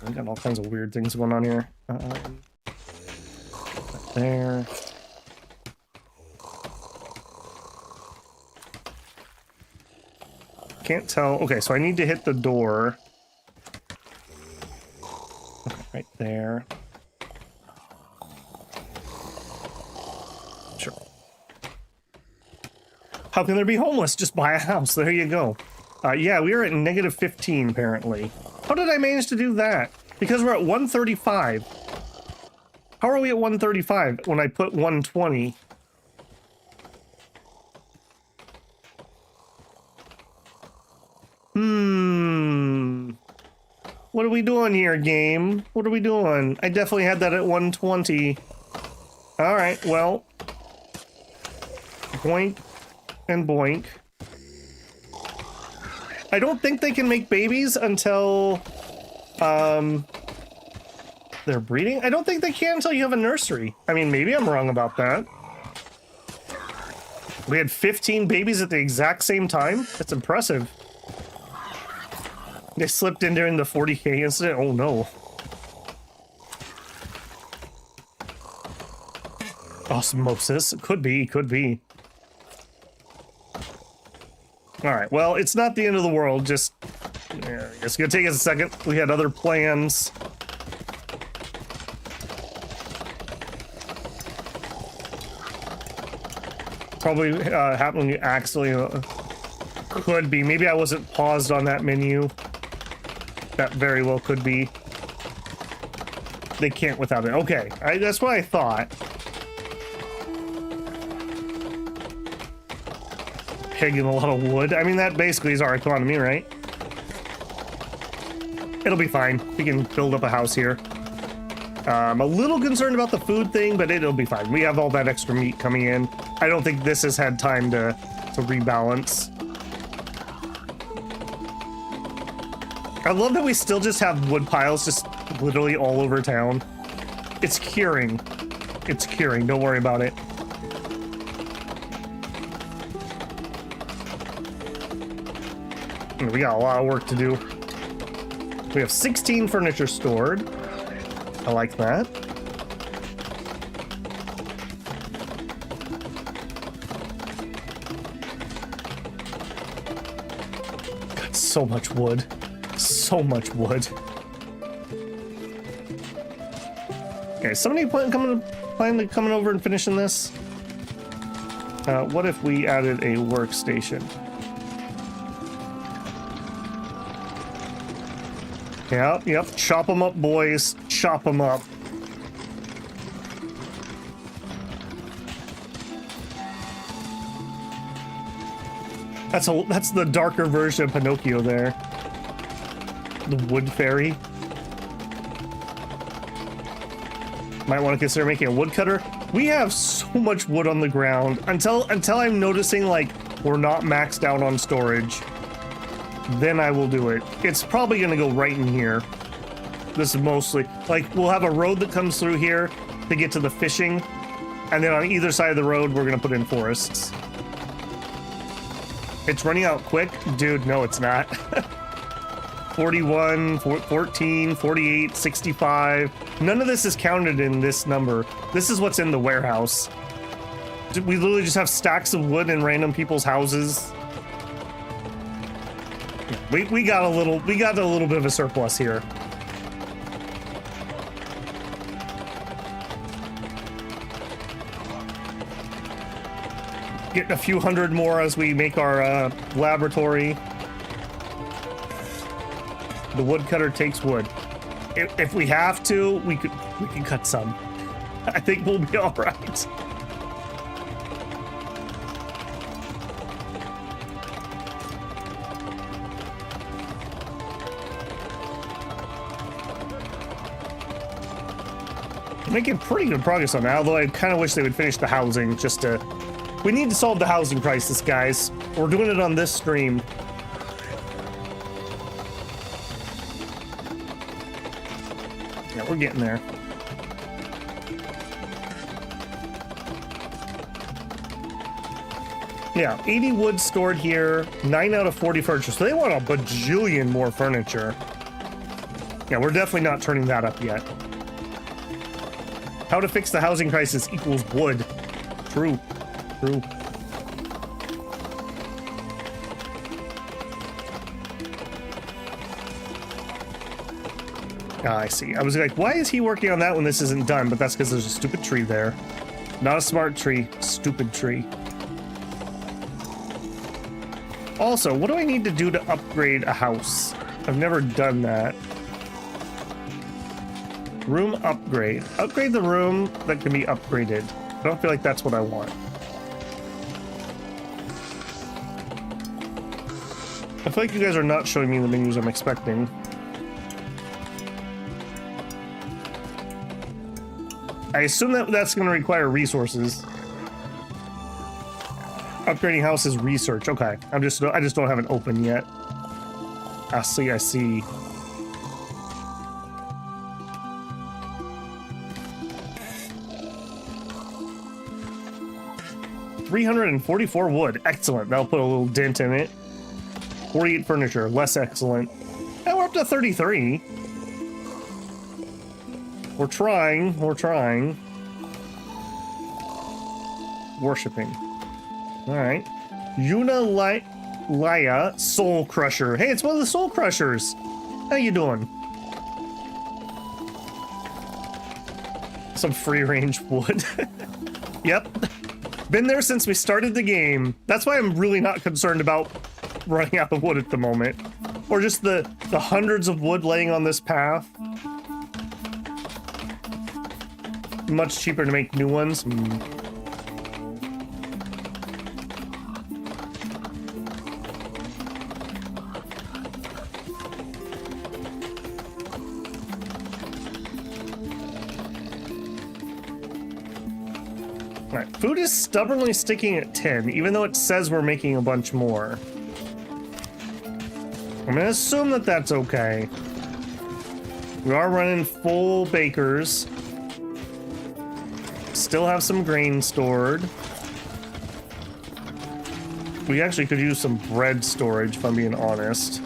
I got all kinds of weird things going on here. There. Can't tell. Okay, so I need to hit the door. Okay, right there. Sure. How can there be homeless? Just buy a house. There you go. Yeah, we are at -15 apparently. How did I manage to do that? Because we're at 135. How are we at 135 when I put 120? What are we doing here, game? What are we doing? I definitely had that at 120. All right, well. Boink and boink. I don't think they can make babies until they're breeding. I don't think they can until you have a nursery. I mean, maybe I'm wrong about that. We had 15 babies at the exact same time. That's impressive. They slipped in during the 40K incident. Oh no. Osmosis. Could be, could be. All right, well, it's not the end of the world. Just, yeah, it's gonna take us a second. We had other plans. Probably happened when you accidentally, could be. Maybe I wasn't paused on that menu. That very well could be. They can't without it. Okay, that's what I thought. Pig and a lot of wood. I mean, that basically is our economy, right? It'll be fine. We can build up a house here. I'm a little concerned about the food thing, but it'll be fine. We have all that extra meat coming in. I don't think this has had time to rebalance. I love that we still just have wood piles just literally all over town. It's curing. It's curing. Don't worry about it. We got a lot of work to do. We have 16 furniture stored. I like that. Got so much wood. So much wood. Okay, somebody plan to coming over and finishing this? What if we added a workstation? Yep. Chop them up, boys. Chop them up. That's the darker version of Pinocchio there. The wood fairy. Might want to consider making a woodcutter. We have so much wood on the ground until I'm noticing like we're not maxed out on storage. Then I will do it. It's probably gonna go right in here. This is mostly, like, we'll have a road that comes through here to get to the fishing, and then on either side of the road, we're gonna put in forests. It's running out quick? Dude, no, it's not. 41, 14, 48, 65. None of this is counted in this number. This is what's in the warehouse. We literally just have stacks of wood in random people's houses. We got a little bit of a surplus here. Getting a few hundred more as we make our laboratory. The woodcutter takes wood. If we have to, we can cut some. I think we'll be all right. Making pretty good progress on that, although I kind of wish they would finish the housing just to... We need to solve the housing crisis, guys. We're doing it on this stream. Yeah, we're getting there. Yeah, 80 wood stored here, 9 out of 40 furniture. So they want a bajillion more furniture. Yeah, we're definitely not turning that up yet. How to fix the housing crisis equals wood. True. True. Ah, I see. I was like, why is he working on that when this isn't done? But that's because there's a stupid tree there. Not a smart tree. Stupid tree. Also, what do I need to do to upgrade a house? I've never done that. Room upgrade. Upgrade the room that can be upgraded. I don't feel like that's what I want. I feel like you guys are not showing me the menus I'm expecting. I assume that that's going to require resources. Upgrading house is research. Okay. I just don't have it open yet. I see, I see. $344 wood. Excellent. That'll put a little dent in it. 48 furniture. Less excellent. And we're up to 33. We're trying. We're trying. Worshipping. All right. Laya Soul Crusher. Hey, it's one of the Soul Crushers. How you doing? Some free range wood. Yep. Been there since we started the game. That's why I'm really not concerned about running out of wood at the moment. Or just the hundreds of wood laying on this path. Much cheaper to make new ones. Alright, food is stubbornly sticking at 10, even though it says we're making a bunch more. I'm gonna assume that that's okay. We are running full bakers. Still have some grain stored. We actually could use some bread storage, if I'm being honest.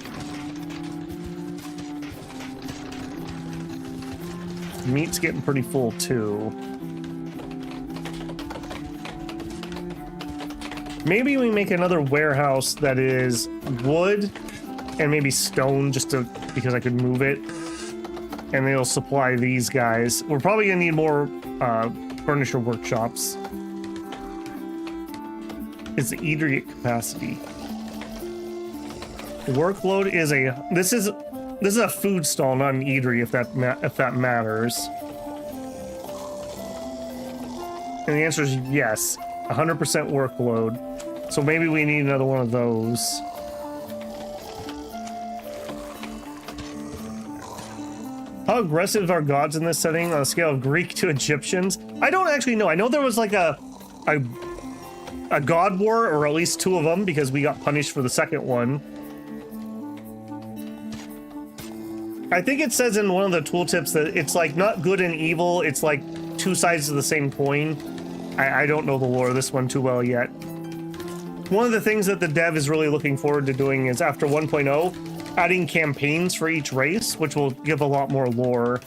Meat's getting pretty full, too. Maybe we make another warehouse that is wood and maybe stone just to because I could move it. And it'll supply these guys. We're probably gonna need more furniture workshops. Is the eatery at capacity? The workload is this is a food stall, not an eatery, if that matters. And the answer is yes, 100% workload. So maybe we need another one of those. How aggressive are gods in this setting on a scale of Greek to Egyptians? I don't actually know. I know there was like a god war, or at least two of them, because we got punished for the second one. I think it says in one of the tooltips that it's like not good and evil. It's like two sides of the same coin. I don't know the lore of this one too well yet. One of the things that the dev is really looking forward to doing is after 1.0, adding campaigns for each race, which will give a lot more lore.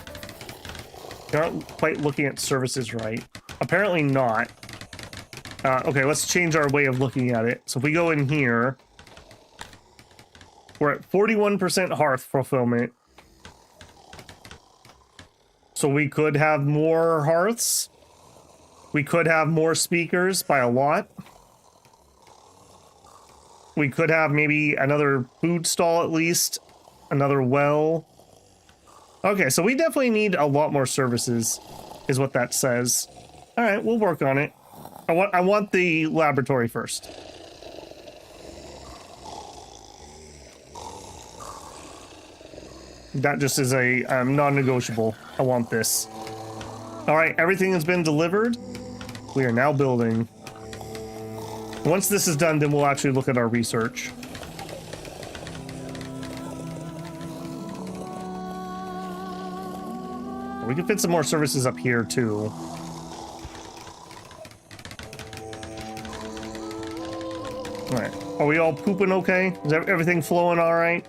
They aren't quite looking at services right. Apparently not. Okay, let's change our way of looking at it. So if we go in here, we're at 41% hearth fulfillment. So we could have more hearths. We could have more speakers by a lot. We could have maybe another food stall at least. Another well. Okay, so we definitely need a lot more services, is what that says. All right, we'll work on it. I want the laboratory first. That just is a non-negotiable. I want this. All right, everything has been delivered. We are now building. Once this is done, then we'll actually look at our research. We can fit some more services up here too. All right, are we all pooping okay? Is everything flowing all right?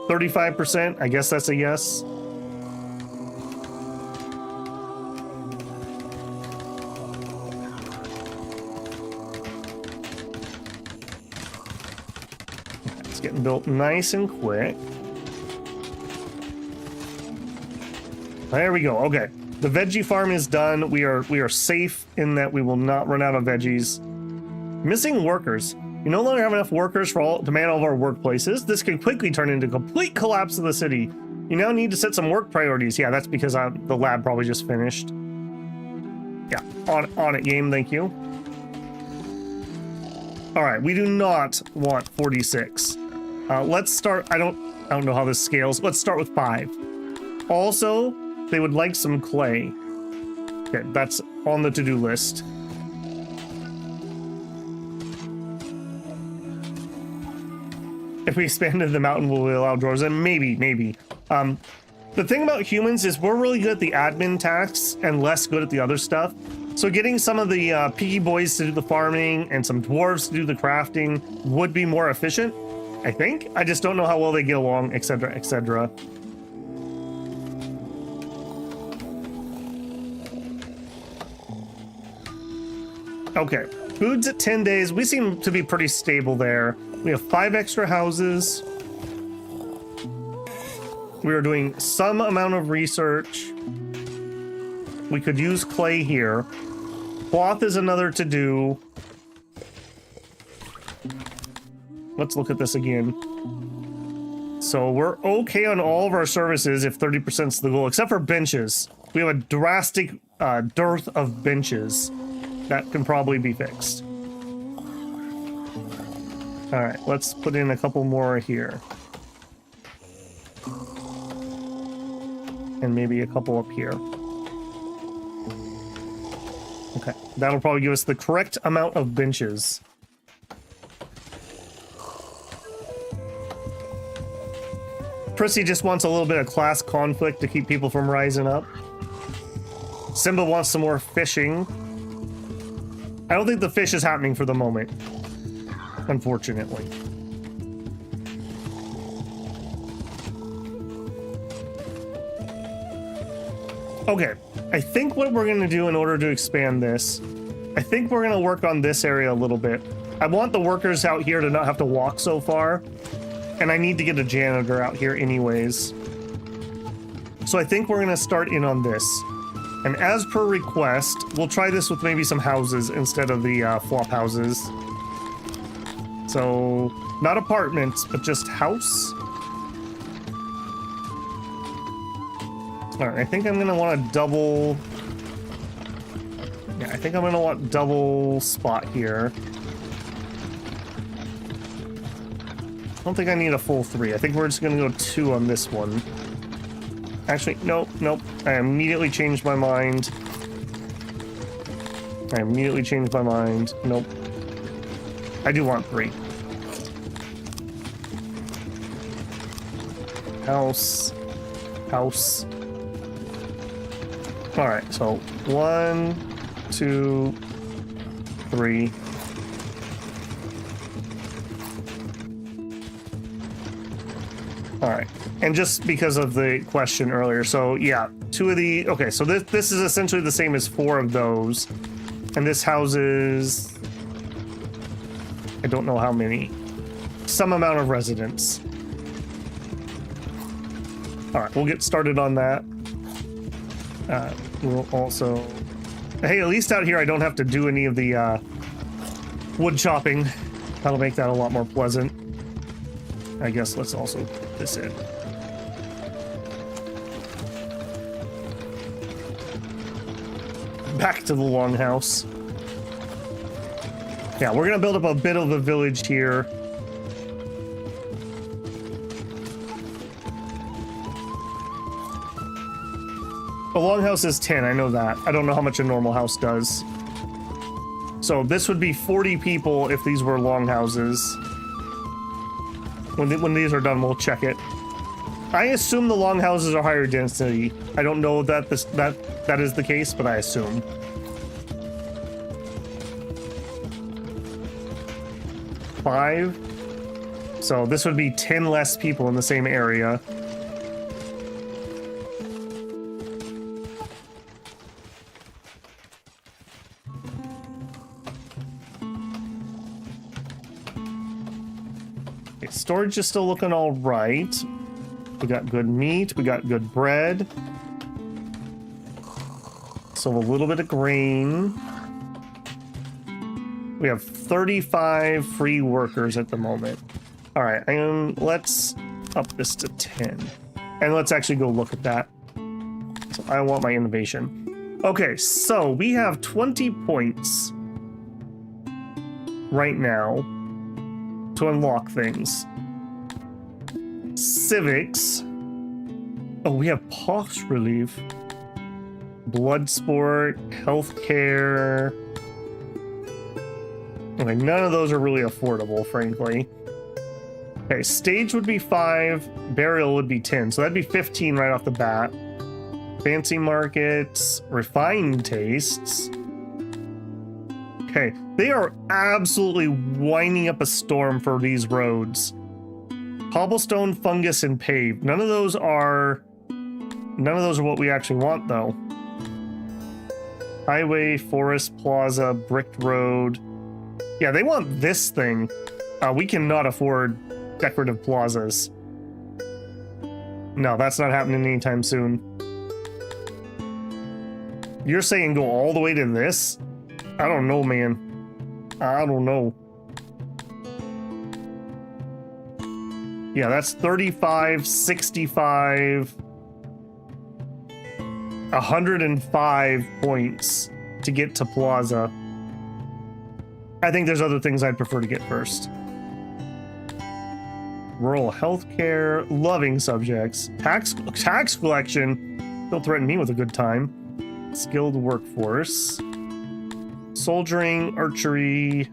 35%, I guess that's a yes. It's getting built nice and quick. There we go. Okay, the veggie farm is done. We are safe in that we will not run out of veggies. Missing workers. You no longer have enough workers to man all of our workplaces. This could quickly turn into complete collapse of the city. You now need to set some work priorities. Yeah, that's because the lab probably just finished. Yeah, on it, game. Thank you. All right, we do not want 46. Let's start. I don't know how this scales. Let's start with 5. Also, they would like some clay. Okay, that's on the to-do list. If we expanded the mountain, will we allow drawers in? Maybe. The thing about humans is we're really good at the admin tasks and less good at the other stuff. So getting some of the piggy boys to do the farming and some dwarves to do the crafting would be more efficient, I think. I just don't know how well they get along, etc., etc. Okay, food's at 10 days. We seem to be pretty stable there. We have 5 extra houses. We are doing some amount of research. We could use clay here. Cloth is another to do. Let's look at this again. So we're okay on all of our services if 30% is the goal, except for benches. We have a drastic dearth of benches. That can probably be fixed. All right, let's put in a couple more here. And maybe a couple up here. Okay, that'll probably give us the correct amount of benches. Prissy just wants a little bit of class conflict to keep people from rising up. Simba wants some more fishing. I don't think the fish is happening for the moment, unfortunately. Okay, I think what we're going to do in order to expand this, I think we're going to work on this area a little bit. I want the workers out here to not have to walk so far, and I need to get a janitor out here anyways. So I think we're going to start in on this. And as per request, we'll try this with maybe some houses instead of the flop houses. So, not apartments, but just house. Alright, I think I'm going to want a double... Yeah, I think I'm going to want double spot here. I don't think I need a full 3. I think we're just going to go 2 on this one. Actually, nope. I immediately changed my mind. Nope. I do want 3. House. house. All right, so 1, 2, 3. All right, and just because of the question earlier, so yeah, 2 of the, okay, so this is essentially the same as 4 of those, and this houses, I don't know how many, some amount of residents. All right, we'll get started on that. We'll also, hey, at least out here I don't have to do any of the wood chopping. That'll make that a lot more pleasant. I guess let's also put this in. Back to the longhouse. Yeah, we're gonna build up a bit of a village here. The longhouse is 10, I know that. I don't know how much a normal house does. So this would be 40 people if these were longhouses. When these are done, we'll check it. I assume the longhouses are higher density. I don't know that that is the case, but I assume. Five. So this would be 10 less people in the same area. Storage is still looking all right. We got good meat. We got good bread. So a little bit of grain. We have 35 free workers at the moment. All right, and let's up this to 10. And let's actually go look at that. So I want my innovation. Okay, so we have 20 points right now to unlock things. Civics. Oh, we have pox relief. Blood sport, healthcare. Okay, none of those are really affordable, frankly. Okay, stage would be 5, burial would be 10, so that'd be 15 right off the bat. Fancy markets, refined tastes. Okay, they are absolutely winding up a storm for these roads. Cobblestone, fungus, and paved. None of those are what we actually want, though. Highway, forest, plaza, bricked road. Yeah, they want this thing. We cannot afford decorative plazas. No, that's not happening anytime soon. You're saying go all the way to this? I don't know, man. I don't know. Yeah, that's 35, 65, 105 points to get to Plaza. I think there's other things I'd prefer to get first. Rural healthcare, loving subjects, tax collection. Don't threaten me with a good time. Skilled workforce, soldiering, archery.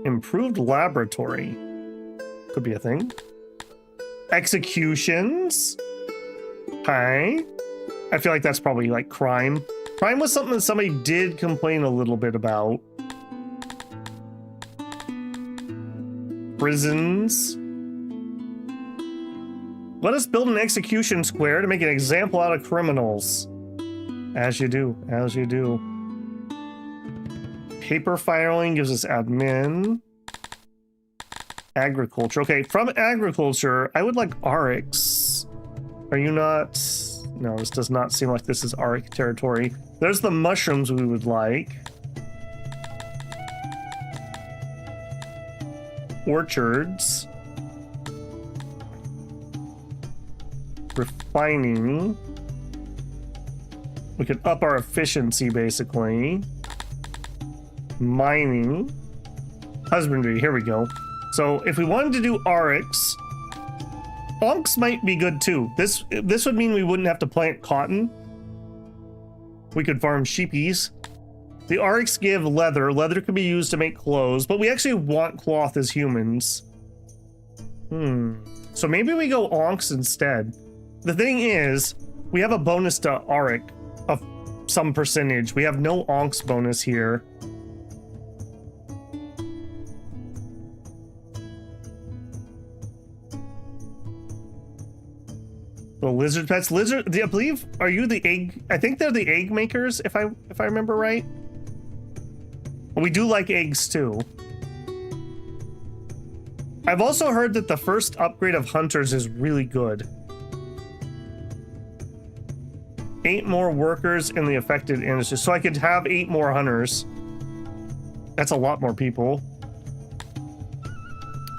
Improved laboratory. Could be a thing. Executions. Okay. I feel like that's probably like crime. Crime was something that somebody did complain a little bit about. Prisons. Let us build an execution square to make an example out of criminals. As you do, as you do. Paper filing gives us admin. Agriculture. Okay, from agriculture, I would like Oryx. Are you not? No, this does not seem like this is Oryx territory. There's the mushrooms we would like. Orchards. Refining. We could up our efficiency, basically. Mining. Husbandry, here we go. So if we wanted to do Oryx, Bonks might be good too. This would mean we wouldn't have to plant cotton. We could farm sheepies. The Oryx give leather. Leather can be used to make clothes, but we actually want cloth as humans. So maybe we go onks instead. The thing is, we have a bonus to Auric of some percentage. We have no onks bonus here. The lizard pets. Lizard, I believe, are you the egg? I think they're the egg makers, if I remember right. We do like eggs too. I've also heard that the first upgrade of hunters is really good. 8 more workers in the affected industry. So I could have 8 more hunters. That's a lot more people.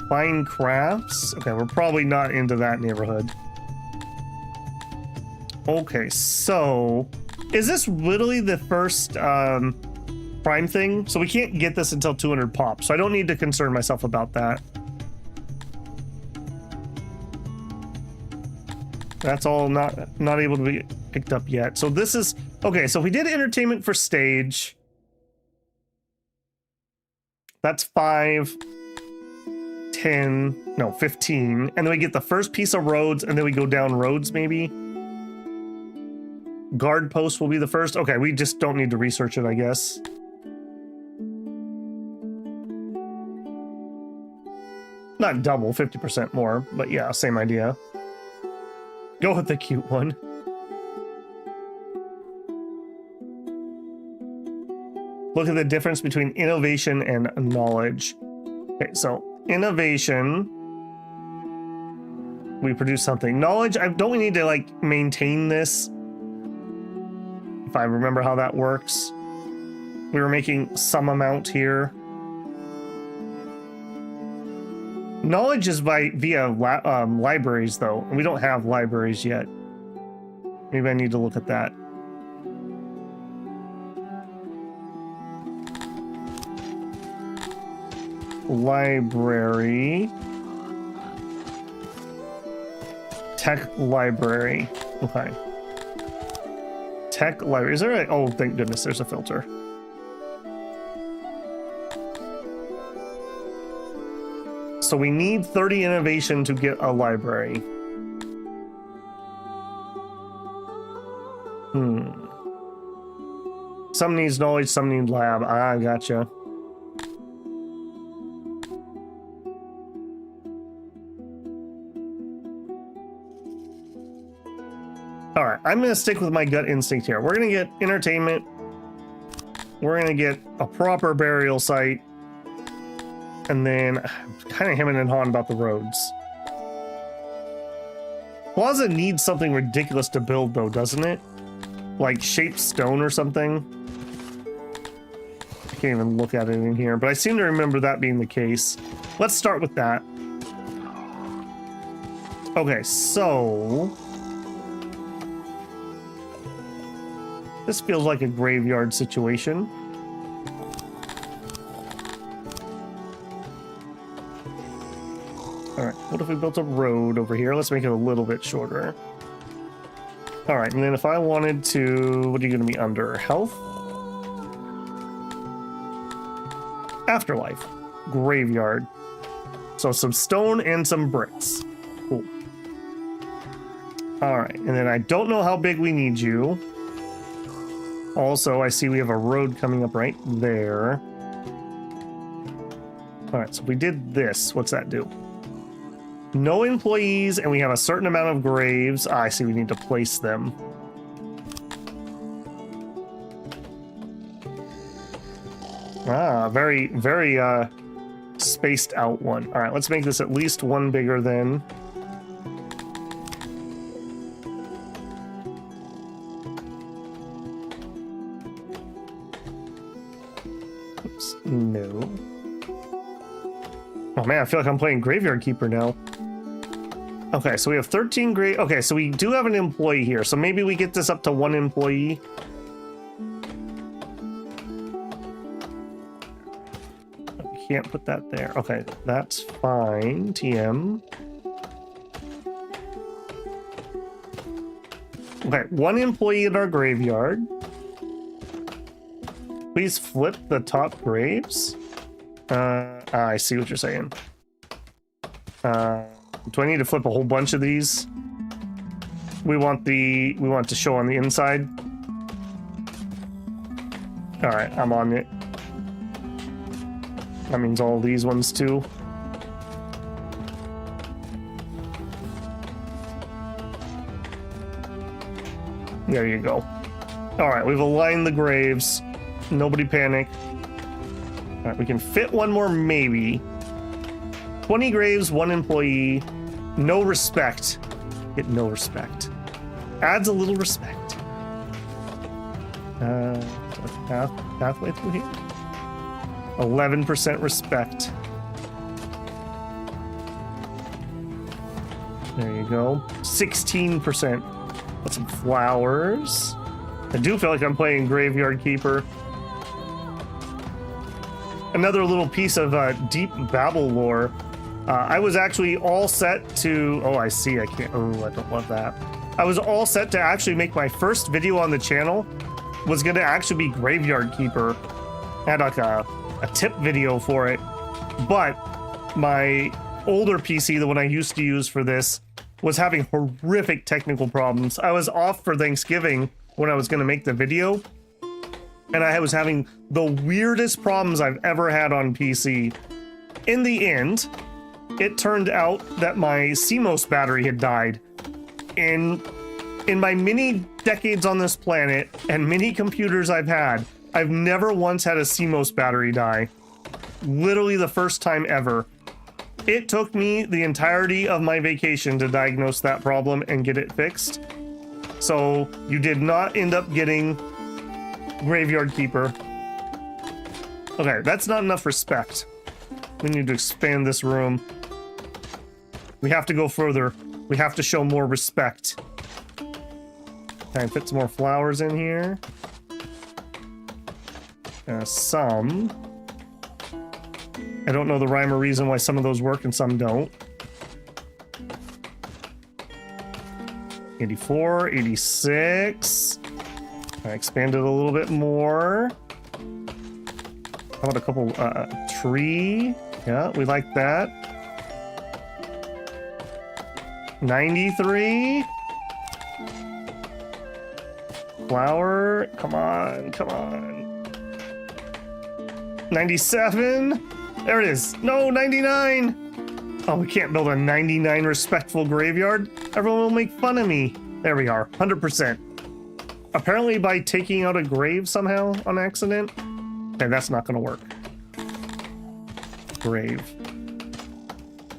Fine crafts. Okay, we're probably not into that neighborhood. Okay, so is this literally the first prime thing? So we can't get this until 200 pop, so I don't need to concern myself about that. That's all not able to be picked up yet. So this is okay. So we did entertainment for stage. That's 5, 10, no, 15, and then we get the first piece of roads, and then we go down roads maybe. Guard post will be the first. Okay, we just don't need to research it, I guess. Not double, 50% more, but yeah, same idea. Go with the cute one. Look at the difference between innovation and knowledge. Okay, so innovation, we produce something. Knowledge, don't we need to like maintain this? If I remember how that works. We were making some amount here. Knowledge is via libraries, though, and we don't have libraries yet. Maybe I need to look at that. Library. Tech library. Okay. Tech library. Is there a... Oh, thank goodness, there's a filter. So we need 30 innovation to get a library. Some needs knowledge, some need lab. Ah, gotcha. All right, I'm gonna stick with my gut instinct here. We're gonna get entertainment. We're gonna get a proper burial site. And then kind of hemming and hawing about the roads. Plaza needs something ridiculous to build, though, doesn't it? Like shaped stone or something. I can't even look at it in here, but I seem to remember that being the case. Let's start with that. Okay, so... this feels like a graveyard situation. All right, what if we built a road over here? Let's make it a little bit shorter. All right, and then if I wanted to, what are you going to be under? Health? Afterlife. Graveyard. So some stone and some bricks. Cool. All right, and then I don't know how big we need you. Also, I see we have a road coming up right there. All right, so we did this. What's that do? No employees, and we have a certain amount of graves. Ah, I see we need to place them. Ah, very, very spaced out one. All right, let's make this at least one bigger then. Oops, no. Oh man, I feel like I'm playing Graveyard Keeper now. Okay, so we have 13 grave. Okay, so we do have an employee here, so maybe we get this up to 1 employee. We can't put that there. Okay, that's fine. TM. Okay, 1 employee in our graveyard. Please flip the top graves. I see what you're saying. Do I need to flip a whole bunch of these? We want to show on the inside. All right, I'm on it. That means all these ones too. There you go. All right, we've aligned the graves. Nobody panic. All right, we can fit one more maybe. 20 graves, 1 employee. No respect. Get no respect. Adds a little respect. Pathway through here. 11% respect. There you go. 16%. Put some flowers. I do feel like I'm playing Graveyard Keeper. Another little piece of deep Babel lore. I was actually all set to... Oh, I see. I can't... Oh, I don't love that. I was all set to actually make my first video on the channel. Was going to actually be Graveyard Keeper. I had like a tip video for it. But my older PC, the one I used to use for this, was having horrific technical problems. I was off for Thanksgiving when I was going to make the video. And I was having the weirdest problems I've ever had on PC. In the end... It turned out that my CMOS battery had died. In my many decades on this planet and many computers I've had, I've never once had a CMOS battery die. Literally the first time ever. It took me the entirety of my vacation to diagnose that problem and get it fixed. So you did not end up getting Graveyard Keeper. Okay, that's not enough respect. We need to expand this room. We have to go further. We have to show more respect. Can I fit some more flowers in here? Some. I don't know the rhyme or reason why some of those work and some don't. 84, 86. I expanded a little bit more. How about a couple tree? Yeah, we like that. 93. Flower. Come on, come on. 97. There it is. No, 99. Oh, we can't build a 99 respectful graveyard. Everyone will make fun of me. There we are. 100%. Apparently by taking out a grave somehow on accident. Okay, that's not gonna work. Grave.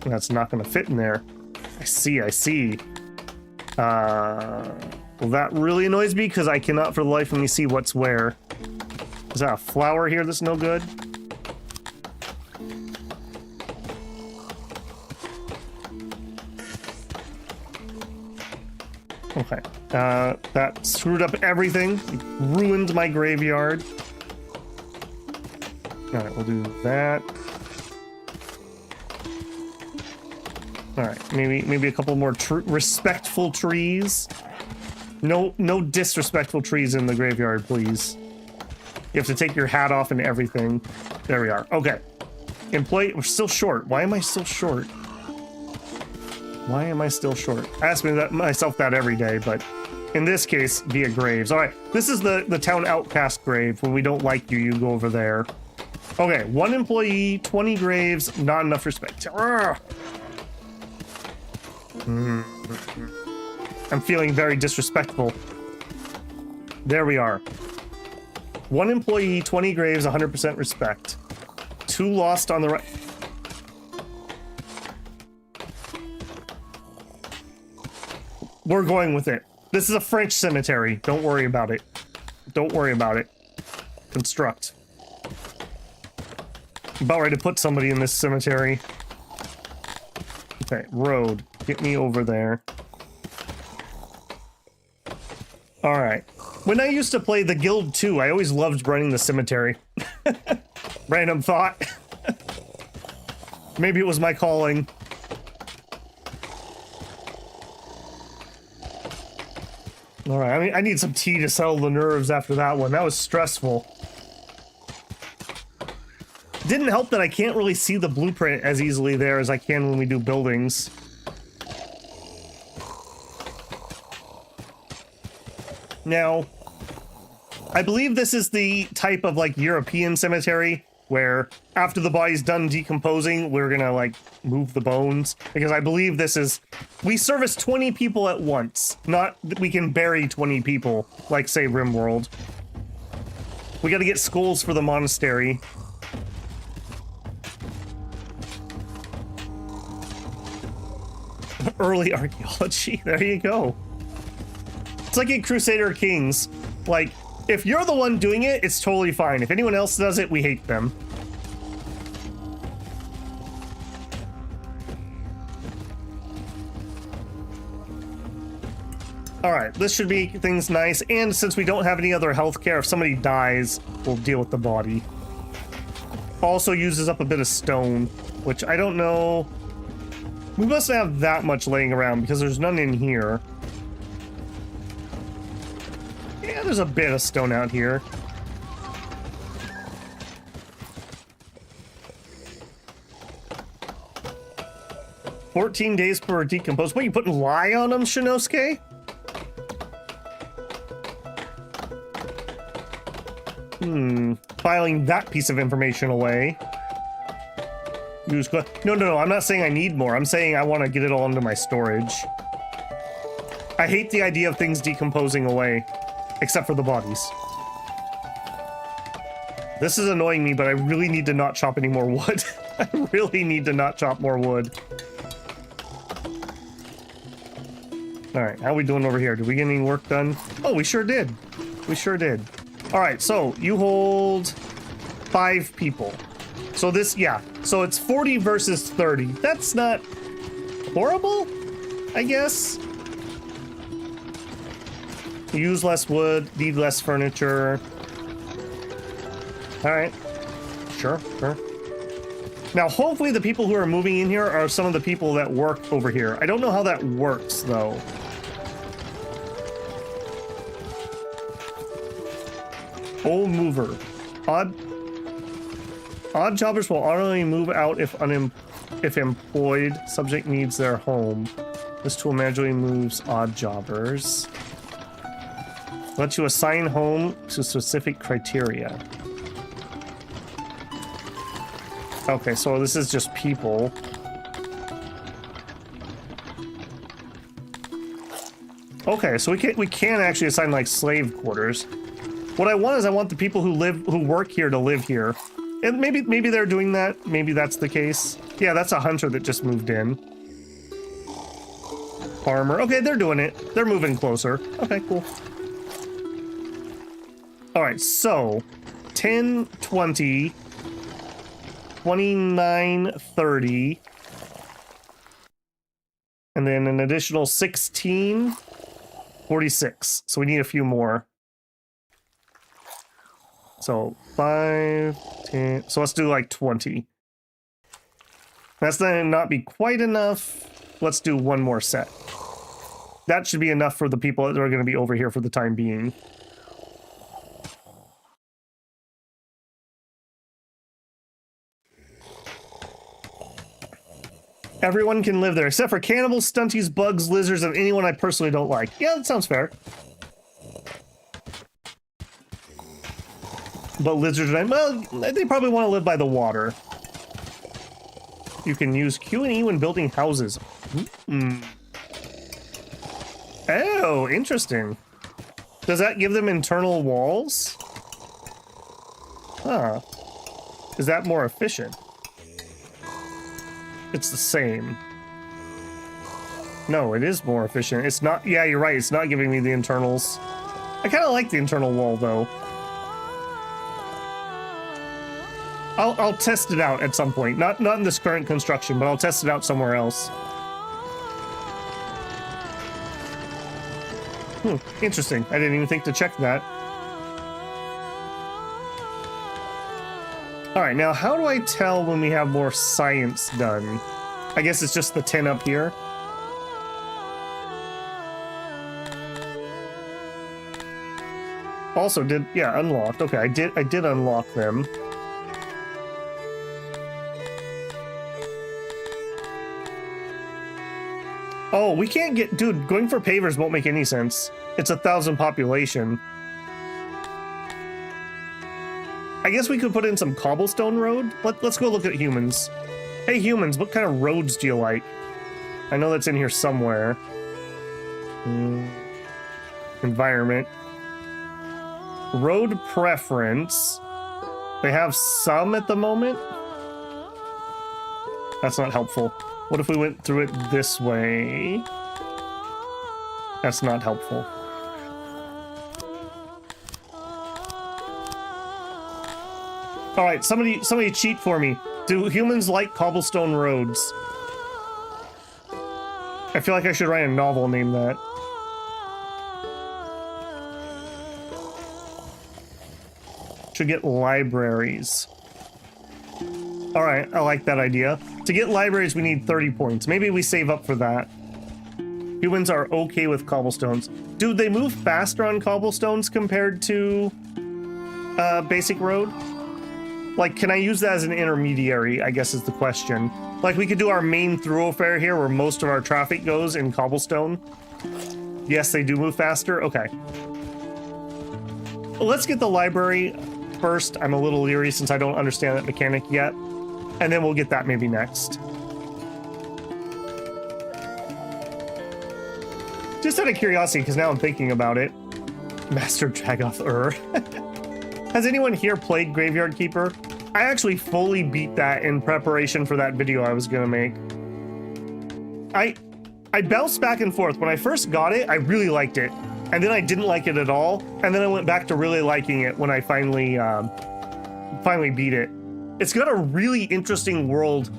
That's not gonna fit in there. I see, I see. Well, that really annoys me because I cannot for the life of me see what's where. Is that a flower here that's no good? Okay. That screwed up everything. It ruined my graveyard. Alright, we'll do that. Alright, maybe a couple more respectful trees. No disrespectful trees in the graveyard, please. You have to take your hat off and everything. There we are. Okay. Employee, we're still short. Why am I still short? Why am I still short? I ask myself that every day, but in this case, via graves. All right, this is the town outcast grave. When we don't like you, you go over there. Okay, 1 employee, 20 graves, not enough respect. I'm feeling very disrespectful. There we are. 1 employee, 20 graves, 100% respect. 2 lost on the right. We're going with it. This is a French cemetery. Don't worry about it. Don't worry about it. Construct. I'm about ready to put somebody in this cemetery. Okay, road. Get me over there. Alright. When I used to play the Guild 2, I always loved running the cemetery. Random thought. Maybe it was my calling. Alright, I mean, I need some tea to settle the nerves after that one. That was stressful. Didn't help that I can't really see the blueprint as easily there as I can when we do buildings. Now, I believe this is the type of like European cemetery where after the body's done decomposing, we're gonna like move the bones, because I believe this is, we service 20 people at once, not that we can bury 20 people like say RimWorld. We gotta get skulls for the monastery. Early archaeology, there you go. It's like in Crusader Kings, like, if you're the one doing it, it's totally fine. If anyone else does it, we hate them. Alright, this should make things nice, and since we don't have any other healthcare, if somebody dies, we'll deal with the body. Also uses up a bit of stone, which I don't know. We must have that much laying around because there's none in here. Yeah, there's a bit of stone out here. "14 days per decompose." What, you putting lye on them, Shinosuke? Filing that piece of information away. No, I'm not saying I need more. I'm saying I want to get it all into my storage. I hate the idea of things decomposing away, except for the bodies. This is annoying me, but I really need to not chop any more wood. I really need to not chop more wood. Alright, how are we doing over here? Did we get any work done? Oh, we sure did. We sure did. Alright, so you hold 5 people. So this, yeah. So it's 40 versus 30. That's not horrible, I guess. Use less wood, need less furniture. Alright. Sure. Now, hopefully the people who are moving in here are some of the people that work over here. I don't know how that works, though. Old mover. Odd jobbers will only move out if employed. Subject needs their home. This tool manually moves odd jobbers. Let you assign home to specific criteria. Okay, so this is just people. Okay, so we can actually assign like slave quarters. What I want is I want the people who work here to live here. And maybe they're doing that. Maybe that's the case. Yeah, that's a hunter that just moved in. Farmer. Okay, they're doing it. They're moving closer. Okay, cool. All right, so 10, 20, 29, 30. And then an additional 16, 46. So we need a few more. So 5, 10. So let's do like 20. That's gonna not be quite enough. Let's do one more set. That should be enough for the people that are going to be over here for the time being. Everyone can live there, except for cannibals, stunties, bugs, lizards, and anyone I personally don't like. Yeah, that sounds fair. But lizards, well, they probably want to live by the water. You can use Q and E when building houses. Oh, interesting. Does that give them internal walls? Huh. Is that more efficient? It's the same. No, it is more efficient. It's not, yeah, you're right. It's not giving me the internals. I kind of like the internal wall, though. I'll test it out at some point. Not in this current construction, but I'll test it out somewhere else. Interesting. I didn't even think to check that. Alright, now how do I tell when we have more science done? I guess it's just the 10 up here. Also yeah, unlocked. Okay, I did unlock them. Oh, we can't get... Dude, going for pavers won't make any sense. It's 1,000 population. I guess we could put in some cobblestone road. Let's go look at humans. Hey, humans, what kind of roads do you like? I know that's in here somewhere. Environment. Road preference. They have some at the moment. That's not helpful. What if we went through it this way? That's not helpful. All right, somebody cheat for me. Do humans like cobblestone roads? I feel like I should write a novel named that. Should get libraries. All right, I like that idea. To get libraries, we need 30 points. Maybe we save up for that. Humans are okay with cobblestones. Do they move faster on cobblestones compared to basic road? Like, can I use that as an intermediary, I guess is the question. Like, we could do our main thoroughfare here where most of our traffic goes in cobblestone. Yes, they do move faster. Okay. Let's get the library first. I'm a little leery since I don't understand that mechanic yet. And then we'll get that maybe next. Just out of curiosity, because now I'm thinking about it. Master Dragoth Has anyone here played Graveyard Keeper? I actually fully beat that in preparation for that video I was gonna make. I bounced back and forth. When I first got it, I really liked it. And then I didn't like it at all. And then I went back to really liking it when I finally beat it. It's got a really interesting world,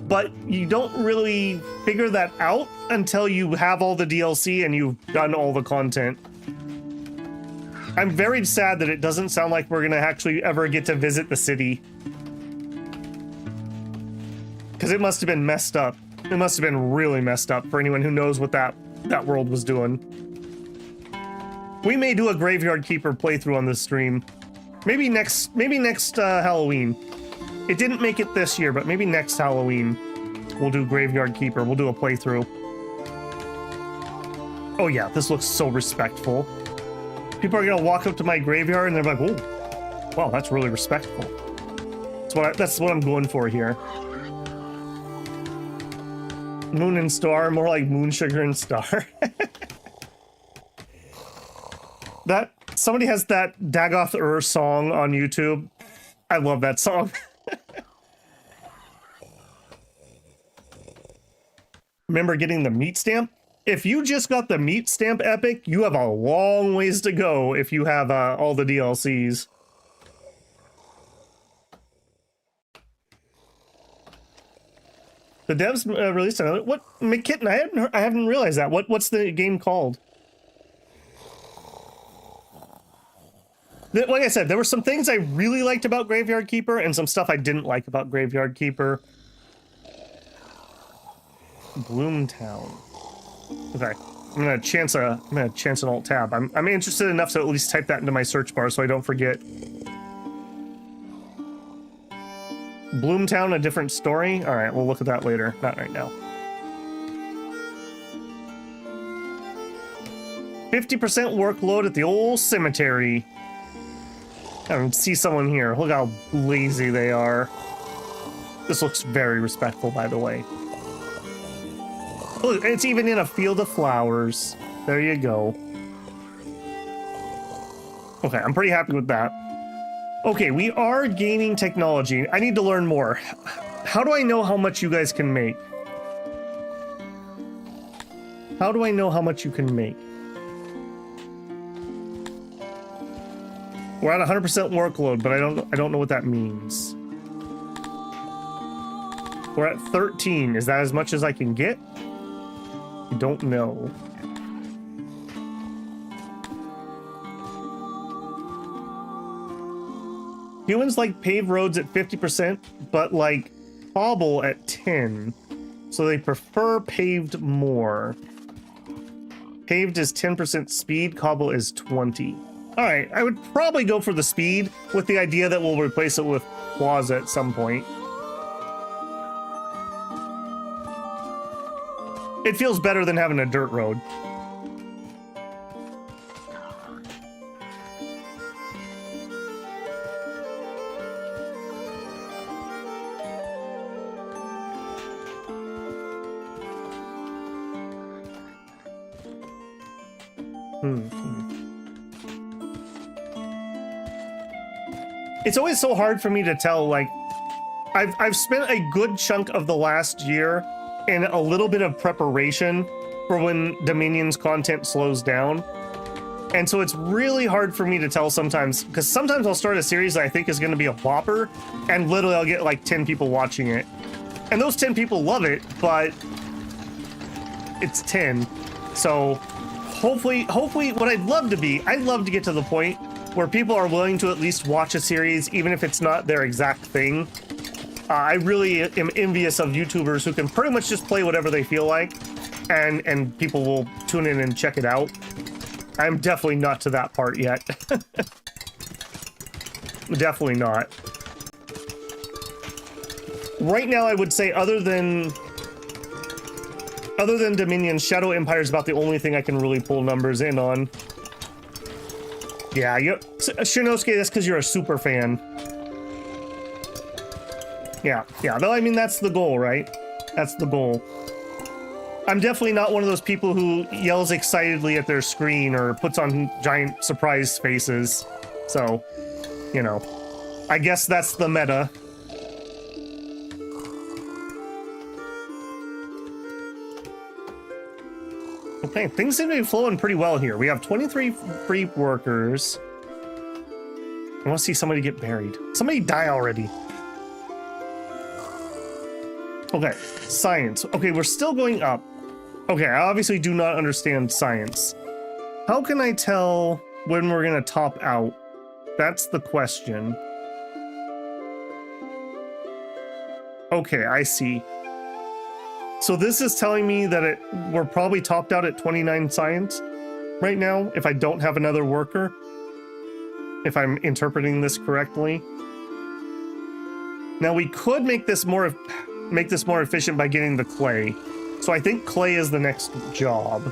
but you don't really figure that out until you have all the DLC and you've done all the content. I'm very sad that it doesn't sound like we're gonna actually ever get to visit the city. Because it must have been messed up. It must have been really messed up for anyone who knows what that world was doing. We may do a Graveyard Keeper playthrough on this stream. Maybe next Halloween. It didn't make it this year, but maybe next Halloween we'll do Graveyard Keeper. We'll do a playthrough. Oh yeah, this looks so respectful. People are gonna walk up to my graveyard and they're like, "Oh, wow, that's really respectful." That's what I'm going for here. Moon and Star, more like Moon, Sugar, and Star. That somebody has that Dagoth song on YouTube. I love that song. Remember getting the meat stamp? If you just got the meat stamp epic, you have a long ways to go if you have all the DLCs. The devs released another. What, McKitten? I haven't realized that. What's the game called? Like I said, there were some things I really liked about Graveyard Keeper and some stuff I didn't like about Graveyard Keeper. Bloomtown. Okay, I'm gonna chance an alt tab. I'm interested enough to at least type that into my search bar so I don't forget. Bloomtown, a different story? All right, we'll look at that later. Not right now. 50% workload at the old cemetery. I don't see someone here. Look how lazy they are. This looks very respectful, by the way. Look, it's even in a field of flowers. There you go. Okay, I'm pretty happy with that. Okay, we are gaining technology. I need to learn more. How do I know how much you guys can make? How do I know how much you can make? We're at 100% workload, but I don't know what that means. We're at 13. Is that as much as I can get? I don't know. Humans like paved roads at 50%, but like cobble at 10. So they prefer paved more. Paved is 10% speed, cobble is 20. All right, I would probably go for the speed with the idea that we'll replace it with plaza at some point. It feels better than having a dirt road. It's always so hard for me to tell, like, I've spent a good chunk of the last year in a little bit of preparation for when Dominion's content slows down. And so it's really hard for me to tell sometimes, because sometimes I'll start a series that I think is going to be a bopper, and literally I'll get like 10 people watching it. And those 10 people love it, but it's 10. So hopefully what I'd love to get to the point where people are willing to at least watch a series, even if it's not their exact thing. I really am envious of YouTubers who can pretty much just play whatever they feel like, and people will tune in and check it out. I'm definitely not to that part yet. Definitely not. Right now, I would say other than Dominion, Shadow Empire is about the only thing I can really pull numbers in on. Yeah, Shinosuke, that's because you're a super fan. Yeah. No, I mean, that's the goal, right? That's the goal. I'm definitely not one of those people who yells excitedly at their screen or puts on giant surprise faces. So, you know, I guess that's the meta. Okay, things seem to be flowing pretty well here. We have 23 free workers. I want to see somebody get buried. Somebody die already. Okay, science. Okay, we're still going up. Okay, I obviously do not understand science. How can I tell when we're going to top out? That's the question. Okay, I see. So this is telling me that we're probably topped out at 29 science right now, if I don't have another worker. If I'm interpreting this correctly. Now we could make this more efficient by getting the clay. So I think clay is the next job.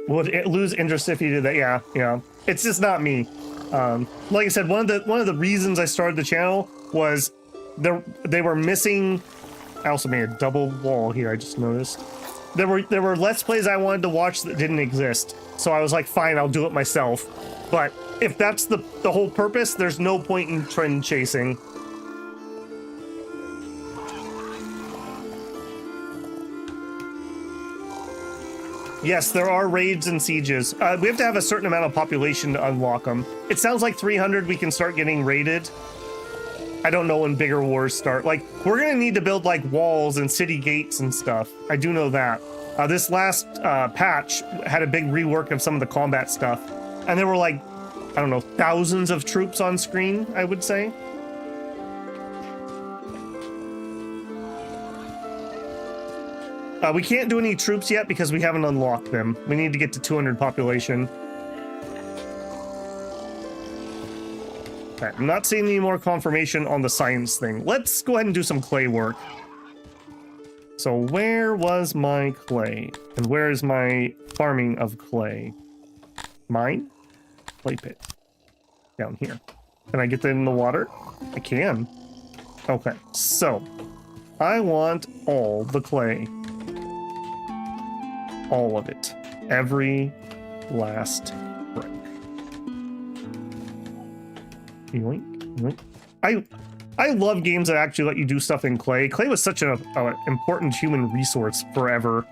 Would it lose interest if you did that? Yeah. It's just not me. Like I said, one of the reasons I started the channel was they were missing. I also made a double wall here. I just noticed there were Let's Plays I wanted to watch that didn't exist. So I was like, fine, I'll do it myself. But if that's the whole purpose, there's no point in trend chasing. Yes, there are raids and sieges. We have to have a certain amount of population to unlock them. It sounds like 300 we can start getting raided. I don't know when bigger wars start. Like, we're gonna need to build like walls and city gates and stuff. I do know that. This last patch had a big rework of some of the combat stuff. And there were like, I don't know, thousands of troops on screen, I would say. We can't do any troops yet because we haven't unlocked them. We need to get to 200 population. Okay, I'm not seeing any more confirmation on the science thing. Let's go ahead and do some clay work. So where was my clay? And where is my farming of clay? Mine? Clay pit. Down here. Can I get that in the water? I can. Okay, so I want all the clay. All of it. Every last brick. Yoink, yoink. I love games that actually let you do stuff in clay. Clay was such an important human resource forever.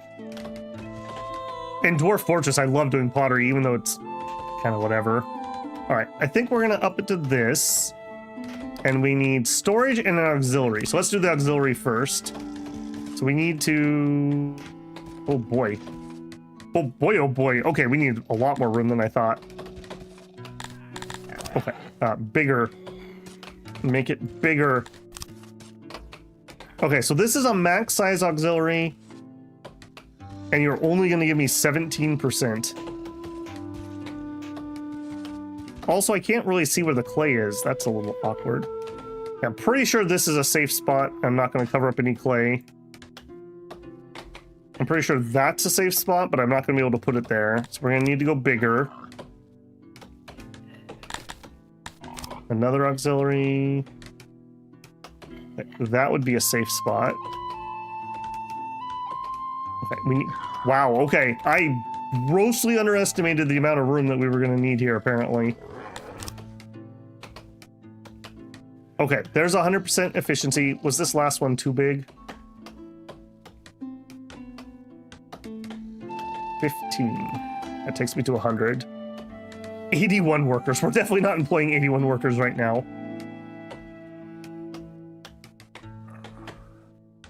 In Dwarf Fortress, I love doing pottery, even though it's kind of whatever. All right, I think we're gonna up it to this. And we need storage and an auxiliary. So let's do the auxiliary first. So we need to... Oh boy. Oh boy, oh boy. Okay, we need a lot more room than I thought. Okay, bigger. Make it bigger. Okay, so this is a max size auxiliary. And you're only gonna give me 17%. Also, I can't really see where the clay is. That's a little awkward. I'm pretty sure this is a safe spot. I'm not going to cover up any clay. I'm pretty sure that's a safe spot, but I'm not going to be able to put it there. So we're going to need to go bigger. Another auxiliary. That would be a safe spot. Okay, we need... Wow, okay. I grossly underestimated the amount of room that we were going to need here, apparently. Okay, there's 100% efficiency. Was this last one too big? 15. That takes me to 100. 81 workers. We're definitely not employing 81 workers right now.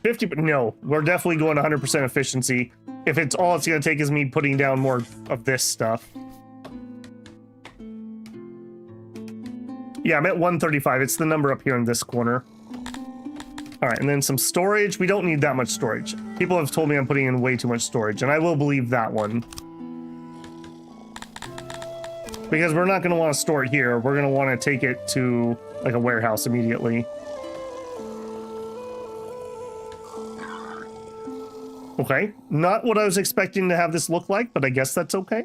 50, but no, we're definitely going 100% efficiency. If it's all it's going to take is me putting down more of this stuff. Yeah, I'm at 135. It's the number up here in this corner. All right, and then some storage. We don't need that much storage. People have told me I'm putting in way too much storage, and I will believe that one. Because we're not going to want to store it here. We're going to want to take it to, like, a warehouse immediately. Okay, not what I was expecting to have this look like, but I guess that's okay.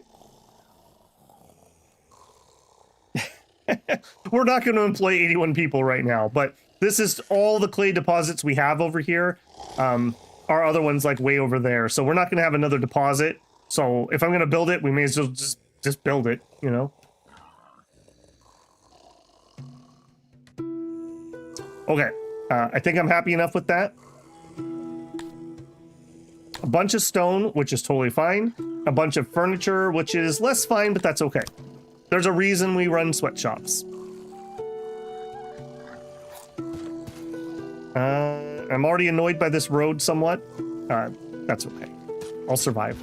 We're not going to employ 81 people right now, but this is all the clay deposits we have over here. Our other one's like way over there, so we're not going to have another deposit. So if I'm going to build it, we may as well just build it, you know? Okay, I think I'm happy enough with that. A bunch of stone, which is totally fine. A bunch of furniture, which is less fine, but that's okay. There's a reason we run sweatshops. I'm already annoyed by this road somewhat. That's okay. I'll survive.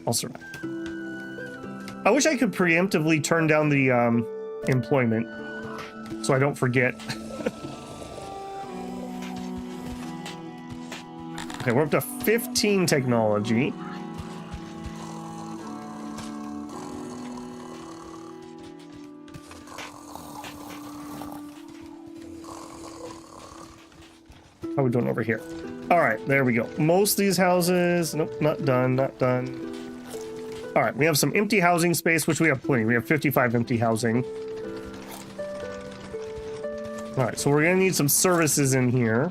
I'll survive. I wish I could preemptively turn down the employment so I don't forget. Okay, we're up to 15 technology. How are we doing over here? All right, there we go. Most of these houses, nope, not done, not done. All right, we have some empty housing space, which we have plenty. We have 55 empty housing. All right, so we're gonna need some services in here.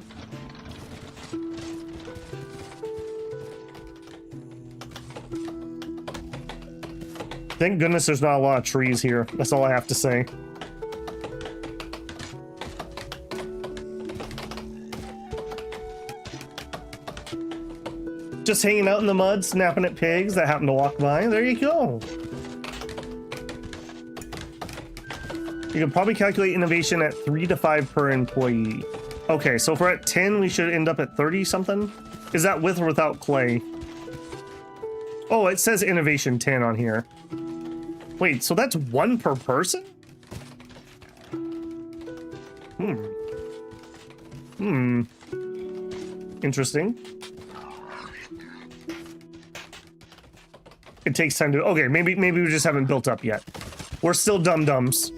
Thank goodness there's not a lot of trees here. That's all I have to say. Just hanging out in the mud, snapping at pigs that happen to walk by. There you go. You can probably calculate innovation at 3 to 5 per employee. Okay, so if we're at 10, we should end up at 30 something. Is that with or without clay? Oh, it says innovation 10 on here. Wait, so that's 1 per person? Interesting. It takes time to... Okay, maybe we just haven't built up yet. We're still dum-dums.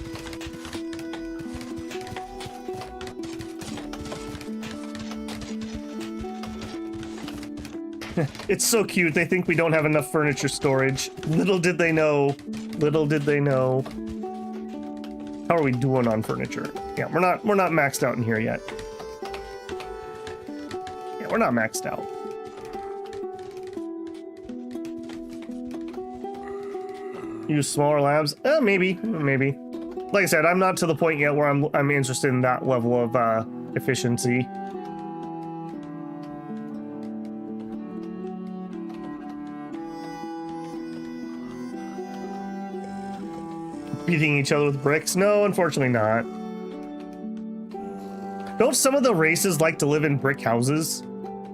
It's so cute. They think we don't have enough furniture storage. Little did they know. Little did they know. How are we doing on furniture? Yeah, we're not maxed out in here yet. Yeah, we're not maxed out. Use smaller labs? Maybe. Like I said, I'm not to the point yet where I'm interested in that level of efficiency. Beating each other with bricks? No, unfortunately not. Don't some of the races like to live in brick houses?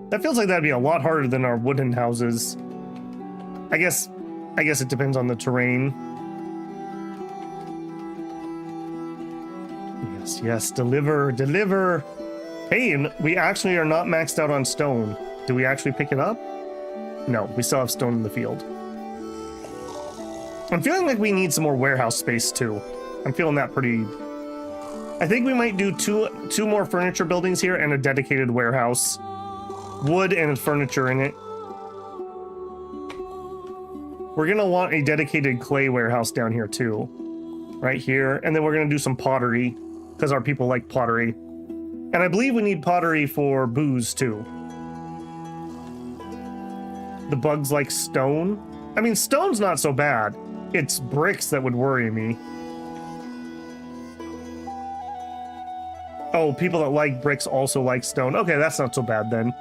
That feels like that'd be a lot harder than our wooden houses. I guess it depends on the terrain. Yes, deliver. Hey, and we actually are not maxed out on stone. Do we actually pick it up? No, we still have stone in the field. I'm feeling like we need some more warehouse space too. I'm feeling that pretty I think we might do two more furniture buildings here and a dedicated warehouse. Wood and furniture in it. We're gonna want a dedicated clay warehouse down here too. Right here. And then we're gonna do some pottery because our people like pottery. And I believe we need pottery for booze too. The bugs like stone. I mean, stone's not so bad. It's bricks that would worry me. Oh, people that like bricks also like stone. Okay, that's not so bad then.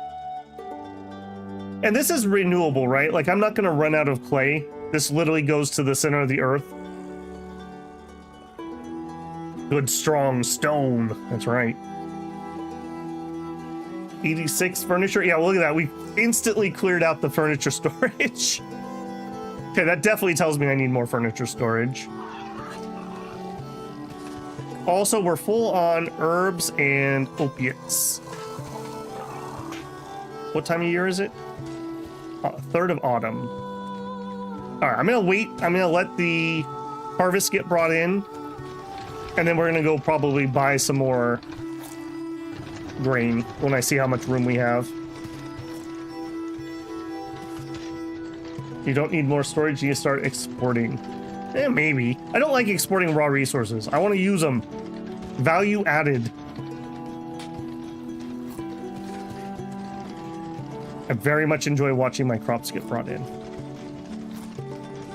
And this is renewable, right? Like, I'm not gonna run out of clay. This literally goes to the center of the earth. Good, strong stone. That's right. 86 furniture. Yeah, well, look at that. We instantly cleared out the furniture storage. Okay, that definitely tells me I need more furniture storage. Also, we're full on herbs and opiates. What time of year is it? 3rd of autumn. All right, I'm gonna wait. I'm gonna let the harvest get brought in. And then we're gonna go probably buy some more grain when I see how much room we have. You don't need more storage, you start exporting. Eh, maybe. I don't like exporting raw resources. I want to use them. Value added. I very much enjoy watching my crops get brought in.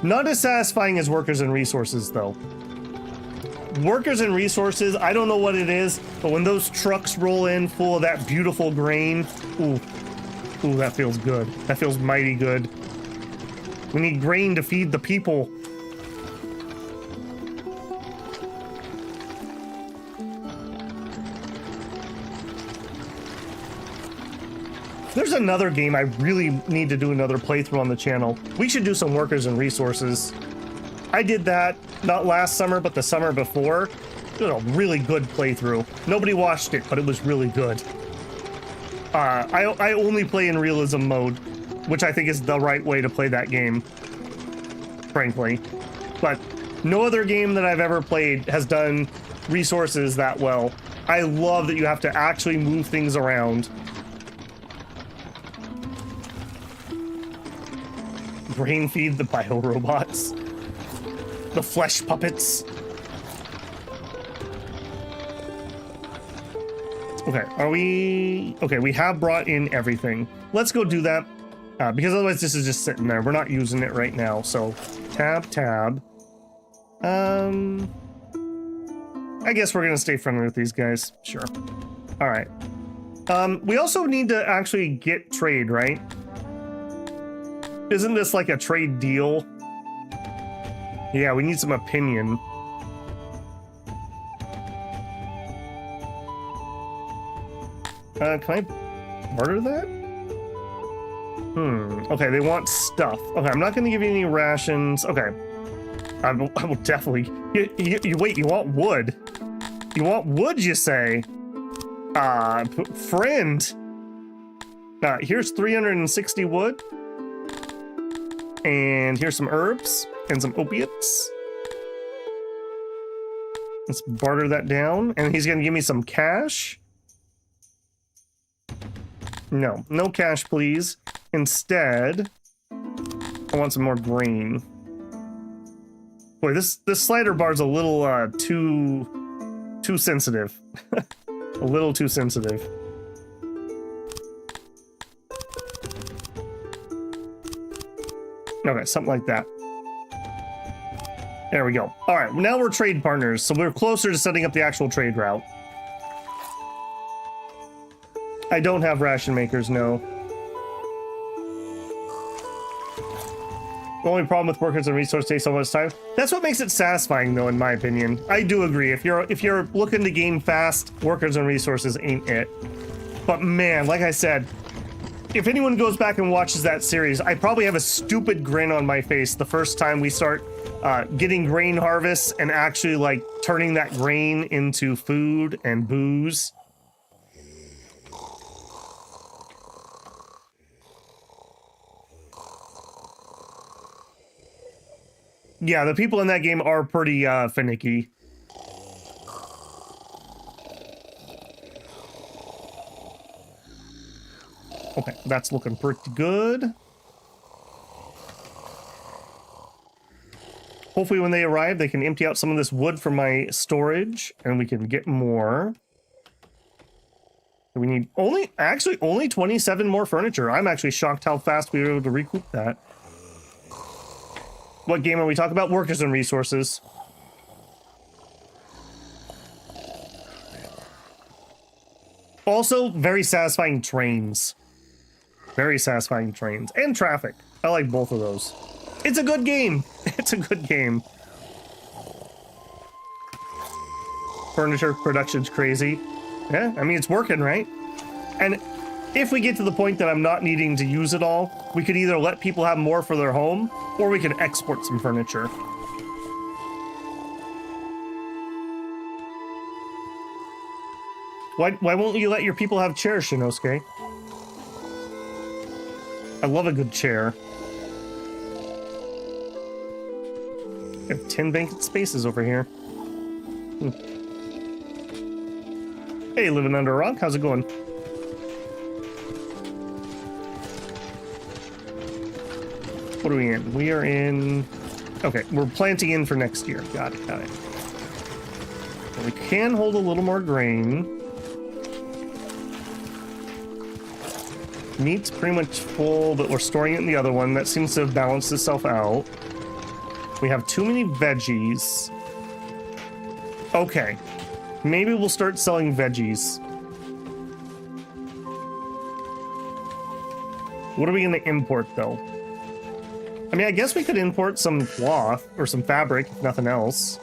Not as satisfying as workers and resources, though. Workers and resources, I don't know what it is, but when those trucks roll in full of that beautiful grain, ooh, that feels good. That feels mighty good. We need grain to feed the people. There's another game I really need to do another playthrough on the channel. We should do some workers and resources. I did that, not last summer, but the summer before. It was a really good playthrough. Nobody watched it, but it was really good. I only play in realism mode, which I think is the right way to play that game, frankly. But no other game that I've ever played has done resources that well. I love that you have to actually move things around. Brain feed the bio-robots. The flesh puppets. Okay, are we... Okay, we have brought in everything. Let's go do that, because otherwise this is just sitting there. We're not using it right now, so tab. I guess we're gonna stay friendly with these guys. Sure. All right. We also need to actually get trade, right? Isn't this like a trade deal? Yeah, we need some opinion. Can I barter that? Okay, they want stuff. Okay, I'm not going to give you any rations. Okay. I will definitely... You wait, you want wood? You want wood, you say? Friend. Here's 360 wood. And here's some herbs and some opiates. Let's barter that down. And he's gonna give me some cash. No cash, please. Instead, I want some more grain. Boy, this slider bar's a little too sensitive. A little too sensitive. Okay, something like that. There we go. All right, now we're trade partners, so we're closer to setting up the actual trade route. I don't have ration makers, no. The only problem with workers and resources takes so much time. That's what makes it satisfying, though, in my opinion. I do agree. If you're looking to game fast, workers and resources ain't it. But man, like I said, if anyone goes back and watches that series, I probably have a stupid grin on my face the first time we start getting grain harvests and actually like turning that grain into food and booze. Yeah, the people in that game are pretty finicky. Okay, that's looking pretty good. Hopefully when they arrive, they can empty out some of this wood from my storage, and we can get more. We need only 27 more furniture. I'm actually shocked how fast we were able to recoup that. What game are we talking about? Workers and resources. Also, very satisfying trains. Very satisfying trains. And traffic. I like both of those. It's a good game. It's a good game. Furniture production's crazy. Yeah, I mean, it's working, right? And if we get to the point that I'm not needing to use it all, we could either let people have more for their home, or we could export some furniture. Why won't you let your people have chairs, Shinosuke? I love a good chair. I have 10 vacant spaces over here. Hey, living under a rock, how's it going? What are we in? We are in... Okay, we're planting in for next year. Got it, got it. Well, we can hold a little more grain. Meat's pretty much full, but we're storing it in the other one. That seems to have balanced itself out. We have too many veggies. Okay. Maybe we'll start selling veggies. What are we going to import, though? I mean, I guess we could import some cloth or some fabric, if nothing else.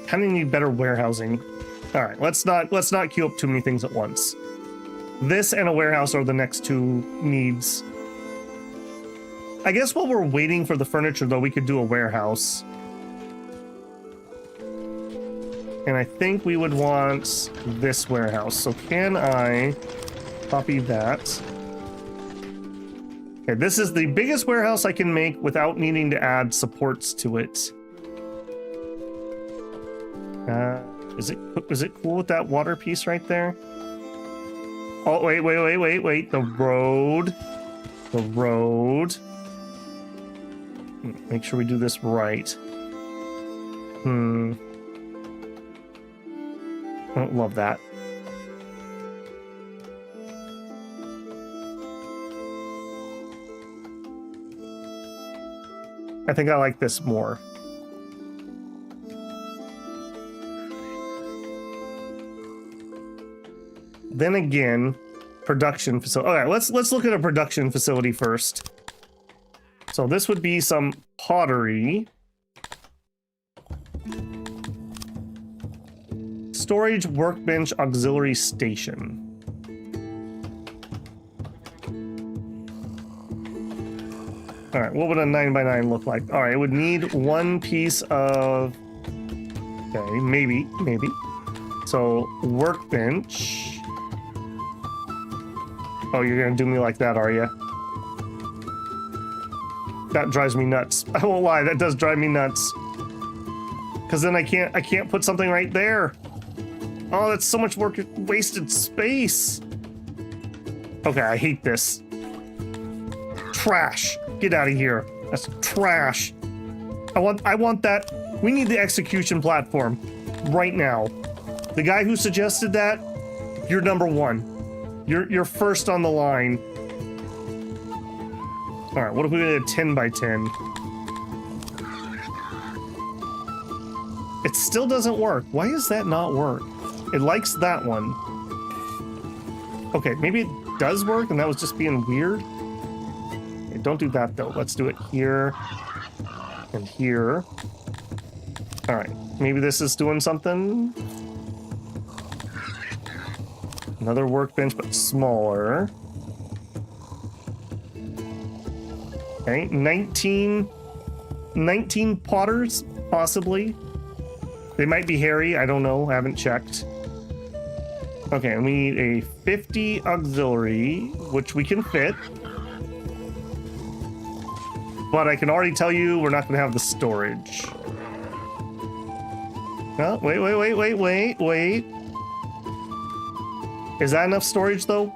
Kind of need better warehousing. All right, let's not queue up too many things at once. This and a warehouse are the next two needs. I guess while we're waiting for the furniture, though, we could do a warehouse. And I think we would want this warehouse. So can I copy that? Okay, this is the biggest warehouse I can make without needing to add supports to it. Is it cool with that water piece right there? Oh, wait. The road. The road. Make sure we do this right. I don't love that. I think I like this more. Then again, production facility. All right, let's look at a production facility first. So this would be some pottery. Storage, workbench, auxiliary station. All right, what would a 9x9 look like? All right, it would need one piece of... Okay, maybe. So, workbench. Oh, you're gonna do me like that, are you? That drives me nuts. I won't lie, that does drive me nuts. Because then I can't put something right there. Oh, that's so much work, wasted space. Okay, I hate this. Trash. Get out of here. That's trash. I want that. We need the execution platform right now. The guy who suggested that, you're number one. You're first on the line. All right, what if we did a 10x10? It still doesn't work. Why does that not work? It likes that one. Okay, maybe it does work and that was just being weird. Okay, don't do that though. Let's do it here and here. All right, maybe this is doing something. Another workbench, but smaller. Okay, 19 potters, possibly. They might be hairy, I don't know, I haven't checked. Okay, and we need a 50 auxiliary, which we can fit. But I can already tell you we're not going to have the storage. Oh, wait. Is that enough storage, though?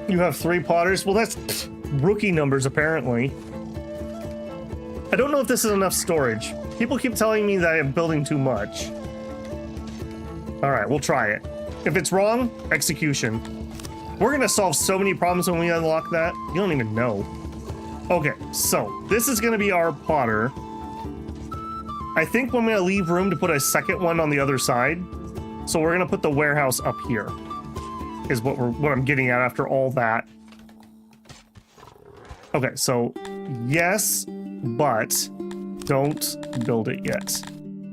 You have 3 potters? Well, that's rookie numbers, apparently. I don't know if this is enough storage. People keep telling me that I'm building too much. All right, we'll try it. If it's wrong, execution. We're gonna solve so many problems when we unlock that. You don't even know. Okay, so this is gonna be our potter. I think I'm gonna leave room to put a second one on the other side. So we're gonna put the warehouse up here. Is what I'm getting at after all that. Okay, so yes, but don't build it yet.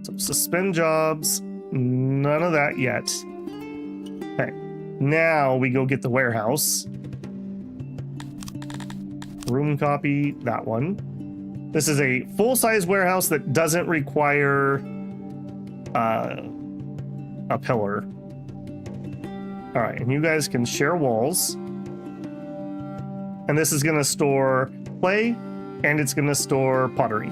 So suspend jobs, none of that yet. Okay, now we go get the warehouse. Room copy, that one. This is a full-size warehouse that doesn't require a pillar. All right, and you guys can share walls. And this is gonna store clay, and it's gonna store pottery.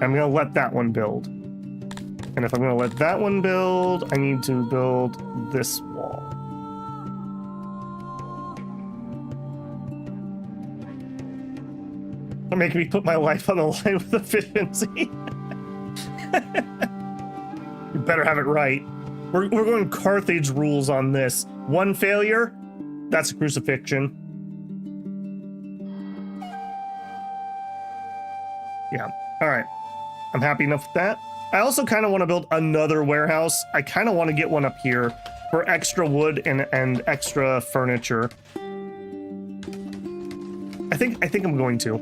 I'm gonna let that one build. And if I'm gonna let that one build, I need to build this wall. They're making me put my life on the line with efficiency. You better have it right. We're going Carthage rules on this. One failure, that's a crucifixion. Yeah, all right. I'm happy enough with that. I also kind of want to build another warehouse. I kind of want to get one up here for extra wood and extra furniture. I think I'm going to.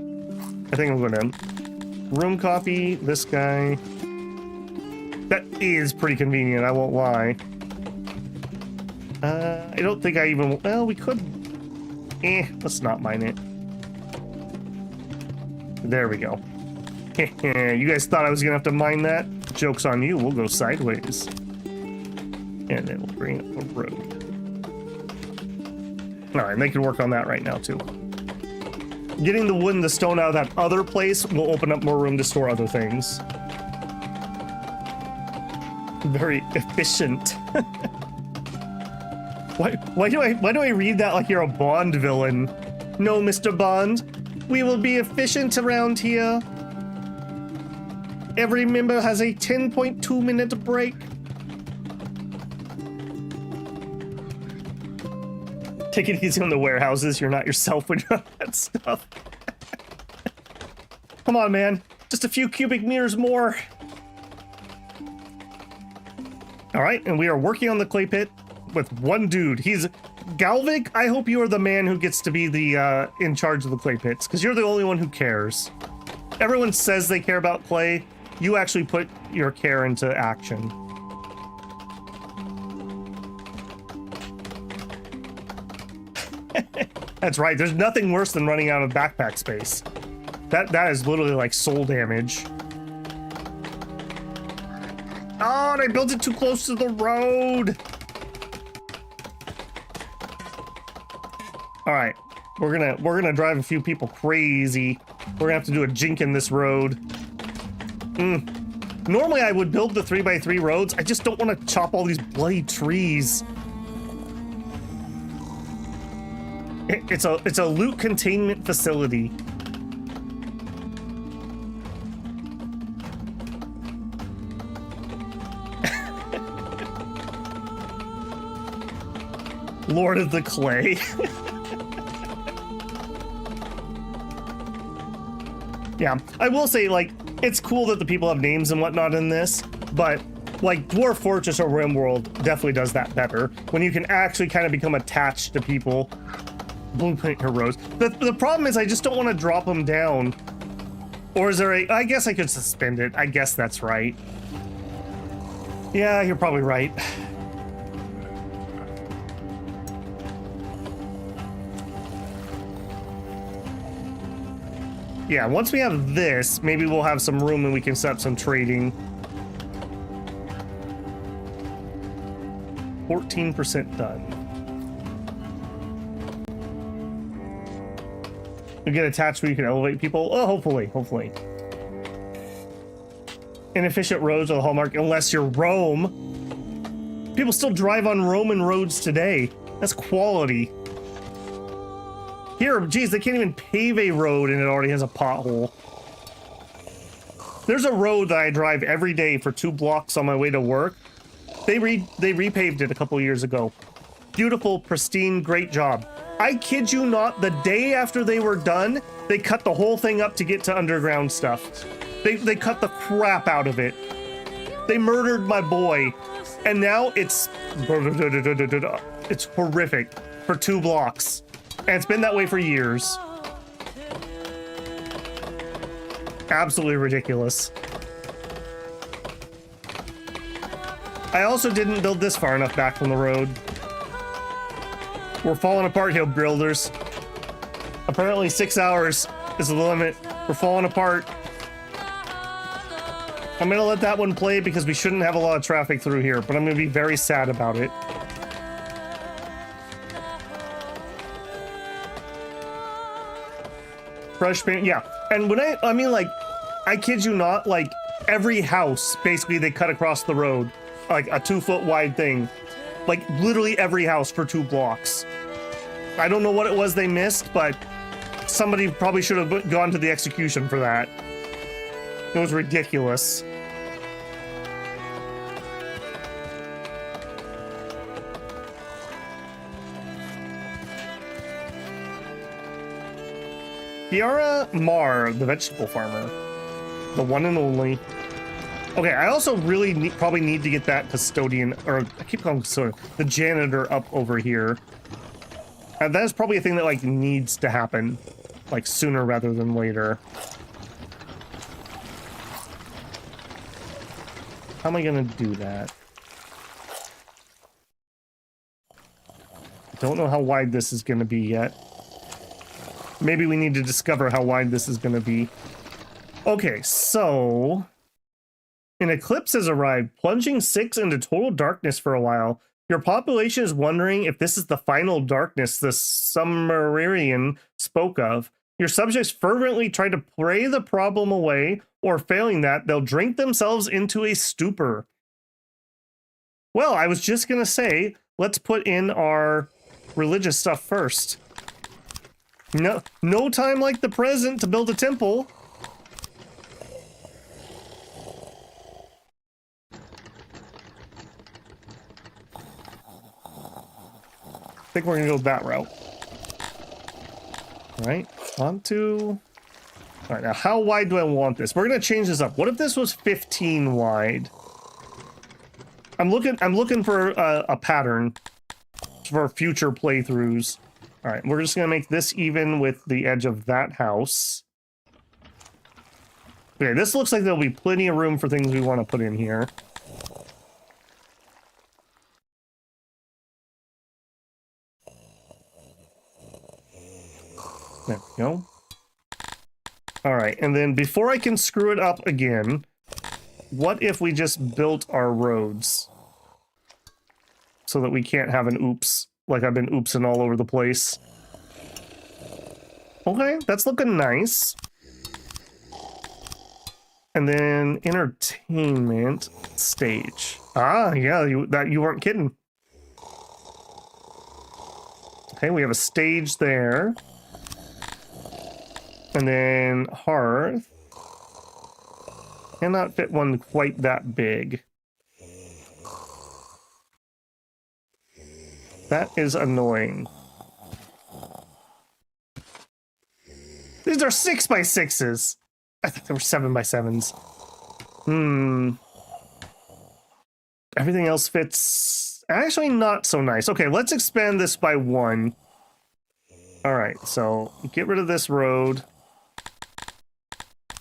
I think I'm going to. Room copy, this guy. That is pretty convenient, I won't lie. I don't think I even... Well, we could... let's not mine it. There we go. You guys thought I was going to have to mine that? Joke's on you, we'll go sideways. And then we'll bring up a road. Alright, they can work on that right now, too. Getting the wood and the stone out of that other place will open up more room to store other things. Very efficient. Why do I read that like you're a Bond villain? No, Mr. Bond. We will be efficient around here. Every member has a 10.2 minute break. Take it easy on the warehouses. You're not yourself when you're on that stuff. Come on, man. Just a few cubic meters more. All right, and we are working on the clay pit with one dude. He's Galvik. I hope you are the man who gets to be the in charge of the clay pits, because you're the only one who cares. Everyone says they care about clay. You actually put your care into action. That's right. There's nothing worse than running out of backpack space. That is literally like soul damage. Oh, and I built it too close to the road. All right, we're gonna drive a few people crazy. We're gonna have to do a jink in this road. Normally I would build the 3x3 roads. I just don't want to chop all these bloody trees. It's a loot containment facility. Lord of the Clay. Yeah, I will say, like, it's cool that the people have names and whatnot in this, but like Dwarf Fortress or RimWorld definitely does that better when you can actually kind of become attached to people. Blueprint heroes. The problem is I just don't want to drop them down. Or is there a... I guess I could suspend it. I guess that's right. Yeah, you're probably right. Yeah, once we have this, maybe we'll have some room and we can set up some trading. 14% done. You get attached where you can elevate people. Oh, hopefully. Inefficient roads are the hallmark unless you're Rome. People still drive on Roman roads today. That's quality. Here, geez, they can't even pave a road and it already has a pothole. There's a road that I drive every day for 2 blocks on my way to work. They repaved it a couple years ago. Beautiful, pristine, great job. I kid you not, the day after they were done, they cut the whole thing up to get to underground stuff. They cut the crap out of it. They murdered my boy. And now it's horrific for 2 blocks. And it's been that way for years. Absolutely ridiculous. I also didn't build this far enough back from the road. We're falling apart, hill builders. Apparently 6 hours is the limit. We're falling apart. I'm gonna let that one play because we shouldn't have a lot of traffic through here, but I'm gonna be very sad about it. Fresh paint, yeah. And when I mean, like, I kid you not, like, every house, basically, they cut across the road. Like, a 2-foot wide thing. Like, literally every house for 2 blocks. I don't know what it was they missed, but somebody probably should have gone to the execution for that. It was ridiculous. Kiara Mar, the vegetable farmer. The one and only. Okay, I also really probably need to get that custodian, or I keep calling him custodian, the janitor up over here. And that is probably a thing that, like, needs to happen, like, sooner rather than later. How am I gonna do that? I don't know how wide this is gonna be yet. Maybe we need to discover how wide this is gonna be. Okay, so... An eclipse has arrived, plunging 6 into total darkness for a while. Your population is wondering if this is the final darkness the Sumerian spoke of. Your subjects fervently try to pray the problem away, or failing that, they'll drink themselves into a stupor. Well, I was just gonna say, let's put in our religious stuff first. No time like the present to build a temple. I think we're gonna go that route. All right, on to... All right, now how wide do I want this? We're gonna change this up. What if this was 15 wide? I'm looking for a pattern for future playthroughs. All right, we're just gonna make this even with the edge of that house. Okay, this looks like there'll be plenty of room for things we want to put in here. There we go. All right, and then before I can screw it up again, what if we just built our roads so that we can't have an oops, like I've been oopsing all over the place. Okay, that's looking nice. And then entertainment stage. Ah, yeah, you weren't kidding. Okay, we have a stage there. And then hearth. Cannot fit one quite that big. That is annoying. These are 6x6s. I thought they were 7x7s. Everything else fits actually not so nice. Okay, let's expand this by 1. All right, so get rid of this road.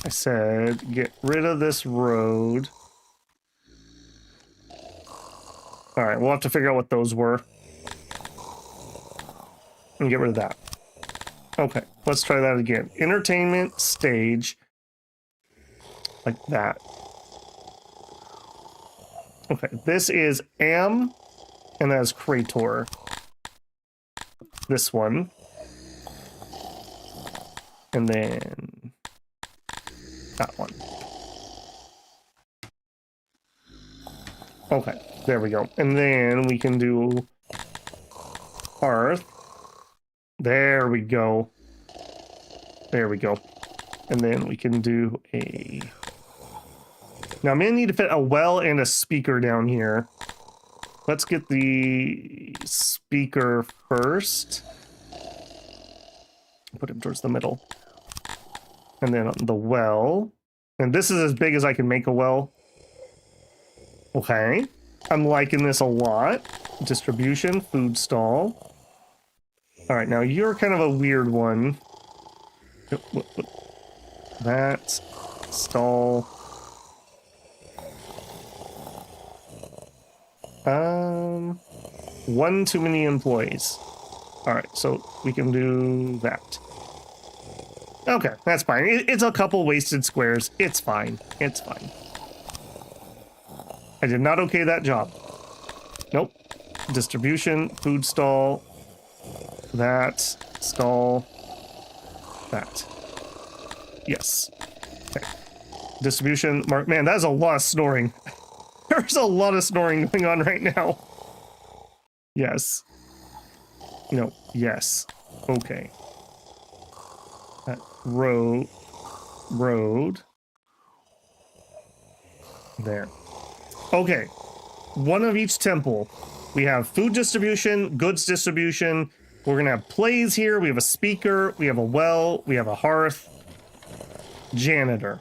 I said get rid of this road. All right, we'll have to figure out what those were. And get rid of that. Okay, let's try that again. Entertainment stage. Like that. Okay, this is Am, and that is Krator. This one. And then that one. Okay, there we go. And then we can do hearth. There we go. There we go. And then we can do a... Now I'm gonna need to fit a well and a speaker down here. Let's get the speaker first. Put him towards the middle. And then the well. And this is as big as I can make a well. Okay. I'm liking this a lot. Distribution, food stall. All right, now you're kind of a weird one. That stall. One too many employees. All right, so we can do that. Okay, that's fine. It's a couple wasted squares. It's fine. It's fine. I did not okay that job. Nope. Distribution, food stall, that, stall, that. Yes. Okay. Distribution, mark. Man, that's a lot of snoring. There's a lot of snoring going on right now. Yes. No, yes. Okay. Road. There. Okay. One of each temple. We have food distribution, goods distribution. We're going to have plays here. We have a speaker. We have a well. We have a hearth. Janitor.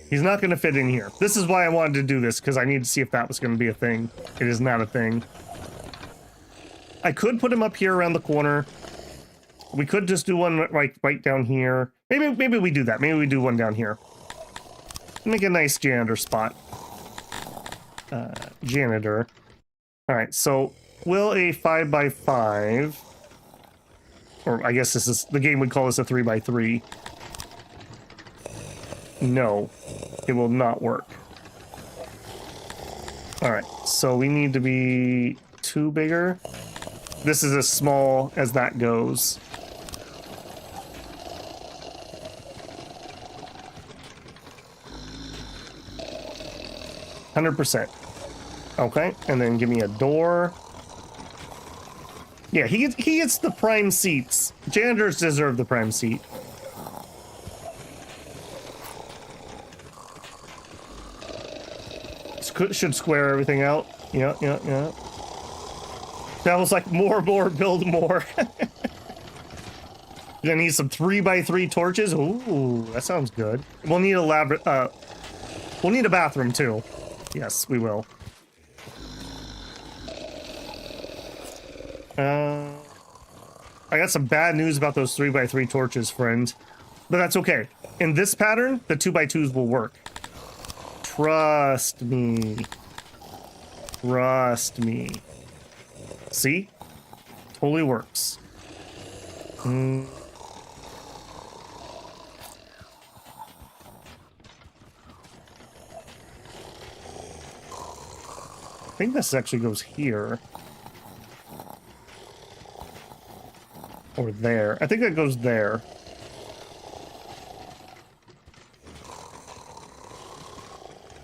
He's not going to fit in here. This is why I wanted to do this, because I need to see if that was going to be a thing. It is not a thing. I could put him up here around the corner. We could just do one like right down here. Maybe we do that. Maybe we do one down here. Make a nice janitor spot. Janitor. All right, so will a 5x5, or I guess this is, the game would call this a 3x3. No, it will not work. All right, so we need to be 2 bigger. This is as small as that goes. %. Okay, and then give me a door. Yeah, he gets the prime seats. Janitors deserve the prime seat. Should square everything out. Yeah. That was like more, build more. Gonna need some 3x3 torches. Ooh, that sounds good. We'll need a we'll need a bathroom too. Yes, we will. I got some bad news about those 3x3 torches, friend. But that's okay. In this pattern, the 2x2s will work. Trust me. Trust me. See? Totally works. I think this actually goes here. Or there. I think that goes there.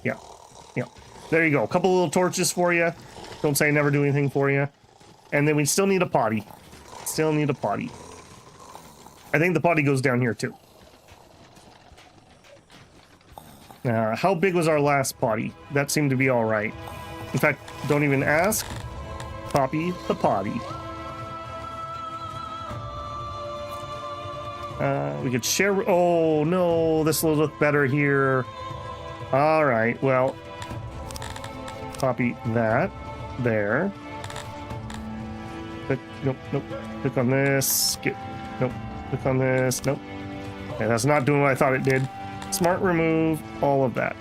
Yeah. There you go. A couple little torches for you. Don't say I never do anything for you. And then we still need a potty. Still need a potty. I think the potty goes down here too. How big was our last potty? That seemed to be all right. In fact, don't even ask. Copy the potty. We could share. Oh no, this will look better here. All right, well, copy that there. Click, nope. Click on this. Nope. Click on this. Nope. Okay, that's not doing what I thought it did. Smart remove all of that.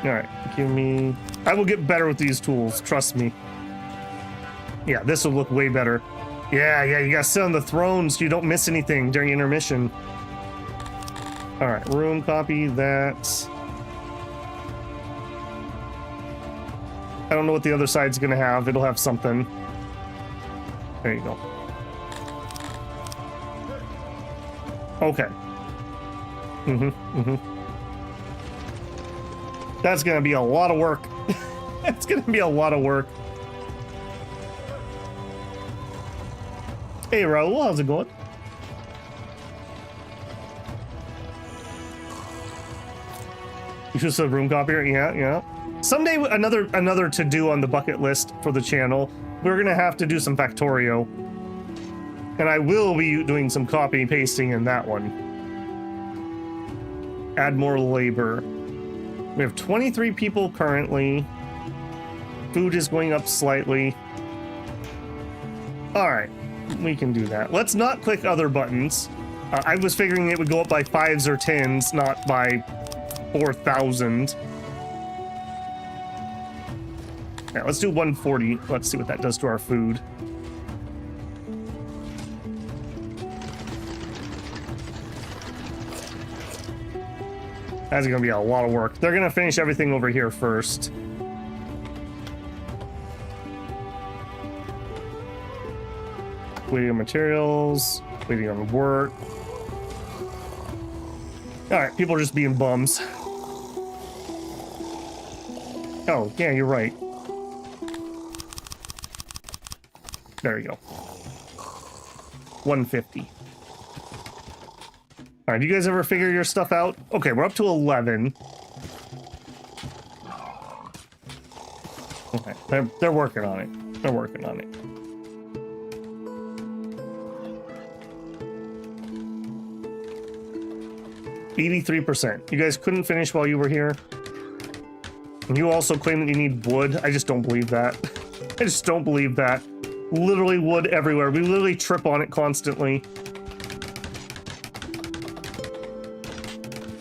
All right, give me. I will get better with these tools. Trust me. Yeah, this will look way better. Yeah, you gotta sit on the throne so you don't miss anything during intermission. All right, room, copy that. I don't know what the other side's gonna have. It'll have something. There you go. Okay. That's gonna be a lot of work. It's gonna be a lot of work. Hey Raul, how's it going? You just a room copier? Yeah. Someday another to do on the bucket list for the channel. We're gonna have to do some Factorio. And I will be doing some copy and pasting in that one. Add more labor. We have 23 people currently. Food is going up slightly. All right, we can do that. Let's not click other buttons. I was figuring it would go up by 5s or 10s, not by 4,000. Yeah, let's do 140. Let's see what that does to our food. That's gonna be a lot of work. They're gonna finish everything over here first. Waiting on materials, waiting on work. All right, people are just being bums. Oh, yeah, you're right. There you go. 150. All right, do you guys ever figure your stuff out? Okay, we're up to 11. Okay, they're working on it. They're working on it. %. You guys couldn't finish while you were here? And you also claim that you need wood? I just don't believe that. I just don't believe that. Literally wood everywhere. We literally trip on it constantly.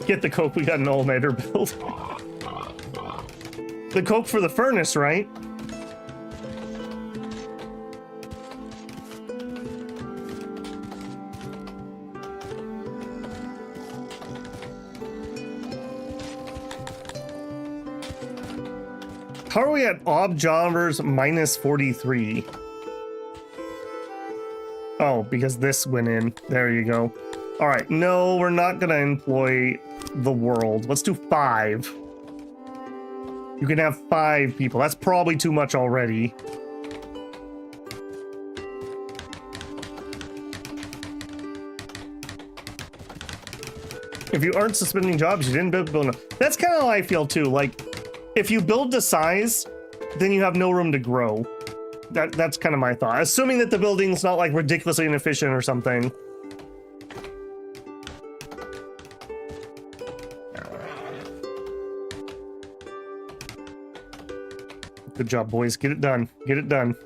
Get the coke, we got an all-nighter build. The coke for the furnace, right? How are we at Objobbers minus 43? Oh, because this went in. There you go. All right, no, we're not gonna employ the world. Let's do 5. You can have 5 people. That's probably too much already. If you aren't suspending jobs, you didn't build enough. That's kind of how I feel too. Like, if you build to size, then you have no room to grow. That's kind of my thought. Assuming that the building's not like ridiculously inefficient or something. Good job, boys. Get it done. Get it done.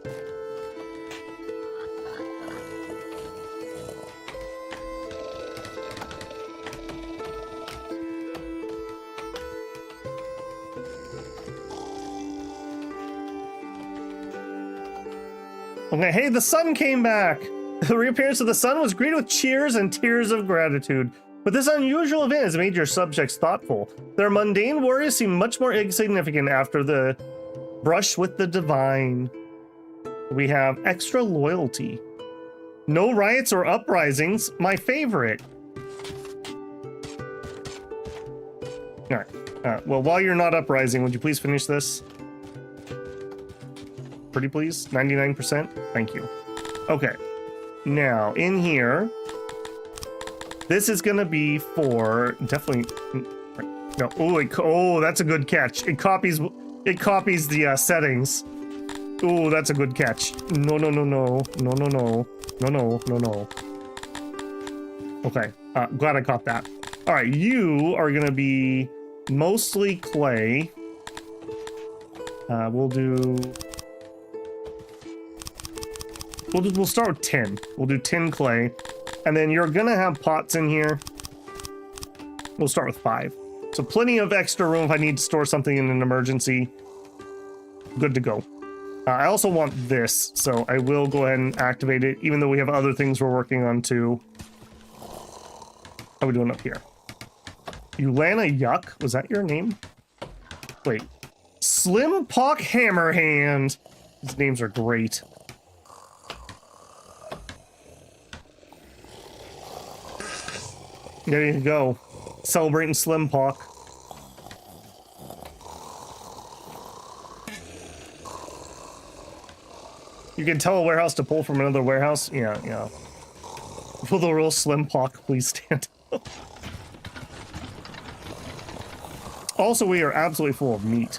Okay, hey, the sun came back. The reappearance of the sun was greeted with cheers and tears of gratitude. But this unusual event has made your subjects thoughtful. Their mundane worries seem much more insignificant after the brush with the divine. We have extra loyalty. No riots or uprisings, my favorite. All right. Well, while you're not uprising, would you please finish this? Pretty please. 99%. Thank you. Okay. Now, in here, this is gonna be for definitely. No. Oh, that's a good catch. It copies the settings. Oh, that's a good catch. No. Okay. Glad I caught that. All right. You are gonna be mostly clay. We'll start with 10. We'll do 10 clay. And then you're gonna have pots in here. We'll start with 5. So plenty of extra room if I need to store something in an emergency. Good to go. I also want this, so I will go ahead and activate it, even though we have other things we're working on too. How are we doing up here? Ulana Yuck? Was that your name? Wait. Slim Pock Hammerhand. These names are great. There you go. Celebrating Slim Pock. You can tell a warehouse to pull from another warehouse. Yeah, yeah. Will the real Slim Pock please stand up? Also, we are absolutely full of meat.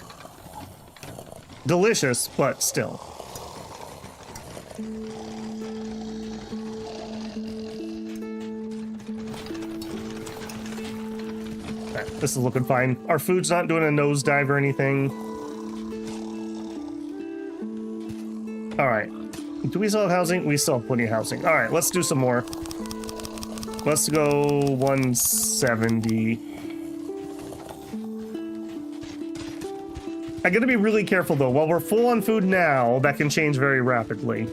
Delicious, but still. Right, this is looking fine. Our food's not doing a nosedive or anything. All right. Do we still have housing? We still have plenty of housing. All right, let's do some more. Let's go 170. I gotta be really careful though. While we're full on food now, that can change very rapidly.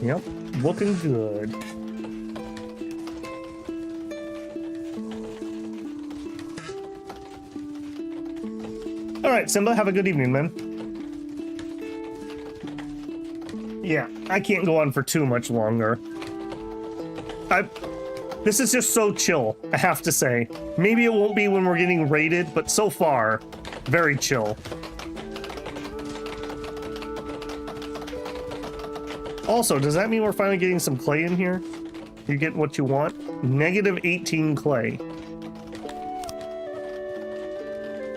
Yep, looking good. All right, Simba, have a good evening, man. Yeah, I can't go on for too much longer. This is just so chill, I have to say. Maybe it won't be when we're getting raided, but so far, very chill. Also, does that mean we're finally getting some clay in here? You get what you want? Negative 18 clay.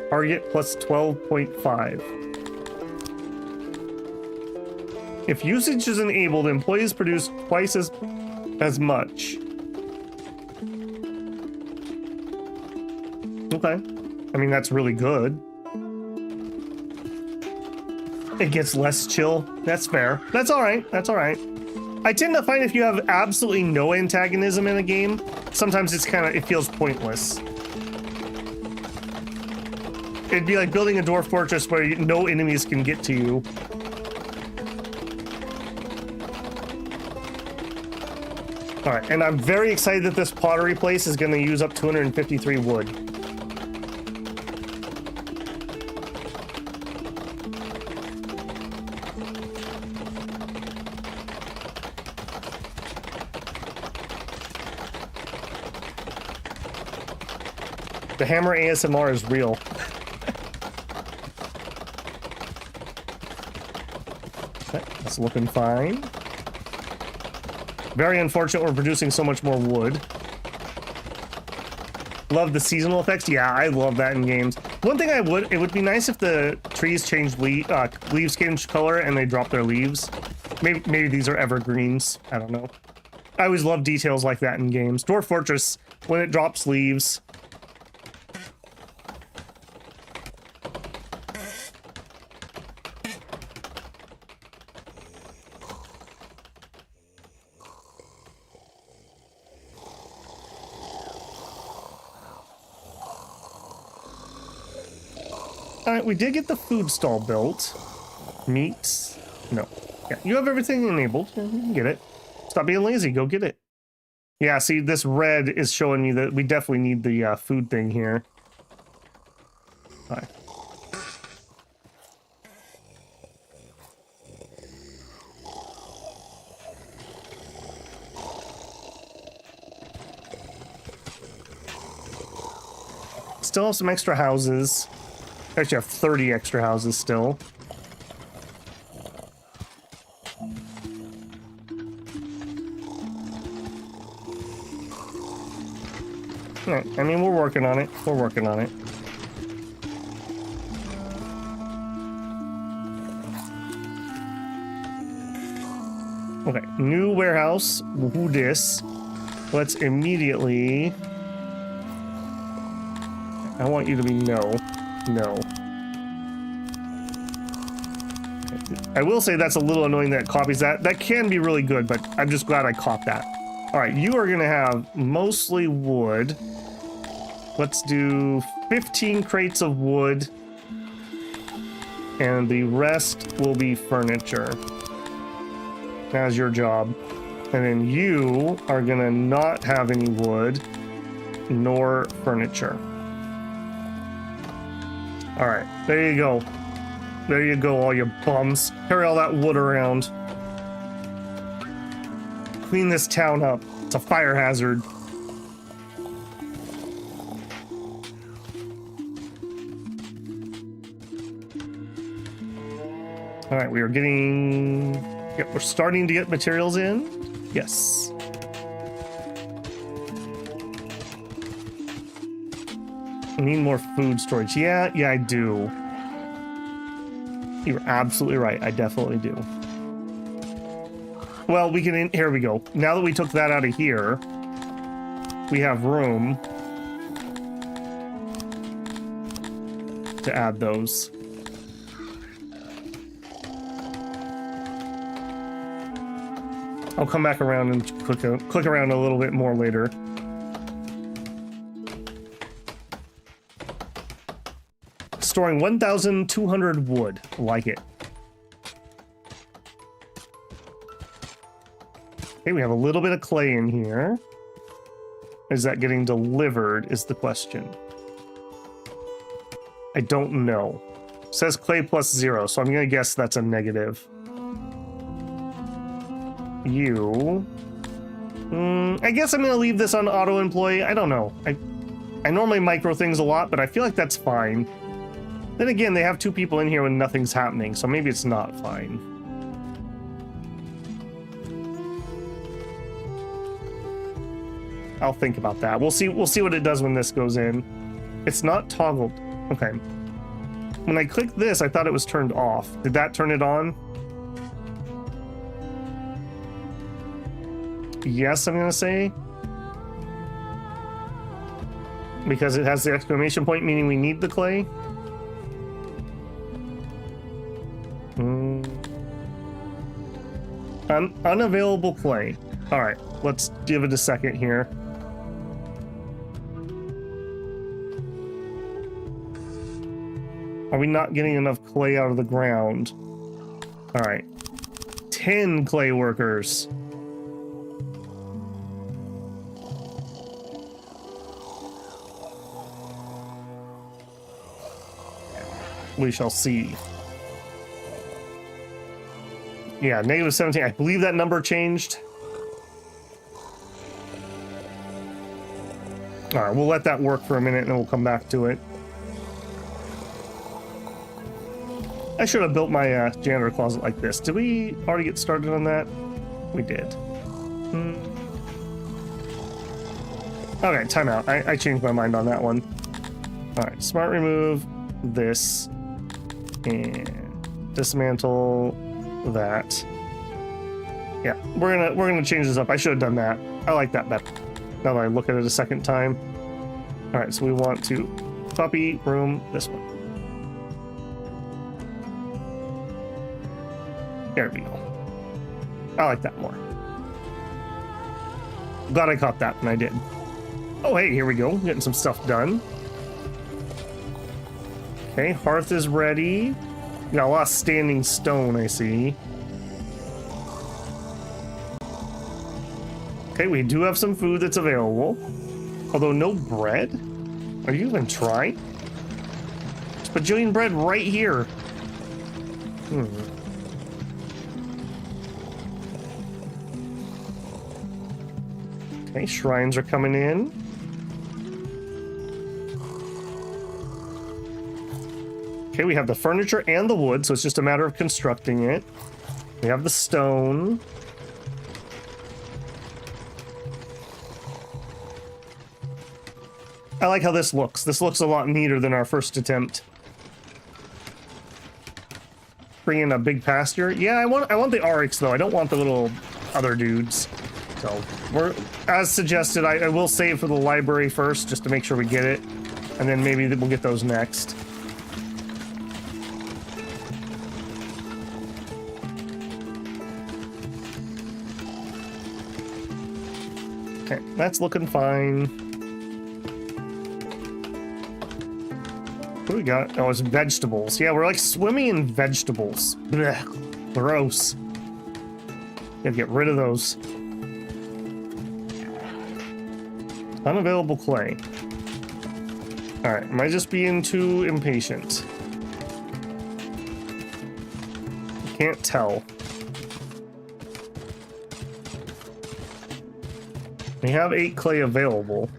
Target plus 12.5. If usage is enabled, employees produce twice as much. Okay. I mean, that's really good. It gets less chill. That's fair. That's all right. That's all right. I tend to find if you have absolutely no antagonism in a game, sometimes it feels pointless. It'd be like building a dwarf fortress where no enemies can get to you. All right, and I'm very excited that this pottery place is going to use up 253 wood. The hammer ASMR is real. That's looking fine. Very unfortunate we're producing so much more wood. Love the seasonal effects. Yeah, I love that in games. One thing it would be nice if the trees changed leaves changed color and they drop their leaves. Maybe these are evergreens. I don't know. I always love details like that in games. Dwarf Fortress, when it drops leaves. Alright, we did get the food stall built. Meats? No. Yeah, you have everything enabled. You can get it. Stop being lazy. Go get it. Yeah, see, this red is showing me that we definitely need the food thing here. Alright. Still have some extra houses. Actually have 30 extra houses still. Right, I mean, we're working on it. We're working on it. Okay, new warehouse. Woohoo this. Let's immediately... I want you to be no. No. I will say that's a little annoying that it copies that. That can be really good, but I'm just glad I caught that. All right, you are going to have mostly wood. Let's do 15 crates of wood. And the rest will be furniture. That's your job. And then you are going to not have any wood nor furniture. All right, there you go. There you go, all you bums. Carry all that wood around. Clean this town up. It's a fire hazard. All right, we are getting... Yep, we're starting to get materials in. Yes. I need more food storage. Yeah, I do. You're absolutely right. I definitely do. Well, we can... Here we go. Now that we took that out of here, we have room to add those. I'll come back around and click around a little bit more later. Storing 1,200 wood. Like it. Okay, we have a little bit of clay in here. Is that getting delivered is the question. I don't know. It says clay plus 0, so I'm going to guess that's a negative. You... I guess I'm going to leave this on auto-employ. I don't know. I normally micro things a lot, but I feel like that's fine. Then again, they have 2 people in here when nothing's happening, so maybe it's not fine. I'll think about that. We'll see what it does when this goes in. It's not toggled. Okay. When I clicked this, I thought it was turned off. Did that turn it on? Yes, I'm gonna say. Because it has the exclamation point, meaning we need the clay. Unavailable clay. All right, let's give it a second here. Are we not getting enough clay out of the ground? All right, 10 clay workers. We shall see. Yeah, negative 17. I believe that number changed. All right, we'll let that work for a minute and then we'll come back to it. I should have built my janitor closet like this. Did we already get started on that? We did. Okay, timeout. I changed my mind on that one. All right, smart remove this and dismantle that. Yeah, we're gonna change this up. I should have done that. I like that better now that I look at it a second time. All right, so we want to copy room this one. There we go. I like that more. Glad I caught that when I did. Oh, hey, here we go. Getting some stuff done. Okay, hearth is ready. Got a lot of standing stone, I see. Okay, we do have some food that's available. Although no bread? Are you even trying? There's bajillion bread right here. Okay, shrines are coming in. Okay, we have the furniture and the wood, so it's just a matter of constructing it. We have the stone. I like how this looks. This looks a lot neater than our first attempt. Bring in a big pasture. Yeah, I want the Oryx though. I don't want the little other dudes. So we're, as suggested, I will save for the library first just to make sure we get it, and then maybe we'll get those next. Okay, that's looking fine. What do we got? Oh, it's vegetables. Yeah, we're like swimming in vegetables. Blech, gross. Gotta get rid of those. Unavailable clay. Alright, am I just being too impatient? Can't tell. We have 8 clay available.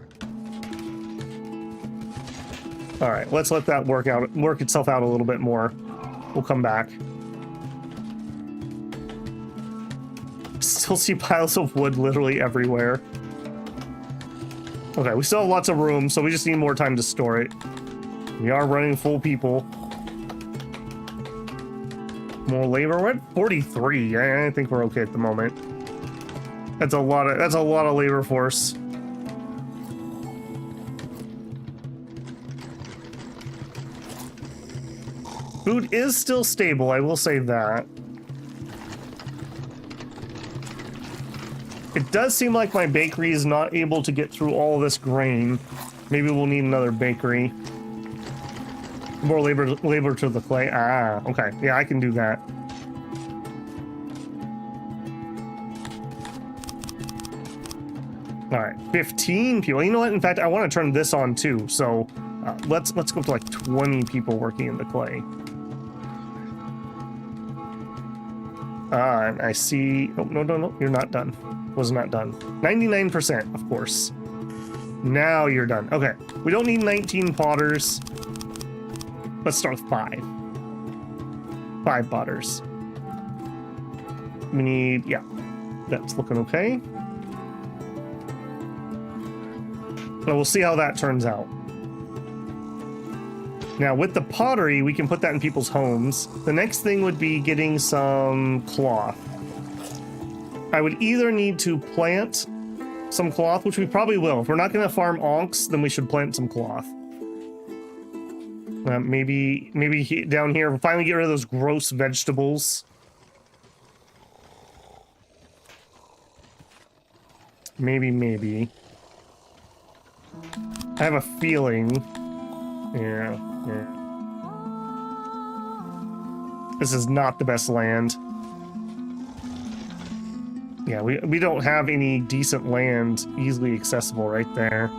All right, let's let that work itself out a little bit more. We'll come back. Still see piles of wood literally everywhere. Okay, we still have lots of room, so we just need more time to store it. We are running full people. More labor. We're at 43. I think we're okay at the moment. That's a lot of labor force. Food is still stable, I will say that. It does seem like my bakery is not able to get through all of this grain. Maybe we'll need another bakery. More labor to the clay. Ah, okay. Yeah, I can do that. All right, 15 people. You know what? In fact, I want to turn this on too. So let's go up to like 20 people working in the clay. And I see. Oh, no, you're not done. Was not done. 99%, of course. Now you're done. Okay, we don't need 19 potters. Let's start with 5. 5 potters. We need, yeah, that's looking okay. And we'll see how that turns out. Now, with the pottery, we can put that in people's homes. The next thing would be getting some cloth. I would either need to plant some cloth, which we probably will. If we're not going to farm onks, then we should plant some cloth. Maybe down here, we'll finally get rid of those gross vegetables. Maybe. I have a feeling. Yeah. This is not the best land. Yeah, we don't have any decent land easily accessible right there.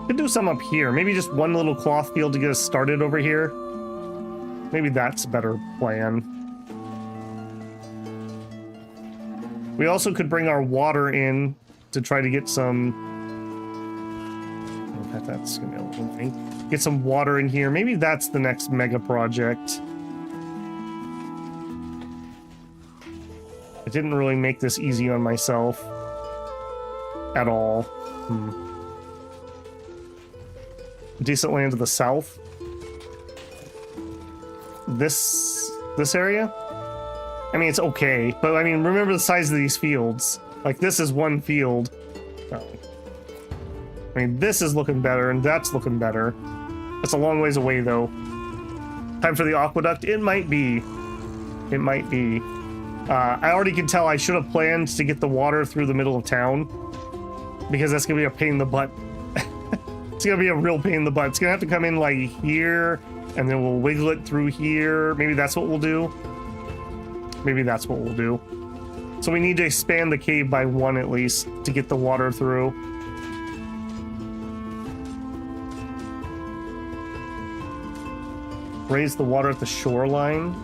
Could do some up here. Maybe just one little cloth field to get us started over here. Maybe that's a better plan. We also could bring our water in to try to get some... I bet that's gonna be a little thing. Get some water in here. Maybe that's the next mega project. I didn't really make this easy on myself at all. Decent land to the south. This area? I mean, it's okay, but I mean, remember the size of these fields. Like, this is one field. Oh. I mean, this is looking better, and that's looking better. It's a long ways away, though. Time for the aqueduct? It might be. It might be. I already can tell I should have planned to get the water through the middle of town, because that's going to be a pain in the butt. It's going to be a real pain in the butt. It's going to have to come in, like, here, and then we'll wiggle it through here. Maybe that's what we'll do. Maybe that's what we'll do. So we need to expand the cave by 1 at least to get the water through. Raise the water at the shoreline.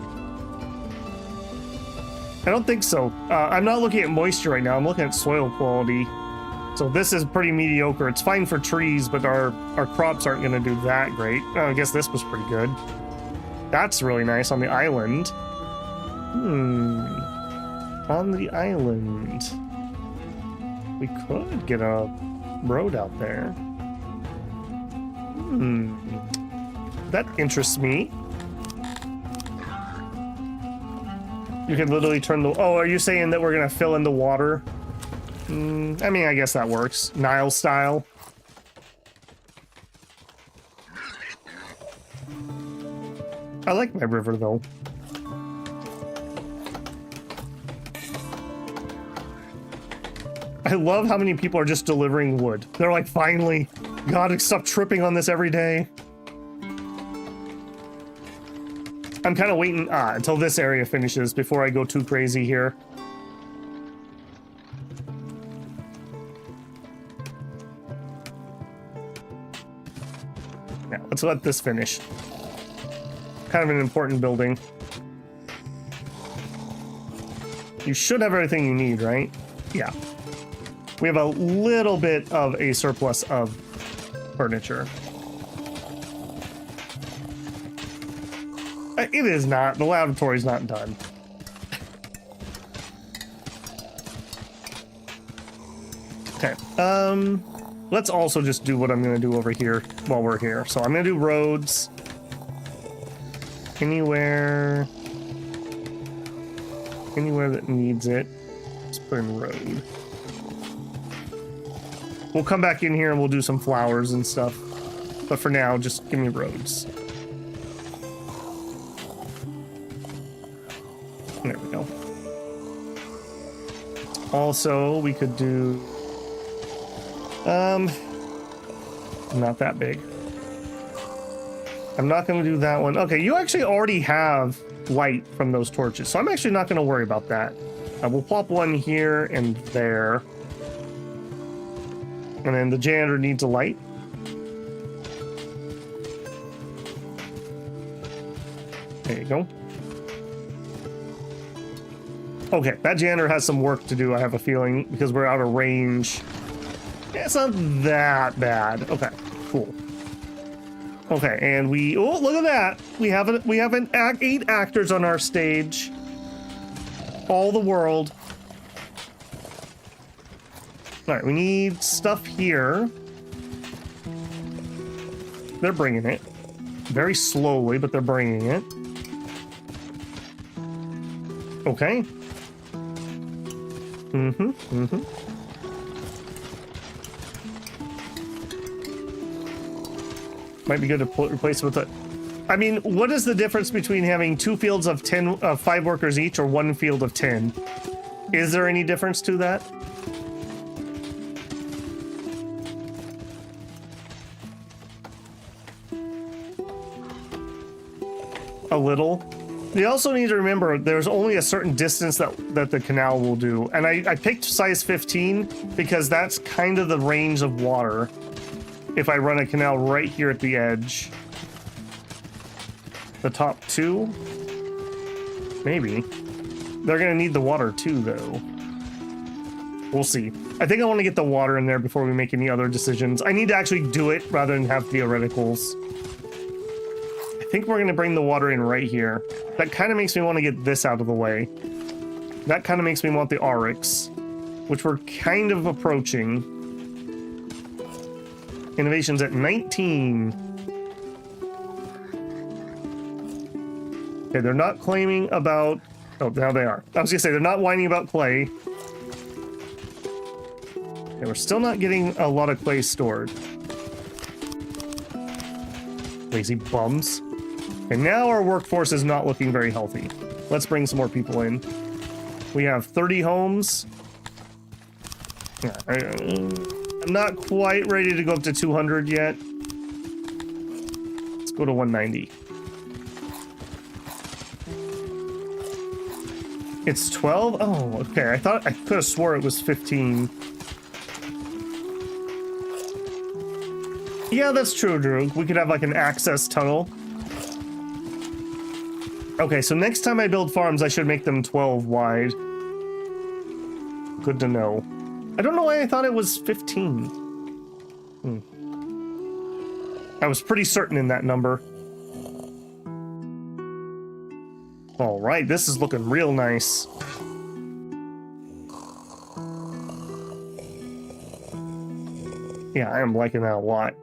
I don't think so. I'm not looking at moisture right now. I'm looking at soil quality. So this is pretty mediocre. It's fine for trees, but our crops aren't going to do that great. Oh, I guess this was pretty good. That's really nice on the island. On the island. We could get a road out there. That interests me. You can literally turn the... Oh, are you saying that we're going to fill in the water? I mean, I guess that works. Nile style. I like my river, though. I love how many people are just delivering wood. They're like, finally, God, stop tripping on this every day. I'm kind of waiting until this area finishes before I go too crazy here. Now, let's let this finish. Kind of an important building. You should have everything you need, right? Yeah. We have a little bit of a surplus of furniture. It is not. The laboratory's not done. Okay. Let's also just do what I'm going to do over here while we're here. So I'm going to do roads. Anywhere that needs it, let's put in road. We'll come back in here and we'll do some flowers and stuff. But for now, just give me roads. There we go. Also, we could do... not that big. I'm not going to do that one. Okay, you actually already have light from those torches, so I'm actually not going to worry about that. We'll plop one here and there. And then the janitor needs a light. There you go. Okay, that janitor has some work to do, I have a feeling, because we're out of range. Yeah, it's not that bad. Okay, cool. Okay, and we... Oh, look at that! We have 8 actors on our stage. All the world. Alright, we need stuff here. They're bringing it. Very slowly, but they're bringing it. Okay. Might be good to replace with it. I mean, what is the difference between having 2 fields of 5 workers each or 1 field of 10? Is there any difference to that? A little. You also need to remember there's only a certain distance that the canal will do. And I picked size 15 because that's kind of the range of water. If I run a canal right here at the edge. The top 2? Maybe. They're gonna need the water too, though. We'll see. I think I want to get the water in there before we make any other decisions. I need to actually do it rather than have theoreticals. I think we're gonna bring the water in right here. That kind of makes me want to get this out of the way. That kind of makes me want the Oryx, which we're kind of approaching. Innovation's at 19. Okay, they're not claiming about... Oh, now they are. I was gonna say, they're not whining about clay. Okay, we're still not getting a lot of clay stored. Lazy bums. And now our workforce is not looking very healthy. Let's bring some more people in. We have 30 homes. I'm not quite ready to go up to 200 yet. Let's go to 190. It's 12? Oh, okay. I could have swore it was 15. Yeah, that's true, Drew. We could have like an access tunnel. Okay, so next time I build farms, I should make them 12 wide. Good to know. I don't know why I thought it was 15. I was pretty certain in that number. All right, this is looking real nice. Yeah, I am liking that a lot.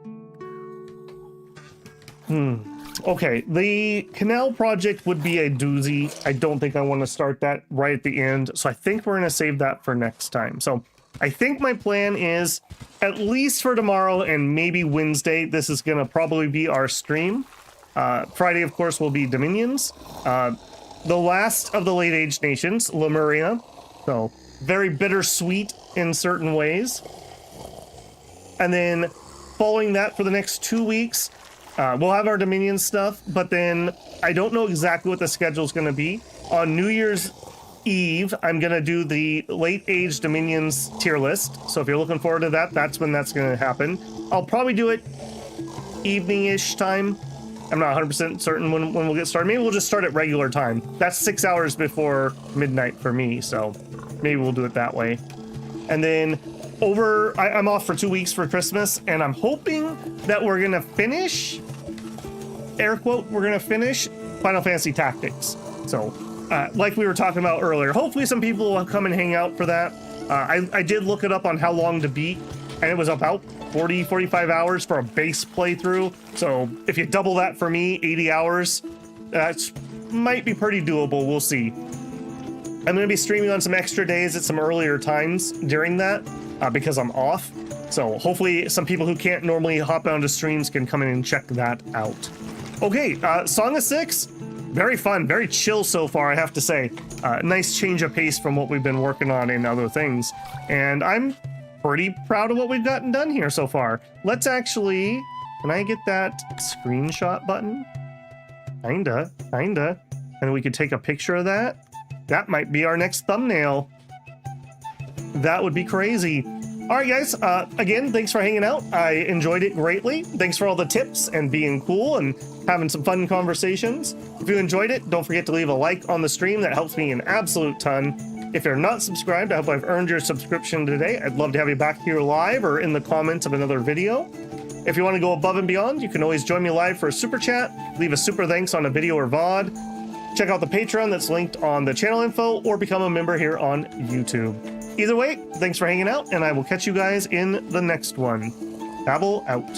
Okay, the canal project would be a doozy. I don't think I want to start that right at the end, so I think we're going to save that for next time. So I think my plan is, at least for tomorrow and maybe Wednesday, this is going to probably be our stream. Friday, of course, will be Dominions. The last of the Late Age Nations, Lemuria. So very bittersweet in certain ways. And then following that for the next 2 weeks, we'll have our Dominion stuff, but then I don't know exactly what the schedule is going to be. On New Year's Eve, I'm going to do the Late Age Dominions tier list. So if you're looking forward to that, that's when that's going to happen. I'll probably do it evening-ish time. I'm not 100% certain when we'll get started. Maybe we'll just start at regular time. That's 6 hours before midnight for me, so maybe we'll do it that way. And then I'm off for 2 weeks for Christmas, and I'm hoping that we're gonna finish, air quote, we're gonna finish Final Fantasy Tactics. So, like we were talking about earlier, hopefully some people will come and hang out for that. I did look it up on how long to beat, and it was about 45 hours for a base playthrough. So if you double that for me, 80 hours, that might be pretty doable. We'll see. I'm going to be streaming on some extra days at some earlier times during that because I'm off. So hopefully some people who can't normally hop onto streams can come in and check that out. Okay, Song of Six, very fun, very chill so far, I have to say. Nice change of pace from what we've been working on in other things. And I'm pretty proud of what we've gotten done here so far. Let's actually, can I get that screenshot button? Kinda. And we could take a picture of that. That might be our next thumbnail. That would be crazy. All right, guys, again, thanks for hanging out. I enjoyed it greatly. Thanks for all the tips and being cool and having some fun conversations. If you enjoyed it, don't forget to leave a like on the stream. That helps me an absolute ton. If you're not subscribed, I hope I've earned your subscription today. I'd love to have you back here live or in the comments of another video. If you want to go above and beyond, you can always join me live for a super chat, leave a super thanks on a video or VOD, check out the Patreon that's linked on the channel info, or become a member here on YouTube. Either way, thanks for hanging out, and I will catch you guys in the next one. Babble out.